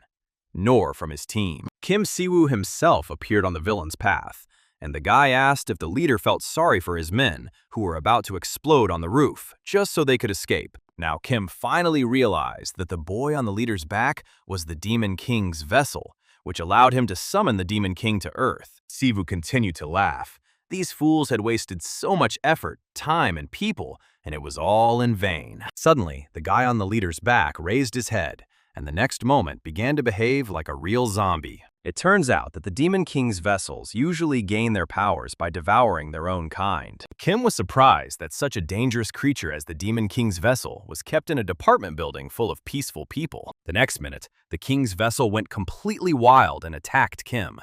nor from his team. Kim Si-woo himself appeared on the villain's path, and the guy asked if the leader felt sorry for his men, who were about to explode on the roof, just so they could escape. Now Kim finally realized that the boy on the leader's back was the Demon King's vessel, which allowed him to summon the Demon King to Earth. Si-woo continued to laugh. These fools had wasted so much effort, time, and people, and it was all in vain. Suddenly, the guy on the leader's back raised his head, and the next moment began to behave like a real zombie. It turns out that the Demon King's vessels usually gain their powers by devouring their own kind. Kim was surprised that such a dangerous creature as the Demon King's vessel was kept in a department building full of peaceful people. The next minute, the King's vessel went completely wild and attacked Kim.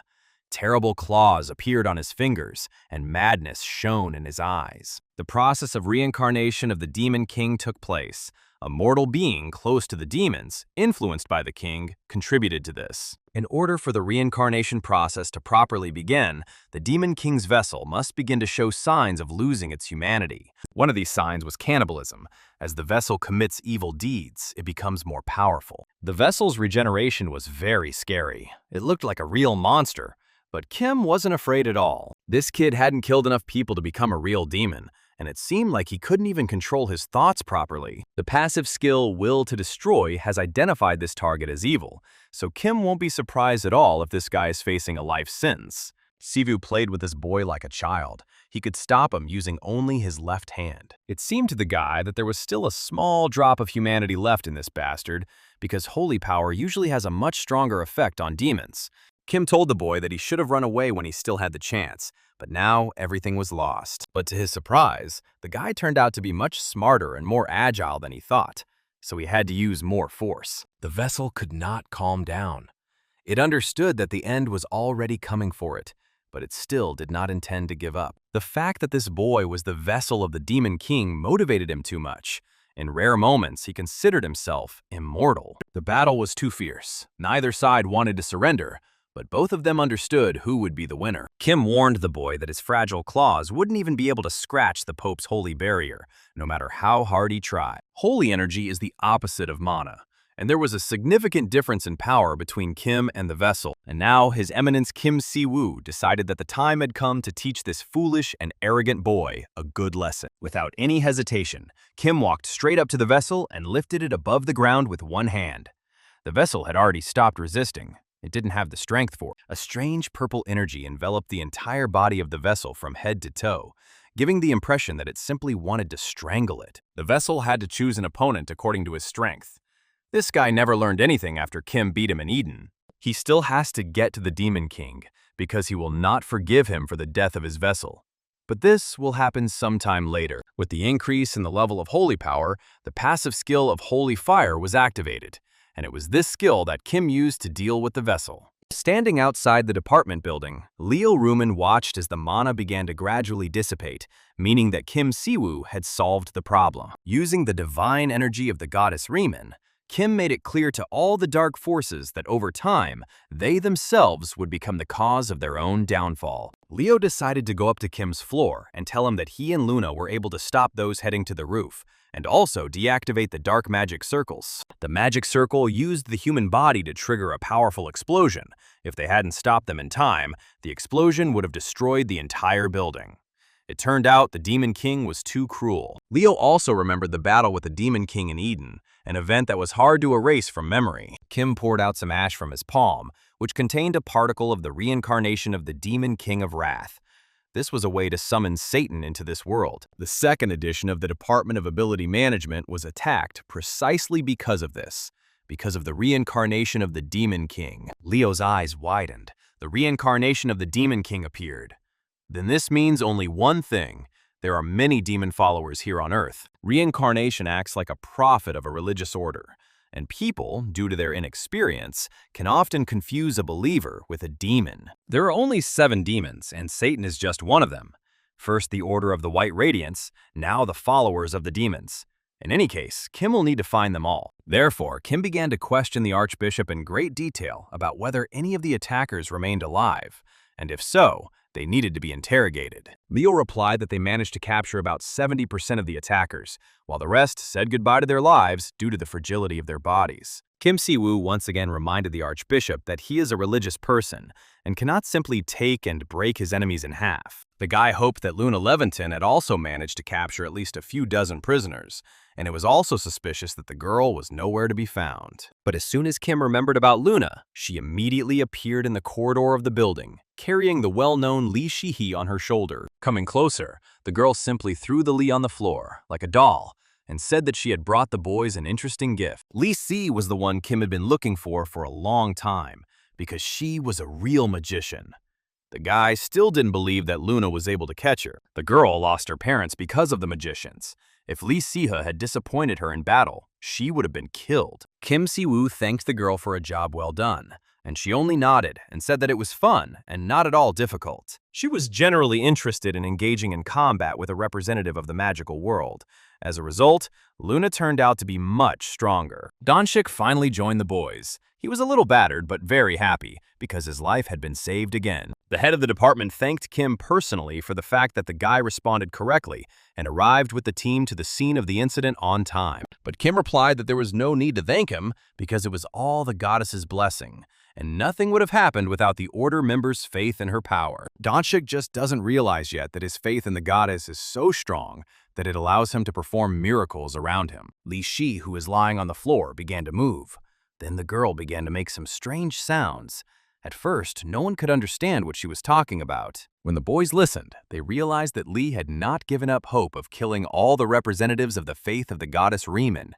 Terrible claws appeared on his fingers, and madness shone in his eyes. The process of reincarnation of the Demon King took place. A mortal being close to the demons, influenced by the king, contributed to this. In order for the reincarnation process to properly begin, the Demon King's vessel must begin to show signs of losing its humanity. One of these signs was cannibalism. As the vessel commits evil deeds, it becomes more powerful. The vessel's regeneration was very scary. It looked like a real monster. But Kim wasn't afraid at all. This kid hadn't killed enough people to become a real demon, and it seemed like he couldn't even control his thoughts properly. The passive skill Will to Destroy has identified this target as evil, so Kim won't be surprised at all if this guy is facing a life sentence. Si-woo played with this boy like a child. He could stop him using only his left hand. It seemed to the guy that there was still a small drop of humanity left in this bastard, because holy power usually has a much stronger effect on demons. Kim told the boy that he should have run away when he still had the chance, but now everything was lost. But to his surprise, the guy turned out to be much smarter and more agile than he thought, so he had to use more force. The vessel could not calm down. It understood that the end was already coming for it, but it still did not intend to give up. The fact that this boy was the vessel of the Demon King motivated him too much. In rare moments, he considered himself immortal. The battle was too fierce. Neither side wanted to surrender, but both of them understood who would be the winner. Kim warned the boy that his fragile claws wouldn't even be able to scratch the Pope's holy barrier, no matter how hard he tried. Holy energy is the opposite of mana, and there was a significant difference in power between Kim and the vessel. And now His Eminence Kim Si-woo decided that the time had come to teach this foolish and arrogant boy a good lesson. Without any hesitation, Kim walked straight up to the vessel and lifted it above the ground with one hand. The vessel had already stopped resisting. It didn't have the strength for it. A strange purple energy enveloped the entire body of the vessel from head to toe, giving the impression that it simply wanted to strangle it. The vessel had to choose an opponent according to his strength. This guy never learned anything after Kim beat him in Eden. He still has to get to the Demon King, because he will not forgive him for the death of his vessel. But this will happen sometime later. With the increase in the level of holy power, the passive skill of Holy Fire was activated, and it was this skill that Kim used to deal with the vessel. Standing outside the department building, Leo Ruman watched as the mana began to gradually dissipate, meaning that Kim Si-woo had solved the problem. Using the divine energy of the goddess Riemann, Kim made it clear to all the dark forces that over time, they themselves would become the cause of their own downfall. Leo decided to go up to Kim's floor and tell him that he and Luna were able to stop those heading to the roof, and also deactivate the dark magic circles. The magic circle used the human body to trigger a powerful explosion. If they hadn't stopped them in time, the explosion would have destroyed the entire building. It turned out the Demon King was too cruel. Leo also remembered the battle with the Demon King in Eden, an event that was hard to erase from memory. Kim poured out some ash from his palm, which contained a particle of the reincarnation of the Demon King of Wrath. This was a way to summon Satan into this world. The second edition of the Department of Ability Management was attacked precisely because of this, because of the reincarnation of the Demon King. Leo's eyes widened. The reincarnation of the Demon King appeared. Then this means only one thing. There are many demon followers here on Earth. Reincarnation acts like a prophet of a religious order, and people, due to their inexperience, can often confuse a believer with a demon. There are only 7 demons, and Satan is just one of them. First the Order of the White Radiance, now the followers of the demons. In any case, Kim will need to find them all. Therefore, Kim began to question the Archbishop in great detail about whether any of the attackers remained alive, and if so, they needed to be interrogated. Leo replied that they managed to capture about 70% of the attackers, while the rest said goodbye to their lives due to the fragility of their bodies. Kim Si-woo once again reminded the Archbishop that he is a religious person and cannot simply take and break his enemies in half. The guy hoped that Luna Leventon had also managed to capture at least a few dozen prisoners, and it was also suspicious that the girl was nowhere to be found. But as soon as Kim remembered about Luna, she immediately appeared in the corridor of the building, carrying the well-known Lee Shi-hee on her shoulder. Coming closer, the girl simply threw the Lee on the floor, like a doll, and said that she had brought the boys an interesting gift. Lee Si was the one Kim had been looking for a long time, because she was a real magician. The guy still didn't believe that Luna was able to catch her. The girl lost her parents because of the magicians. If Lee Si-hee had disappointed her in battle, she would have been killed. Kim Si-woo thanked the girl for a job well done, and she only nodded and said that it was fun and not at all difficult. She was generally interested in engaging in combat with a representative of the magical world. As a result, Luna turned out to be much stronger. Donshik finally joined the boys. He was a little battered but very happy because his life had been saved again. The head of the department thanked Kim personally for the fact that the guy responded correctly and arrived with the team to the scene of the incident on time. But Kim replied that there was no need to thank him because it was all the goddess's blessing, and nothing would have happened without the order members' faith in her power. Donshik just doesn't realize yet that his faith in the goddess is so strong that it allows him to perform miracles around him. Li Shi, who was lying on the floor, began to move. Then the girl began to make some strange sounds. At first, no one could understand what she was talking about. When the boys listened, they realized that Lee had not given up hope of killing all the representatives of the faith of the goddess Riemann.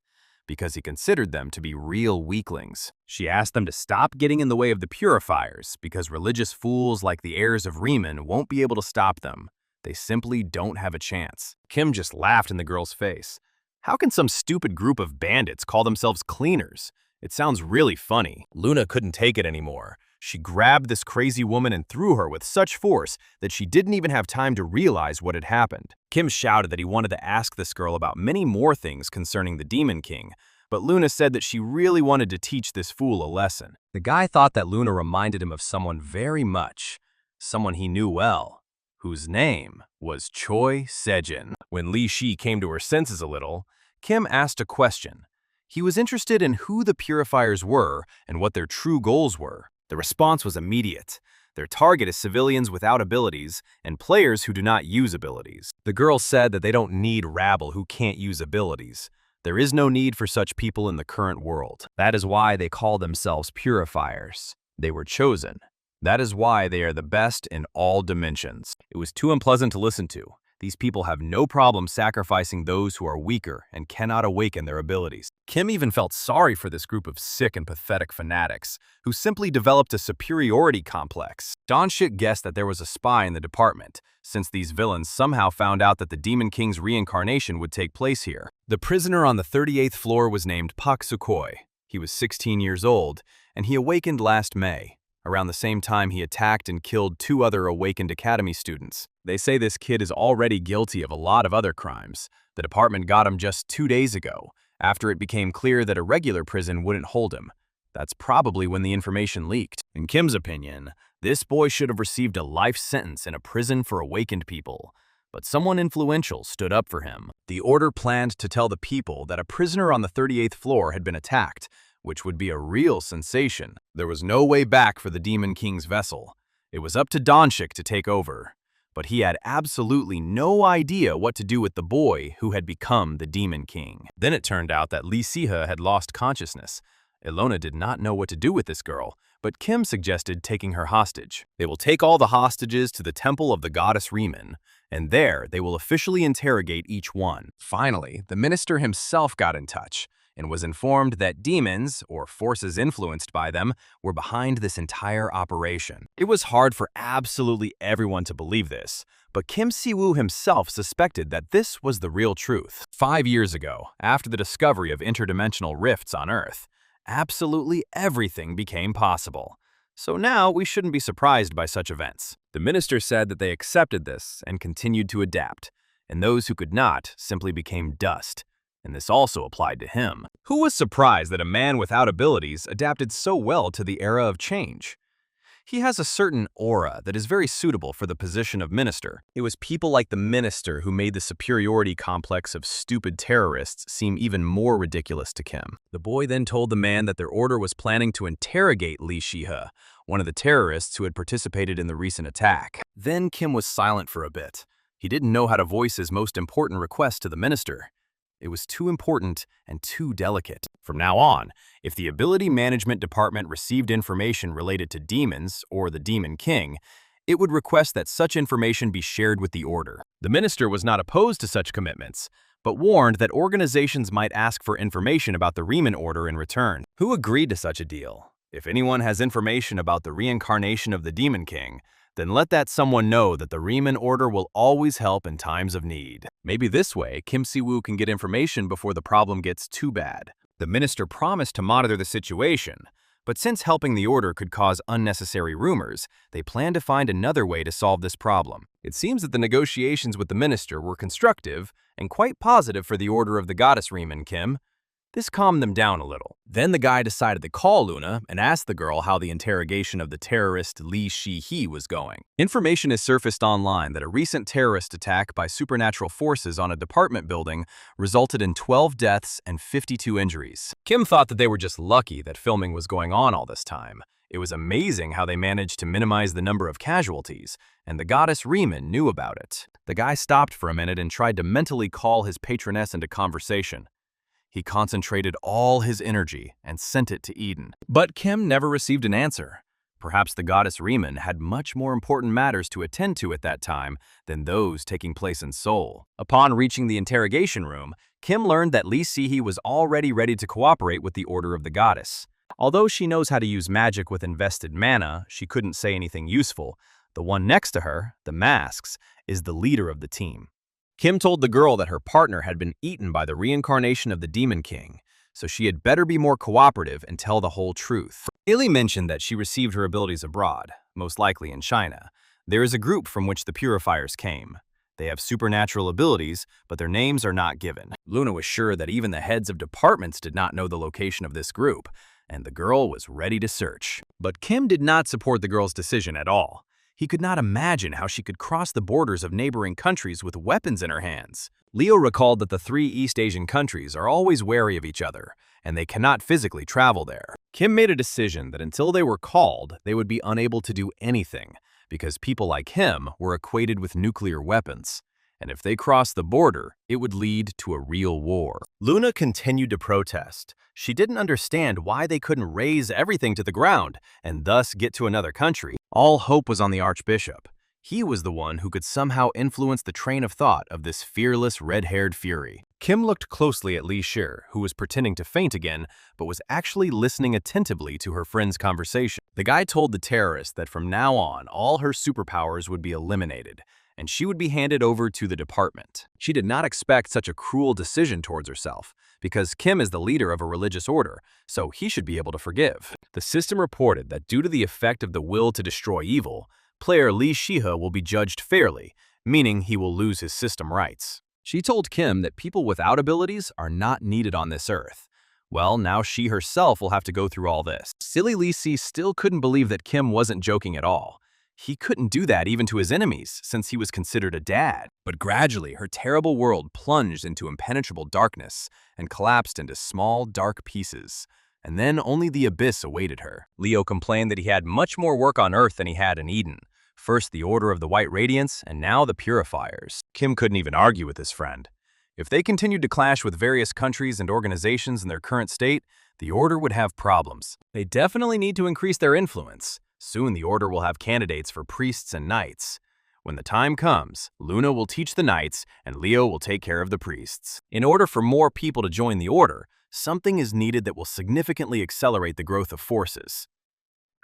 because he considered them to be real weaklings. She asked them to stop getting in the way of the purifiers because religious fools like the heirs of Riemann won't be able to stop them. They simply don't have a chance. Kim just laughed in the girl's face. How can some stupid group of bandits call themselves cleaners? It sounds really funny. Luna couldn't take it anymore. She grabbed this crazy woman and threw her with such force that she didn't even have time to realize what had happened. Kim shouted that he wanted to ask this girl about many more things concerning the Demon King, but Luna said that she really wanted to teach this fool a lesson. The guy thought that Luna reminded him of someone very much, someone he knew well, whose name was Choi Sejin. When Li Shi came to her senses a little, Kim asked a question. He was interested in who the purifiers were and what their true goals were. The response was immediate. Their target is civilians without abilities and players who do not use abilities. The girl said that they don't need rabble who can't use abilities. There is no need for such people in the current world. That is why they call themselves purifiers. They were chosen. That is why they are the best in all dimensions. It was too unpleasant to listen to. These people have no problem sacrificing those who are weaker and cannot awaken their abilities. Kim even felt sorry for this group of sick and pathetic fanatics who simply developed a superiority complex. Donshik guessed that there was a spy in the department, since these villains somehow found out that the Demon King's reincarnation would take place here. The prisoner on the 38th floor was named Pak Sukhoi. He was 16 years old, and he awakened last May. Around the same time, he attacked and killed 2 other awakened academy students. They say this kid is already guilty of a lot of other crimes. The department got him just 2 days ago, after it became clear that a regular prison wouldn't hold him. That's probably when the information leaked. In Kim's opinion, this boy should have received a life sentence in a prison for awakened people. But someone influential stood up for him. The order planned to tell the people that a prisoner on the 38th floor had been attacked, which would be a real sensation. There was no way back for the Demon King's vessel. It was up to Donshik to take over. But he had absolutely no idea what to do with the boy who had become the Demon King. Then it turned out that Li Siha had lost consciousness. Ilona did not know what to do with this girl, but Kim suggested taking her hostage. They will take all the hostages to the temple of the goddess Riemann, and there they will officially interrogate each one. Finally, the minister himself got in touch and was informed that demons, or forces influenced by them, were behind this entire operation. It was hard for absolutely everyone to believe this, but Kim Si-woo himself suspected that this was the real truth. 5 years ago, after the discovery of interdimensional rifts on Earth, absolutely everything became possible. So now we shouldn't be surprised by such events. The minister said that they accepted this and continued to adapt, and those who could not simply became dust. And this also applied to him. Who was surprised that a man without abilities adapted so well to the era of change? He has a certain aura that is very suitable for the position of minister. It was people like the minister who made the superiority complex of stupid terrorists seem even more ridiculous to Kim. The boy then told the man that their order was planning to interrogate Li Shihe, one of the terrorists who had participated in the recent attack. Then Kim was silent for a bit. He didn't know how to voice his most important request to the minister. It was too important and too delicate. From now on, if the Ability Management Department received information related to demons or the Demon King, it would request that such information be shared with the Order. The minister was not opposed to such commitments, but warned that organizations might ask for information about the Riemann Order in return. Who agreed to such a deal? If anyone has information about the reincarnation of the Demon King, then let that someone know that the Riemann Order will always help in times of need. Maybe this way, Kim Si-woo can get information before the problem gets too bad. The minister promised to monitor the situation, but since helping the Order could cause unnecessary rumors, they planned to find another way to solve this problem. It seems that the negotiations with the minister were constructive and quite positive for the Order of the Goddess Riemann, Kim. This calmed them down a little. Then the guy decided to call Luna and ask the girl how the interrogation of the terrorist Li Shihe was going. Information has surfaced online that a recent terrorist attack by supernatural forces on a department building resulted in 12 deaths and 52 injuries. Kim thought that they were just lucky that filming was going on all this time. It was amazing how they managed to minimize the number of casualties, and the goddess Riemann knew about it. The guy stopped for a minute and tried to mentally call his patroness into conversation. He concentrated all his energy and sent it to Eden. But Kim never received an answer. Perhaps the goddess Riemann had much more important matters to attend to at that time than those taking place in Seoul. Upon reaching the interrogation room, Kim learned that Lee Si-hee was already ready to cooperate with the Order of the Goddess. Although she knows how to use magic with invested mana, she couldn't say anything useful. The one next to her, the Masks, is the leader of the team. Kim told the girl that her partner had been eaten by the reincarnation of the Demon King, so she had better be more cooperative and tell the whole truth. Illy mentioned that she received her abilities abroad, most likely in China. There is a group from which the Purifiers came. They have supernatural abilities, but their names are not given. Luna was sure that even the heads of departments did not know the location of this group, and the girl was ready to search. But Kim did not support the girl's decision at all. He could not imagine how she could cross the borders of neighboring countries with weapons in her hands. Leo recalled that the 3 East Asian countries are always wary of each other, and they cannot physically travel there. Kim made a decision that until they were called, they would be unable to do anything, because people like him were equated with nuclear weapons. And if they crossed the border, it would lead to a real war. Luna continued to protest. She didn't understand why they couldn't raze everything to the ground and thus get to another country. All hope was on the Archbishop. He was the one who could somehow influence the train of thought of this fearless red-haired fury. Kim looked closely at Li Shi, who was pretending to faint again, but was actually listening attentively to her friend's conversation. The guy told the terrorist that from now on, all her superpowers would be eliminated, and she would be handed over to the department. She did not expect such a cruel decision towards herself, because Kim is the leader of a religious order, so he should be able to forgive. The system reported that due to the effect of the will to destroy evil, player Li Shi will be judged fairly, meaning he will lose his system rights. She told Kim that people without abilities are not needed on this earth. Well, now she herself will have to go through all this. Silly Li Si still couldn't believe that Kim wasn't joking at all. He couldn't do that even to his enemies, since he was considered a dad. But gradually, her terrible world plunged into impenetrable darkness and collapsed into small, dark pieces. And then only the abyss awaited her. Leo complained that he had much more work on Earth than he had in Eden. First the Order of the White Radiance, and now the Purifiers. Kim couldn't even argue with his friend. If they continued to clash with various countries and organizations in their current state, the Order would have problems. They definitely need to increase their influence. Soon the Order will have candidates for priests and knights. When the time comes, Luna will teach the knights and Leo will take care of the priests. In order for more people to join the Order, something is needed that will significantly accelerate the growth of forces.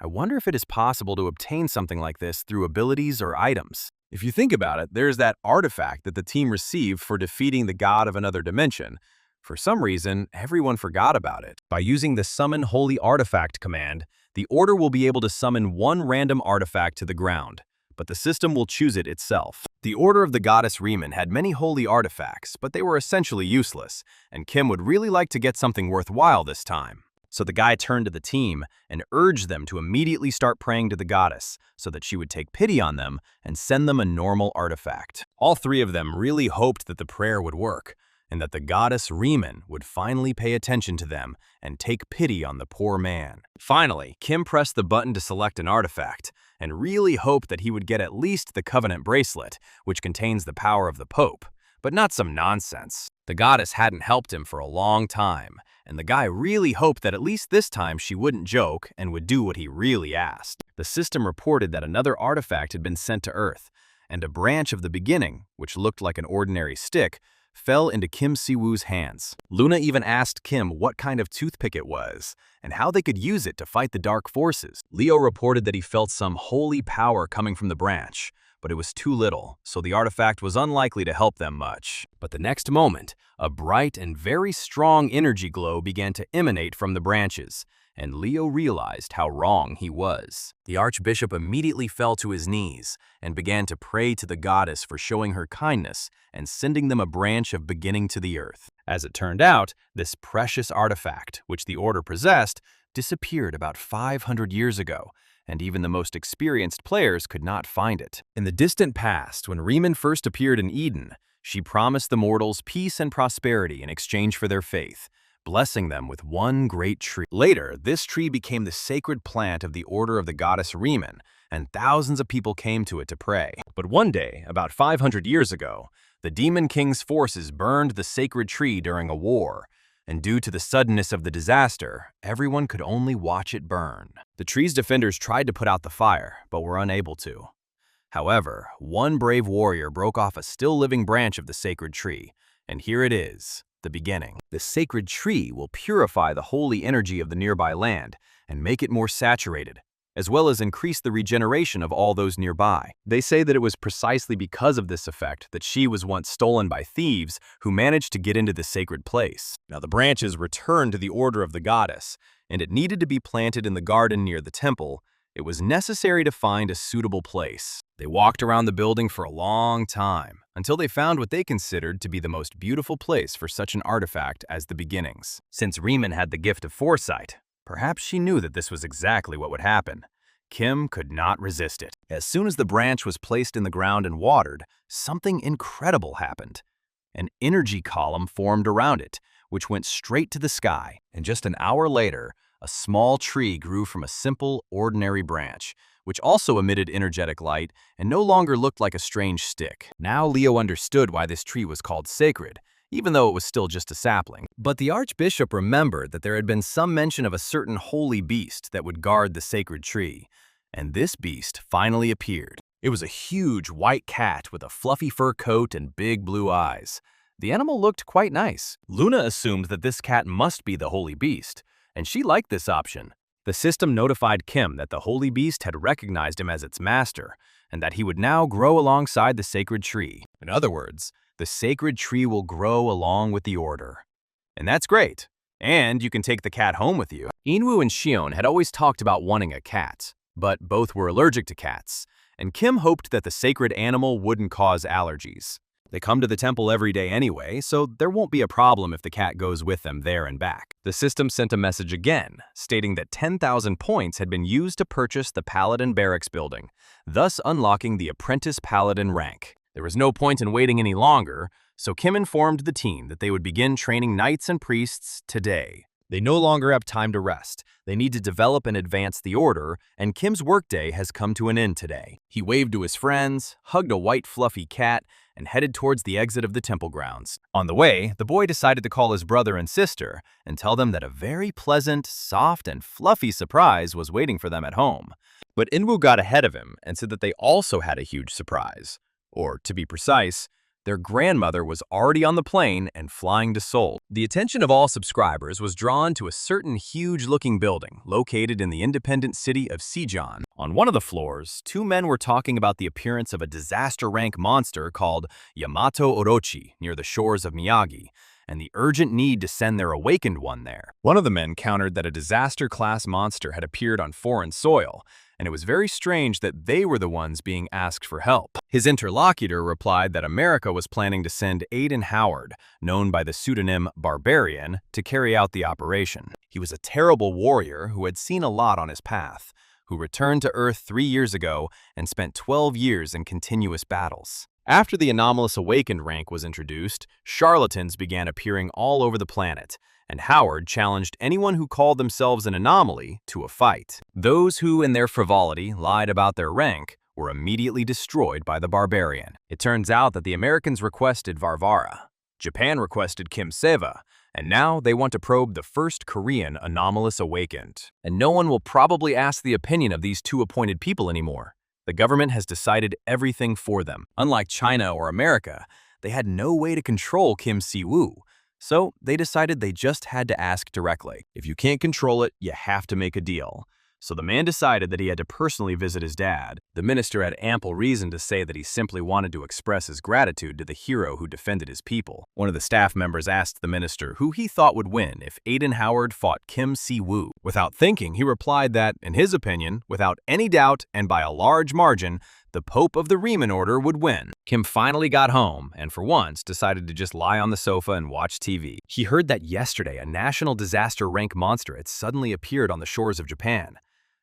I wonder if it is possible to obtain something like this through abilities or items. If you think about it, there's that artifact that the team received for defeating the god of another dimension. For some reason, everyone forgot about it. By using the Summon Holy Artifact command, the Order will be able to summon one random artifact to the ground, but the system will choose it itself. The Order of the Goddess Riemann had many holy artifacts, but they were essentially useless, and Kim would really like to get something worthwhile this time. So the guy turned to the team and urged them to immediately start praying to the goddess so that she would take pity on them and send them a normal artifact. All 3 of them really hoped that the prayer would work, and that the goddess Riemann would finally pay attention to them and take pity on the poor man. Finally, Kim pressed the button to select an artifact, and really hoped that he would get at least the Covenant Bracelet, which contains the power of the Pope, but not some nonsense. The goddess hadn't helped him for a long time, and the guy really hoped that at least this time she wouldn't joke and would do what he really asked. The system reported that another artifact had been sent to Earth, and a branch of the beginning, which looked like an ordinary stick, fell into Kim Si-woo's hands. Luna even asked Kim what kind of toothpick it was, and how they could use it to fight the dark forces. Leo reported that he felt some holy power coming from the branch, but it was too little, so the artifact was unlikely to help them much. But the next moment, a bright and very strong energy glow began to emanate from the branches, and Leo realized how wrong he was. The Archbishop immediately fell to his knees and began to pray to the goddess for showing her kindness and sending them a branch of beginning to the earth. As it turned out, this precious artifact, which the Order possessed, disappeared about 500 years ago, and even the most experienced players could not find it. In the distant past, when Riemann first appeared in Eden, she promised the mortals peace and prosperity in exchange for their faith, blessing them with one great tree. Later, this tree became the sacred plant of the Order of the Goddess Riemann, and thousands of people came to it to pray. But one day, about 500 years ago, the Demon King's forces burned the sacred tree during a war. and due to the suddenness of the disaster, everyone could only watch it burn. The tree's defenders tried to put out the fire, but were unable to. However, one brave warrior broke off a still-living branch of the sacred tree, and here it is, the beginning. The sacred tree will purify the holy energy of the nearby land and make it more saturated, as well as increase the regeneration of all those nearby. They say that it was precisely because of this effect that she was once stolen by thieves who managed to get into the sacred place. Now the branches returned to the order of the goddess, and it needed to be planted in the garden near the temple. It was necessary to find a suitable place. They walked around the building for a long time, until they found what they considered to be the most beautiful place for such an artifact as the beginnings. Since Riemann had the gift of foresight, perhaps she knew that this was exactly what would happen. Kim could not resist it. As soon as the branch was placed in the ground and watered, something incredible happened. An energy column formed around it, which went straight to the sky, and just an hour later, a small tree grew from a simple, ordinary branch, which also emitted energetic light and no longer looked like a strange stick. Now Leo understood why this tree was called sacred, even though it was still just a sapling. But the archbishop remembered that there had been some mention of a certain holy beast that would guard the sacred tree, and this beast finally appeared. It was a huge white cat with a fluffy fur coat and big blue eyes. The animal looked quite nice. Luna assumed that this cat must be the holy beast, and she liked this option. The system notified Kim that the holy beast had recognized him as its master, and that he would now grow alongside the sacred tree. In other words, the sacred tree will grow along with the order. And that's great. And you can take the cat home with you. Inwoo and Shion had always talked about wanting a cat, but both were allergic to cats, and Kim hoped that the sacred animal wouldn't cause allergies. They come to the temple every day anyway, so there won't be a problem if the cat goes with them there and back. The system sent a message again, stating that 10,000 points had been used to purchase the Paladin Barracks building, thus unlocking the Apprentice Paladin rank. There was no point in waiting any longer, so Kim informed the team that they would begin training knights and priests today. They no longer have time to rest. They need to develop and advance the order, and Kim's workday has come to an end today. He waved to his friends, hugged a white fluffy cat, and headed towards the exit of the temple grounds. On the way, the boy decided to call his brother and sister and tell them that a very pleasant, soft, and fluffy surprise was waiting for them at home. But Inwoo got ahead of him and said that they also had a huge surprise. Or, to be precise, their grandmother was already on the plane and flying to Seoul. The attention of all subscribers was drawn to a certain huge-looking building located in the independent city of Sijeon. On one of the floors, two men were talking about the appearance of a disaster-rank monster called Yamato Orochi near the shores of Miyagi, and the urgent need to send their awakened one there. One of the men countered that a disaster-class monster had appeared on foreign soil, and it was very strange that they were the ones being asked for help. His interlocutor replied that America was planning to send Aiden Howard, known by the pseudonym Barbarian, to carry out the operation. He was a terrible warrior who had seen a lot on his path, who returned to Earth 3 years ago and spent 12 years in continuous battles. After the anomalous awakened rank was introduced, charlatans began appearing all over the planet, and Howard challenged anyone who called themselves an anomaly to a fight. Those who, in their frivolity, lied about their rank were immediately destroyed by the Barbarian. It turns out that the Americans requested Varvara, Japan requested Kim Seva, and now they want to probe the first Korean anomalous awakened. And no one will probably ask the opinion of these two appointed people anymore. The government has decided everything for them. Unlike China or America, they had no way to control Kim Si-woo, so they decided they just had to ask directly. If you can't control it, you have to make a deal. So the man decided that he had to personally visit his dad. The minister had ample reason to say that he simply wanted to express his gratitude to the hero who defended his people. One of the staff members asked the minister who he thought would win if Aiden Howard fought Kim Si-woo. Without thinking, he replied that, in his opinion, without any doubt and by a large margin, the Pope of the Riemann Order would win. Kim finally got home and for once decided to just lie on the sofa and watch TV. He heard that yesterday a national disaster rank monster had suddenly appeared on the shores of Japan.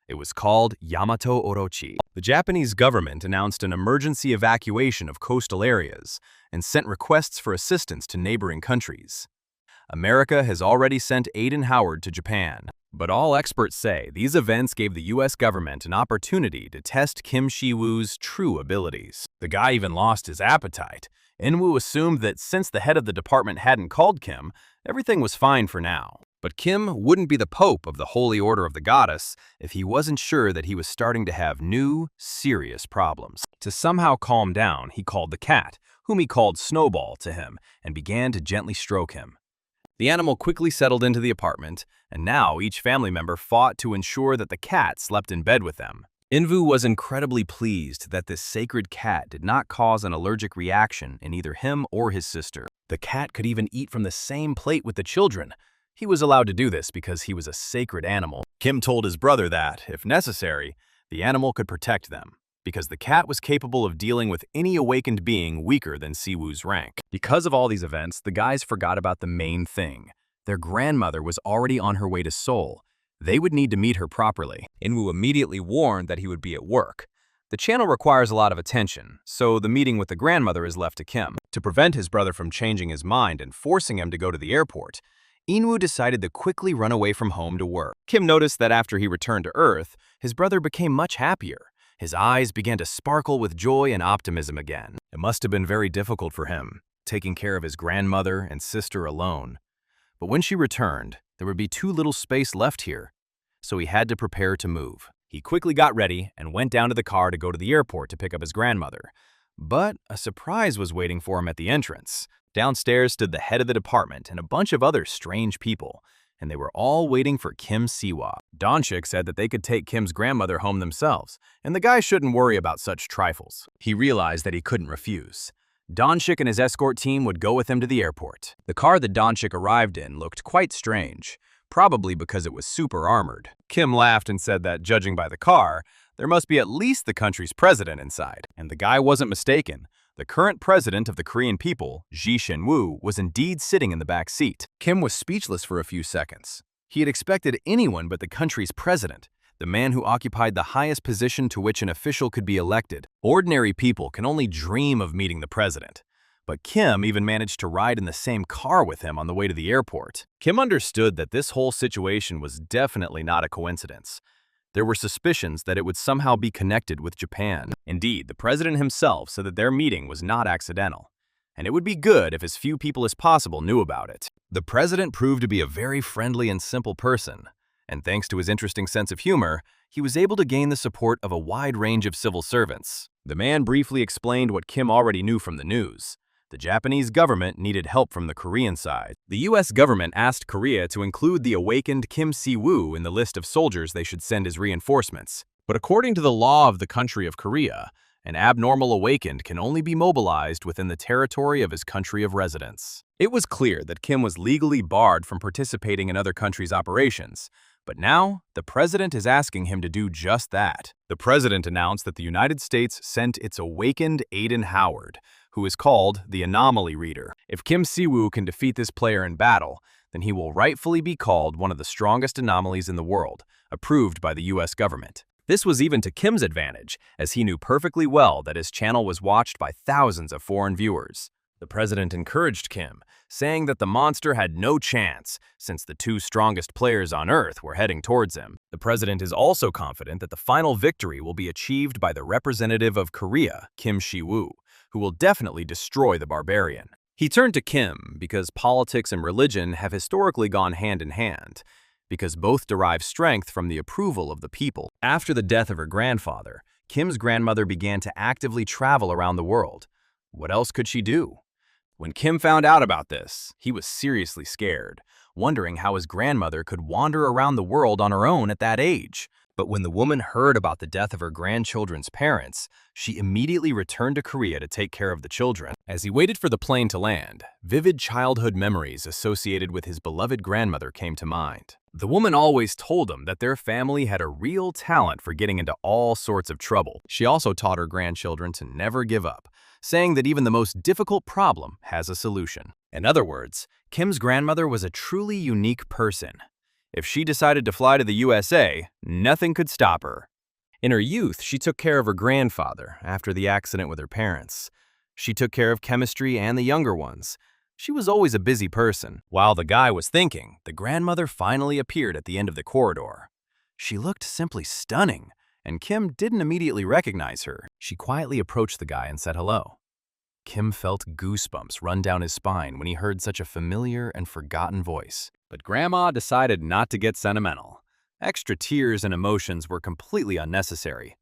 It was called Yamato Orochi. The Japanese government announced an emergency evacuation of coastal areas and sent requests for assistance to neighboring countries. America has already sent Aiden Howard to Japan. But all experts say these events gave the US government an opportunity to test Kim Si-woo's true abilities. The guy even lost his appetite. Inwoo assumed that since the head of the department hadn't called Kim, everything was fine for now. But Kim wouldn't be the Pope of the Holy Order of the Goddess if he wasn't sure that he was starting to have new, serious problems. To somehow calm down, he called the cat, whom he called Snowball, to him and began to gently stroke him. The animal quickly settled into the apartment, and now each family member fought to ensure that the cat slept in bed with them. Invu was incredibly pleased that this sacred cat did not cause an allergic reaction in either him or his sister. The cat could even eat from the same plate with the children. He was allowed to do this because he was a sacred animal. Kim told his brother that, if necessary, the animal could protect them, because the cat was capable of dealing with any awakened being weaker than Siwoo's rank. Because of all these events, the guys forgot about the main thing. Their grandmother was already on her way to Seoul. They would need to meet her properly. Inwoo immediately warned that he would be at work. The channel requires a lot of attention, so the meeting with the grandmother is left to Kim. To prevent his brother from changing his mind and forcing him to go to the airport, Inwoo decided to quickly run away from home to work. Kim noticed that after he returned to Earth, his brother became much happier. His eyes began to sparkle with joy and optimism again. It must have been very difficult for him, taking care of his grandmother and sister alone. But when she returned, there would be too little space left here, so he had to prepare to move. He quickly got ready and went down to the car to go to the airport to pick up his grandmother. But a surprise was waiting for him at the entrance. Downstairs stood the head of the department and a bunch of other strange people, and they were all waiting for Kim Siwa. Donchik said that they could take Kim's grandmother home themselves, and the guy shouldn't worry about such trifles. He realized that he couldn't refuse. Donchik and his escort team would go with him to the airport. The car that Donchik arrived in looked quite strange, probably because it was super armored. Kim laughed and said that, judging by the car, there must be at least the country's president inside. And the guy wasn't mistaken. The current president of the Korean people, Ji Shin-woo, was indeed sitting in the back seat. Kim was speechless for a few seconds. He had expected anyone but the country's president, the man who occupied the highest position to which an official could be elected. Ordinary people can only dream of meeting the president. But Kim even managed to ride in the same car with him on the way to the airport. Kim understood that this whole situation was definitely not a coincidence. There were suspicions that it would somehow be connected with Japan. Indeed, the president himself said that their meeting was not accidental, and it would be good if as few people as possible knew about it. The president proved to be a very friendly and simple person, and thanks to his interesting sense of humor, he was able to gain the support of a wide range of civil servants. The man briefly explained what Kim already knew from the news. The Japanese government needed help from the Korean side. The U.S. government asked Korea to include the awakened Kim Si-woo in the list of soldiers they should send as reinforcements. But according to the law of the country of Korea, an abnormal awakened can only be mobilized within the territory of his country of residence. It was clear that Kim was legally barred from participating in other countries' operations, but now the president is asking him to do just that. The president announced that the United States sent its awakened Aiden Howard, who is called the Anomaly Reader. If Kim Si-woo can defeat this player in battle, then he will rightfully be called one of the strongest anomalies in the world, approved by the U.S. government. This was even to Kim's advantage, as he knew perfectly well that his channel was watched by thousands of foreign viewers. The president encouraged Kim, saying that the monster had no chance since the two strongest players on Earth were heading towards him. The president is also confident that the final victory will be achieved by the representative of Korea, Kim Si-woo, who will definitely destroy the barbarian. He turned to Kim because politics and religion have historically gone hand in hand, because both derive strength from the approval of the people. After the death of her grandfather, Kim's grandmother began to actively travel around the world. What else could she do? When Kim found out about this, he was seriously scared, wondering how his grandmother could wander around the world on her own at that age. But when the woman heard about the death of her grandchildren's parents, she immediately returned to Korea to take care of the children. As he waited for the plane to land, vivid childhood memories associated with his beloved grandmother came to mind. The woman always told him that their family had a real talent for getting into all sorts of trouble. She also taught her grandchildren to never give up, saying that even the most difficult problem has a solution. In other words, Kim's grandmother was a truly unique person. If she decided to fly to the USA, nothing could stop her. In her youth, she took care of her grandfather after the accident with her parents. She took care of chemistry and the younger ones. She was always a busy person. While the guy was thinking, the grandmother finally appeared at the end of the corridor. She looked simply stunning, and Kim didn't immediately recognize her. She quietly approached the guy and said hello. Kim felt goosebumps run down his spine when he heard such a familiar and forgotten voice. But Grandma decided not to get sentimental. Extra tears and emotions were completely unnecessary.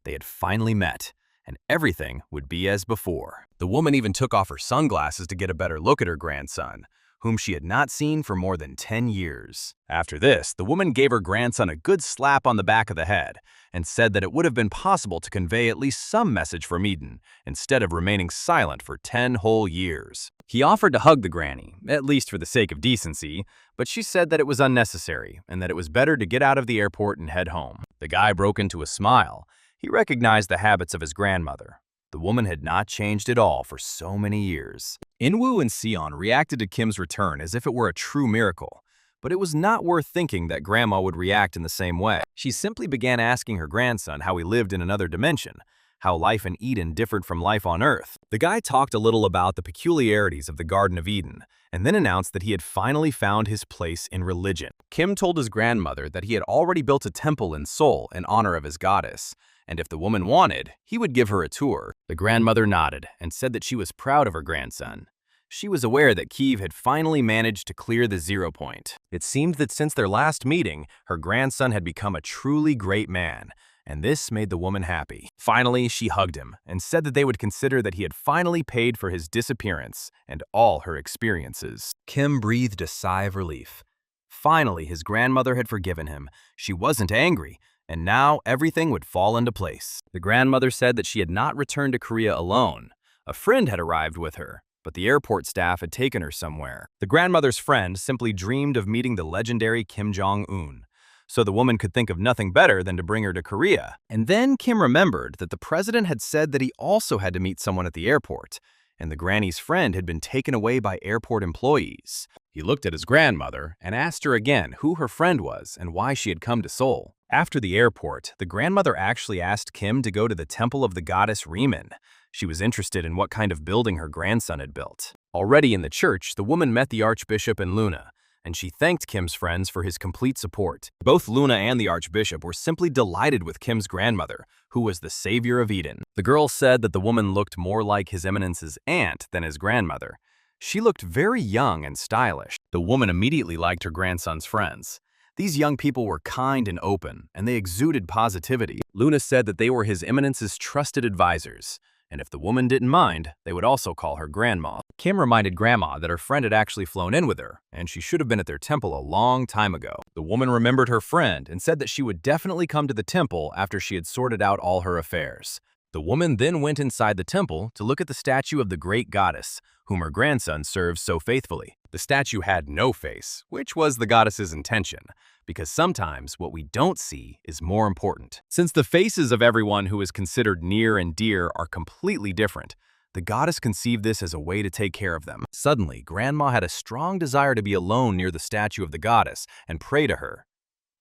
They had finally met, and everything would be as before. The woman even took off her sunglasses to get a better look at her grandson, whom she had not seen for more than 10 years. After this, the woman gave her grandson a good slap on the back of the head and said that it would have been possible to convey at least some message from Eden instead of remaining silent for 10 whole years. He offered to hug the granny, at least for the sake of decency, but she said that it was unnecessary and that it was better to get out of the airport and head home. The guy broke into a smile. He recognized the habits of his grandmother. The woman had not changed at all for so many years. Inwoo and Seon reacted to Kim's return as if it were a true miracle, but it was not worth thinking that Grandma would react in the same way. She simply began asking her grandson how he lived in another dimension, how life in Eden differed from life on Earth. The guy talked a little about the peculiarities of the Garden of Eden, and then announced that he had finally found his place in religion. Kim told his grandmother that he had already built a temple in Seoul in honor of his goddess, and if the woman wanted, he would give her a tour. The grandmother nodded and said that she was proud of her grandson. She was aware that Kiev had finally managed to clear the 0 point. It seemed that since their last meeting, her grandson had become a truly great man, and this made the woman happy. Finally, she hugged him and said that they would consider that he had finally paid for his disappearance and all her experiences. Kim breathed a sigh of relief. Finally, his grandmother had forgiven him. She wasn't angry, and now everything would fall into place. The grandmother said that she had not returned to Korea alone. A friend had arrived with her, but the airport staff had taken her somewhere. The grandmother's friend simply dreamed of meeting the legendary Kim Jong-un, so the woman could think of nothing better than to bring her to Korea. And then Kim remembered that the president had said that he also had to meet someone at the airport, and the granny's friend had been taken away by airport employees. He looked at his grandmother and asked her again who her friend was and why she had come to Seoul. After the airport, the grandmother actually asked Kim to go to the temple of the goddess Riemann. She was interested in what kind of building her grandson had built. Already in the church, the woman met the archbishop and Luna, and she thanked Kim's friends for his complete support. Both Luna and the archbishop were simply delighted with Kim's grandmother, who was the savior of Eden. The girl said that the woman looked more like His Eminence's aunt than his grandmother. She looked very young and stylish. The woman immediately liked her grandson's friends. These young people were kind and open, and they exuded positivity. Luna said that they were His Eminence's trusted advisors, and if the woman didn't mind, they would also call her Grandma. Kim reminded Grandma that her friend had actually flown in with her, and she should have been at their temple a long time ago. The woman remembered her friend and said that she would definitely come to the temple after she had sorted out all her affairs. The woman then went inside the temple to look at the statue of the great goddess, whom her grandson serves so faithfully. The statue had no face, which was the goddess's intention, because sometimes what we don't see is more important. Since the faces of everyone who is considered near and dear are completely different, the goddess conceived this as a way to take care of them. Suddenly, Grandma had a strong desire to be alone near the statue of the goddess and pray to her.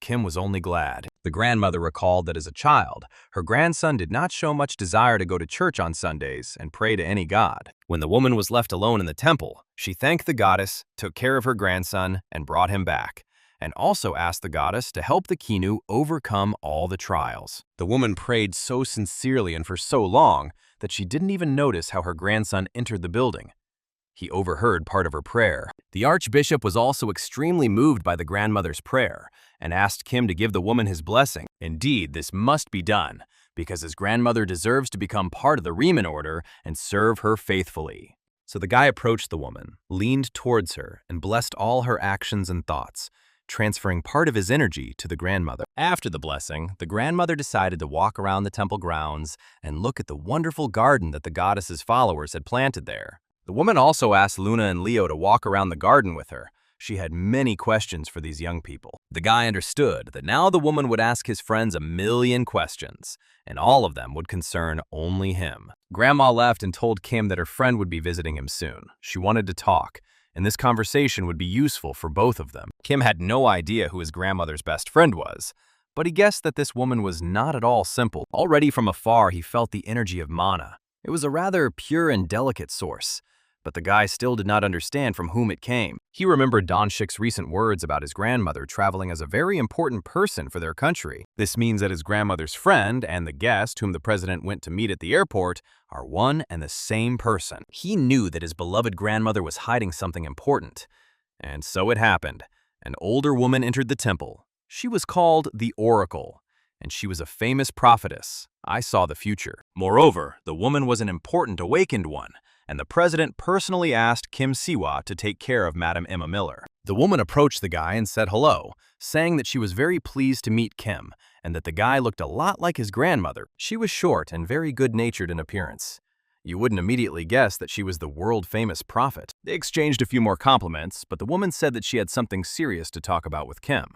Kim was only glad. The grandmother recalled that as a child, her grandson did not show much desire to go to church on Sundays and pray to any god. When the woman was left alone in the temple, she thanked the goddess, took care of her grandson, and brought him back, and also asked the goddess to help the Kinu overcome all the trials. The woman prayed so sincerely and for so long that she didn't even notice how her grandson entered the building. He overheard part of her prayer. The archbishop was also extremely moved by the grandmother's prayer and asked Kim to give the woman his blessing. Indeed, this must be done, because his grandmother deserves to become part of the Riemann order and serve her faithfully. So the guy approached the woman, leaned towards her, and blessed all her actions and thoughts, transferring part of his energy to the grandmother. After the blessing, the grandmother decided to walk around the temple grounds and look at the wonderful garden that the goddess's followers had planted there. The woman also asked Luna and Leo to walk around the garden with her. She had many questions for these young people. The guy understood that now the woman would ask his friends 1,000,000 questions, and all of them would concern only him. Grandma left and told Kim that her friend would be visiting him soon. She wanted to talk, and this conversation would be useful for both of them. Kim had no idea who his grandmother's best friend was, but he guessed that this woman was not at all simple. Already from afar, he felt the energy of mana. It was a rather pure and delicate source. but the guy still did not understand from whom it came. He remembered Donshik's recent words about his grandmother traveling as a very important person for their country. This means that his grandmother's friend and the guest whom the president went to meet at the airport are one and the same person. He knew that his beloved grandmother was hiding something important. And so it happened. An older woman entered the temple. She was called the Oracle, and she was a famous prophetess. I saw the future. Moreover, the woman was an important awakened one, and the president personally asked Kim Siwa to take care of Madam Emma Miller. The woman approached the guy and said hello, saying that she was very pleased to meet Kim, and that the guy looked a lot like his grandmother. She was short and very good-natured in appearance. You wouldn't immediately guess that she was the world-famous prophet. They exchanged a few more compliments, but the woman said that she had something serious to talk about with Kim,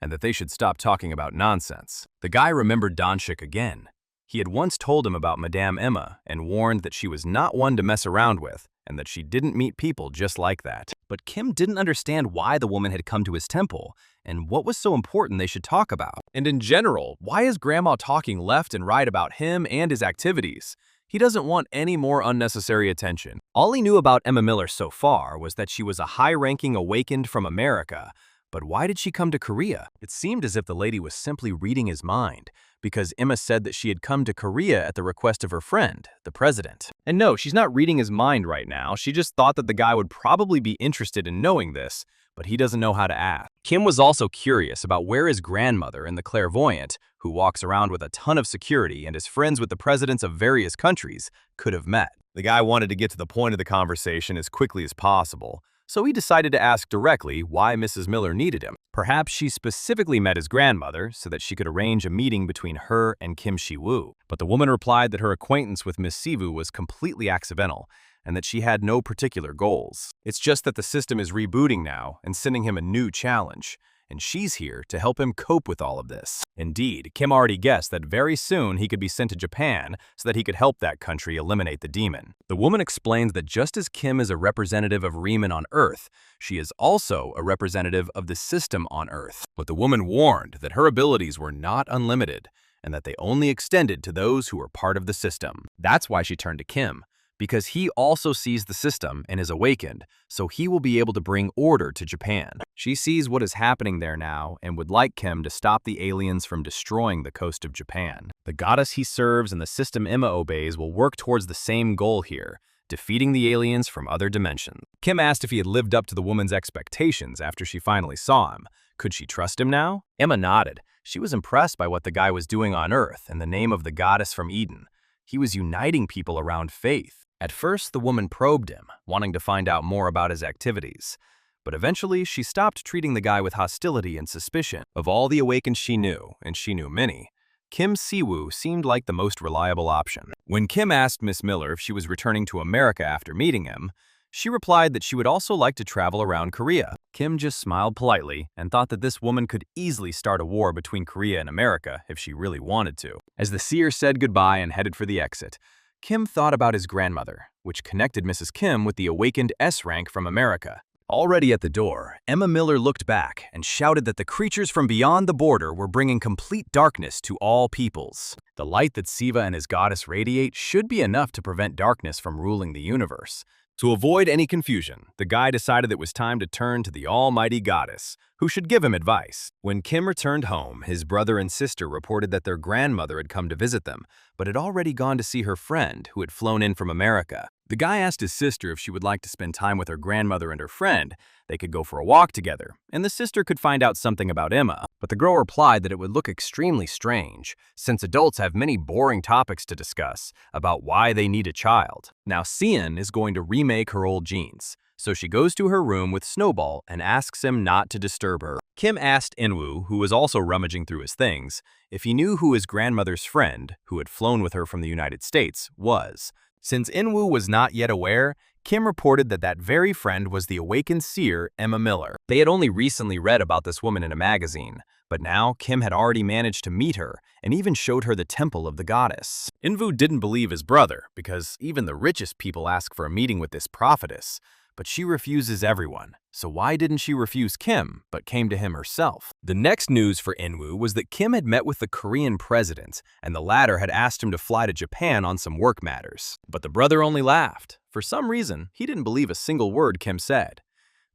and that they should stop talking about nonsense. The guy remembered Donshik again. He had once told him about Madame Emma and warned that she was not one to mess around with, and that she didn't meet people just like that. But Kim didn't understand why the woman had come to his temple, and what was so important they should talk about. And in general, why is Grandma talking left and right about him and his activities? He doesn't want any more unnecessary attention. All he knew about Emma Miller so far was that she was a high-ranking awakened from America. But why did she come to Korea? It seemed as if the lady was simply reading his mind, because Emma said that she had come to Korea at the request of her friend, the president. And no, she's not reading his mind right now. She just thought that the guy would probably be interested in knowing this, but he doesn't know how to ask. Kim was also curious about where his grandmother and the clairvoyant, who walks around with a ton of security and is friends with the presidents of various countries, could have met. The guy wanted to get to the point of the conversation as quickly as possible, so he decided to ask directly why Mrs. Miller needed him. Perhaps she specifically met his grandmother so that she could arrange a meeting between her and Kim Si-woo. But the woman replied that her acquaintance with Miss Sivu was completely accidental, and that she had no particular goals. It's just that the system is rebooting now and sending him a new challenge, and she's here to help him cope with all of this. Indeed, Kim already guessed that very soon he could be sent to Japan so that he could help that country eliminate the demon. The woman explains that just as Kim is a representative of Riemann on Earth, she is also a representative of the system on Earth. But the woman warned that her abilities were not unlimited, and that they only extended to those who were part of the system. That's why she turned to Kim, because he also sees the system and is awakened, so he will be able to bring order to Japan. She sees what is happening there now and would like Kim to stop the aliens from destroying the coast of Japan. The goddess he serves and the system Emma obeys will work towards the same goal here, defeating the aliens from other dimensions. Kim asked if he had lived up to the woman's expectations after she finally saw him. Could she trust him now? Emma nodded. She was impressed by what the guy was doing on Earth in the name of the goddess from Eden. He was uniting people around faith. At first, the woman probed him, wanting to find out more about his activities. But eventually, she stopped treating the guy with hostility and suspicion. Of all the awakened she knew, and she knew many, Kim Si-woo seemed like the most reliable option. When Kim asked Miss Miller if she was returning to America after meeting him, she replied that she would also like to travel around Korea. Kim just smiled politely and thought that this woman could easily start a war between Korea and America if she really wanted to. As the seer said goodbye and headed for the exit, Kim thought about his grandmother, which connected Mrs. Kim with the awakened S-rank from America. Already at the door, Emma Miller looked back and shouted that the creatures from beyond the border were bringing complete darkness to all peoples. The light that Siva and his goddess radiate should be enough to prevent darkness from ruling the universe. To avoid any confusion, the guy decided it was time to turn to the almighty goddess, who should give him advice. When Kim returned home, his brother and sister reported that their grandmother had come to visit them, but had already gone to see her friend, who had flown in from America. The guy asked his sister if she would like to spend time with her grandmother and her friend. They could go for a walk together, and the sister could find out something about Emma. But the girl replied that it would look extremely strange, since adults have many boring topics to discuss about why they need a child. Now, Sian is going to remake her old jeans, so she goes to her room with Snowball and asks him not to disturb her. Kim asked Inwoo, who was also rummaging through his things, if he knew who his grandmother's friend, who had flown with her from the United States, was. Since Inwoo was not yet aware, Kim reported that that very friend was the awakened seer, Emma Miller. They had only recently read about this woman in a magazine, but now Kim had already managed to meet her and even showed her the temple of the goddess. Inwoo didn't believe his brother, because even the richest people ask for a meeting with this prophetess. But she refuses everyone, so why didn't she refuse Kim, but came to him herself? The next news for Inwoo was that Kim had met with the Korean president, and the latter had asked him to fly to Japan on some work matters. But the brother only laughed. For some reason, he didn't believe a single word Kim said.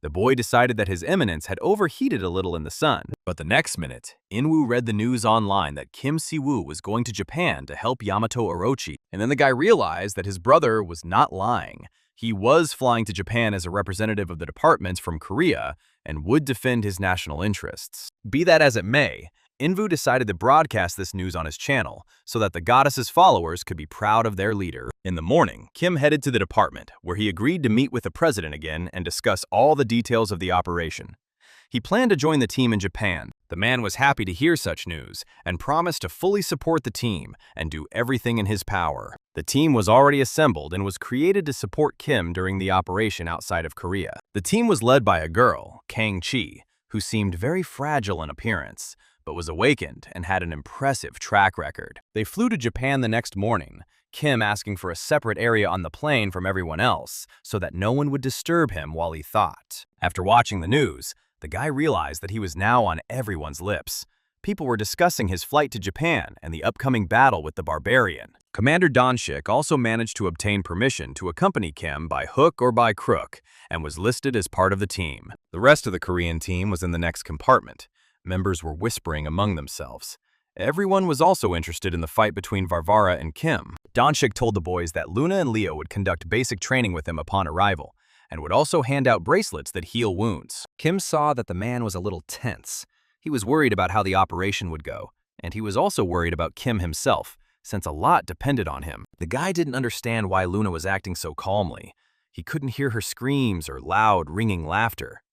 The boy decided that his eminence had overheated a little in the sun. But the next minute, Inwoo read the news online that Kim Si-woo was going to Japan to help Yamato Orochi. And then the guy realized that his brother was not lying. He was flying to Japan as a representative of the department from Korea and would defend his national interests. Be that as it may, Inwoo decided to broadcast this news on his channel so that the goddess's followers could be proud of their leader. In the morning, Kim headed to the department, where he agreed to meet with the president again and discuss all the details of the operation. He planned to join the team in Japan. The man was happy to hear such news and promised to fully support the team and do everything in his power. The team was already assembled and was created to support Kim during the operation outside of Korea. The team was led by a girl, Kang Chi, who seemed very fragile in appearance, but was awakened and had an impressive track record. They flew to Japan the next morning, Kim asking for a separate area on the plane from everyone else so that no one would disturb him while he thought. After watching the news, the guy realized that he was now on everyone's lips. People were discussing his flight to Japan and the upcoming battle with the barbarian. Commander Donshik also managed to obtain permission to accompany Kim by hook or by crook and was listed as part of the team. The rest of the Korean team was in the next compartment. Members were whispering among themselves. Everyone was also interested in the fight between Varvara and Kim. Donshik told the boys that Luna and Leo would conduct basic training with him upon arrival, and would also hand out bracelets that heal wounds. Kim saw that the man was a little tense. He was worried about how the operation would go, and he was also worried about Kim himself, since a lot depended on him. The guy didn't understand why Luna was acting so calmly. He couldn't hear her screams or loud, ringing laughter.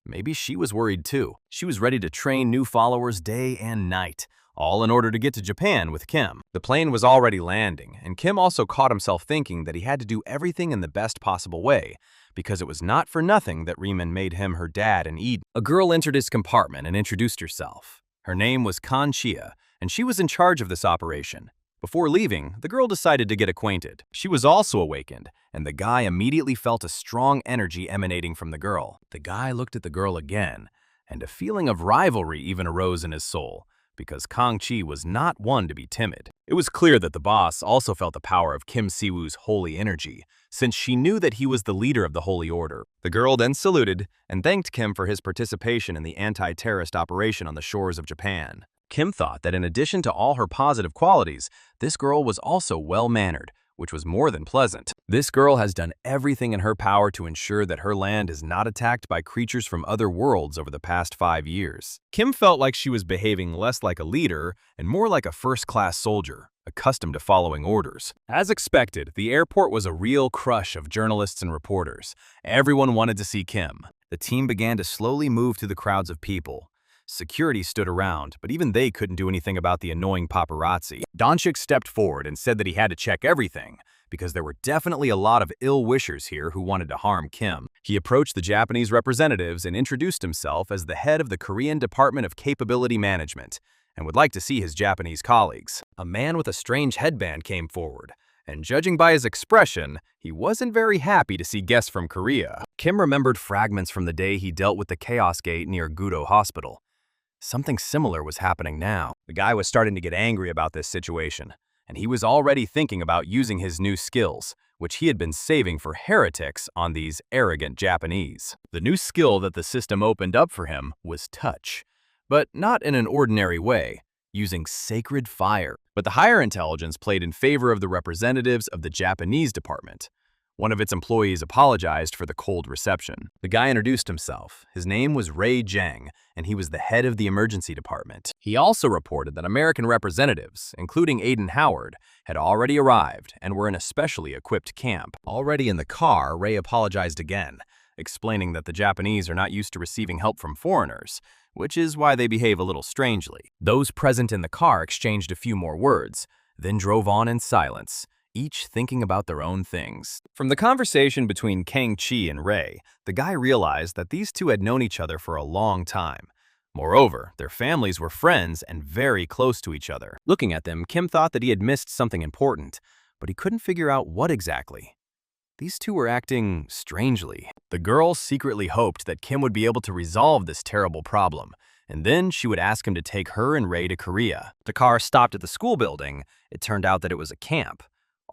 Maybe she was worried too. She was ready to train new followers day and night, all in order to get to Japan with Kim. The plane was already landing, and Kim also caught himself thinking that he had to do everything in the best possible way, because it was not for nothing that Riemann made him her dad in Eden. A girl entered his compartment and introduced herself. Her name was Kan Chia, and she was in charge of this operation. Before leaving, the girl decided to get acquainted. She was also awakened, and the guy immediately felt a strong energy emanating from the girl. The guy looked at the girl again, and a feeling of rivalry even arose in his soul, because Kang Chi was not one to be timid. It was clear that the boss also felt the power of Kim Si-woo's holy energy, since she knew that he was the leader of the Holy Order. The girl then saluted and thanked Kim for his participation in the anti-terrorist operation on the shores of Japan. Kim thought that in addition to all her positive qualities, this girl was also well-mannered, which was more than pleasant. This girl has done everything in her power to ensure that her land is not attacked by creatures from other worlds over the past 5 years. Kim felt like she was behaving less like a leader and more like a first-class soldier, accustomed to following orders. As expected, the airport was a real crush of journalists and reporters. Everyone wanted to see Kim. The team began to slowly move through the crowds of people. Security stood around, but even they couldn't do anything about the annoying paparazzi. Donshik stepped forward and said that he had to check everything, because there were definitely a lot of ill-wishers here who wanted to harm Kim. He approached the Japanese representatives and introduced himself as the head of the Korean Department of Capability Management, and would like to see his Japanese colleagues. A man with a strange headband came forward, and judging by his expression, he wasn't very happy to see guests from Korea. Kim remembered fragments from the day he dealt with the Chaos Gate near Gudo Hospital. Something similar was happening now. The guy was starting to get angry about this situation, and he was already thinking about using his new skills, which he had been saving for heretics on these arrogant Japanese. The new skill that the system opened up for him was touch, but not in an ordinary way, using sacred fire. But the higher intelligence played in favor of the representatives of the Japanese department. One of its employees apologized for the cold reception. The guy introduced himself. His name was Ray Zhang, and he was the head of the emergency department. He also reported that American representatives, including Aiden Howard, had already arrived and were in a specially equipped camp. Already in the car, Ray apologized again, explaining that the Japanese are not used to receiving help from foreigners, which is why they behave a little strangely. Those present in the car exchanged a few more words, then drove on in silence, each thinking about their own things. From the conversation between Kang Chi and Ray, the guy realized that these two had known each other for a long time. Moreover, their families were friends and very close to each other. Looking at them, Kim thought that he had missed something important, but he couldn't figure out what exactly. These two were acting strangely. The girl secretly hoped that Kim would be able to resolve this terrible problem, and then she would ask him to take her and Ray to Korea. The car stopped at the school building. It turned out that it was a camp.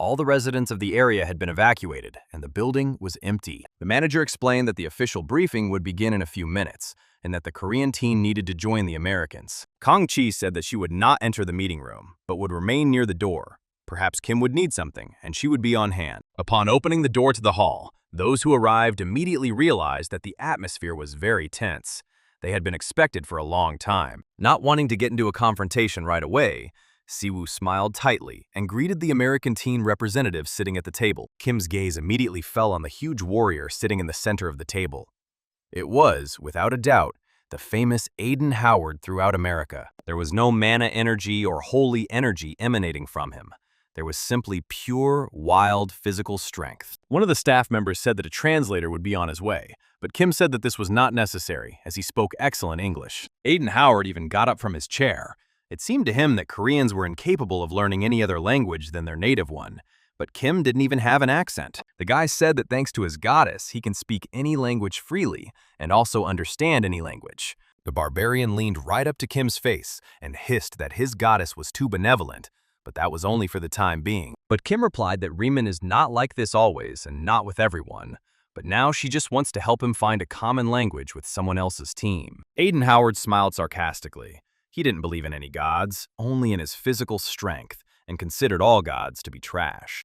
All the residents of the area had been evacuated, and the building was empty. The manager explained that the official briefing would begin in a few minutes, and that the Korean team needed to join the Americans. Kang-chi said that she would not enter the meeting room, but would remain near the door. Perhaps Kim would need something, and she would be on hand. Upon opening the door to the hall, those who arrived immediately realized that the atmosphere was very tense. They had been expected for a long time. Not wanting to get into a confrontation right away, Siwoo smiled tightly and greeted the American team representative sitting at the table. Kim's gaze immediately fell on the huge warrior sitting in the center of the table. It was, without a doubt, the famous Aiden Howard throughout America. There was no mana energy or holy energy emanating from him. There was simply pure, wild physical strength. One of the staff members said that a translator would be on his way, but Kim said that this was not necessary, as he spoke excellent English. Aiden Howard even got up from his chair. It seemed to him that Koreans were incapable of learning any other language than their native one, but Kim didn't even have an accent. The guy said that thanks to his goddess, he can speak any language freely and also understand any language. The barbarian leaned right up to Kim's face and hissed that his goddess was too benevolent, but that was only for the time being. But Kim replied that Riemann is not like this always and not with everyone, but now she just wants to help him find a common language with someone else's team. Aiden Howard smiled sarcastically. He didn't believe in any gods, only in his physical strength, and considered all gods to be trash.